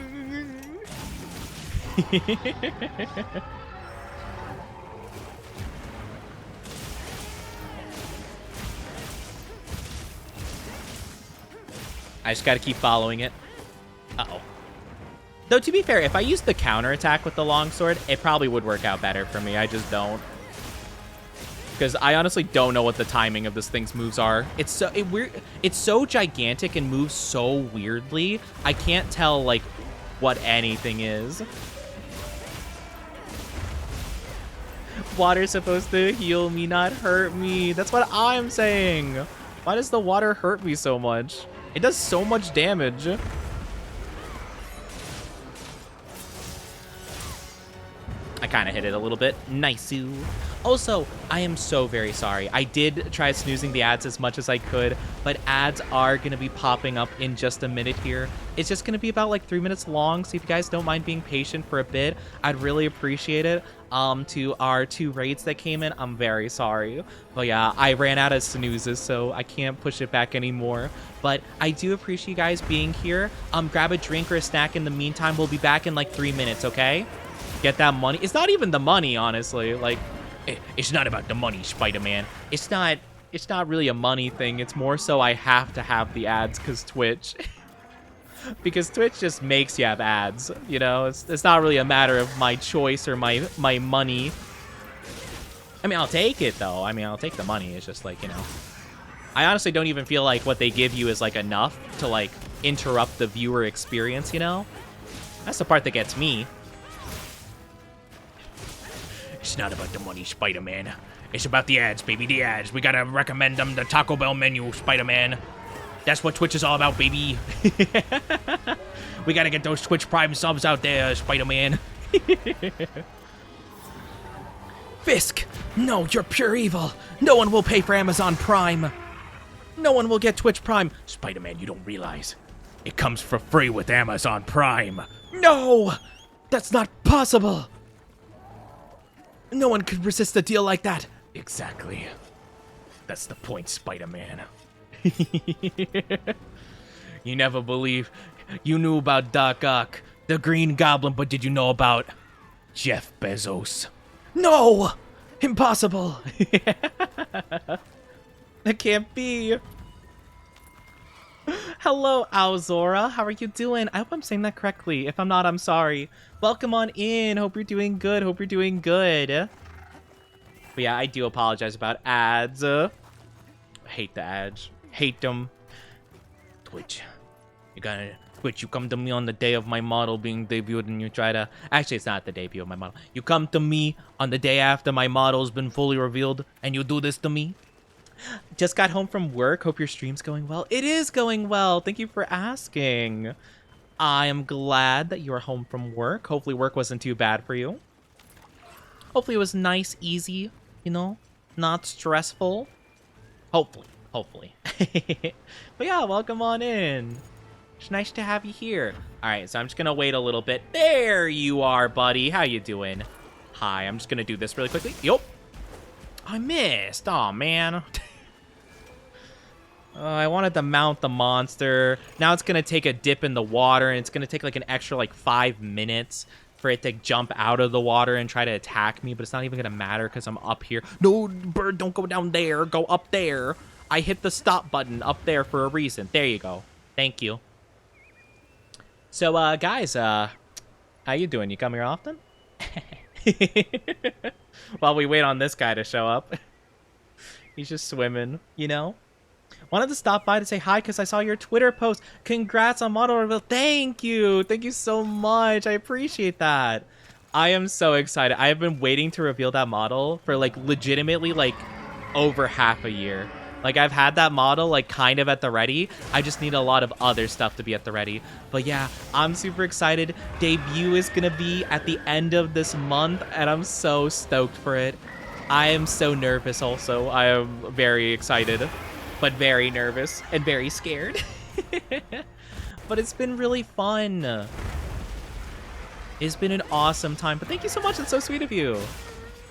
Speaker 1: I just gotta keep following it. Uh-oh. Though, to be fair, if I used the counterattack with the longsword, it probably would work out better for me. I just don't. Because I honestly don't know what the timing of this thing's moves are. It's so gigantic and moves so weirdly. I can't tell, like, what anything is. Water's supposed to heal me, not hurt me. That's what I'm saying. Why does the water hurt me so much? It does so much damage. I kind of hit it a little bit. Nice. Also, I am so very sorry. I did try snoozing the ads as much as I could, but ads are going to be popping up in just a minute here. It's just going to be about like 3 minutes long, so if you guys don't mind being patient for a bit, I'd really appreciate it. To our 2 raids that came in, I'm very sorry. But yeah, I ran out of snoozes, so I can't push it back anymore. But I do appreciate you guys being here. Grab a drink or a snack in the meantime. We'll be back in like 3 minutes, okay? Get that money. It's not even the money, honestly. Like, it's not about the money, Spider-Man. It's not really a money thing. It's more so I have to have the ads because Twitch. Because Twitch just makes you have ads, you know? It's not really a matter of my choice or my money. I mean, I'll take it, though. I mean, I'll take the money. It's just like, you know. I honestly don't even feel like what they give you is, like, enough to, like, interrupt the viewer experience, you know? That's the part that gets me.
Speaker 4: It's not about the money, Spider-Man. It's about the ads, baby, the ads. We gotta recommend them the Taco Bell menu, Spider-Man. That's what Twitch is all about, baby. We gotta get those Twitch Prime subs out there, Spider-Man.
Speaker 1: Fisk! No, you're pure evil. No one will pay for Amazon Prime. No one will get Twitch Prime.
Speaker 4: Spider-Man, you don't realize. It comes for free with Amazon Prime.
Speaker 1: No! That's not possible. No one could resist a deal like that.
Speaker 4: Exactly. That's the point, Spider-Man.
Speaker 1: You never believe. You knew about Doc Ock, the Green Goblin, but did you know about
Speaker 4: Jeff Bezos?
Speaker 1: No! Impossible! That can't be. Hello, Aozora. How are you doing? I hope I'm saying that correctly. If I'm not, I'm sorry. Welcome on in. Hope you're doing good. Hope you're doing good. But yeah, I do apologize about ads. I hate the ads. Hate them. Twitch. Twitch, you come to me on the day of my model being debuted and you try to... Actually, it's not the debut of my model. You come to me on the day after my model's been fully revealed and you do this to me? Just got home from work. Hope your stream's going well. It is going well. Thank you for asking. I am glad that you are home from work. Hopefully work wasn't too bad for you. Hopefully it was nice, easy, you know, not stressful. Hopefully. But yeah, welcome on in. It's nice to have you here. All right, so I'm just gonna wait a little bit. There you are, buddy. How you doing? Hi, I'm just gonna do this really quickly. Yup. I missed. Oh man. I wanted to mount the monster. Now it's gonna take a dip in the water, and it's gonna take like an extra like 5 minutes for it to jump out of the water and try to attack me, but it's not even gonna matter because I'm up here. No, bird, don't go down there. Go up there. I hit the stop button up there for a reason. There you go. Thank you. So, guys, how you doing? You come here often? While we wait on this guy to show up. He's just swimming, you know? Wanted to stop by to say hi because I saw your Twitter post. Congrats on model reveal. Thank you. Thank you so much. I appreciate that. I am so excited. I have been waiting to reveal that model for, like, legitimately, like, over half a year. Like, I've had that model, like, kind of at the ready. I just need a lot of other stuff to be at the ready. But yeah, I'm super excited. Debut is gonna be at the end of this month, and I'm so stoked for it. I am so nervous also. I am very excited, but very nervous and very scared. But it's been really fun. It's been an awesome time. But thank you so much. That's so sweet of you.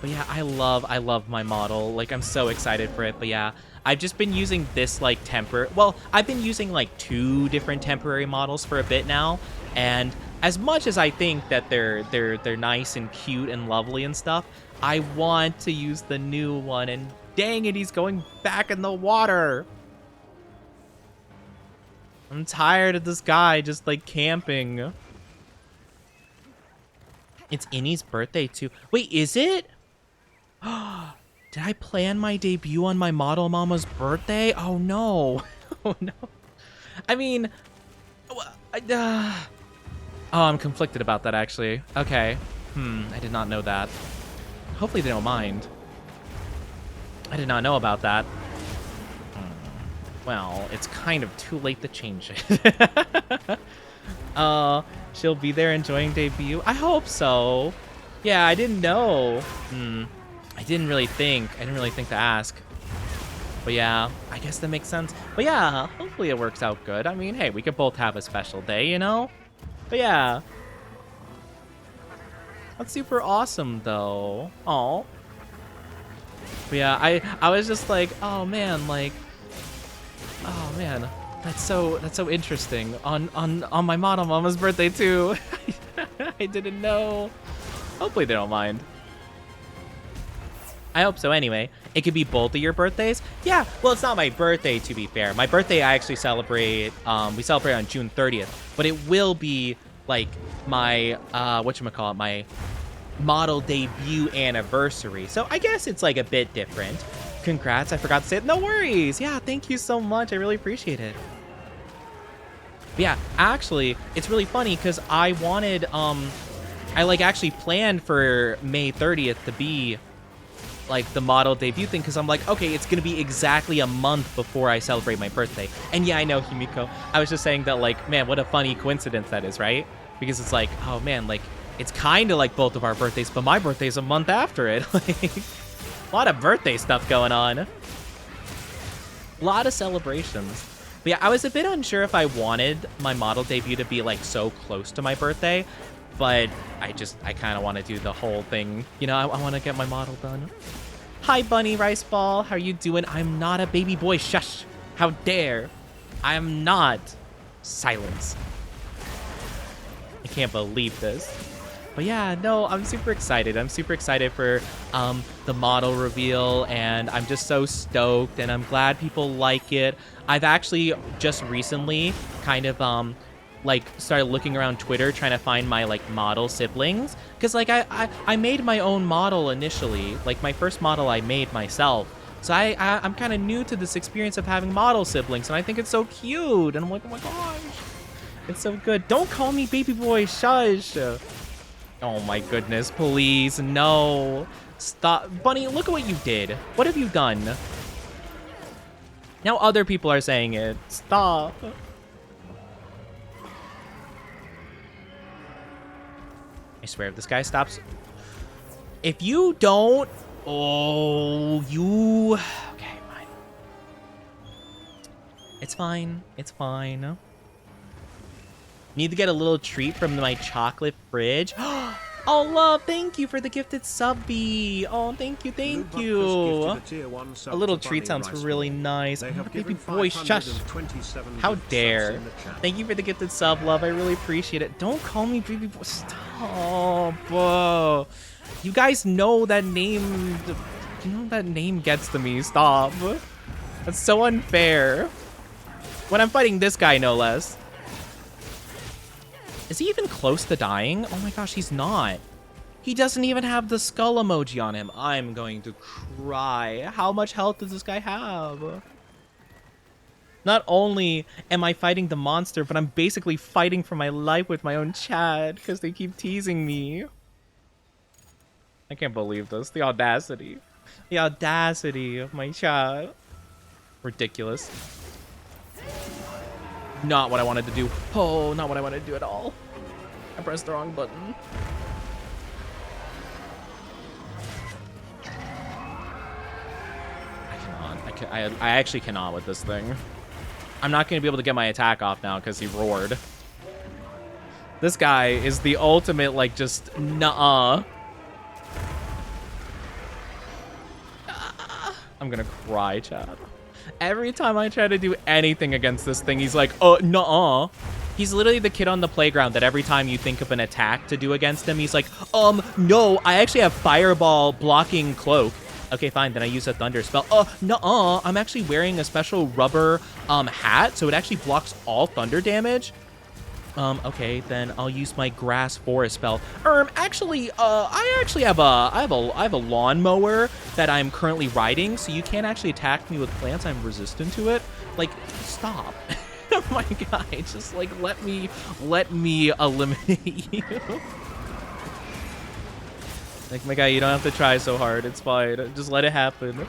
Speaker 1: But yeah, I love my model. Like, I'm so excited for it. But yeah, I've just been using this, like, I've been using, like, 2 different temporary models for a bit now. And as much as I think that they're nice and cute and lovely and stuff, I want to use the new one. And dang it, he's going back in the water. I'm tired of this guy just, like, camping. It's Innie's birthday, too. Wait, is it? Did I plan my debut on my model mama's birthday? Oh, no. Oh, no. I mean... oh, I'm conflicted about that, actually. Okay. I did not know that. Hopefully they don't mind. I did not know about that. Well, it's kind of too late to change it. She'll be there enjoying debut. I hope so. Yeah, I didn't know. I didn't really think to ask. But yeah, I guess that makes sense. But yeah, hopefully it works out good. I mean, hey, we could both have a special day, you know? But yeah. That's super awesome, though. Oh. But yeah, I was just like, oh man, like, oh man, that's so interesting. On my model mama's birthday too. I didn't know. Hopefully they don't mind. I hope so anyway. It could be both of your birthdays. Yeah, well, it's not my birthday, to be fair. My birthday, I actually celebrate, we celebrate on June 30th. But it will be, like, my, whatchamacallit, my model debut anniversary. So I guess it's, like, a bit different. Congrats, I forgot to say it. No worries. Yeah, thank you so much. I really appreciate it. But yeah, actually, it's really funny because I wanted, I, like, actually planned for May 30th to be like the model debut thing, because I'm like, okay, it's gonna be exactly a month before I celebrate my birthday. And yeah, I know, Himiko, I was just saying that, like, man, what a funny coincidence that is, right? Because it's like, oh man, like, it's kind of like both of our birthdays, but my birthday's a month after it. Like, a lot of birthday stuff going on. A lot of celebrations. But yeah, I was a bit unsure if I wanted my model debut to be, like, so close to my birthday, but I kind of want to do the whole thing. You know, I want to get my model done. Hi, Bunny Rice Ball. How are you doing? I'm not a baby boy. Shush. How dare. I am not. Silence. I can't believe this. But yeah, no, I'm super excited. I'm super excited for the model reveal, and I'm just so stoked, and I'm glad people like it. I've actually just recently kind of like started looking around Twitter trying to find my like model siblings, because like I made my own model initially. Like my first model I made myself, so I'm kind of new to this experience of having model siblings, and I think it's so cute, and I'm like, oh my gosh, it's so good. Don't call me baby boy. Shush. Oh my goodness, please, no, stop. Bunny, look at what you did. What have you done? Now other people are saying it. Stop. I swear, if this guy stops... If you don't... Oh, you... Okay, fine. It's fine. It's fine. Need to get a little treat from my chocolate fridge. Oh, love, thank you for the gifted subby. Oh, thank you, thank you. A little treat sounds really nice. Oh, baby boy, shush. How dare. Thank you for the gifted sub, love. I really appreciate it. Don't call me baby boy. Stop. Whoa. You guys know that name. You know that name gets to me. Stop. That's so unfair. When I'm fighting this guy, no less. Is he even close to dying? Oh my gosh, he's not. He doesn't even have the skull emoji on him. I'm going to cry. How much health does this guy have? Not only am I fighting the monster, but I'm basically fighting for my life with my own chat because they keep teasing me. I can't believe this. The audacity. The audacity of my chat. Ridiculous. Not what I wanted to do. Oh, not what I wanted to do at all. I pressed the wrong button. I cannot. I actually cannot with this thing. I'm not going to be able to get my attack off now because he roared. This guy is the ultimate, like, just nuh-uh. I'm going to cry, chat. Every time I try to do anything against this thing, he's like, nuh-uh. He's literally the kid on the playground that every time you think of an attack to do against him, he's like, no, I actually have fireball blocking cloak. Okay, fine, then I use a thunder spell. Nuh-uh, I'm actually wearing a special rubber hat, so it actually blocks all thunder damage. Okay, then I'll use my grass forest spell. Actually, I actually have a lawnmower that I'm currently riding, so you can't actually attack me with plants. I'm resistant to it. Like, stop. Oh my god, just like let me eliminate you. Like, my guy, you don't have to try so hard. It's fine. Just let it happen.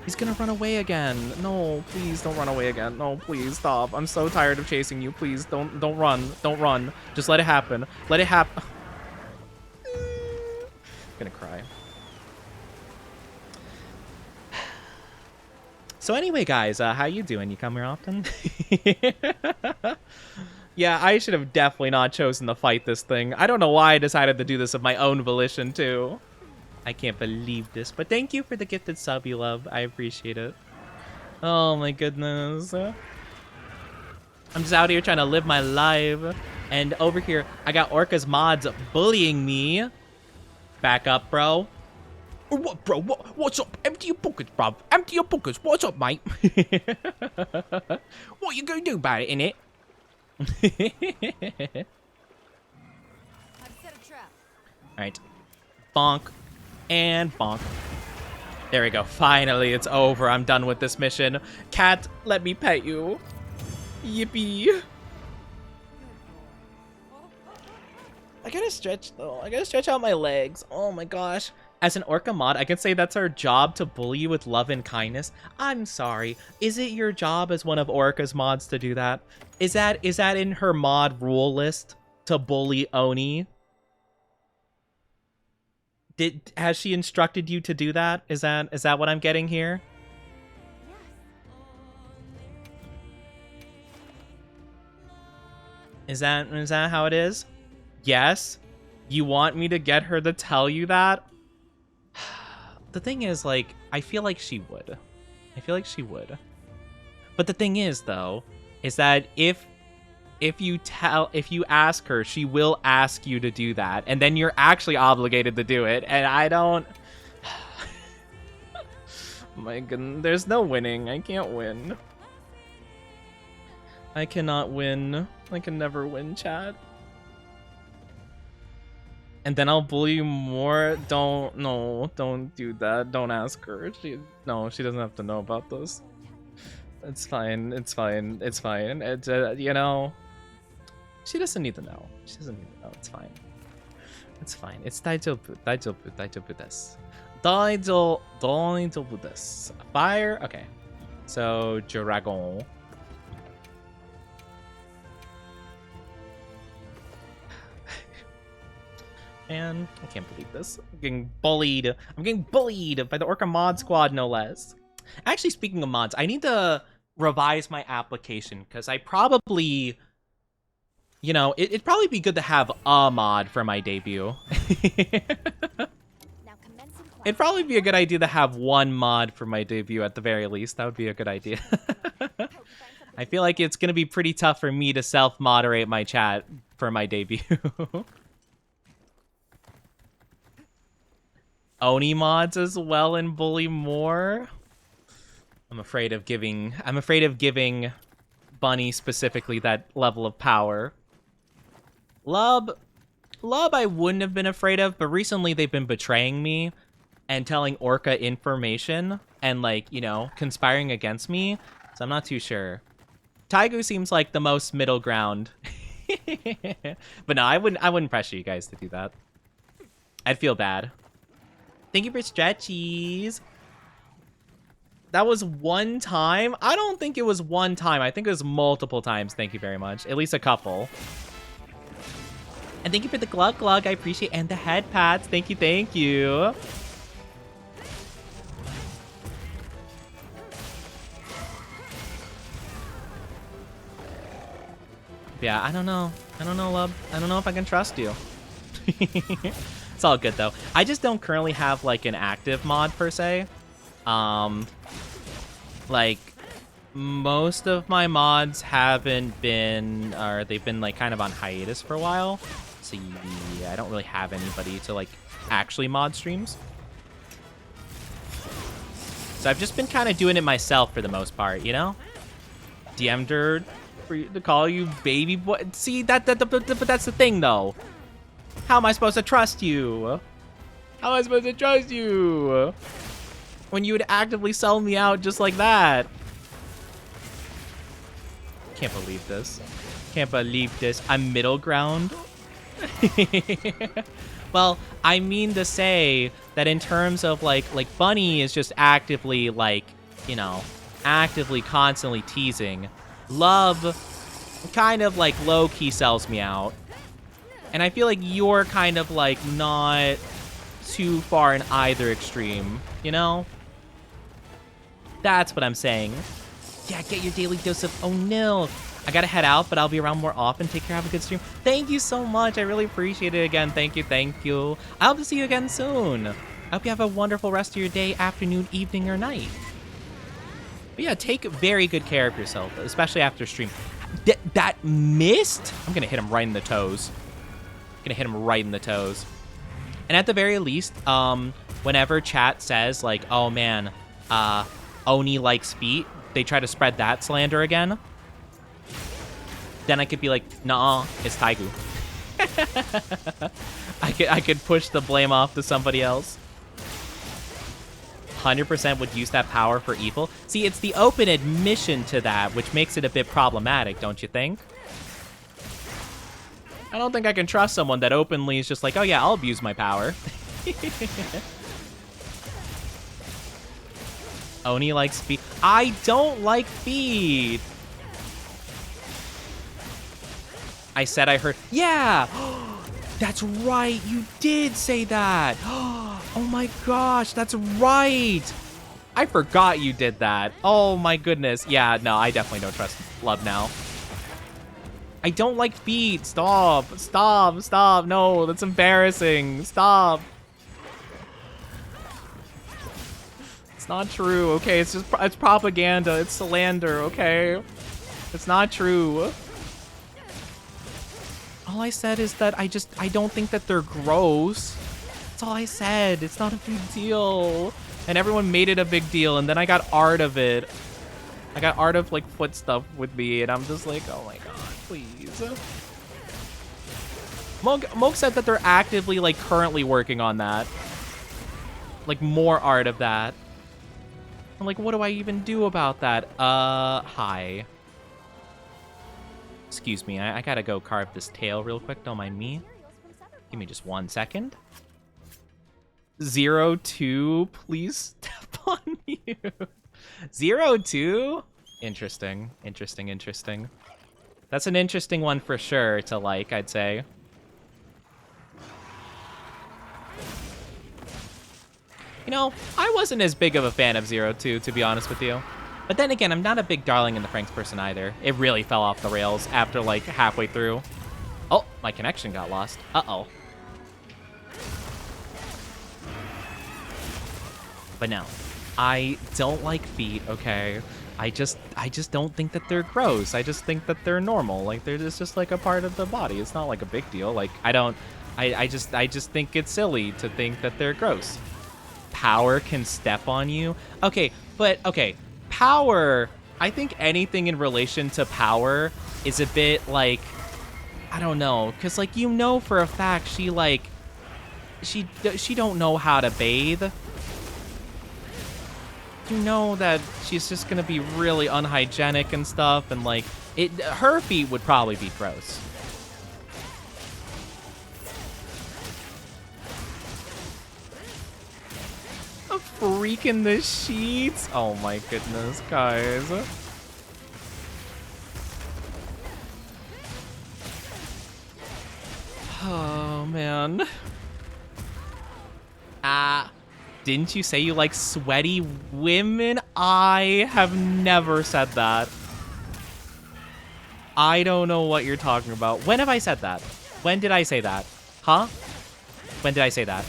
Speaker 1: He's gonna run away again. No, please don't run away again. No, please stop. I'm so tired of chasing you. Please don't run. Don't run. Just let it happen. Let it happen. gonna cry. So anyway, guys, how you doing? You come here often? Yeah, I should have definitely not chosen to fight this thing. I don't know why I decided to do this of my own volition, too. I can't believe this. But thank you for the gifted sub, you love. I appreciate it. Oh, my goodness. I'm just out here trying to live my life. And over here, I got Orca's mods bullying me. Back up, bro.
Speaker 4: What, bro? What's up? Empty your pockets, bruv. Empty your pockets. What's up, mate? What you gonna do about it, innit?
Speaker 2: I've set a trap.
Speaker 1: Alright. Bonk. And bonk. There we go. Finally, it's over. I'm done with this mission. Cat, let me pet you. Yippee. I gotta stretch, though. I gotta stretch out my legs. Oh my gosh. As an Orca mod, I can say that's our job to bully you with love and kindness. I'm sorry. Is it your job as one of Orca's mods to do that? Is that in her mod rule list to bully Oni? Has she instructed you to do that? Is that what I'm getting here? Is that how it is? Yes? You want me to get her to tell you that? The thing is, like, I feel like she would. I feel like she would. But the thing is, though, is that if you ask her, she will ask you to do that, and then you're actually obligated to do it, and I don't... My goodness, there's no winning. I can't win. I cannot win. I can never win, chat. And then I'll bully you more. Don't do that. Don't ask her. She doesn't have to know about this. It's fine. It's fine. It's fine. It's you know, she doesn't need to know. She doesn't need to know. It's fine. It's fine. It's daijoubu desu. Daijoubu desu. Fire. Okay. So dragon. Man, I can't believe this. I'm getting bullied. I'm getting bullied by the Orca mod squad, no less. Actually, speaking of mods, I need to revise my application because I probably, you know, it'd probably be good to have a mod for my debut. It'd probably be a good idea to have one mod for my debut at the very least. That would be a good idea. I feel like it's going to be pretty tough for me to self-moderate my chat for my debut. Oni mods as well and bully more. I'm afraid of giving Bunny specifically that level of power. Lub I wouldn't have been afraid of, but recently they've been betraying me and telling Orca information and, like, you know, conspiring against me. So I'm not too sure. Taigu seems like the most middle ground. But no, I wouldn't pressure you guys to do that. I'd feel bad. Thank you for stretchies. That was one time? I don't think it was one time. I think it was multiple times. Thank you very much. At least a couple. And thank you for the glug glug. I appreciate and the head pats. Thank you, thank you. Yeah, I don't know. I don't know, love. I don't know if I can trust you. It's all good, though. I just don't currently have, like, an active mod, per se. Like, most of my mods haven't been, or they've been, like, kind of on hiatus for a while. So, yeah, I don't really have anybody to, like, actually mod streams. So I've just been kind of doing it myself for the most part, you know? DM'd her for you to call you baby boy. See, but that's the thing, though. How am I supposed to trust you? How am I supposed to trust you? When you would actively sell me out just like that. Can't believe this. Can't believe this. I'm middle ground. Well, I mean to say that in terms of like Bunny is just actively, like, you know, actively constantly teasing. Love kind of like low-key sells me out. And I feel like you're kind of like not too far in either extreme, you know? That's what I'm saying. Yeah, get your daily dose of oh no. I gotta head out, but I'll be around more often. Take care, have a good stream. Thank you so much. I really appreciate it again. Thank you, thank you. I hope to see you again soon. I hope you have a wonderful rest of your day, afternoon, evening, or night. But yeah, take very good care of yourself, especially after stream. That missed? I'm gonna hit him right in the toes. Gonna hit him right in the toes. And at the very least, whenever chat says like, oh man, Oni likes feet, they try to spread that slander again. Then I could be like, nah, it's Taigu. I could push the blame off to somebody else. 100% would use that power for evil. See, it's the open admission to that, which makes it a bit problematic, don't you think? I don't think I can trust someone that openly is just like, oh yeah, I'll abuse my power. Oni likes feet. I don't like feet. I said I heard. Yeah! That's right. You did say that. Oh my gosh, that's right. I forgot you did that. Oh my goodness. Yeah, no, I definitely don't trust love now. I don't like feet. Stop. Stop. Stop. No, that's embarrassing. Stop. It's not true. Okay, it's propaganda. It's slander, okay? It's not true. All I said is that I don't think that they're gross. That's all I said. It's not a big deal. And everyone made it a big deal, and then I got art of it. I got art of, like, foot stuff with me, and I'm just like, oh my god, please. Moke said that they're actively, like, currently working on that. Like, more art of that. I'm like, what do I even do about that? Hi. Excuse me, I gotta go carve this tail real quick, don't mind me. Give me just 1 second. 02, please step on you. 02? Interesting, interesting, interesting. That's an interesting one for sure to like, I'd say. You know, I wasn't as big of a fan of 02, to be honest with you. But then again, I'm not a big Darling in the Franxx person either. It really fell off the rails after, like, halfway through. Oh, my connection got lost. Uh-oh. But no, I don't like feet, okay? I just don't think that they're gross. I just think that they're normal. Like, they're just like a part of the body. It's not like a big deal. Like, I just think it's silly to think that they're gross. Power can step on you. Okay, but, okay. Power, I think anything in relation to power is a bit like, I don't know, because like, you know, for a fact she like she don't know how to bathe. You know that she's just gonna be really unhygienic and stuff, and like her feet would probably be gross. A freak in the sheets. Oh my goodness, guys. Oh man. Didn't you say you like sweaty women? I have never said that. I don't know what you're talking about. When have I said that? When did I say that? Huh? When did I say that?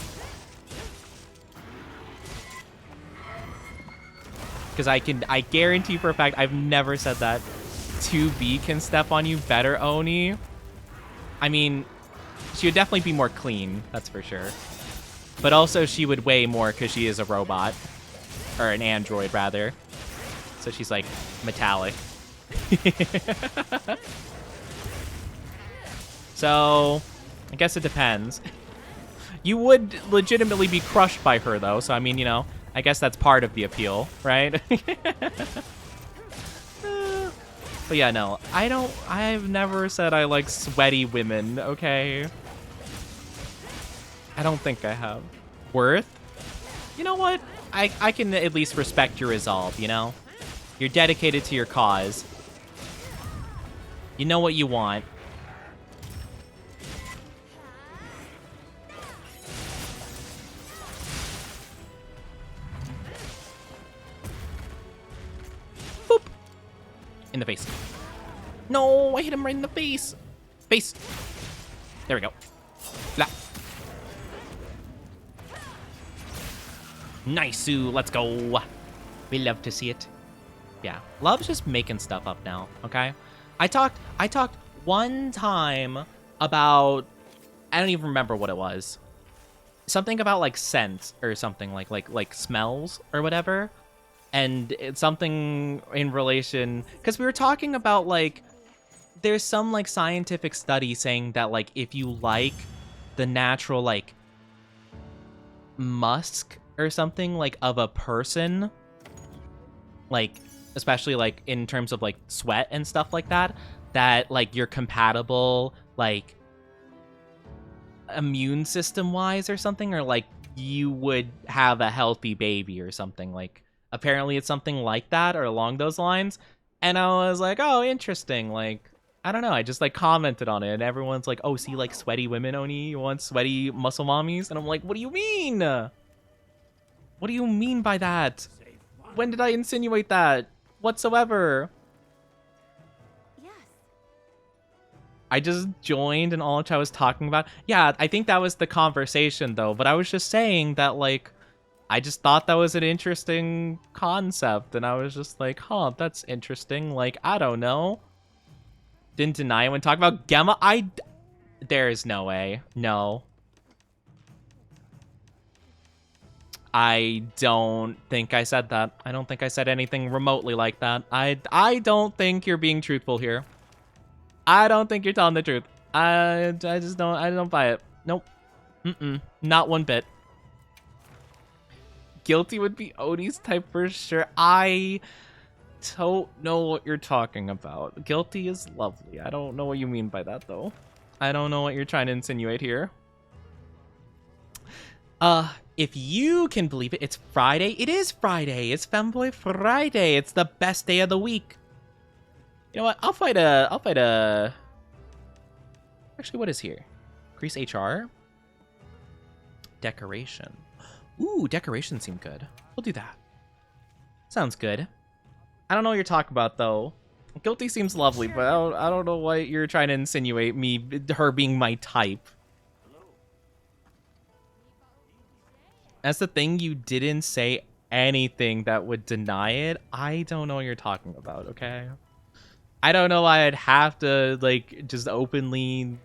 Speaker 1: Because I guarantee for a fact I've never said that. 2B can step on you better, Oni. I mean, she would definitely be more clean, that's for sure. But also she would weigh more because she is a robot. Or an android, rather. So she's like metallic. So, I guess it depends. You would legitimately be crushed by her, though. So, I mean, you know, I guess that's part of the appeal, right? But yeah, no, I've never said I like sweaty women, okay? I don't think I have. Worth? You know what? I can at least respect your resolve, you know? You're dedicated to your cause. You know what you want. In the face. No, I hit him right in the face. Face. There we go. Flat. Nice, let's go. We love to see it. Yeah, Love's just making stuff up now, okay? I talked one time about, I don't even remember what it was. Something about like scents or something like smells or whatever. And it's something in relation, because we were talking about like, there's some like scientific study saying that like if you like the natural like musk or something like of a person, like especially like in terms of like sweat and stuff like that, that like you're compatible like immune system wise or something, or like you would have a healthy baby or something. Like apparently it's something like that or along those lines. And I was like, oh, interesting. Like, I don't know. I just like commented on it and everyone's like, oh, see, like sweaty women, Oni, you want sweaty muscle mommies? And I'm like, what do you mean? What do you mean by that? When did I insinuate that whatsoever?
Speaker 2: Yes.
Speaker 1: I just joined and all which I was talking about. Yeah, I think that was the conversation though. But I was just saying that like, I just thought that was an interesting concept. And I was just like, huh, that's interesting. Like, I don't know. Didn't deny it when talking about Gemma. There is no way. No. I don't think I said that. I don't think I said anything remotely like that. I don't think you're being truthful here. I don't think you're telling the truth. I don't buy it. Nope. Not one bit. Guilty would be Odie's type for sure. I don't know what you're talking about. Guilty is lovely. I don't know what you mean by that though. I don't know what you're trying to insinuate here. If you can believe it, it's Friday. It is Friday. It's Femboy Friday. It's the best day of the week. You know what? I'll fight a... Actually, what is here? Increase HR? Decoration. Ooh, decorations seem good. We'll do that. Sounds good. I don't know what you're talking about, though. Guilty seems lovely, but I don't know what you're trying to insinuate her being my type. That's the thing, you didn't say anything that would deny it. I don't know what you're talking about, okay? I don't know why I'd have to, like, just openly...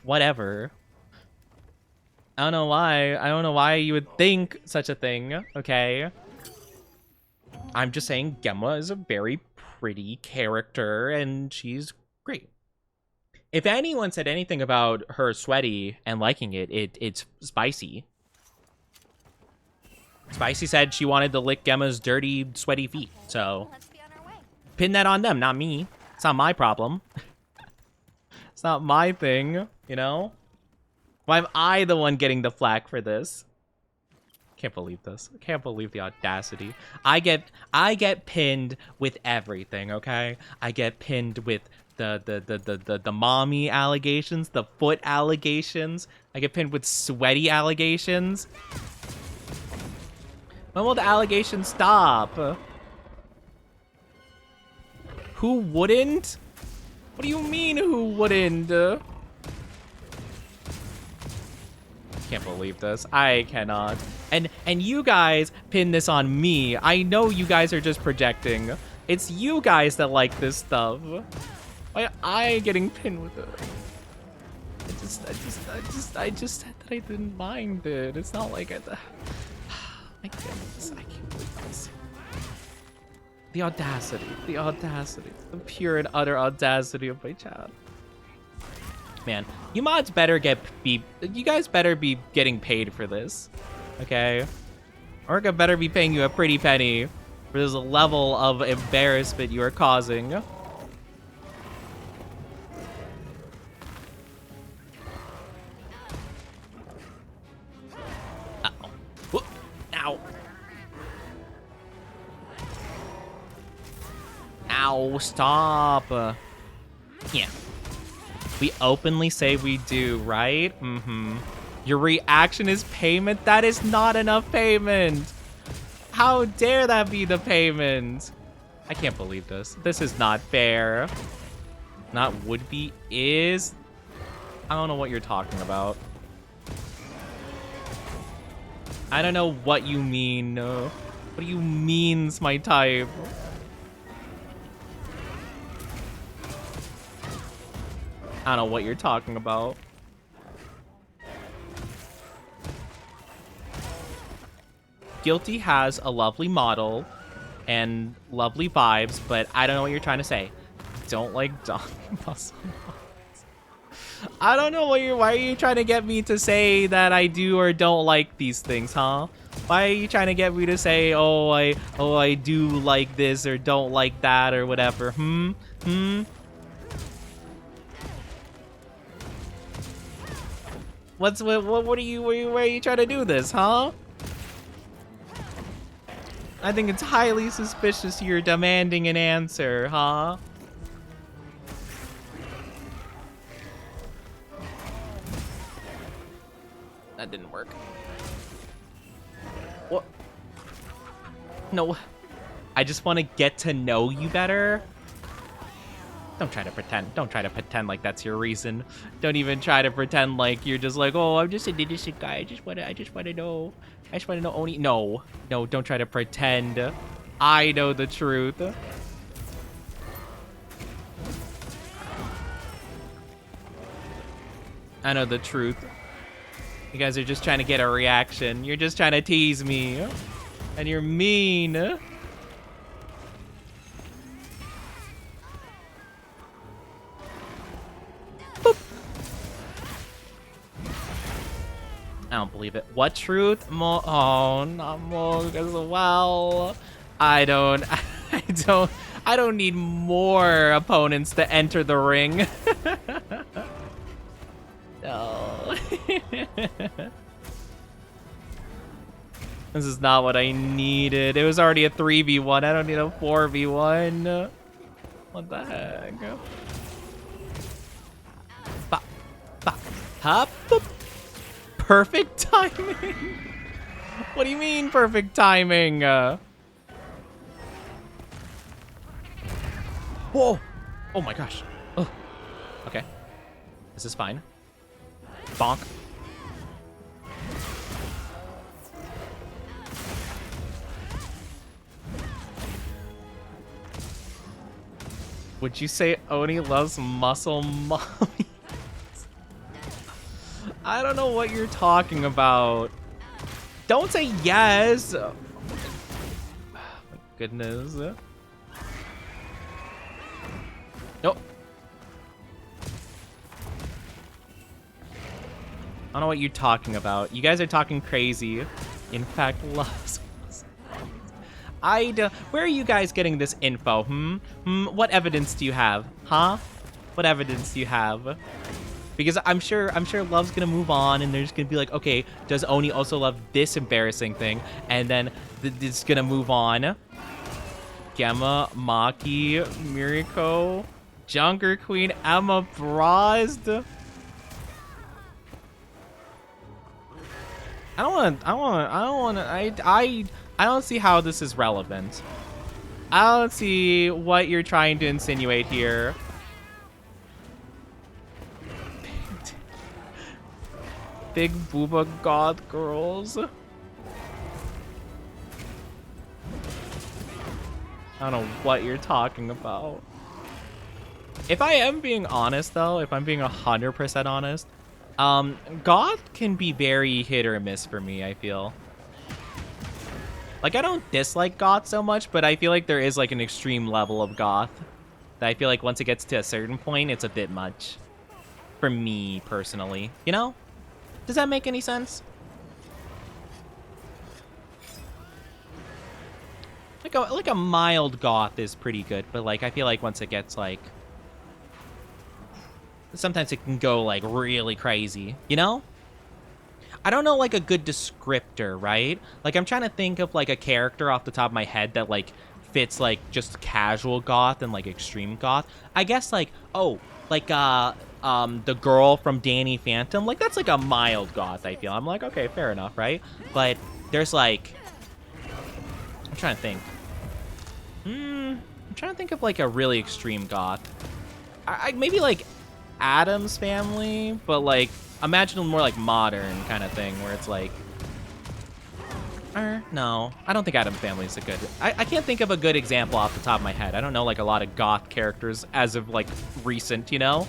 Speaker 1: Whatever. I don't know why. I don't know why you would think such a thing, okay? I'm just saying Gemma is a very pretty character, and she's great. If anyone said anything about her sweaty and liking it, it's Spicy. Spicy said she wanted to lick Gemma's dirty, sweaty feet, so
Speaker 2: Let's be on our way.
Speaker 1: pin that on them, not me. It's not my problem. It's not my thing, you know? Why am I the one getting the flack for this? Can't believe this. I can't believe the audacity. I get pinned with everything, okay? I get pinned with the mommy allegations, the foot allegations. I get pinned with sweaty allegations. When will the allegations stop? Who wouldn't? What do you mean, who wouldn't? Can't believe this. I cannot. And you guys pin this on me. I know you guys are just projecting. It's you guys that like this stuff. Why am I getting pinned with it? I just said that I didn't mind it. It's not like my goodness, I can't believe this. The audacity, the pure and utter audacity of my chat. Man, you mods better you guys better be getting paid for this, okay? Orca better be paying you a pretty penny for this level of embarrassment you are causing. Ow. Ow, stop. Yeah. We openly say we do, right? Mm-hmm. Your reaction is payment? That is not enough payment. How dare that be the payment? I can't believe this. This is not fair. Not would be, is. I don't know what you're talking about. I don't know what you mean. What do you mean's my type? I don't know what you're talking about. Guilty has a lovely model and lovely vibes, but I don't know what you're trying to say. Don't like dog muscle models. I don't know why are you trying to get me to say that I do or don't like these things, huh? Why are you trying to get me to say, oh I do like this or don't like that or whatever? What are you where are you trying to do this, huh? I think it's highly suspicious you're demanding an answer, huh? That didn't work. What? No. I just want to get to know you better. Don't try to pretend. Don't try to pretend like that's your reason. Don't even try to pretend like you're just like, oh, I'm just an innocent guy. I just want to know. I just want to know Oni. No, don't try to pretend. I know the truth. I know the truth. You guys are just trying to get a reaction. You're just trying to tease me. And you're mean. Boop. I don't believe it. What truth? Oh, not Moog as well. I don't need more opponents to enter the ring. No. This is not what I needed. It was already a 3v1. I don't need a 4v1. What the heck? Bop, bop, hop, boop. Perfect timing? What do you mean perfect timing? Whoa! Oh my gosh. Oh. Okay. This is fine. Bonk. Would you say Oni loves muscle mommies? I don't know what you're talking about. Don't say yes. Oh my goodness. Nope. I don't know what you're talking about. You guys are talking crazy. In fact, loves. Where are you guys getting this info? What evidence do you have? Huh? What evidence do you have? Because I'm sure Love's gonna move on, and there's gonna be like, okay, does Oni also love this embarrassing thing? And then it's gonna move on. Gemma, Maki, Miriko, Junker Queen, Emma Brazd. I don't see how this is relevant. I don't see what you're trying to insinuate here. Big booba god girls. I don't know what you're talking about. If I am being honest, though, if I'm being 100% honest, goth can be very hit or miss for me, I feel. Like, I don't dislike goth so much, but I feel like there is, like, an extreme level of goth that I feel like once it gets to a certain point, it's a bit much. For me, personally. You know? Does that make any sense? Like a mild goth is pretty good, but, like, I feel like once it gets, like... Sometimes it can go, like, really crazy, you know? I don't know, like, a good descriptor, right? Like, I'm trying to think of, like, a character off the top of my head that, like, fits, like, just casual goth and, like, extreme goth. I guess, like, oh, like, the girl from Danny Phantom. Like, that's, like, a mild goth, I feel. I'm like, okay, fair enough, right? But there's, like... I'm trying to think. I'm trying to think of like a really extreme goth. I maybe like Adam's Family, but like imagine more like modern kind of thing where it's like, no, I don't think Adam's Family is a good. I can't think of a good example off the top of my head. I don't know like a lot of goth characters as of like recent, you know.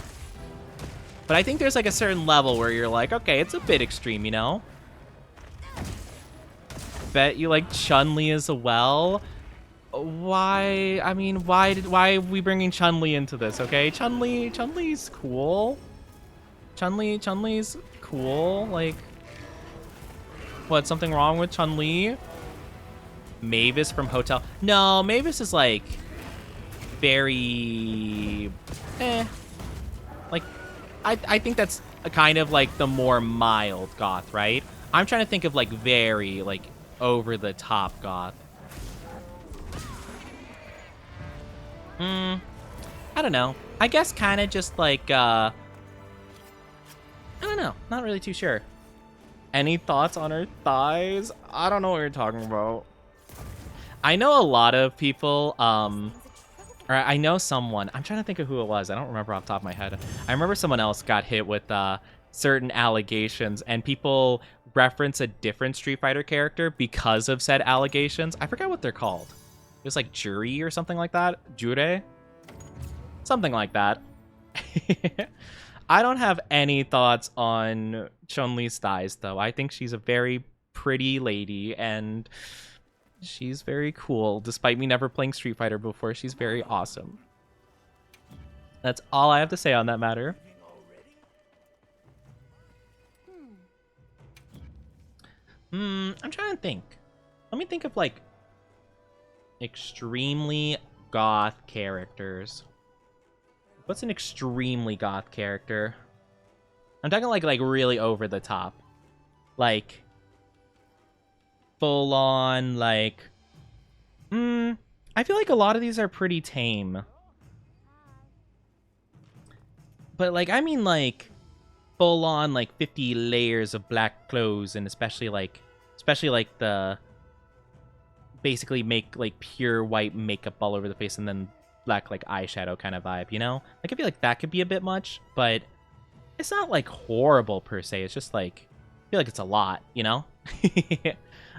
Speaker 1: But I think there's like a certain level where you're like, okay, it's a bit extreme, you know. Bet you like Chun-Li as well. Why? I mean, why are we bringing Chun-Li into this? Okay, Chun-Li's cool. Chun-Li's cool. Like, what? Something wrong with Chun-Li? Mavis from Hotel? No, Mavis is like very, Like, I think that's a kind of like the more mild goth, right? I'm trying to think of like very like over the top goth. I don't know. I guess kind of just like, I don't know. Not really too sure. Any thoughts on her thighs? I don't know what you're talking about. I know a lot of people, or I know someone. I'm trying to think of who it was. I don't remember off the top of my head. I remember someone else got hit with certain allegations, and people reference a different Street Fighter character because of said allegations. I forgot what they're called. It was like Jury or something like that. Jure? Something like that. I don't have any thoughts on Chun-Li's thighs, though. I think she's a very pretty lady, and she's very cool. Despite me never playing Street Fighter before, she's very awesome. That's all I have to say on that matter. I'm trying to think. Let me think of, like, extremely goth characters. What's an extremely goth character? I'm talking like really over the top. Like full on like I feel like a lot of these are pretty tame. But like I mean like full on like 50 layers of black clothes, and especially like the basically make like pure white makeup all over the face and then black like eyeshadow kind of vibe, you know? Like I feel like that could be a bit much, but it's not like horrible per se. It's just like I feel like it's a lot, you know?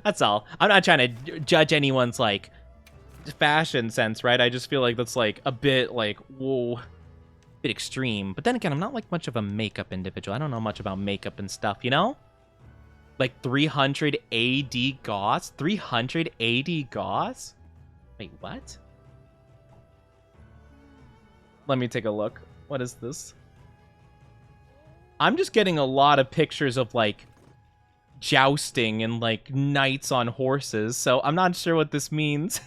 Speaker 1: That's all. I'm not trying to judge anyone's like fashion sense, right? I just feel like that's like a bit like whoa, a bit extreme. But then again, I'm not like much of a makeup individual. I don't know much about makeup and stuff, you know? Like 300 AD goths? 300 AD goths? Wait, what? Let me take a look. What is this? I'm just getting a lot of pictures of, like, jousting and, like, knights on horses, so I'm not sure what this means.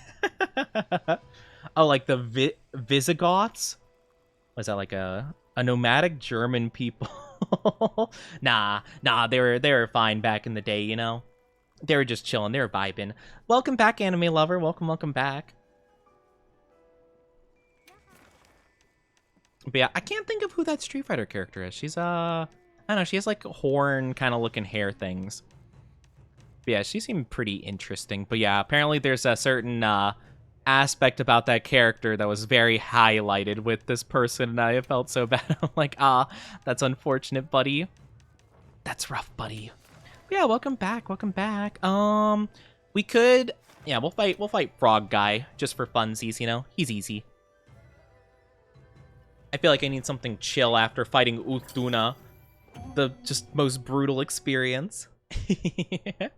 Speaker 1: Oh, like the Visigoths? Was that like a nomadic German people? Nah, they were fine back in the day, you know? They were just chilling, they were vibing. Welcome back, anime lover. Welcome back. But yeah, I can't think of who that Street Fighter character is. She's, I don't know, she has like horn kind of looking hair things. But yeah, she seemed pretty interesting. But yeah, apparently there's a certain aspect about that character that was very highlighted with this person, and I felt so bad. I'm like, that's unfortunate, buddy. That's rough, buddy. But yeah, welcome back. We could, yeah, we'll fight Frog Guy just for funsies, you know? He's easy. I feel like I need something chill after fighting Utuna, the just most brutal experience. I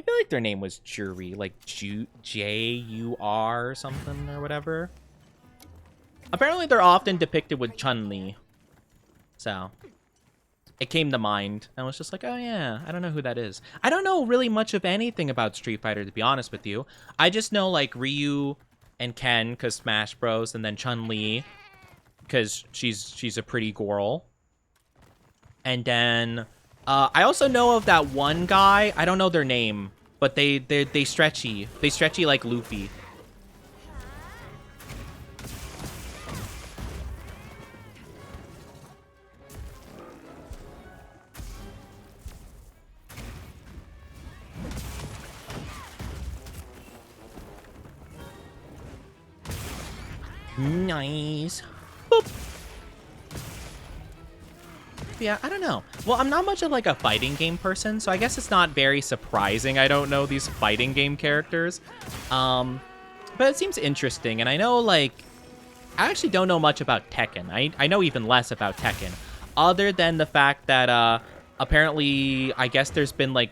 Speaker 1: feel like their name was Jury, like J-U-R or something or whatever. Apparently they're often depicted with Chun-Li. So, it came to mind. I was just like, oh yeah, I don't know who that is. I don't know really much of anything about Street Fighter, to be honest with you. I just know like Ryu and Ken, because Smash Bros, and then Chun-Li, because she's a pretty girl. And then I also know of that one guy. I don't know their name, but they stretchy. They stretchy like Luffy. Nice. Boop. Yeah, I don't know. Well, I'm not much of like a fighting game person, so I guess it's not very surprising I don't know these fighting game characters. But it seems interesting, and I know like I actually don't know much about Tekken. I know even less about Tekken, other than the fact that apparently I guess there's been like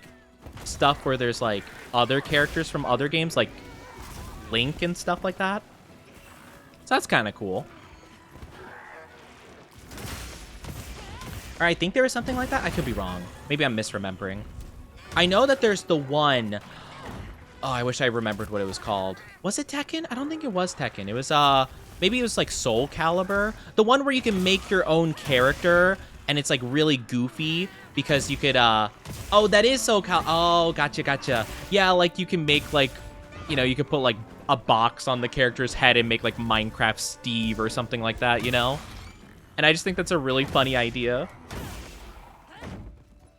Speaker 1: stuff where there's like other characters from other games, like Link and stuff like that. So that's kind of cool. Or I think there was something like that. I could be wrong. Maybe I'm misremembering. I know that there's the one. Oh, I wish I remembered what it was called. Was it Tekken? I don't think it was Tekken. It was maybe it was like Soul Calibur. The one where you can make your own character and it's like really goofy because you could oh, that is Soul Cal. Oh, gotcha. Yeah, like you can make like, you know, you could put like a box on the character's head and make like Minecraft Steve or something like that, you know? And I just think that's a really funny idea.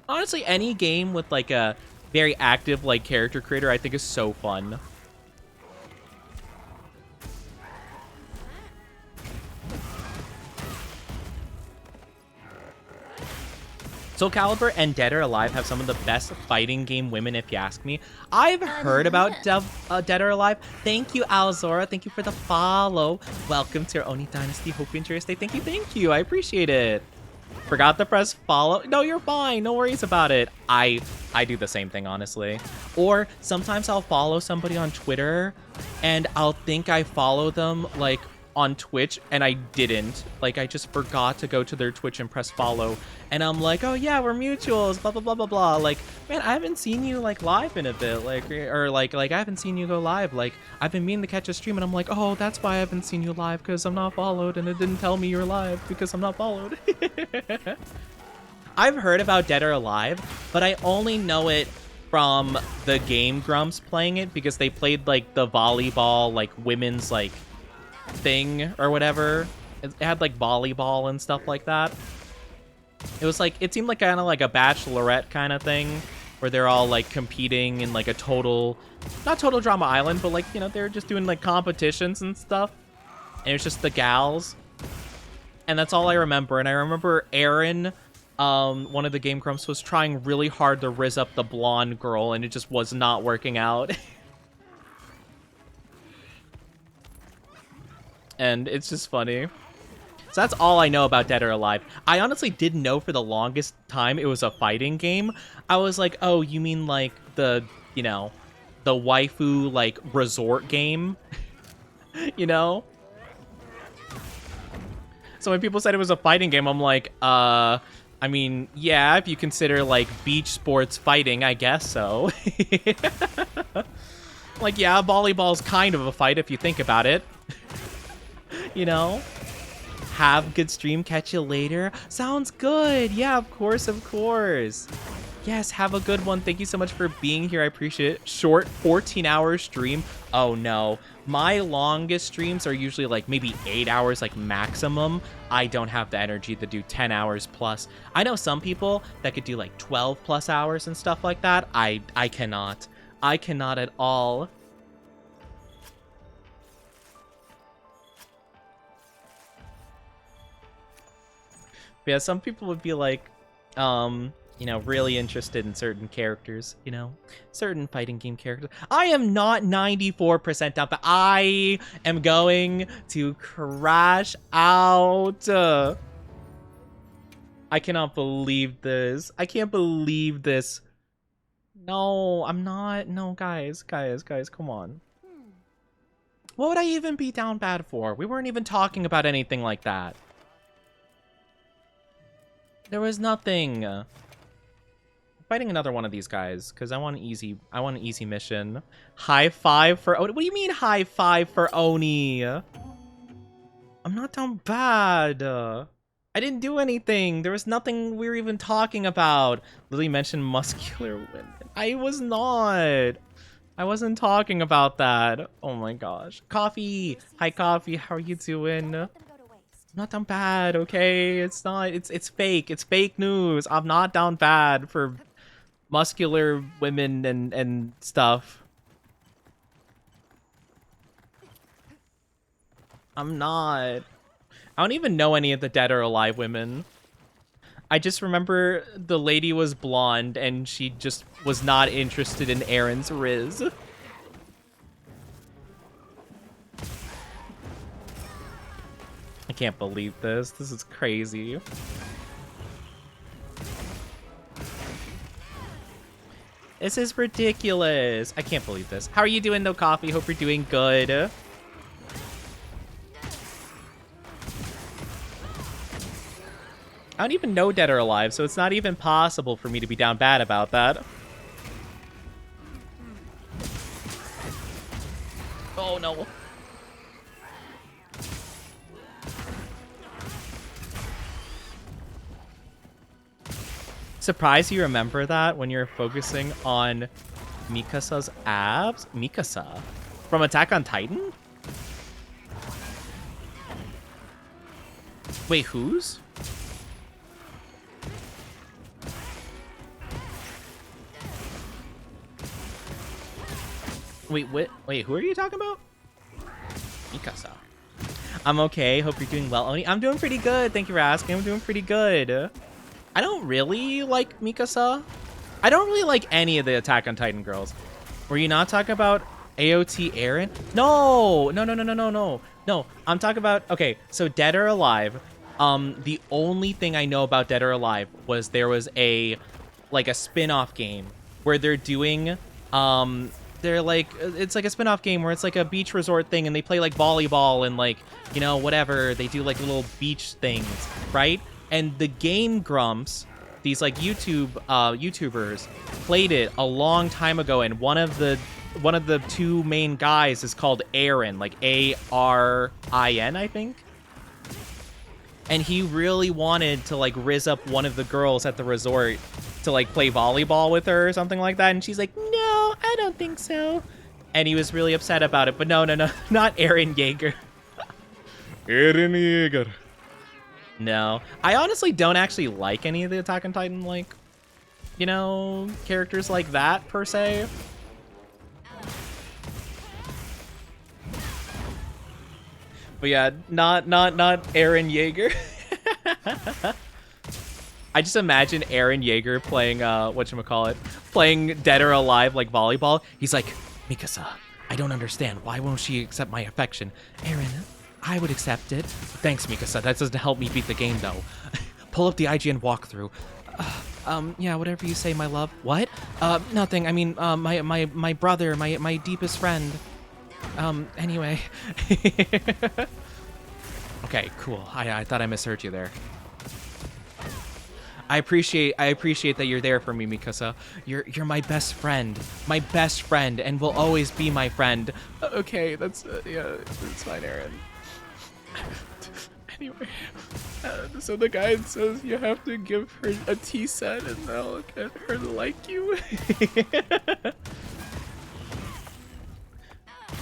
Speaker 1: Honestly, any game with like a very active like character creator I think is so fun. Soul Calibur and Dead or Alive have some of the best fighting game women, if you ask me. I've heard about Dead or Alive. Thank you, Alzora. Thank you for the follow. Welcome to your Oni Dynasty. Hope you enjoy your stay. Thank you. I appreciate it. Forgot to press follow. No, you're fine. No worries about it. I do the same thing, honestly. Or sometimes I'll follow somebody on Twitter, and I'll think I follow them, like, on Twitch, and I didn't. Like, I just forgot to go to their Twitch and press follow. And I'm like, oh yeah, we're mutuals, blah, blah, blah, blah, blah. Like, man, I haven't seen you, like, live in a bit. Like, or like I haven't seen you go live. Like, I've been meaning to catch a stream, and I'm like, oh, that's why I haven't seen you live, because I'm not followed, and it didn't tell me you're live, because I'm not followed. I've heard about Dead or Alive, but I only know it from the Game Grumps playing it, because they played, like, the volleyball, like, women's, like, thing or whatever. It had like volleyball and stuff like that. It was like, it seemed like kind of like a bachelorette kind of thing where they're all like competing in like a total, not total drama island, but like, you know, they're just doing like competitions and stuff, and it was just the gals, and that's all I remember. And I remember Aaron, one of the Game Grumps, was trying really hard to rizz up the blonde girl, and it just was not working out. And it's just funny. So that's all I know about Dead or Alive. I honestly didn't know for the longest time it was a fighting game. I was like, oh, you mean like the, you know, the waifu, like, resort game? You know? So when people said it was a fighting game, I'm like, I mean, yeah, if you consider, like, beach sports fighting, I guess so. Like, yeah, volleyball's kind of a fight if you think about it. You know? Have good stream, catch you later. Sounds good. Yeah, of course, of course. Yes, have a good one. Thank you so much for being here. I appreciate it. Short 14-hour stream. Oh no. My longest streams are usually like maybe 8 hours, like maximum. I don't have the energy to do 10 hours plus. I know some people that could do like 12 plus hours and stuff like that. I cannot. I cannot at all. Yeah, some people would be like, you know, really interested in certain characters, you know, certain fighting game characters. I am not 94% down, but I am going to crash out. I cannot believe this. I can't believe this. No, I'm not. No, guys, come on. What would I even be down bad for? We weren't even talking about anything like that. There was nothing. I'm fighting another one of these guys because I want an easy mission. High five for Oni. What do you mean high five for Oni? I'm not down bad. I didn't do anything. There was nothing we were even talking about. Lily mentioned muscular women. I was not. I wasn't talking about that. Oh my gosh. Coffee. Hi, Coffee. How are you doing? Not down bad, okay? It's not. It's fake. It's fake news. I'm not down bad for muscular women and stuff. I'm not. I don't even know any of the dead or alive women. I just remember the lady was blonde and she just was not interested in Aaron's Riz. I can't believe this. This is crazy. This is ridiculous. I can't believe this. How are you doing, though, Coffee? Hope you're doing good. I don't even know Dead or Alive, so it's not even possible for me to be down bad about that. Oh, no. Surprised you remember that when you're focusing on Mikasa's abs? Mikasa? From Attack on Titan? Wait, whose? Wait, what? Wait, who are you talking about? Mikasa. I'm okay. Hope you're doing well, Oni. I'm doing pretty good. Thank you for asking. I'm doing pretty good. I don't really like Mikasa. I don't really like any of the Attack on Titan girls. Were you not talking about AOT Eren? No, no, no, no, no, no, no. No, I'm talking about, okay, so Dead or Alive. The only thing I know about Dead or Alive was there was a spin-off game where they're doing, they're like, it's like a spin-off game where it's like a beach resort thing and they play like volleyball and like, you know, whatever. They do like little beach things, right? And the Game Grumps, these like YouTubers, played it a long time ago, and one of the two main guys is called Aaron, like Arin, I think. And he really wanted to like rizz up one of the girls at the resort to like play volleyball with her or something like that, and she's like, "No, I don't think so." And he was really upset about it. But no, not Eren Yeager. Eren Yeager. No, I honestly don't actually like any of the Attack on Titan, like, you know, characters like that, per se. But yeah, not Eren Yeager. I just imagine Eren Yeager playing, whatchamacallit, playing Dead or Alive, like, volleyball. He's like, Mikasa, I don't understand. Why won't she accept my affection? Eren, I would accept it. Thanks, Mikasa. That doesn't help me beat the game, though. Pull up the IGN walkthrough. Yeah, whatever you say, my love. What? Nothing. I mean, my brother, my deepest friend. Anyway. Okay, cool. I thought I misheard you there. I appreciate that you're there for me, Mikasa. You're my best friend, and will always be my friend. Okay, that's yeah, that's fine, Eren. Anyway, so the guide says you have to give her a tea set, and that'll get her to like you.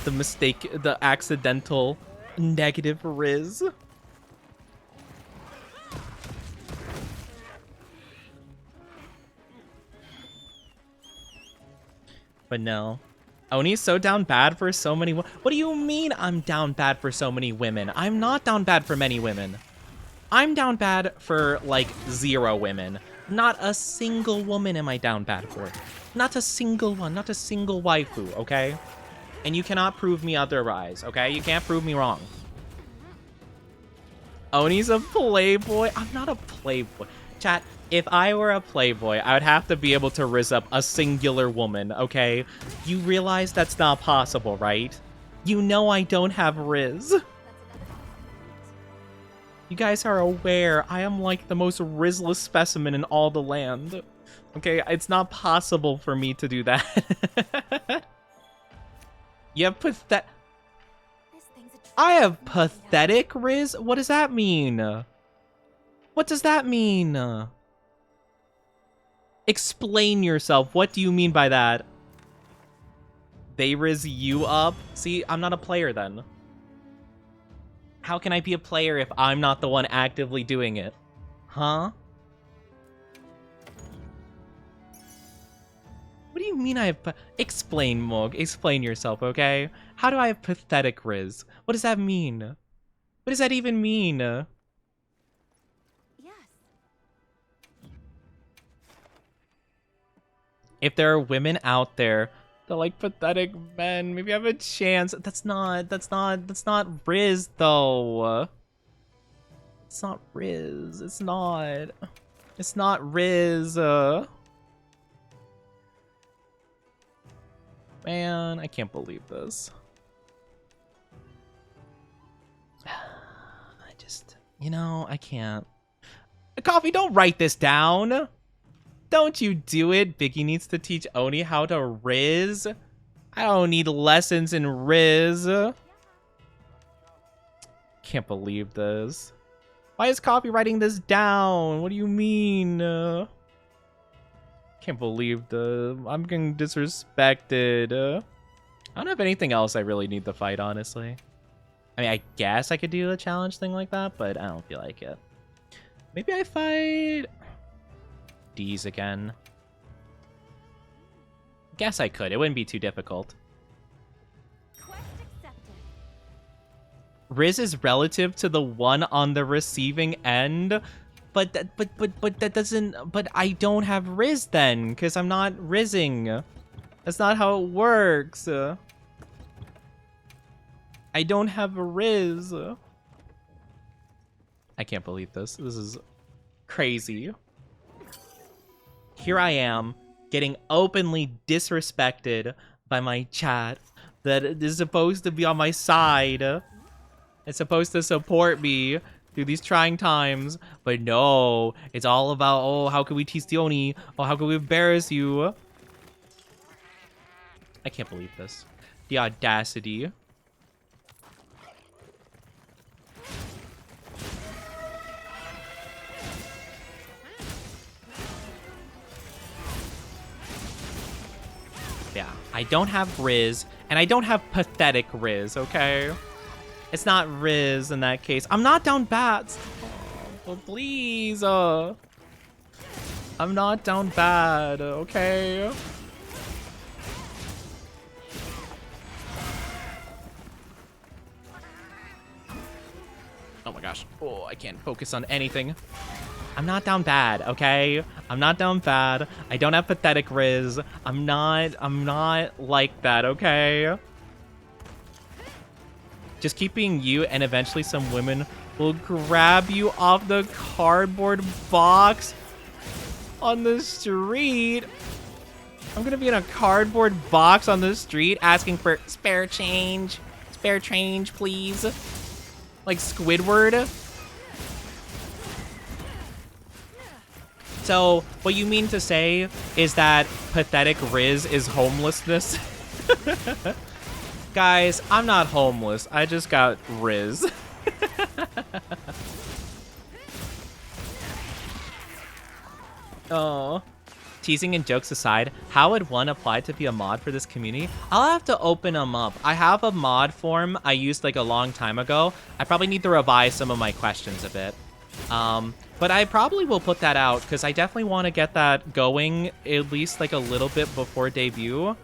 Speaker 1: The accidental negative Riz. But no. Oni's so down bad for so many. What do you mean I'm down bad for so many women? I'm not down bad for many women. I'm down bad for like 0 women. Not a single woman am I down bad for. Not a single one. Not a single waifu, okay? And you cannot prove me otherwise, okay? You can't prove me wrong. Oni's a playboy? I'm not a playboy. Chat, if I were a playboy, I would have to be able to rizz up a singular woman, okay? You realize that's not possible, right? You know I don't have Riz. You guys are aware I am like the most Rizless specimen in all the land. Okay, it's not possible for me to do that. You have pathetic... I have pathetic Riz? What does that mean? What does that mean? Explain yourself. What do you mean by that? They Riz you up? See, I'm not a player then. How can I be a player if I'm not the one actively doing it? Huh? What do you mean I have... Explain, Mog. Explain yourself, okay? How do I have pathetic Riz? What does that mean? What does that even mean?
Speaker 2: Yes.
Speaker 1: If there are women out there that like pathetic men, maybe I have a chance. That's not Riz though. It's not Riz. It's not Riz. Man, I can't believe this. I just, I can't. Coffee, don't write this down. Don't you do it. Biggie needs to teach Oni how to Riz. I don't need lessons in Riz. Can't believe this. Why is Coffee writing this down? What do you mean? Can't believe I'm getting disrespected. I don't have anything else I really need to fight, honestly. I mean, I guess I could do a challenge thing like that, but I don't feel like it. Maybe I fight D's again. Guess I could. It wouldn't be too difficult.
Speaker 2: Quest accepted.
Speaker 1: Riz is relative to the one on the receiving end, but that doesn't. But I don't have Riz then, because I'm not Rizzing. That's not how it works. I don't have a Riz. I can't believe this. This is crazy. Here I am, getting openly disrespected by my chat that is supposed to be on my side. It's supposed to support me through these trying times, but no, it's all about, oh, how can we tease the Oni? Oh, how can we embarrass you? I can't believe this. The audacity. Yeah, I don't have Riz, and I don't have pathetic Riz, okay? It's not Riz in that case. I'm not down bats. Oh, please. I'm not down bad, okay? Oh my gosh. Oh, I can't focus on anything. I'm not down bad, okay? I'm not down bad. I don't have pathetic Riz. I'm not like that, okay? Just keep being you, and eventually some women will grab you off the cardboard box on the street. I'm gonna be in a cardboard box on the street asking for spare change. Spare change, please. Like Squidward. So, what you mean to say is that pathetic Riz is homelessness? Guys, I'm not homeless. I just got Riz. Oh. Teasing and jokes aside, how would one apply to be a mod for this community? I'll have to open them up. I have a mod form I used like a long time ago. I probably need to revise some of my questions a bit. But I probably will put that out because I definitely want to get that going at least like a little bit before debut.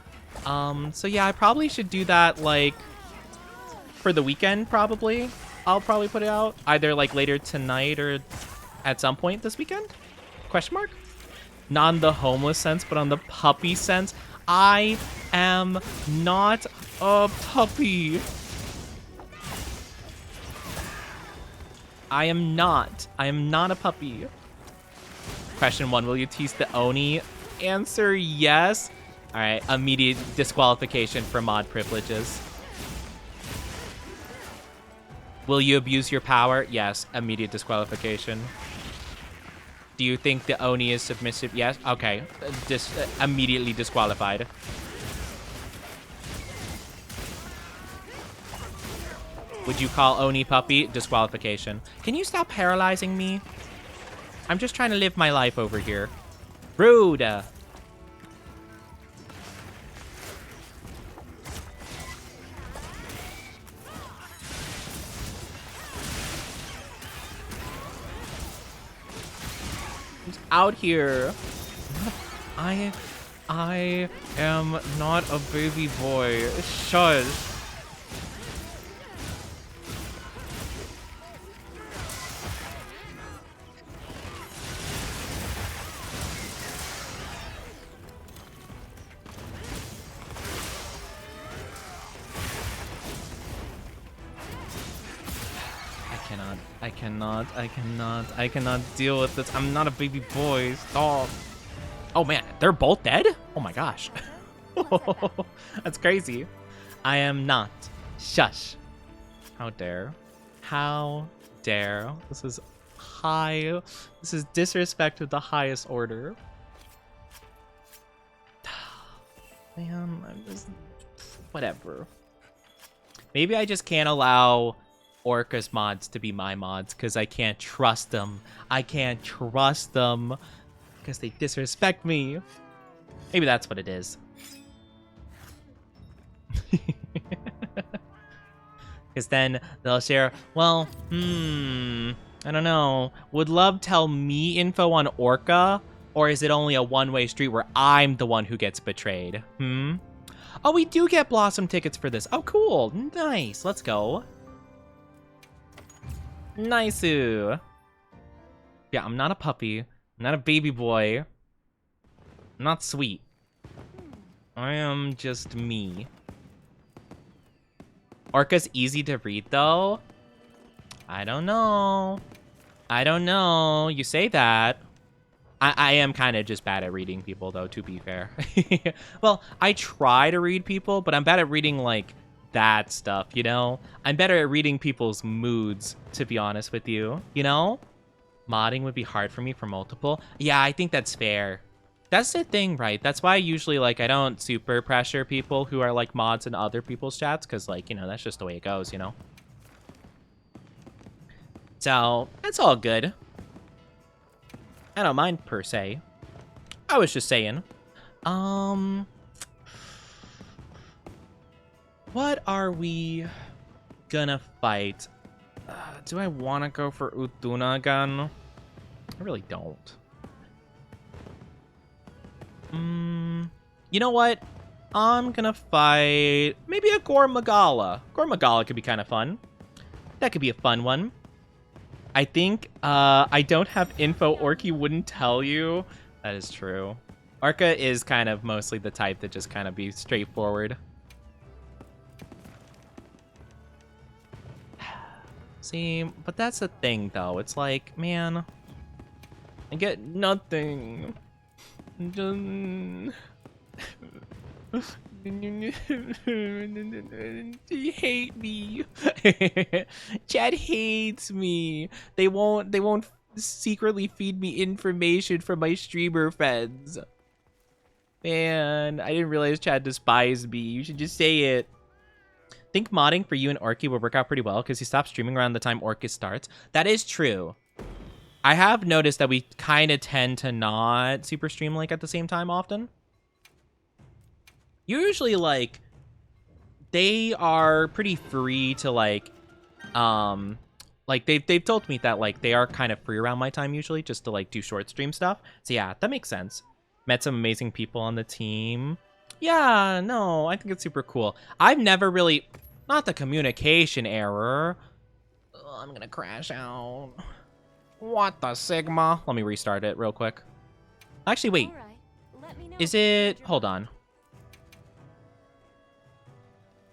Speaker 1: So yeah, I probably should do that like for the weekend probably. I'll probably put it out either like later tonight or at some point this weekend? Question mark? Not in the homeless sense, but on the puppy sense. I am not a puppy. I am not a puppy. Question 1, will you tease the Oni? Answer yes. All right, immediate disqualification for mod privileges. Will you abuse your power? Yes, immediate disqualification. Do you think the Oni is submissive? Yes. Okay, immediately disqualified. Would you call Oni puppy? Disqualification. Can you stop paralyzing me? I'm just trying to live my life over here. Rude. Who's out here? I am not a baby boy. Shush. I cannot deal with this. I'm not a baby boy. Stop. Oh man, they're both dead? Oh my gosh. That's crazy. I am not. Shush. How dare. How dare. This is high. This is disrespect of the highest order. Man, I'm just... Whatever. Maybe I just can't allow Orca's mods to be my mods because I can't trust them. I can't trust them because they disrespect me. Maybe that's what it is. Because then they'll share, well, I don't know. Would love tell me info on Orca? Or is it only a one-way street where I'm the one who gets betrayed? Oh, we do get Blossom tickets for this. Oh, cool. Nice. Let's go. Nice-oo. Yeah, I'm not a puppy. I'm not a baby boy. I'm not sweet. I am just me. Orca's easy to read, though. I don't know. I don't know. You say that. I am kind of just bad at reading people, though, to be fair. Well, I try to read people, but I'm bad at reading, like, that stuff, you know? I'm better at reading people's moods, to be honest with you, you know? Modding would be hard for me for multiple. Yeah, I think that's fair. That's the thing, right? That's why I usually, like, I don't super pressure people who are, like, mods in other people's chats, because, like, you know, that's just the way it goes, you know? So, that's all good. I don't mind, per se. I was just saying. What are we gonna fight? Do I want to go for Utuna again? I really don't. You know what? I'm gonna fight maybe a Gore Magala. Gore Magala could be kind of fun. That could be a fun one. I think I don't have info Orky wouldn't tell you. That is true. Orca is kind of mostly the type that just kind of be straightforward. See, but that's the thing though. It's like, man, I get nothing. They hate me. Chad hates me. They won't secretly feed me information from my streamer friends. Man, I didn't realize Chad despised me. You should just say it. Think modding for you and Orky would work out pretty well because you stop streaming around the time Orcus starts. That is true. I have noticed that we kind of tend to not super stream like at the same time often. Usually, like, they are pretty free to, like they've told me that, like, they are kind of free around my time usually just to, like, do short stream stuff. So, yeah, that makes sense. Met some amazing people on the team. Yeah, no, I think it's super cool. I've never really... Not the communication error. Ugh, I'm gonna crash out. What the Sigma? Let me restart it real quick. Actually, wait. Is it... Hold on.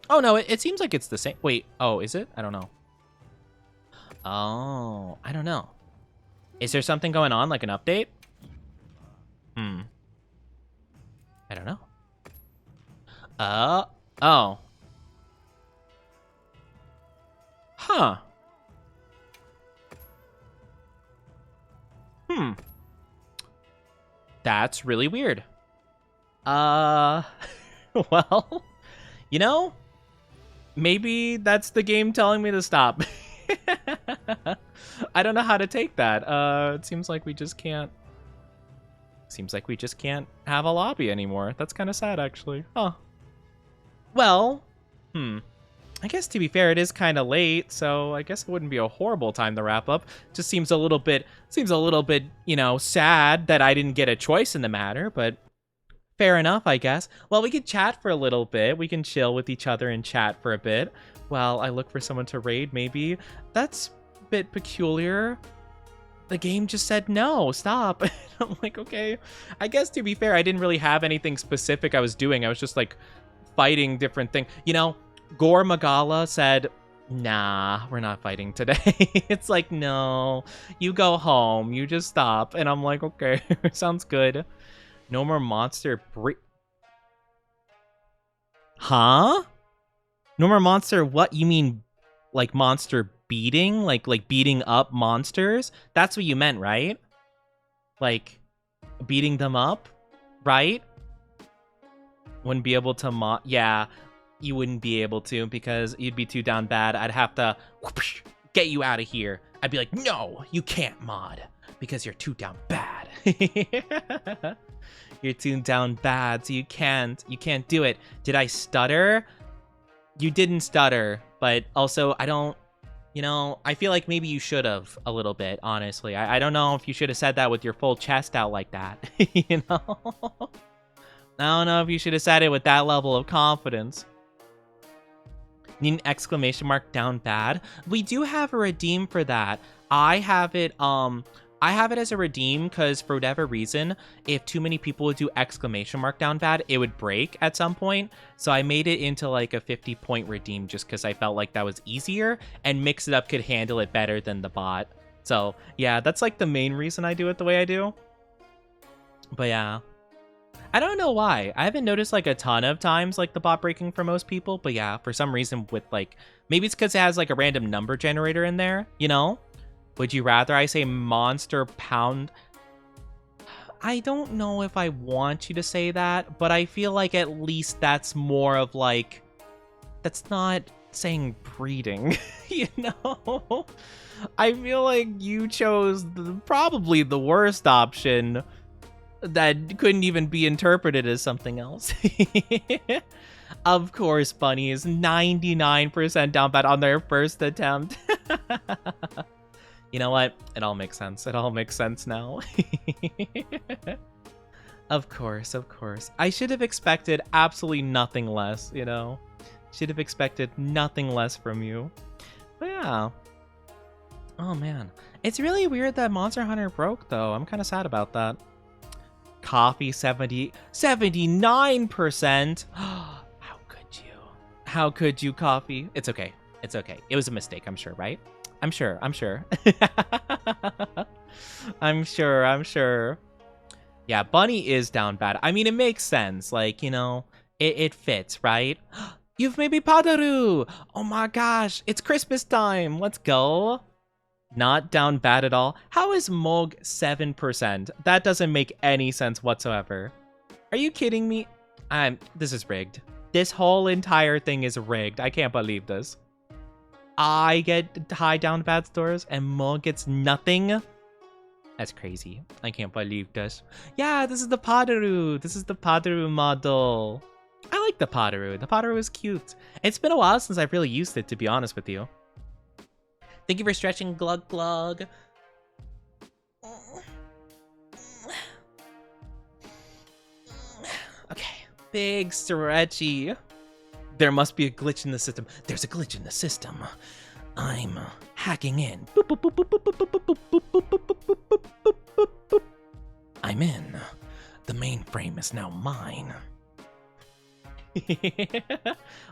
Speaker 1: Oh, no, it seems like it's the same. Wait, oh, is it? I don't know. Oh, I don't know. Is there something going on, like an update? I don't know. Oh. Huh. That's really weird. Well, you know, maybe that's the game telling me to stop. I don't know how to take that. It seems like we just can't. Seems like we just can't have a lobby anymore. That's kind of sad, actually. Huh. Well, I guess to be fair, it is kind of late, so I guess it wouldn't be a horrible time to wrap up. Just seems a little bit, you know, sad that I didn't get a choice in the matter, but fair enough, I guess. Well, we could chat for a little bit. We can chill with each other and chat for a bit while I look for someone to raid, maybe. That's a bit peculiar. The game just said no, stop. I'm like, okay. I guess to be fair, I didn't really have anything specific I was doing. I was just like fighting different things. You know, Gore Magala said Nah, we're not fighting today. It's like, no, you go home, you just stop. And I'm like, okay, sounds good. No more monster Huh? No more monster, what? You mean like monster beating? Like beating up monsters? That's what you meant, right? Like beating them up, right? Wouldn't be able to yeah, you wouldn't be able to because you'd be too down bad. I'd have to whoosh, get you out of here. I'd be like, no, you can't mod because you're too down bad. You're too down bad, so you can't do it. Did I stutter? You didn't stutter, but also I don't, you know, I feel like maybe you should have a little bit, honestly. I don't know if you should have said that with your full chest out like that, you know? I don't know if you should have said it with that level of confidence. Need an exclamation mark down bad? We do have a redeem for that. I have it as a redeem because for whatever reason, if too many people would do exclamation mark down bad, it would break at some point. So I made it into like a 50-point redeem just because I felt like that was easier and Mix It Up could handle it better than the bot. So yeah, that's like the main reason I do it the way I do. But yeah. I don't know why. I haven't noticed like a ton of times like the bot breaking for most people, but yeah, for some reason with like, maybe it's because it has like a random number generator in there, you know? Would you rather I say monster pound? I don't know if I want you to say that, but I feel like at least that's more of like, that's not saying breeding, you know? I feel like you chose probably the worst option that couldn't even be interpreted as something else. Of course, Bunny is 99% down bad on their first attempt. You know what? It all makes sense. It all makes sense now. Of course, of course. I should have expected absolutely nothing less, you know? Should have expected nothing less from you. But yeah. Oh, man. It's really weird that Monster Hunter broke, though. I'm kind of sad about that. Coffee 79%. How could you? How could you, Coffee? It's okay. It's okay. It was a mistake, I'm sure, right? I'm sure. I'm sure. I'm sure. Yeah, Bunny is down bad. I mean, it makes sense. Like, you know, it fits, right? You've made me Padaru! Oh my gosh, it's Christmas time. Let's go. Not down bad at all. How is Mog 7%? That doesn't make any sense whatsoever. Are you kidding me? This is rigged. This whole entire thing is rigged. I can't believe this. I get high down bad scores and Mog gets nothing. That's crazy. I can't believe this. Yeah, this is the Padaru. This is the Padaru model. I like the Padaru. The Padaru is cute. It's been a while since I've really used it, to be honest with you. Thank you for stretching, Glug Glug. Okay, big stretchy. There must be a glitch in the system. There's a glitch in the system. I'm hacking in. I'm in. The mainframe is now mine.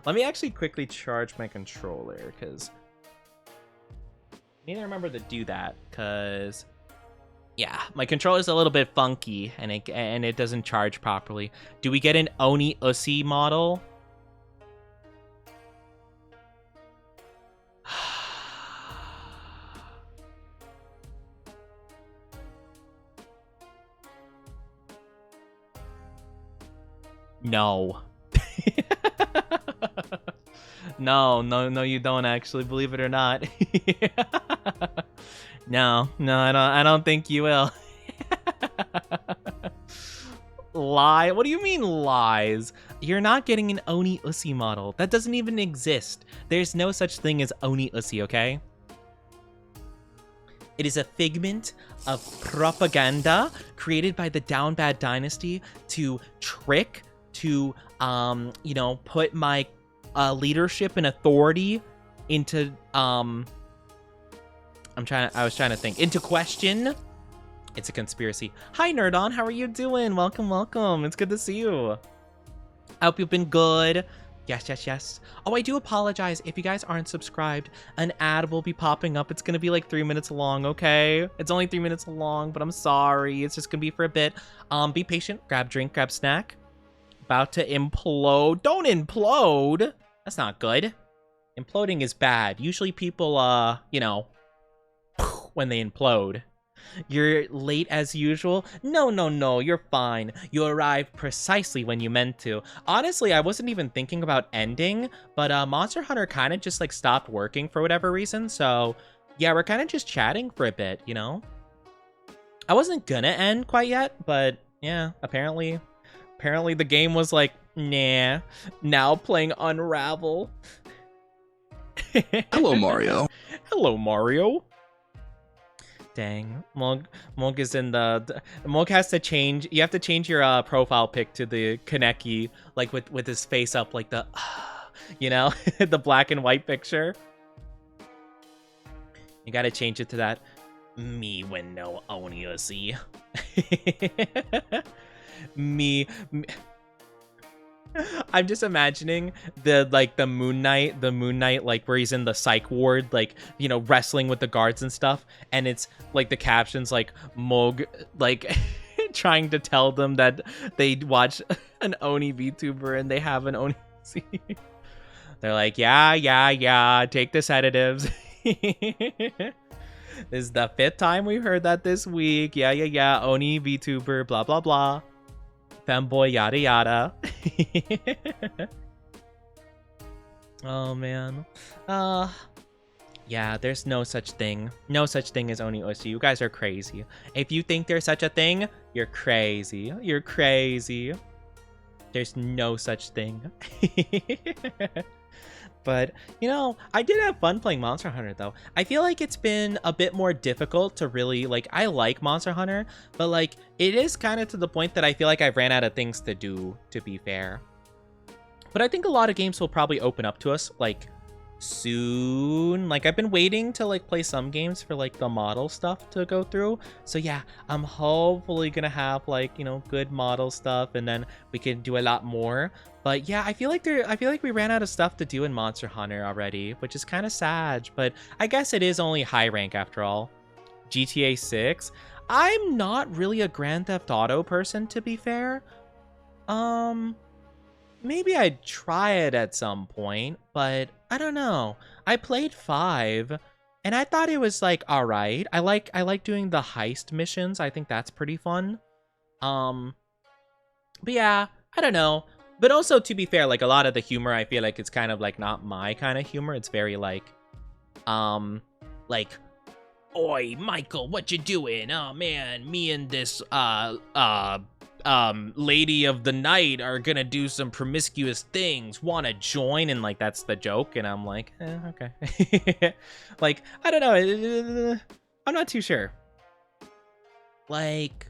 Speaker 1: Let me actually quickly charge my controller, because I need to remember to do that, because yeah, my controller's a little bit funky and it doesn't charge properly. Do we get an Oni Usi model? No. No, you don't actually, believe it or not. No, I don't think you will. Lie? What do you mean lies? You're not getting an Oni Usi model. That doesn't even exist. There's no such thing as Oni Usi, okay? It is a figment of propaganda created by the Down Bad Dynasty to trick, to, you know, put my leadership and authority into, I was trying to think, into question. It's a conspiracy. Hi, Nerdon. How are you doing? Welcome. It's good to see you. I hope you've been good. Yes, yes, yes. Oh, I do apologize. If you guys aren't subscribed, an ad will be popping up. It's going to be like 3 minutes long, okay? It's only 3 minutes long, but I'm sorry. It's just going to be for a bit. Be patient. Grab drink, grab snack. About to implode. Don't implode. That's not good. Imploding is bad. Usually people, you know, when they implode. You're late as usual? No, no, no, you're fine. You arrived precisely when you meant to. Honestly, I wasn't even thinking about ending, but Monster Hunter kind of just like stopped working for whatever reason, so yeah, we're kind of just chatting for a bit, you know? I wasn't gonna end quite yet, but yeah, apparently the game was like, nah, now playing Unravel.
Speaker 3: Hello, Mario.
Speaker 1: Hello, Mario. Dang, Monk is in Monk has to change. You have to change your profile pic to the Kaneki, like with his face up, like the, you know, the black and white picture. You gotta change it to that. Me when no Oniusi. me. I'm just imagining the Moon Knight, like where he's in the psych ward, like, you know, wrestling with the guards and stuff, and it's like the captions like Mog like trying to tell them that they watch an Oni VTuber and they have an Oni. They're like, yeah, take the sedatives. This is the 5th time we've heard that this week. Yeah, Oni VTuber, blah blah blah. Femboy, yada yada. Oh man. Yeah, there's no such thing. No such thing as Oni Oshi. You guys are crazy. If you think there's such a thing, you're crazy. You're crazy. There's no such thing. But, you know, I did have fun playing Monster Hunter, though. I feel like it's been a bit more difficult to really, like, I like Monster Hunter, but, like, it is kind of to the point that I feel like I've ran out of things to do, to be fair. But I think a lot of games will probably open up to us, like, soon. Like, I've been waiting to, like, play some games for, like, the model stuff to go through. So, yeah, I'm hopefully gonna have, like, you know, good model stuff, and then we can do a lot more. But yeah, I feel like we ran out of stuff to do in Monster Hunter already, which is kind of sad, but I guess it is only high rank after all. GTA 6. I'm not really a Grand Theft Auto person, to be fair. Maybe I'd try it at some point, but I don't know. I played 5 and I thought it was like all right. I like doing the heist missions. I think that's pretty fun. But yeah, I don't know. But also, to be fair, like, a lot of the humor, I feel like it's kind of, like, not my kind of humor. It's very, like, oi, Michael, what you doing? Oh, man, me and this, lady of the night are gonna do some promiscuous things. Wanna join? And, like, that's the joke. And I'm like, okay. Like, I don't know. I'm not too sure. Like,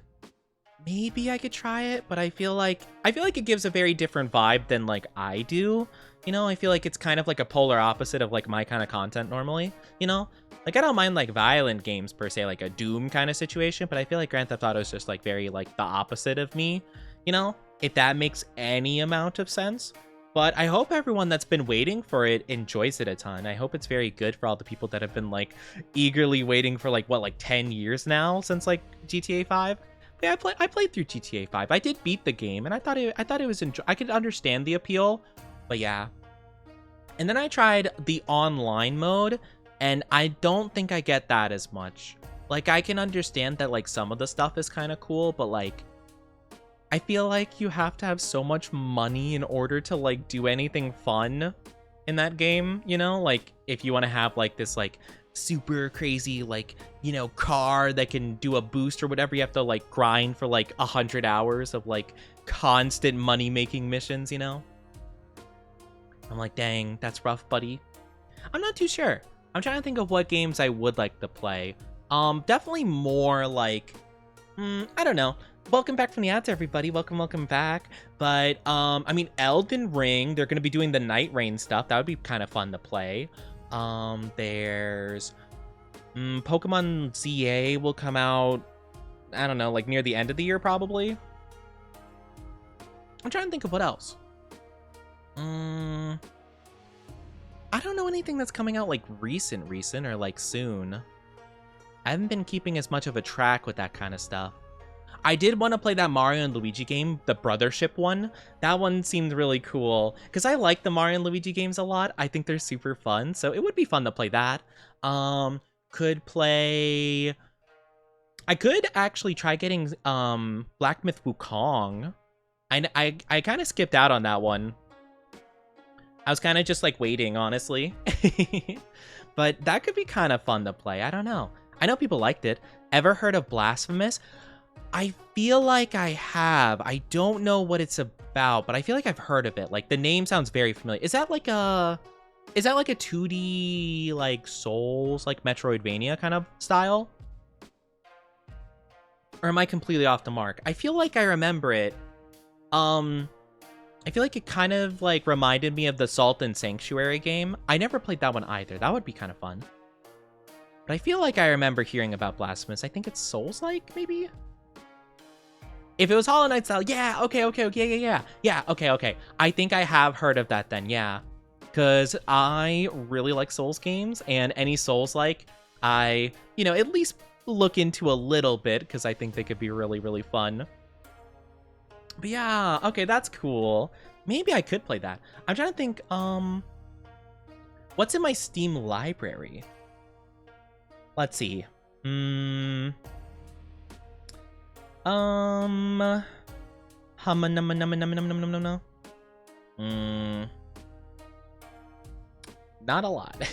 Speaker 1: maybe I could try it, but I feel like it gives a very different vibe than like I do. You know, I feel like it's kind of like a polar opposite of like my kind of content normally, you know? Like I don't mind like violent games per se, like a Doom kind of situation, but I feel like Grand Theft Auto is just like very like the opposite of me, you know? If that makes any amount of sense. But I hope everyone that's been waiting for it enjoys it a ton. I hope it's very good for all the people that have been like eagerly waiting for like 10 years now since like GTA 5. Yeah, I played through GTA 5. I did beat the game, and I thought it was I could understand the appeal, but yeah. And then I tried the online mode, and I don't think I get that as much. Like, I can understand that like some of the stuff is kind of cool, but like I feel like you have to have so much money in order to like do anything fun in that game, you know? Like if you want to have like this like super crazy like, you know, car that can do a boost or whatever, you have to like grind for like 100 hours of like constant money making missions, you know? I'm like, dang, that's rough, buddy. I'm not too sure. I'm trying to think of what games I would like to play. Definitely more like I don't know. Welcome back from the ads, everybody. Welcome back. But I mean, Elden Ring, they're gonna be doing the Night Rain stuff. That would be kind of fun to play. There's Pokemon ZA will come out, I don't know, like near the end of the year probably. I'm trying to think of what else. don't know anything that's coming out like recent or like soon. I haven't been keeping as much of a track with that kind of stuff. I did want to play that Mario and Luigi game, the Brothership one. That one seemed really cool because I like the Mario and Luigi games a lot. I think they're super fun, so it would be fun to play that. Could play... I could actually try getting Black Myth Wukong. I kind of skipped out on that one. I was kind of just like waiting, honestly. But that could be kind of fun to play. I don't know. I know people liked it. Ever heard of Blasphemous? I feel like I have. I don't know what it's about, but I feel like I've heard of it. Like the name sounds very familiar. Is that like a 2D like Souls, like Metroidvania kind of style? Or am I completely off the mark? I feel like I remember it. I feel like it kind of like reminded me of the Salt and Sanctuary game. I never played that one either. That would be kind of fun. But I feel like I remember hearing about Blasphemous. I think it's Souls-like, maybe? If it was Hollow Knight style, yeah, okay, yeah, okay. I think I have heard of that then, yeah. Because I really like Souls games, and any Souls-like, I, at least look into a little bit, because I think they could be really, really fun. But yeah, okay, that's cool. Maybe I could play that. I'm trying to think, what's in my Steam library? Let's see. Not a lot.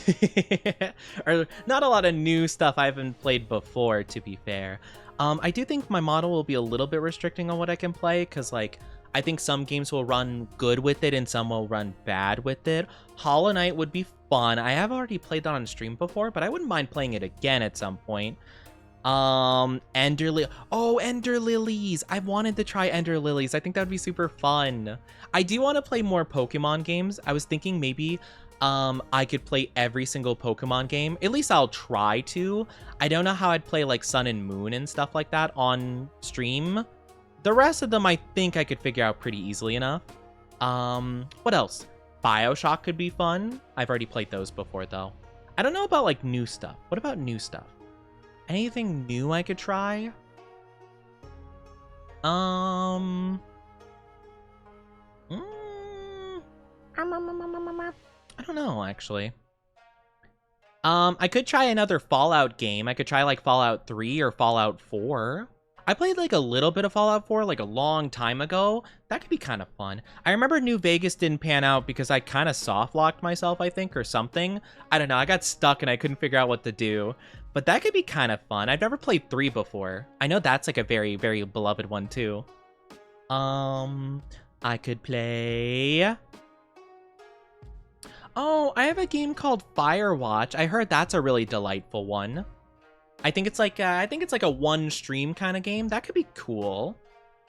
Speaker 1: Or not a lot of new stuff I haven't played before, to be fair. I do think my model will be a little bit restricting on what I can play, because like I think some games will run good with it and some will run bad with it. Hollow Knight would be fun. I have already played that on stream before, but I wouldn't mind playing it again at some point. Ender Lilies. I've wanted to try Ender Lilies. I think that would be super fun. I do want to play more Pokemon games. I was thinking maybe I could play every single Pokemon game. At least I'll try to. I don't know how I'd play like Sun and Moon and stuff like that on stream. The rest of them I think I could figure out pretty easily enough. What else? BioShock could be fun. I've already played those before though. I don't know about like new stuff. What about new stuff? Anything new I could try? I don't know, actually. I could try another Fallout game. I could try like Fallout 3 or Fallout 4. I played like a little bit of Fallout 4 like a long time ago. That could be kind of fun. I remember New Vegas didn't pan out because I kind of soft locked myself, I think, or something. I don't know. I got stuck and I couldn't figure out what to do. But that could be kind of fun. I've never played 3 before. I know that's like a very, very beloved one too. I could play... Oh, I have a game called Firewatch. I heard that's a really delightful one. I think it's like a one stream kind of game. That could be cool.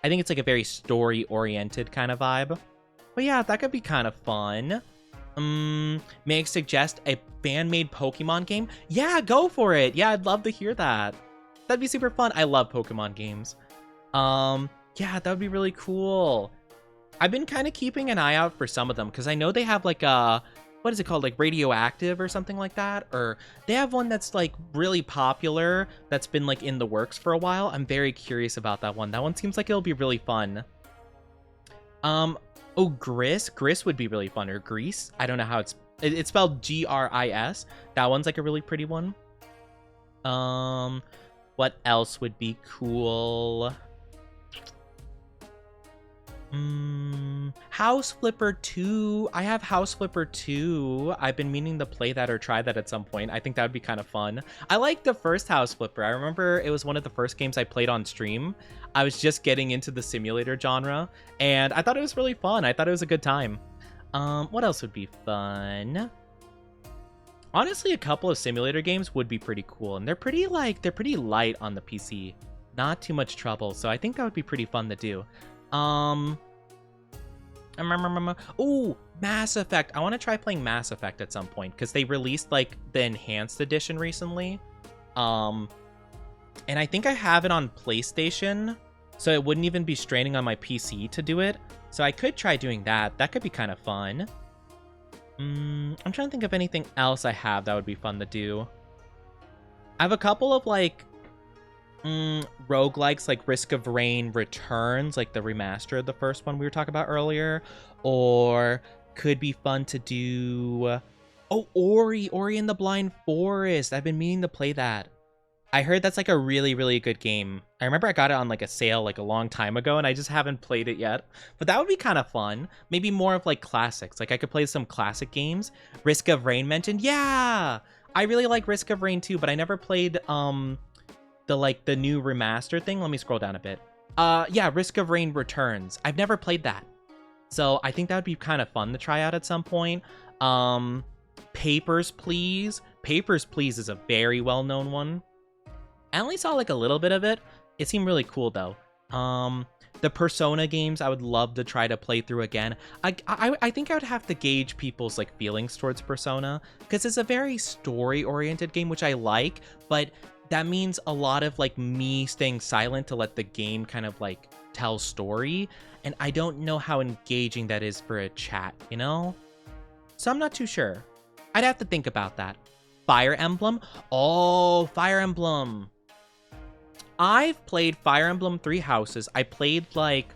Speaker 1: I think it's like a very story-oriented kind of vibe. But yeah, that could be kind of fun. May I suggest a fan-made Pokemon game? Yeah, go for it. Yeah, I'd love to hear that. That'd be super fun. I love Pokemon games. Yeah, that would be really cool. I've been kind of keeping an eye out for some of them because I know they have like a... What is it called? Like Radioactive or something like that? Or they have one that's like really popular that's been like in the works for a while. I'm very curious about that one. That one seems like it'll be really fun. Oh, Gris. Gris would be really fun. Or Grease. I don't know how it's spelled Gris. That one's like a really pretty one. What else would be cool? House Flipper 2. I have House Flipper 2. I've been meaning to play that or try that at some point. I think that would be kind of fun. I like the first House Flipper. I remember it was one of the first games I played on stream. I was just getting into the simulator genre, and I thought it was really fun. I thought it was a good time. What else would be fun? Honestly, a couple of simulator games would be pretty cool, and they're pretty light on the PC. Not too much trouble, so I think that would be pretty fun to do. Oh, Mass Effect. I want to try playing Mass Effect at some point because they released like the enhanced edition recently. And I think I have it on PlayStation, so it wouldn't even be straining on my PC to do it. So I could try doing that. That could be kind of fun. I'm trying to think of anything else I have that would be fun to do. I have a couple of like roguelikes, like Risk of Rain Returns, like the remaster of the first one we were talking about earlier, or could be fun to do. Oh, Ori and the Blind Forest. I've been meaning to play that. I heard that's like a really, really good game. I remember I got it on like a sale like a long time ago, and I just haven't played it yet. But that would be kind of fun. Maybe more of like classics. Like I could play some classic games. Risk of Rain mentioned. Yeah! I really like Risk of Rain too, but I never played the new remaster thing. Let me scroll down a bit. Yeah, Risk of Rain Returns. I've never played that. So I think that would be kind of fun to try out at some point. Papers, Please. Papers, Please is a very well-known one. I only saw like a little bit of it. It seemed really cool though. The Persona games I would love to try to play through again. I think I would have to gauge people's like feelings towards Persona, because it's a very story-oriented game, which I like, but that means a lot of like me staying silent to let the game kind of like tell story, and I don't know how engaging that is for a chat, you know? So I'm not too sure. I'd have to think about that. Fire Emblem? Oh, Fire Emblem. I've played Fire Emblem Three Houses. I played like,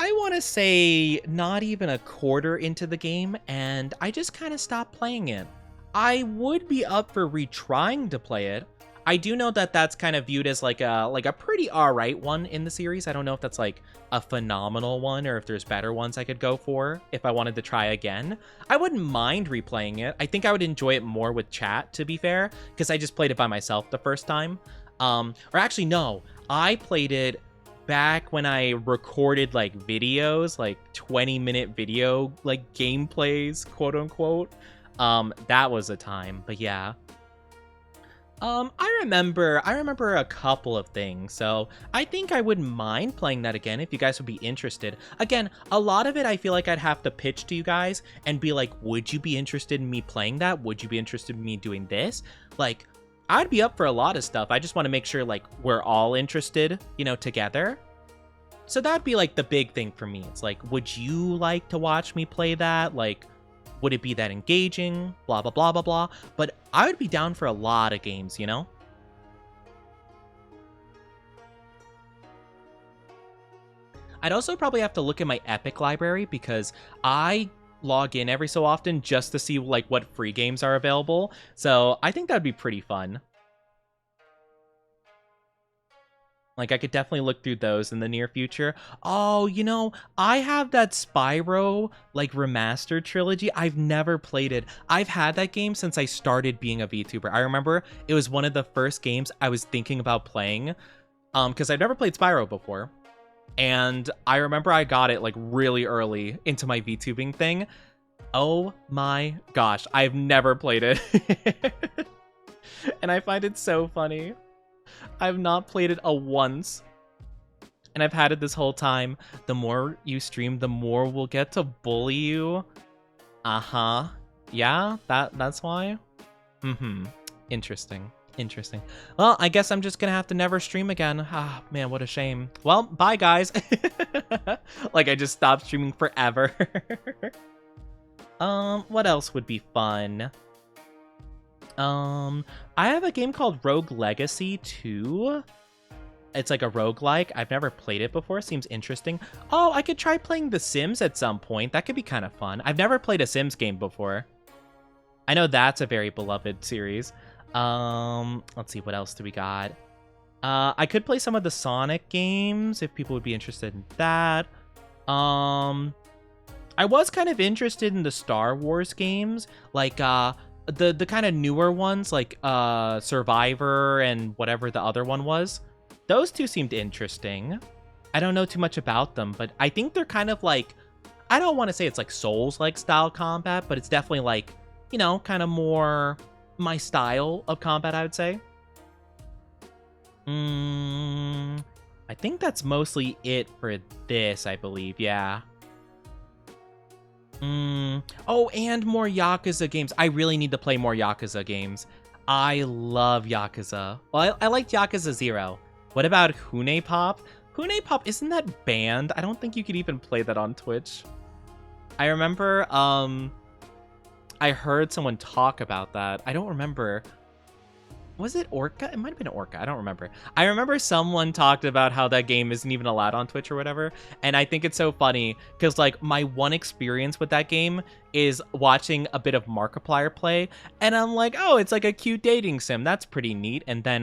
Speaker 1: I want to say not even a quarter into the game, and I just kind of stopped playing it. I would be up for retrying to play it. I do know that that's kind of viewed as like a pretty alright one in the series. I don't know if that's like a phenomenal one or if there's better ones I could go for if I wanted to try again. I wouldn't mind replaying it. I think I would enjoy it more with chat, to be fair, because I just played it by myself the first time. Or actually, no, I played it back when I recorded like videos, like 20-minute video, like gameplays, quote unquote. That was a time, but yeah. I remember a couple of things, so I think I wouldn't mind playing that again if you guys would be interested. Again, a lot of it I feel like I'd have to pitch to you guys and be like, would you be interested in me playing that? Would you be interested in me doing this? Like, I'd be up for a lot of stuff. I just want to make sure like we're all interested, you know, together. So that'd be like the big thing for me. It's like, would you like to watch me play that? Like, would it be that engaging? Blah, blah, blah, blah, blah. But I would be down for a lot of games, you know? I'd also probably have to look at my Epic library because I log in every so often just to see like what free games are available. So I think that'd be pretty fun. Like, I could definitely look through those in the near future. Oh, you know, I have that Spyro, like, remastered trilogy. I've never played it. I've had that game since I started being a VTuber. I remember it was one of the first games I was thinking about playing, because I've never played Spyro before. And I remember I got it, like, really early into my VTubing thing. Oh my gosh, I've never played it. And I find it so funny. I've not played it once, and I've had it this whole time. The more you stream, the more we'll get to bully you. Yeah, that's why. Interesting. Well, I guess I'm just gonna have to never stream again. Ah, man, what a shame. Well, bye guys. Like, I just stopped streaming forever. What else would be fun? I have a game called Rogue Legacy 2. It's like a roguelike. I've never played it before. Seems interesting. Oh, I could try playing The Sims at some point. That could be kind of fun. I've never played a Sims game before. I know that's a very beloved series. Let's see, what else do we got? I could play some of the Sonic games if people would be interested in that. I was kind of interested in the Star Wars games, like, the kind of newer ones, like Survivor and whatever the other one was. Those two seemed interesting. I don't know too much about them, but I think they're kind of like, I don't want to say it's like Souls-like style combat, but it's definitely like, you know, kind of more my style of combat, I would say. I think that's mostly it for this, I believe, yeah. Oh, and more Yakuza games. I really need to play more Yakuza games. I love Yakuza. Well, I liked Yakuza 0. What about Hune Pop? Hune Pop, isn't that banned? I don't think you could even play that on Twitch. I remember, I heard someone talk about that. I don't remember. Was it Orca? It might have been Orca. I don't remember. I remember someone talked about how that game isn't even allowed on Twitch or whatever. And I think it's so funny because, like, my one experience with that game is watching a bit of Markiplier play. And I'm like, oh, it's like a cute dating sim. That's pretty neat. And then,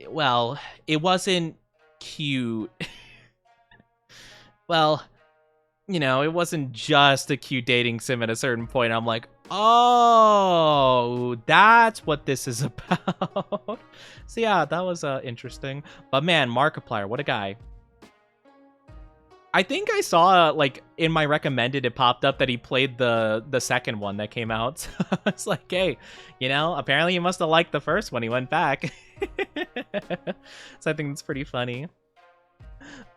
Speaker 1: well, it wasn't cute. Well, you know, it wasn't just a cute dating sim at a certain point. I'm like, oh, that's what this is about. So yeah, that was interesting. But man, Markiplier, what a guy. I think I saw, like, in my recommended, it popped up that he played the second one that came out. So I was like, hey, you know, apparently he must have liked the first one. He went back. So I think it's pretty funny.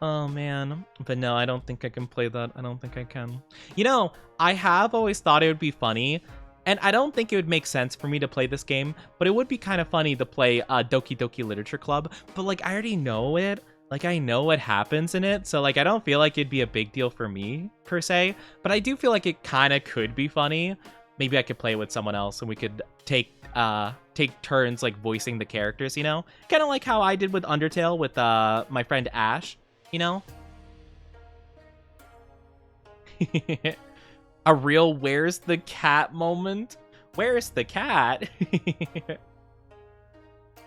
Speaker 1: Oh man, but no, I don't think I can play that. I don't think I can. You know, I have always thought it would be funny, and I don't think it would make sense for me to play this game, but it would be kind of funny to play Doki Doki Literature Club. But like, I already know it. Like, I know what happens in it, so like, I don't feel like it'd be a big deal for me per se. But I do feel like it kind of could be funny. Maybe I could play with someone else, and we could take turns like voicing the characters. You know, kind of like how I did with Undertale with my friend Ash. You know? A real where's the cat moment? Where's the cat?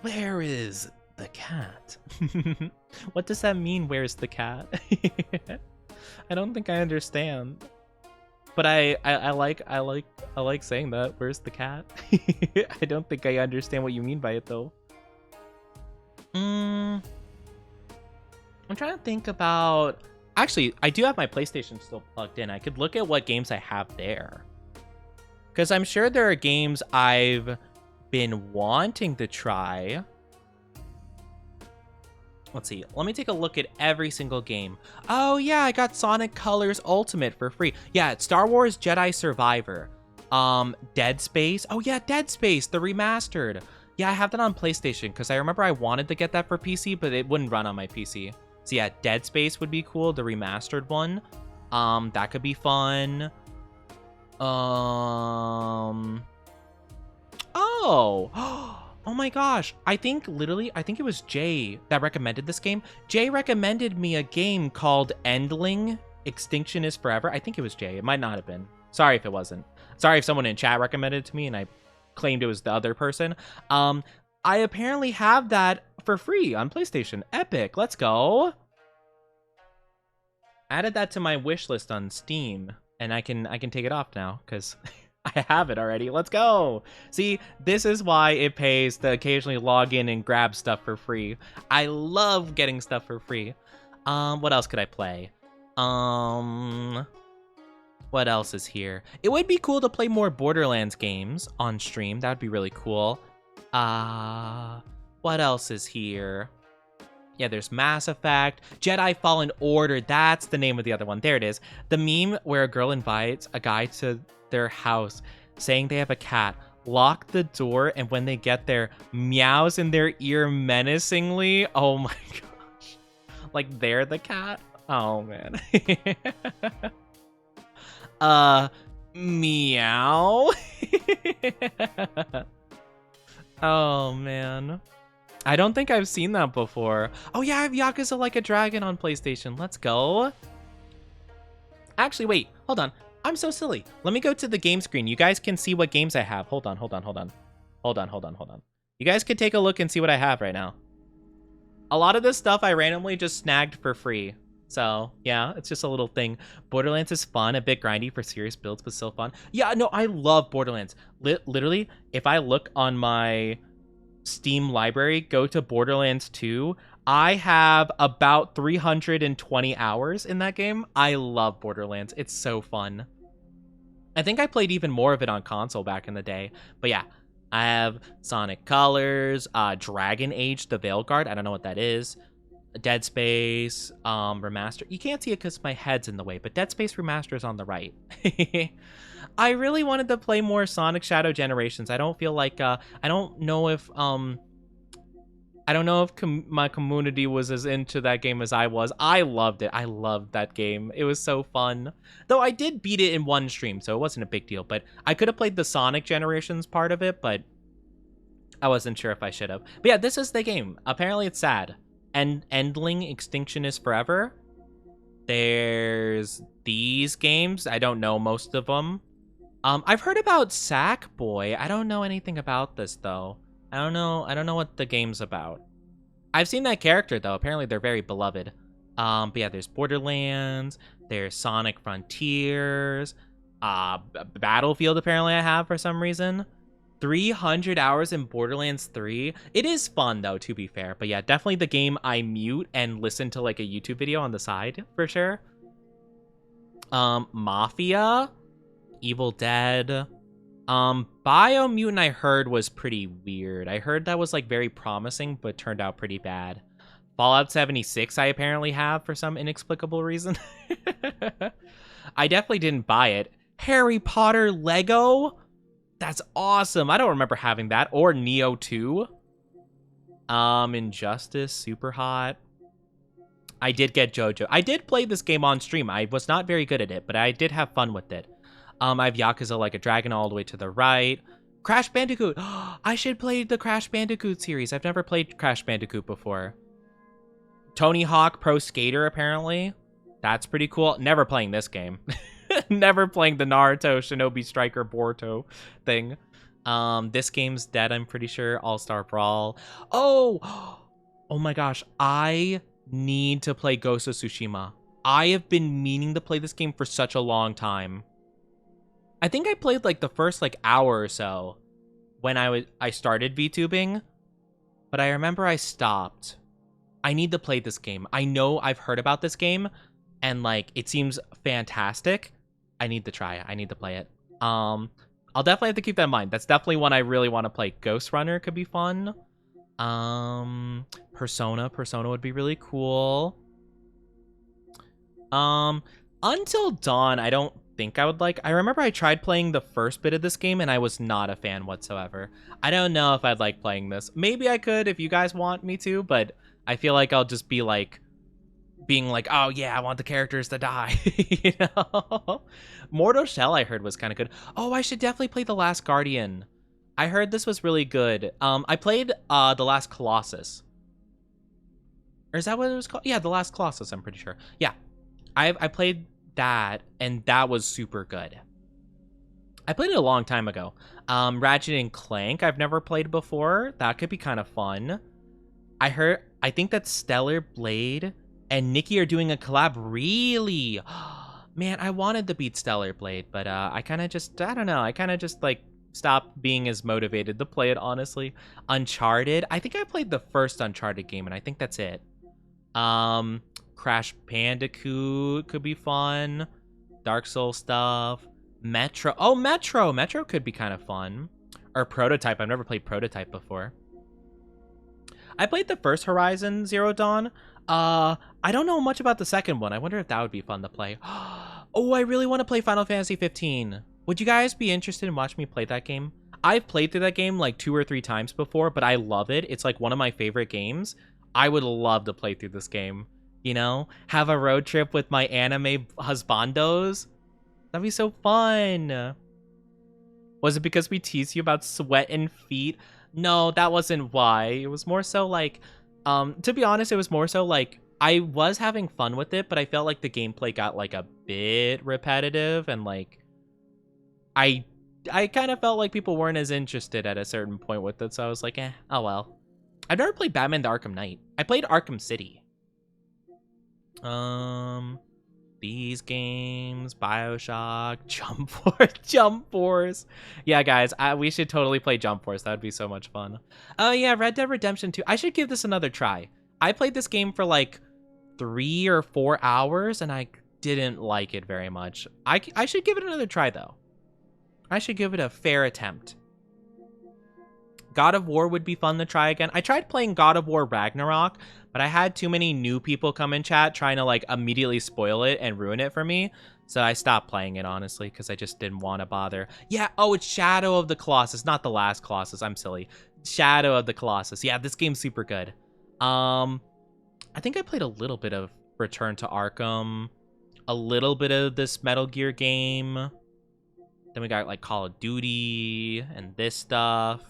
Speaker 1: Where is the cat? What does that mean, where's the cat? I don't think I understand. But I like saying that. Where's the cat? I don't think I understand what you mean by it though. I'm trying to think about... Actually, I do have my PlayStation still plugged in. I could look at what games I have there. Because I'm sure there are games I've been wanting to try. Let's see. Let me take a look at every single game. Oh, yeah, I got Sonic Colors Ultimate for free. Yeah, it's Star Wars Jedi Survivor. Dead Space. Oh, yeah, Dead Space, the remastered. Yeah, I have that on PlayStation because I remember I wanted to get that for PC, but it wouldn't run on my PC. So yeah, Dead Space would be cool, the remastered one. That could be fun. Oh. Oh my gosh. I think it was Jay that recommended this game. Jay recommended me a game called Endling Extinction is Forever. I think it was Jay. It might not have been. Sorry if it wasn't. Sorry if someone in chat recommended it to me and I claimed it was the other person. I apparently have that for free on PlayStation. Epic. Let's go. Added that to my wish list on Steam, and I can take it off now because I have it already. Let's go. See, this is why it pays to occasionally log in and grab stuff for free. I love getting stuff for free. What else could I play? What else is here? It would be cool to play more Borderlands games on stream. That would be really cool. What else is here? Yeah, there's Mass Effect. Jedi Fallen Order. That's the name of the other one. There it is. The meme where a girl invites a guy to their house saying they have a cat. Lock the door, and when they get there, meows in their ear menacingly. Oh my gosh. Like they're the cat? Oh man. Meow. Oh man. I don't think I've seen that before. Oh yeah, I have Yakuza Like a Dragon on PlayStation. Let's go. Actually, wait, hold on. I'm so silly. Let me go to the game screen. You guys can see what games I have. Hold on. You guys can take a look and see what I have right now. A lot of this stuff I randomly just snagged for free. So, yeah, it's just a little thing. Borderlands is fun, a bit grindy for serious builds, but still fun. Yeah, no, I love Borderlands. Literally, if I look on my Steam library, go to Borderlands 2, I have about 320 hours in that game. I love Borderlands. It's so fun. I think I played even more of it on console back in the day. But yeah, I have Sonic Colors, Dragon Age, The Veilguard. I don't know what that is. Dead Space, Remaster. You can't see it because my head's in the way, but Dead Space Remaster is on the right. I really wanted to play more Sonic Shadow Generations. I don't feel like, I don't know if, I don't know if my community was as into that game as I was. I loved it. I loved that game. It was so fun. Though I did beat it in one stream, so it wasn't a big deal. But I could have played the Sonic Generations part of it, but I wasn't sure if I should have. But yeah, this is the game. Apparently it's sad. And Endling Extinction is Forever. There's these games. I don't know most of them. I've heard about Sackboy. I don't know anything about this, though. I don't know what the game's about. I've seen that character, though. Apparently they're very beloved. But yeah, there's Borderlands. There's Sonic Frontiers. Battlefield, apparently I have for some reason. 300 hours in Borderlands 3. It is fun, though, to be fair. But yeah, definitely the game I mute and listen to, like, a YouTube video on the side, for sure. Mafia. Evil Dead. Biomutant I heard was pretty weird. I heard that was, like, very promising, but turned out pretty bad. Fallout 76 I apparently have for some inexplicable reason. I definitely didn't buy it. Harry Potter Lego? That's awesome. I don't remember having that. Or Neo 2. Injustice, super hot. I did get JoJo. I did play this game on stream. I was not very good at it, but I did have fun with it. I have Yakuza Like a Dragon all the way to the right. Crash Bandicoot. I should play the Crash Bandicoot series. I've never played Crash Bandicoot before. Tony Hawk Pro Skater, apparently. That's pretty cool. Never playing this game. Never playing the Naruto Shinobi Striker Boruto thing. This game's dead, I'm pretty sure. All-Star Brawl. Oh my gosh. I need to play Ghost of Tsushima. I have been meaning to play this game for such a long time. I think I played like the first like hour or so when I started VTubing, but I remember I stopped. I need to play this game. I know I've heard about this game and like it seems fantastic. I need to try it. I need to play it. I'll definitely have to keep that in mind. That's definitely one I really want to play. Ghost Runner could be fun. Persona would be really cool. Until Dawn, I don't think I would like. I remember I tried playing the first bit of this game and I was not a fan whatsoever. I don't know if I'd like playing this. Maybe I could if you guys want me to, but I feel like I'll just be like being like, oh yeah, I want the characters to die. You know? Mortal Shell I heard was kind of good. Oh, I should definitely play The Last Guardian. I heard this was really good. I played The Last Colossus. Or is that what it was called? Yeah, The Last Colossus, I'm pretty sure. Yeah. I played that, and that was super good. I played it a long time ago. Ratchet and Clank, I've never played before. That could be kind of fun. I think that Stellar Blade and Nikki are doing a collab. Really? Man, I wanted to beat Stellar Blade, but I kind of just, I don't know. I kind of just, like, stopped being as motivated to play it, honestly. Uncharted. I think I played the first Uncharted game, and I think that's it. Crash Bandicoot could be fun. Dark Souls stuff. Metro. Oh, Metro. Metro could be kind of fun. Or Prototype. I've never played Prototype before. I played the first Horizon Zero Dawn. I don't know much about the second one. I wonder if that would be fun to play. Oh, I really want to play Final Fantasy 15. Would you guys be interested in watching me play that game? I've played through that game like 2 or 3 times before, but I love it. It's like one of my favorite games. I would love to play through this game. You know, have a road trip with my anime husbandos. That'd be so fun. Was it because we teased you about sweat and feet? No, that wasn't why. It was more so like, to be honest, it was more so like, I was having fun with it, but I felt like the gameplay got like a bit repetitive and like, I kind of felt like people weren't as interested at a certain point with it. So I was like, oh well. I've never played Batman the Arkham Knight. I played Arkham City. These games, BioShock, Jump Force, Jump Force. Yeah, guys, we should totally play Jump Force. That would be so much fun. Oh yeah, Red Dead Redemption 2. I should give this another try. I played this game for like 3 or 4 hours, and I didn't like it very much. I should give it another try, though. I should give it a fair attempt. God of War would be fun to try again. I tried playing God of War Ragnarok, but I had too many new people come in chat trying to like immediately spoil it and ruin it for me. So I stopped playing it, honestly, because I just didn't want to bother. Yeah, oh, it's Shadow of the Colossus, not the last Colossus. I'm silly. Shadow of the Colossus. Yeah, this game's super good. I think I played a little bit of Return to Arkham, a little bit of this Metal Gear game. Then we got like Call of Duty and this stuff.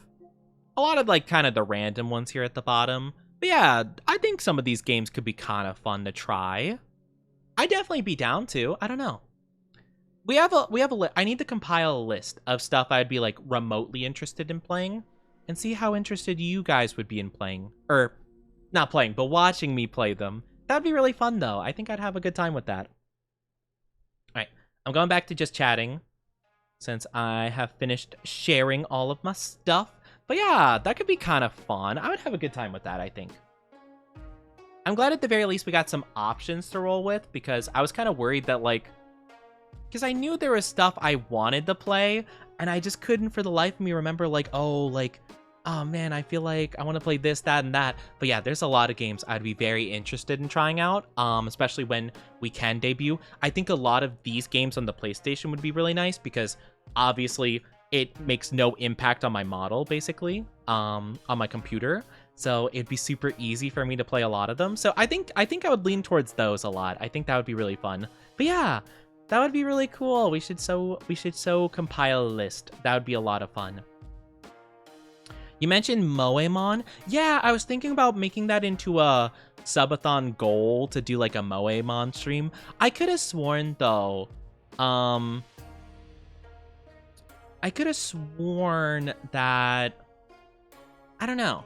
Speaker 1: A lot of like kind of the random ones here at the bottom. But yeah, I think some of these games could be kind of fun to try. I'd definitely be down to. I don't know. I need to compile a list of stuff I'd be like remotely interested in playing and see how interested you guys would be in playing. Or not playing, but watching me play them. That'd be really fun though. I think I'd have a good time with that. All right, I'm going back to just chatting since I have finished sharing all of my stuff. But yeah, that could be kind of fun. I would have a good time with that, I think. I'm glad at the very least we got some options to roll with, because I was kind of worried that, like, because I knew there was stuff I wanted to play, and I just couldn't for the life of me remember, like, oh man, I feel like I want to play this, that, and that. But yeah, there's a lot of games I'd be very interested in trying out, especially when we can debut. I think a lot of these games on the PlayStation would be really nice, because obviously it makes no impact on my model, basically, on my computer. So it'd be super easy for me to play a lot of them. So I think I would lean towards those a lot. I think that would be really fun. But yeah, that would be really cool. We should so compile a list. That would be a lot of fun. You mentioned Moemon. Yeah, I was thinking about making that into a subathon goal to do like a Moemon stream. I could have sworn though, I could have sworn that, I don't know.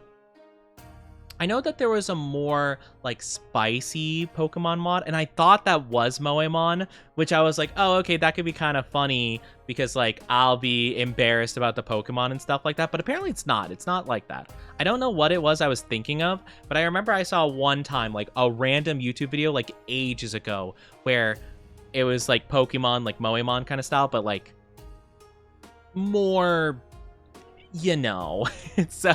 Speaker 1: I know that there was a more like spicy Pokemon mod, and I thought that was Moemon, which I was like, oh, okay, that could be kind of funny because like I'll be embarrassed about the Pokemon and stuff like that. But apparently it's not. It's not like that. I don't know what it was I was thinking of, but I remember I saw one time like a random YouTube video like ages ago where it was like Pokemon, like Moemon kind of style, but like more, you know. So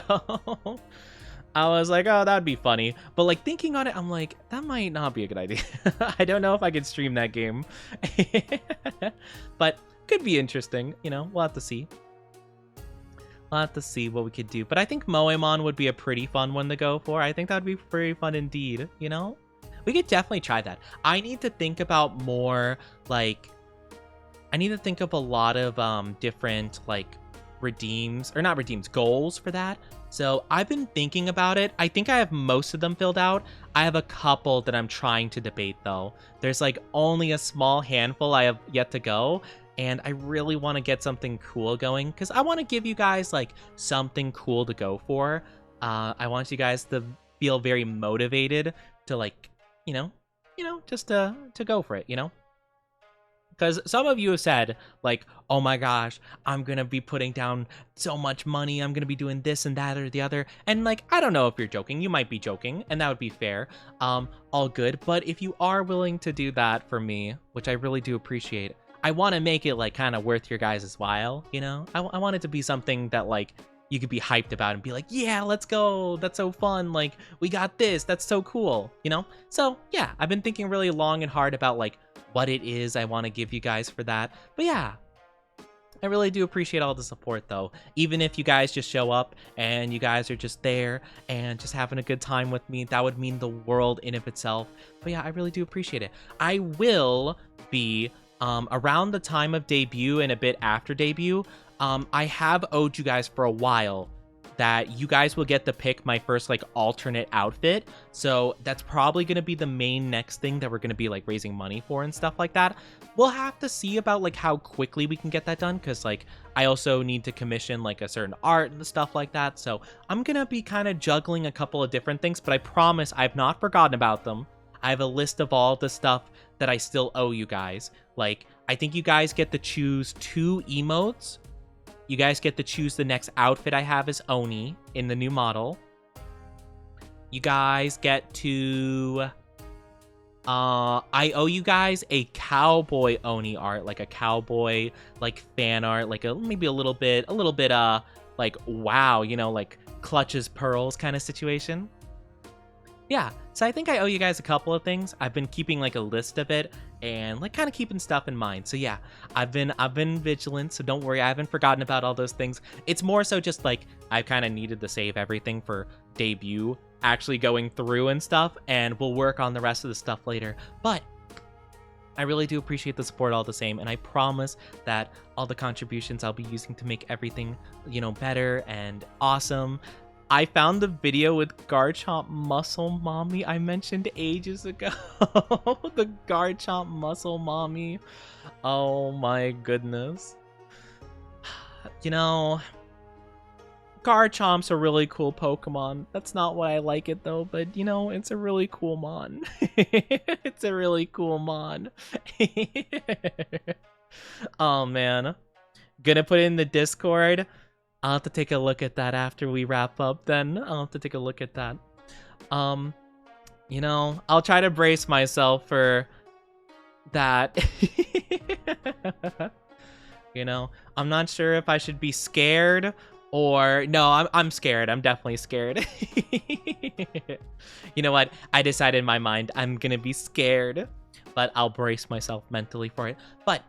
Speaker 1: I was like, oh, that'd be funny. But like thinking on it, I'm like, that might not be a good idea. I don't know if I could stream that game. But could be interesting, you know. We'll have to see. We'll have to see what we could do. But I think Moemon would be a pretty fun one to go for. I think that would be pretty fun indeed, you know. We could definitely try that. I need to think about more like, I need to think of a lot of different like goals for that. So I've been thinking about it. I think I have most of them filled out. I have a couple that I'm trying to debate though. There's like only a small handful I have yet to go, and I really want to get something cool going because I want to give you guys like something cool to go for. I want you guys to feel very motivated to like, you know, just to go for it, you know? Because some of you have said, like, oh my gosh, I'm going to be putting down so much money. I'm going to be doing this and that or the other. And, like, I don't know if you're joking. You might be joking, and that would be fair. All good. But if you are willing to do that for me, which I really do appreciate, I want to make it, like, kind of worth your guys' while, you know? I want it to be something that, like, you could be hyped about and be like, yeah, let's go. That's so fun. Like, we got this. That's so cool, you know? So, yeah, I've been thinking really long and hard about, like, what it is I want to give you guys for that. But yeah, I really do appreciate all the support though. Even if you guys just show up and you guys are just there and just having a good time with me, that would mean the world in of itself. But yeah, I really do appreciate it. I will be around the time of debut and a bit after debut. I have owed you guys for a while that you guys will get to pick my first like alternate outfit. So that's probably going to be the main next thing that we're going to be like raising money for and stuff like that. We'll have to see about like how quickly we can get that done, because like I also need to commission like a certain art and stuff like that. So I'm going to be kind of juggling a couple of different things, but I promise I've not forgotten about them. I have a list of all the stuff that I still owe you guys. Like, I think you guys get to choose 2 emotes. You guys get to choose the next outfit I have as Oni in the new model. You guys get to... I owe you guys a cowboy Oni art, like a cowboy, like fan art, like maybe a little bit, like, wow, you know, like clutches pearls kind of situation. Yeah, so I think I owe you guys a couple of things. I've been keeping like a list of it, and like kind of keeping stuff in mind. So yeah, I've been vigilant, so don't worry, I haven't forgotten about all those things. It's more so just like I kind of needed to save everything for debut actually going through and stuff, and we'll work on the rest of the stuff later. But I really do appreciate the support all the same, and I promise that all the contributions I'll be using to make everything, you know, better and awesome. I found the video with Garchomp Muscle Mommy I mentioned ages ago. The Garchomp Muscle Mommy. Oh my goodness. You know, Garchomp's a really cool Pokemon. That's not why I like it though, but you know, it's a really cool mon. It's a really cool mon. Oh man. Gonna put it in the Discord. I'll have to take a look at that after we wrap up then. I'll have to take a look at that. You know, I'll try to brace myself for that. You know, I'm not sure if I should be scared or no, I'm scared. I'm definitely scared. You know what? I decided in my mind I'm gonna be scared, but I'll brace myself mentally for it. But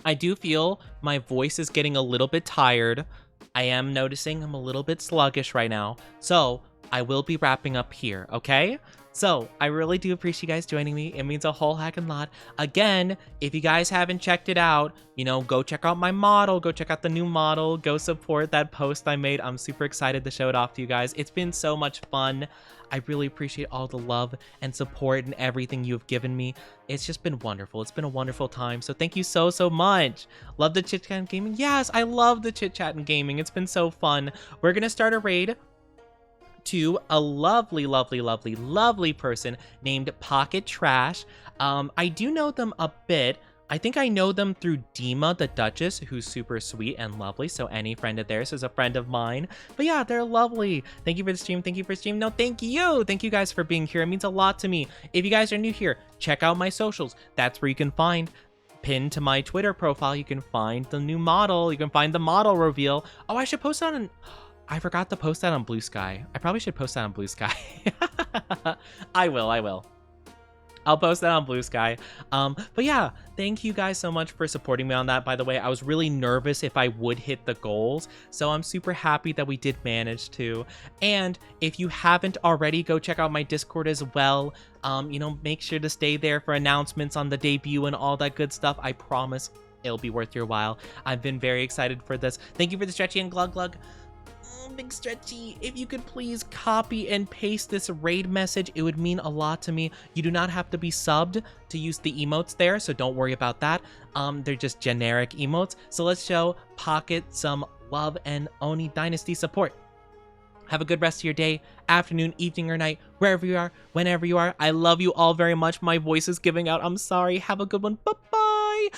Speaker 1: I do feel my voice is getting a little bit tired. I am noticing I'm a little bit sluggish right now. So I will be wrapping up here, okay? So I really do appreciate you guys joining me. It means a whole heckin' lot. Again, if you guys haven't checked it out, you know, go check out my model. Go check out the new model. Go support that post I made. I'm super excited to show it off to you guys. It's been so much fun. I really appreciate all the love and support and everything you've given me. It's just been wonderful. It's been a wonderful time. So thank you so much. Love the chit chat and gaming. Yes, I love the chit chat and gaming. It's been so fun. We're going to start a raid to a lovely person named Pocket Trash. I do know them a bit. I think I know them through Dima the Duchess, who's super sweet and lovely. So any friend of theirs is a friend of mine. But yeah, they're lovely. Thank you for the stream. Thank you for stream. No, thank you. Thank you guys for being here. It means a lot to me. If you guys are new here, check out my socials. That's where you can find pinned to my Twitter profile. You can find the new model. You can find the model reveal. Oh, I should post that on... I forgot to post that on Blue Sky. I probably should post that on Blue Sky. I will. I'll post that on Blue Sky. But yeah, thank you guys so much for supporting me on that. By the way, I was really nervous if I would hit the goals, so I'm super happy that we did manage to. And if you haven't already, go check out my Discord as well. You know, make sure to stay there for announcements on the debut and all that good stuff. I promise it'll be worth your while. I've been very excited for this. Thank you for the stretchy and glug glug. Big Stretchy, if you could please copy and paste this raid message, it would mean a lot to me. You do not have to be subbed to use the emotes there, so don't worry about that. They're just generic emotes. So let's show Pocket some love and Oni Dynasty support. Have a good rest of your day, afternoon, evening, or night, wherever you are, whenever you are. I love you all very much. My voice is giving out. I'm sorry. Have a good one. Bye-bye.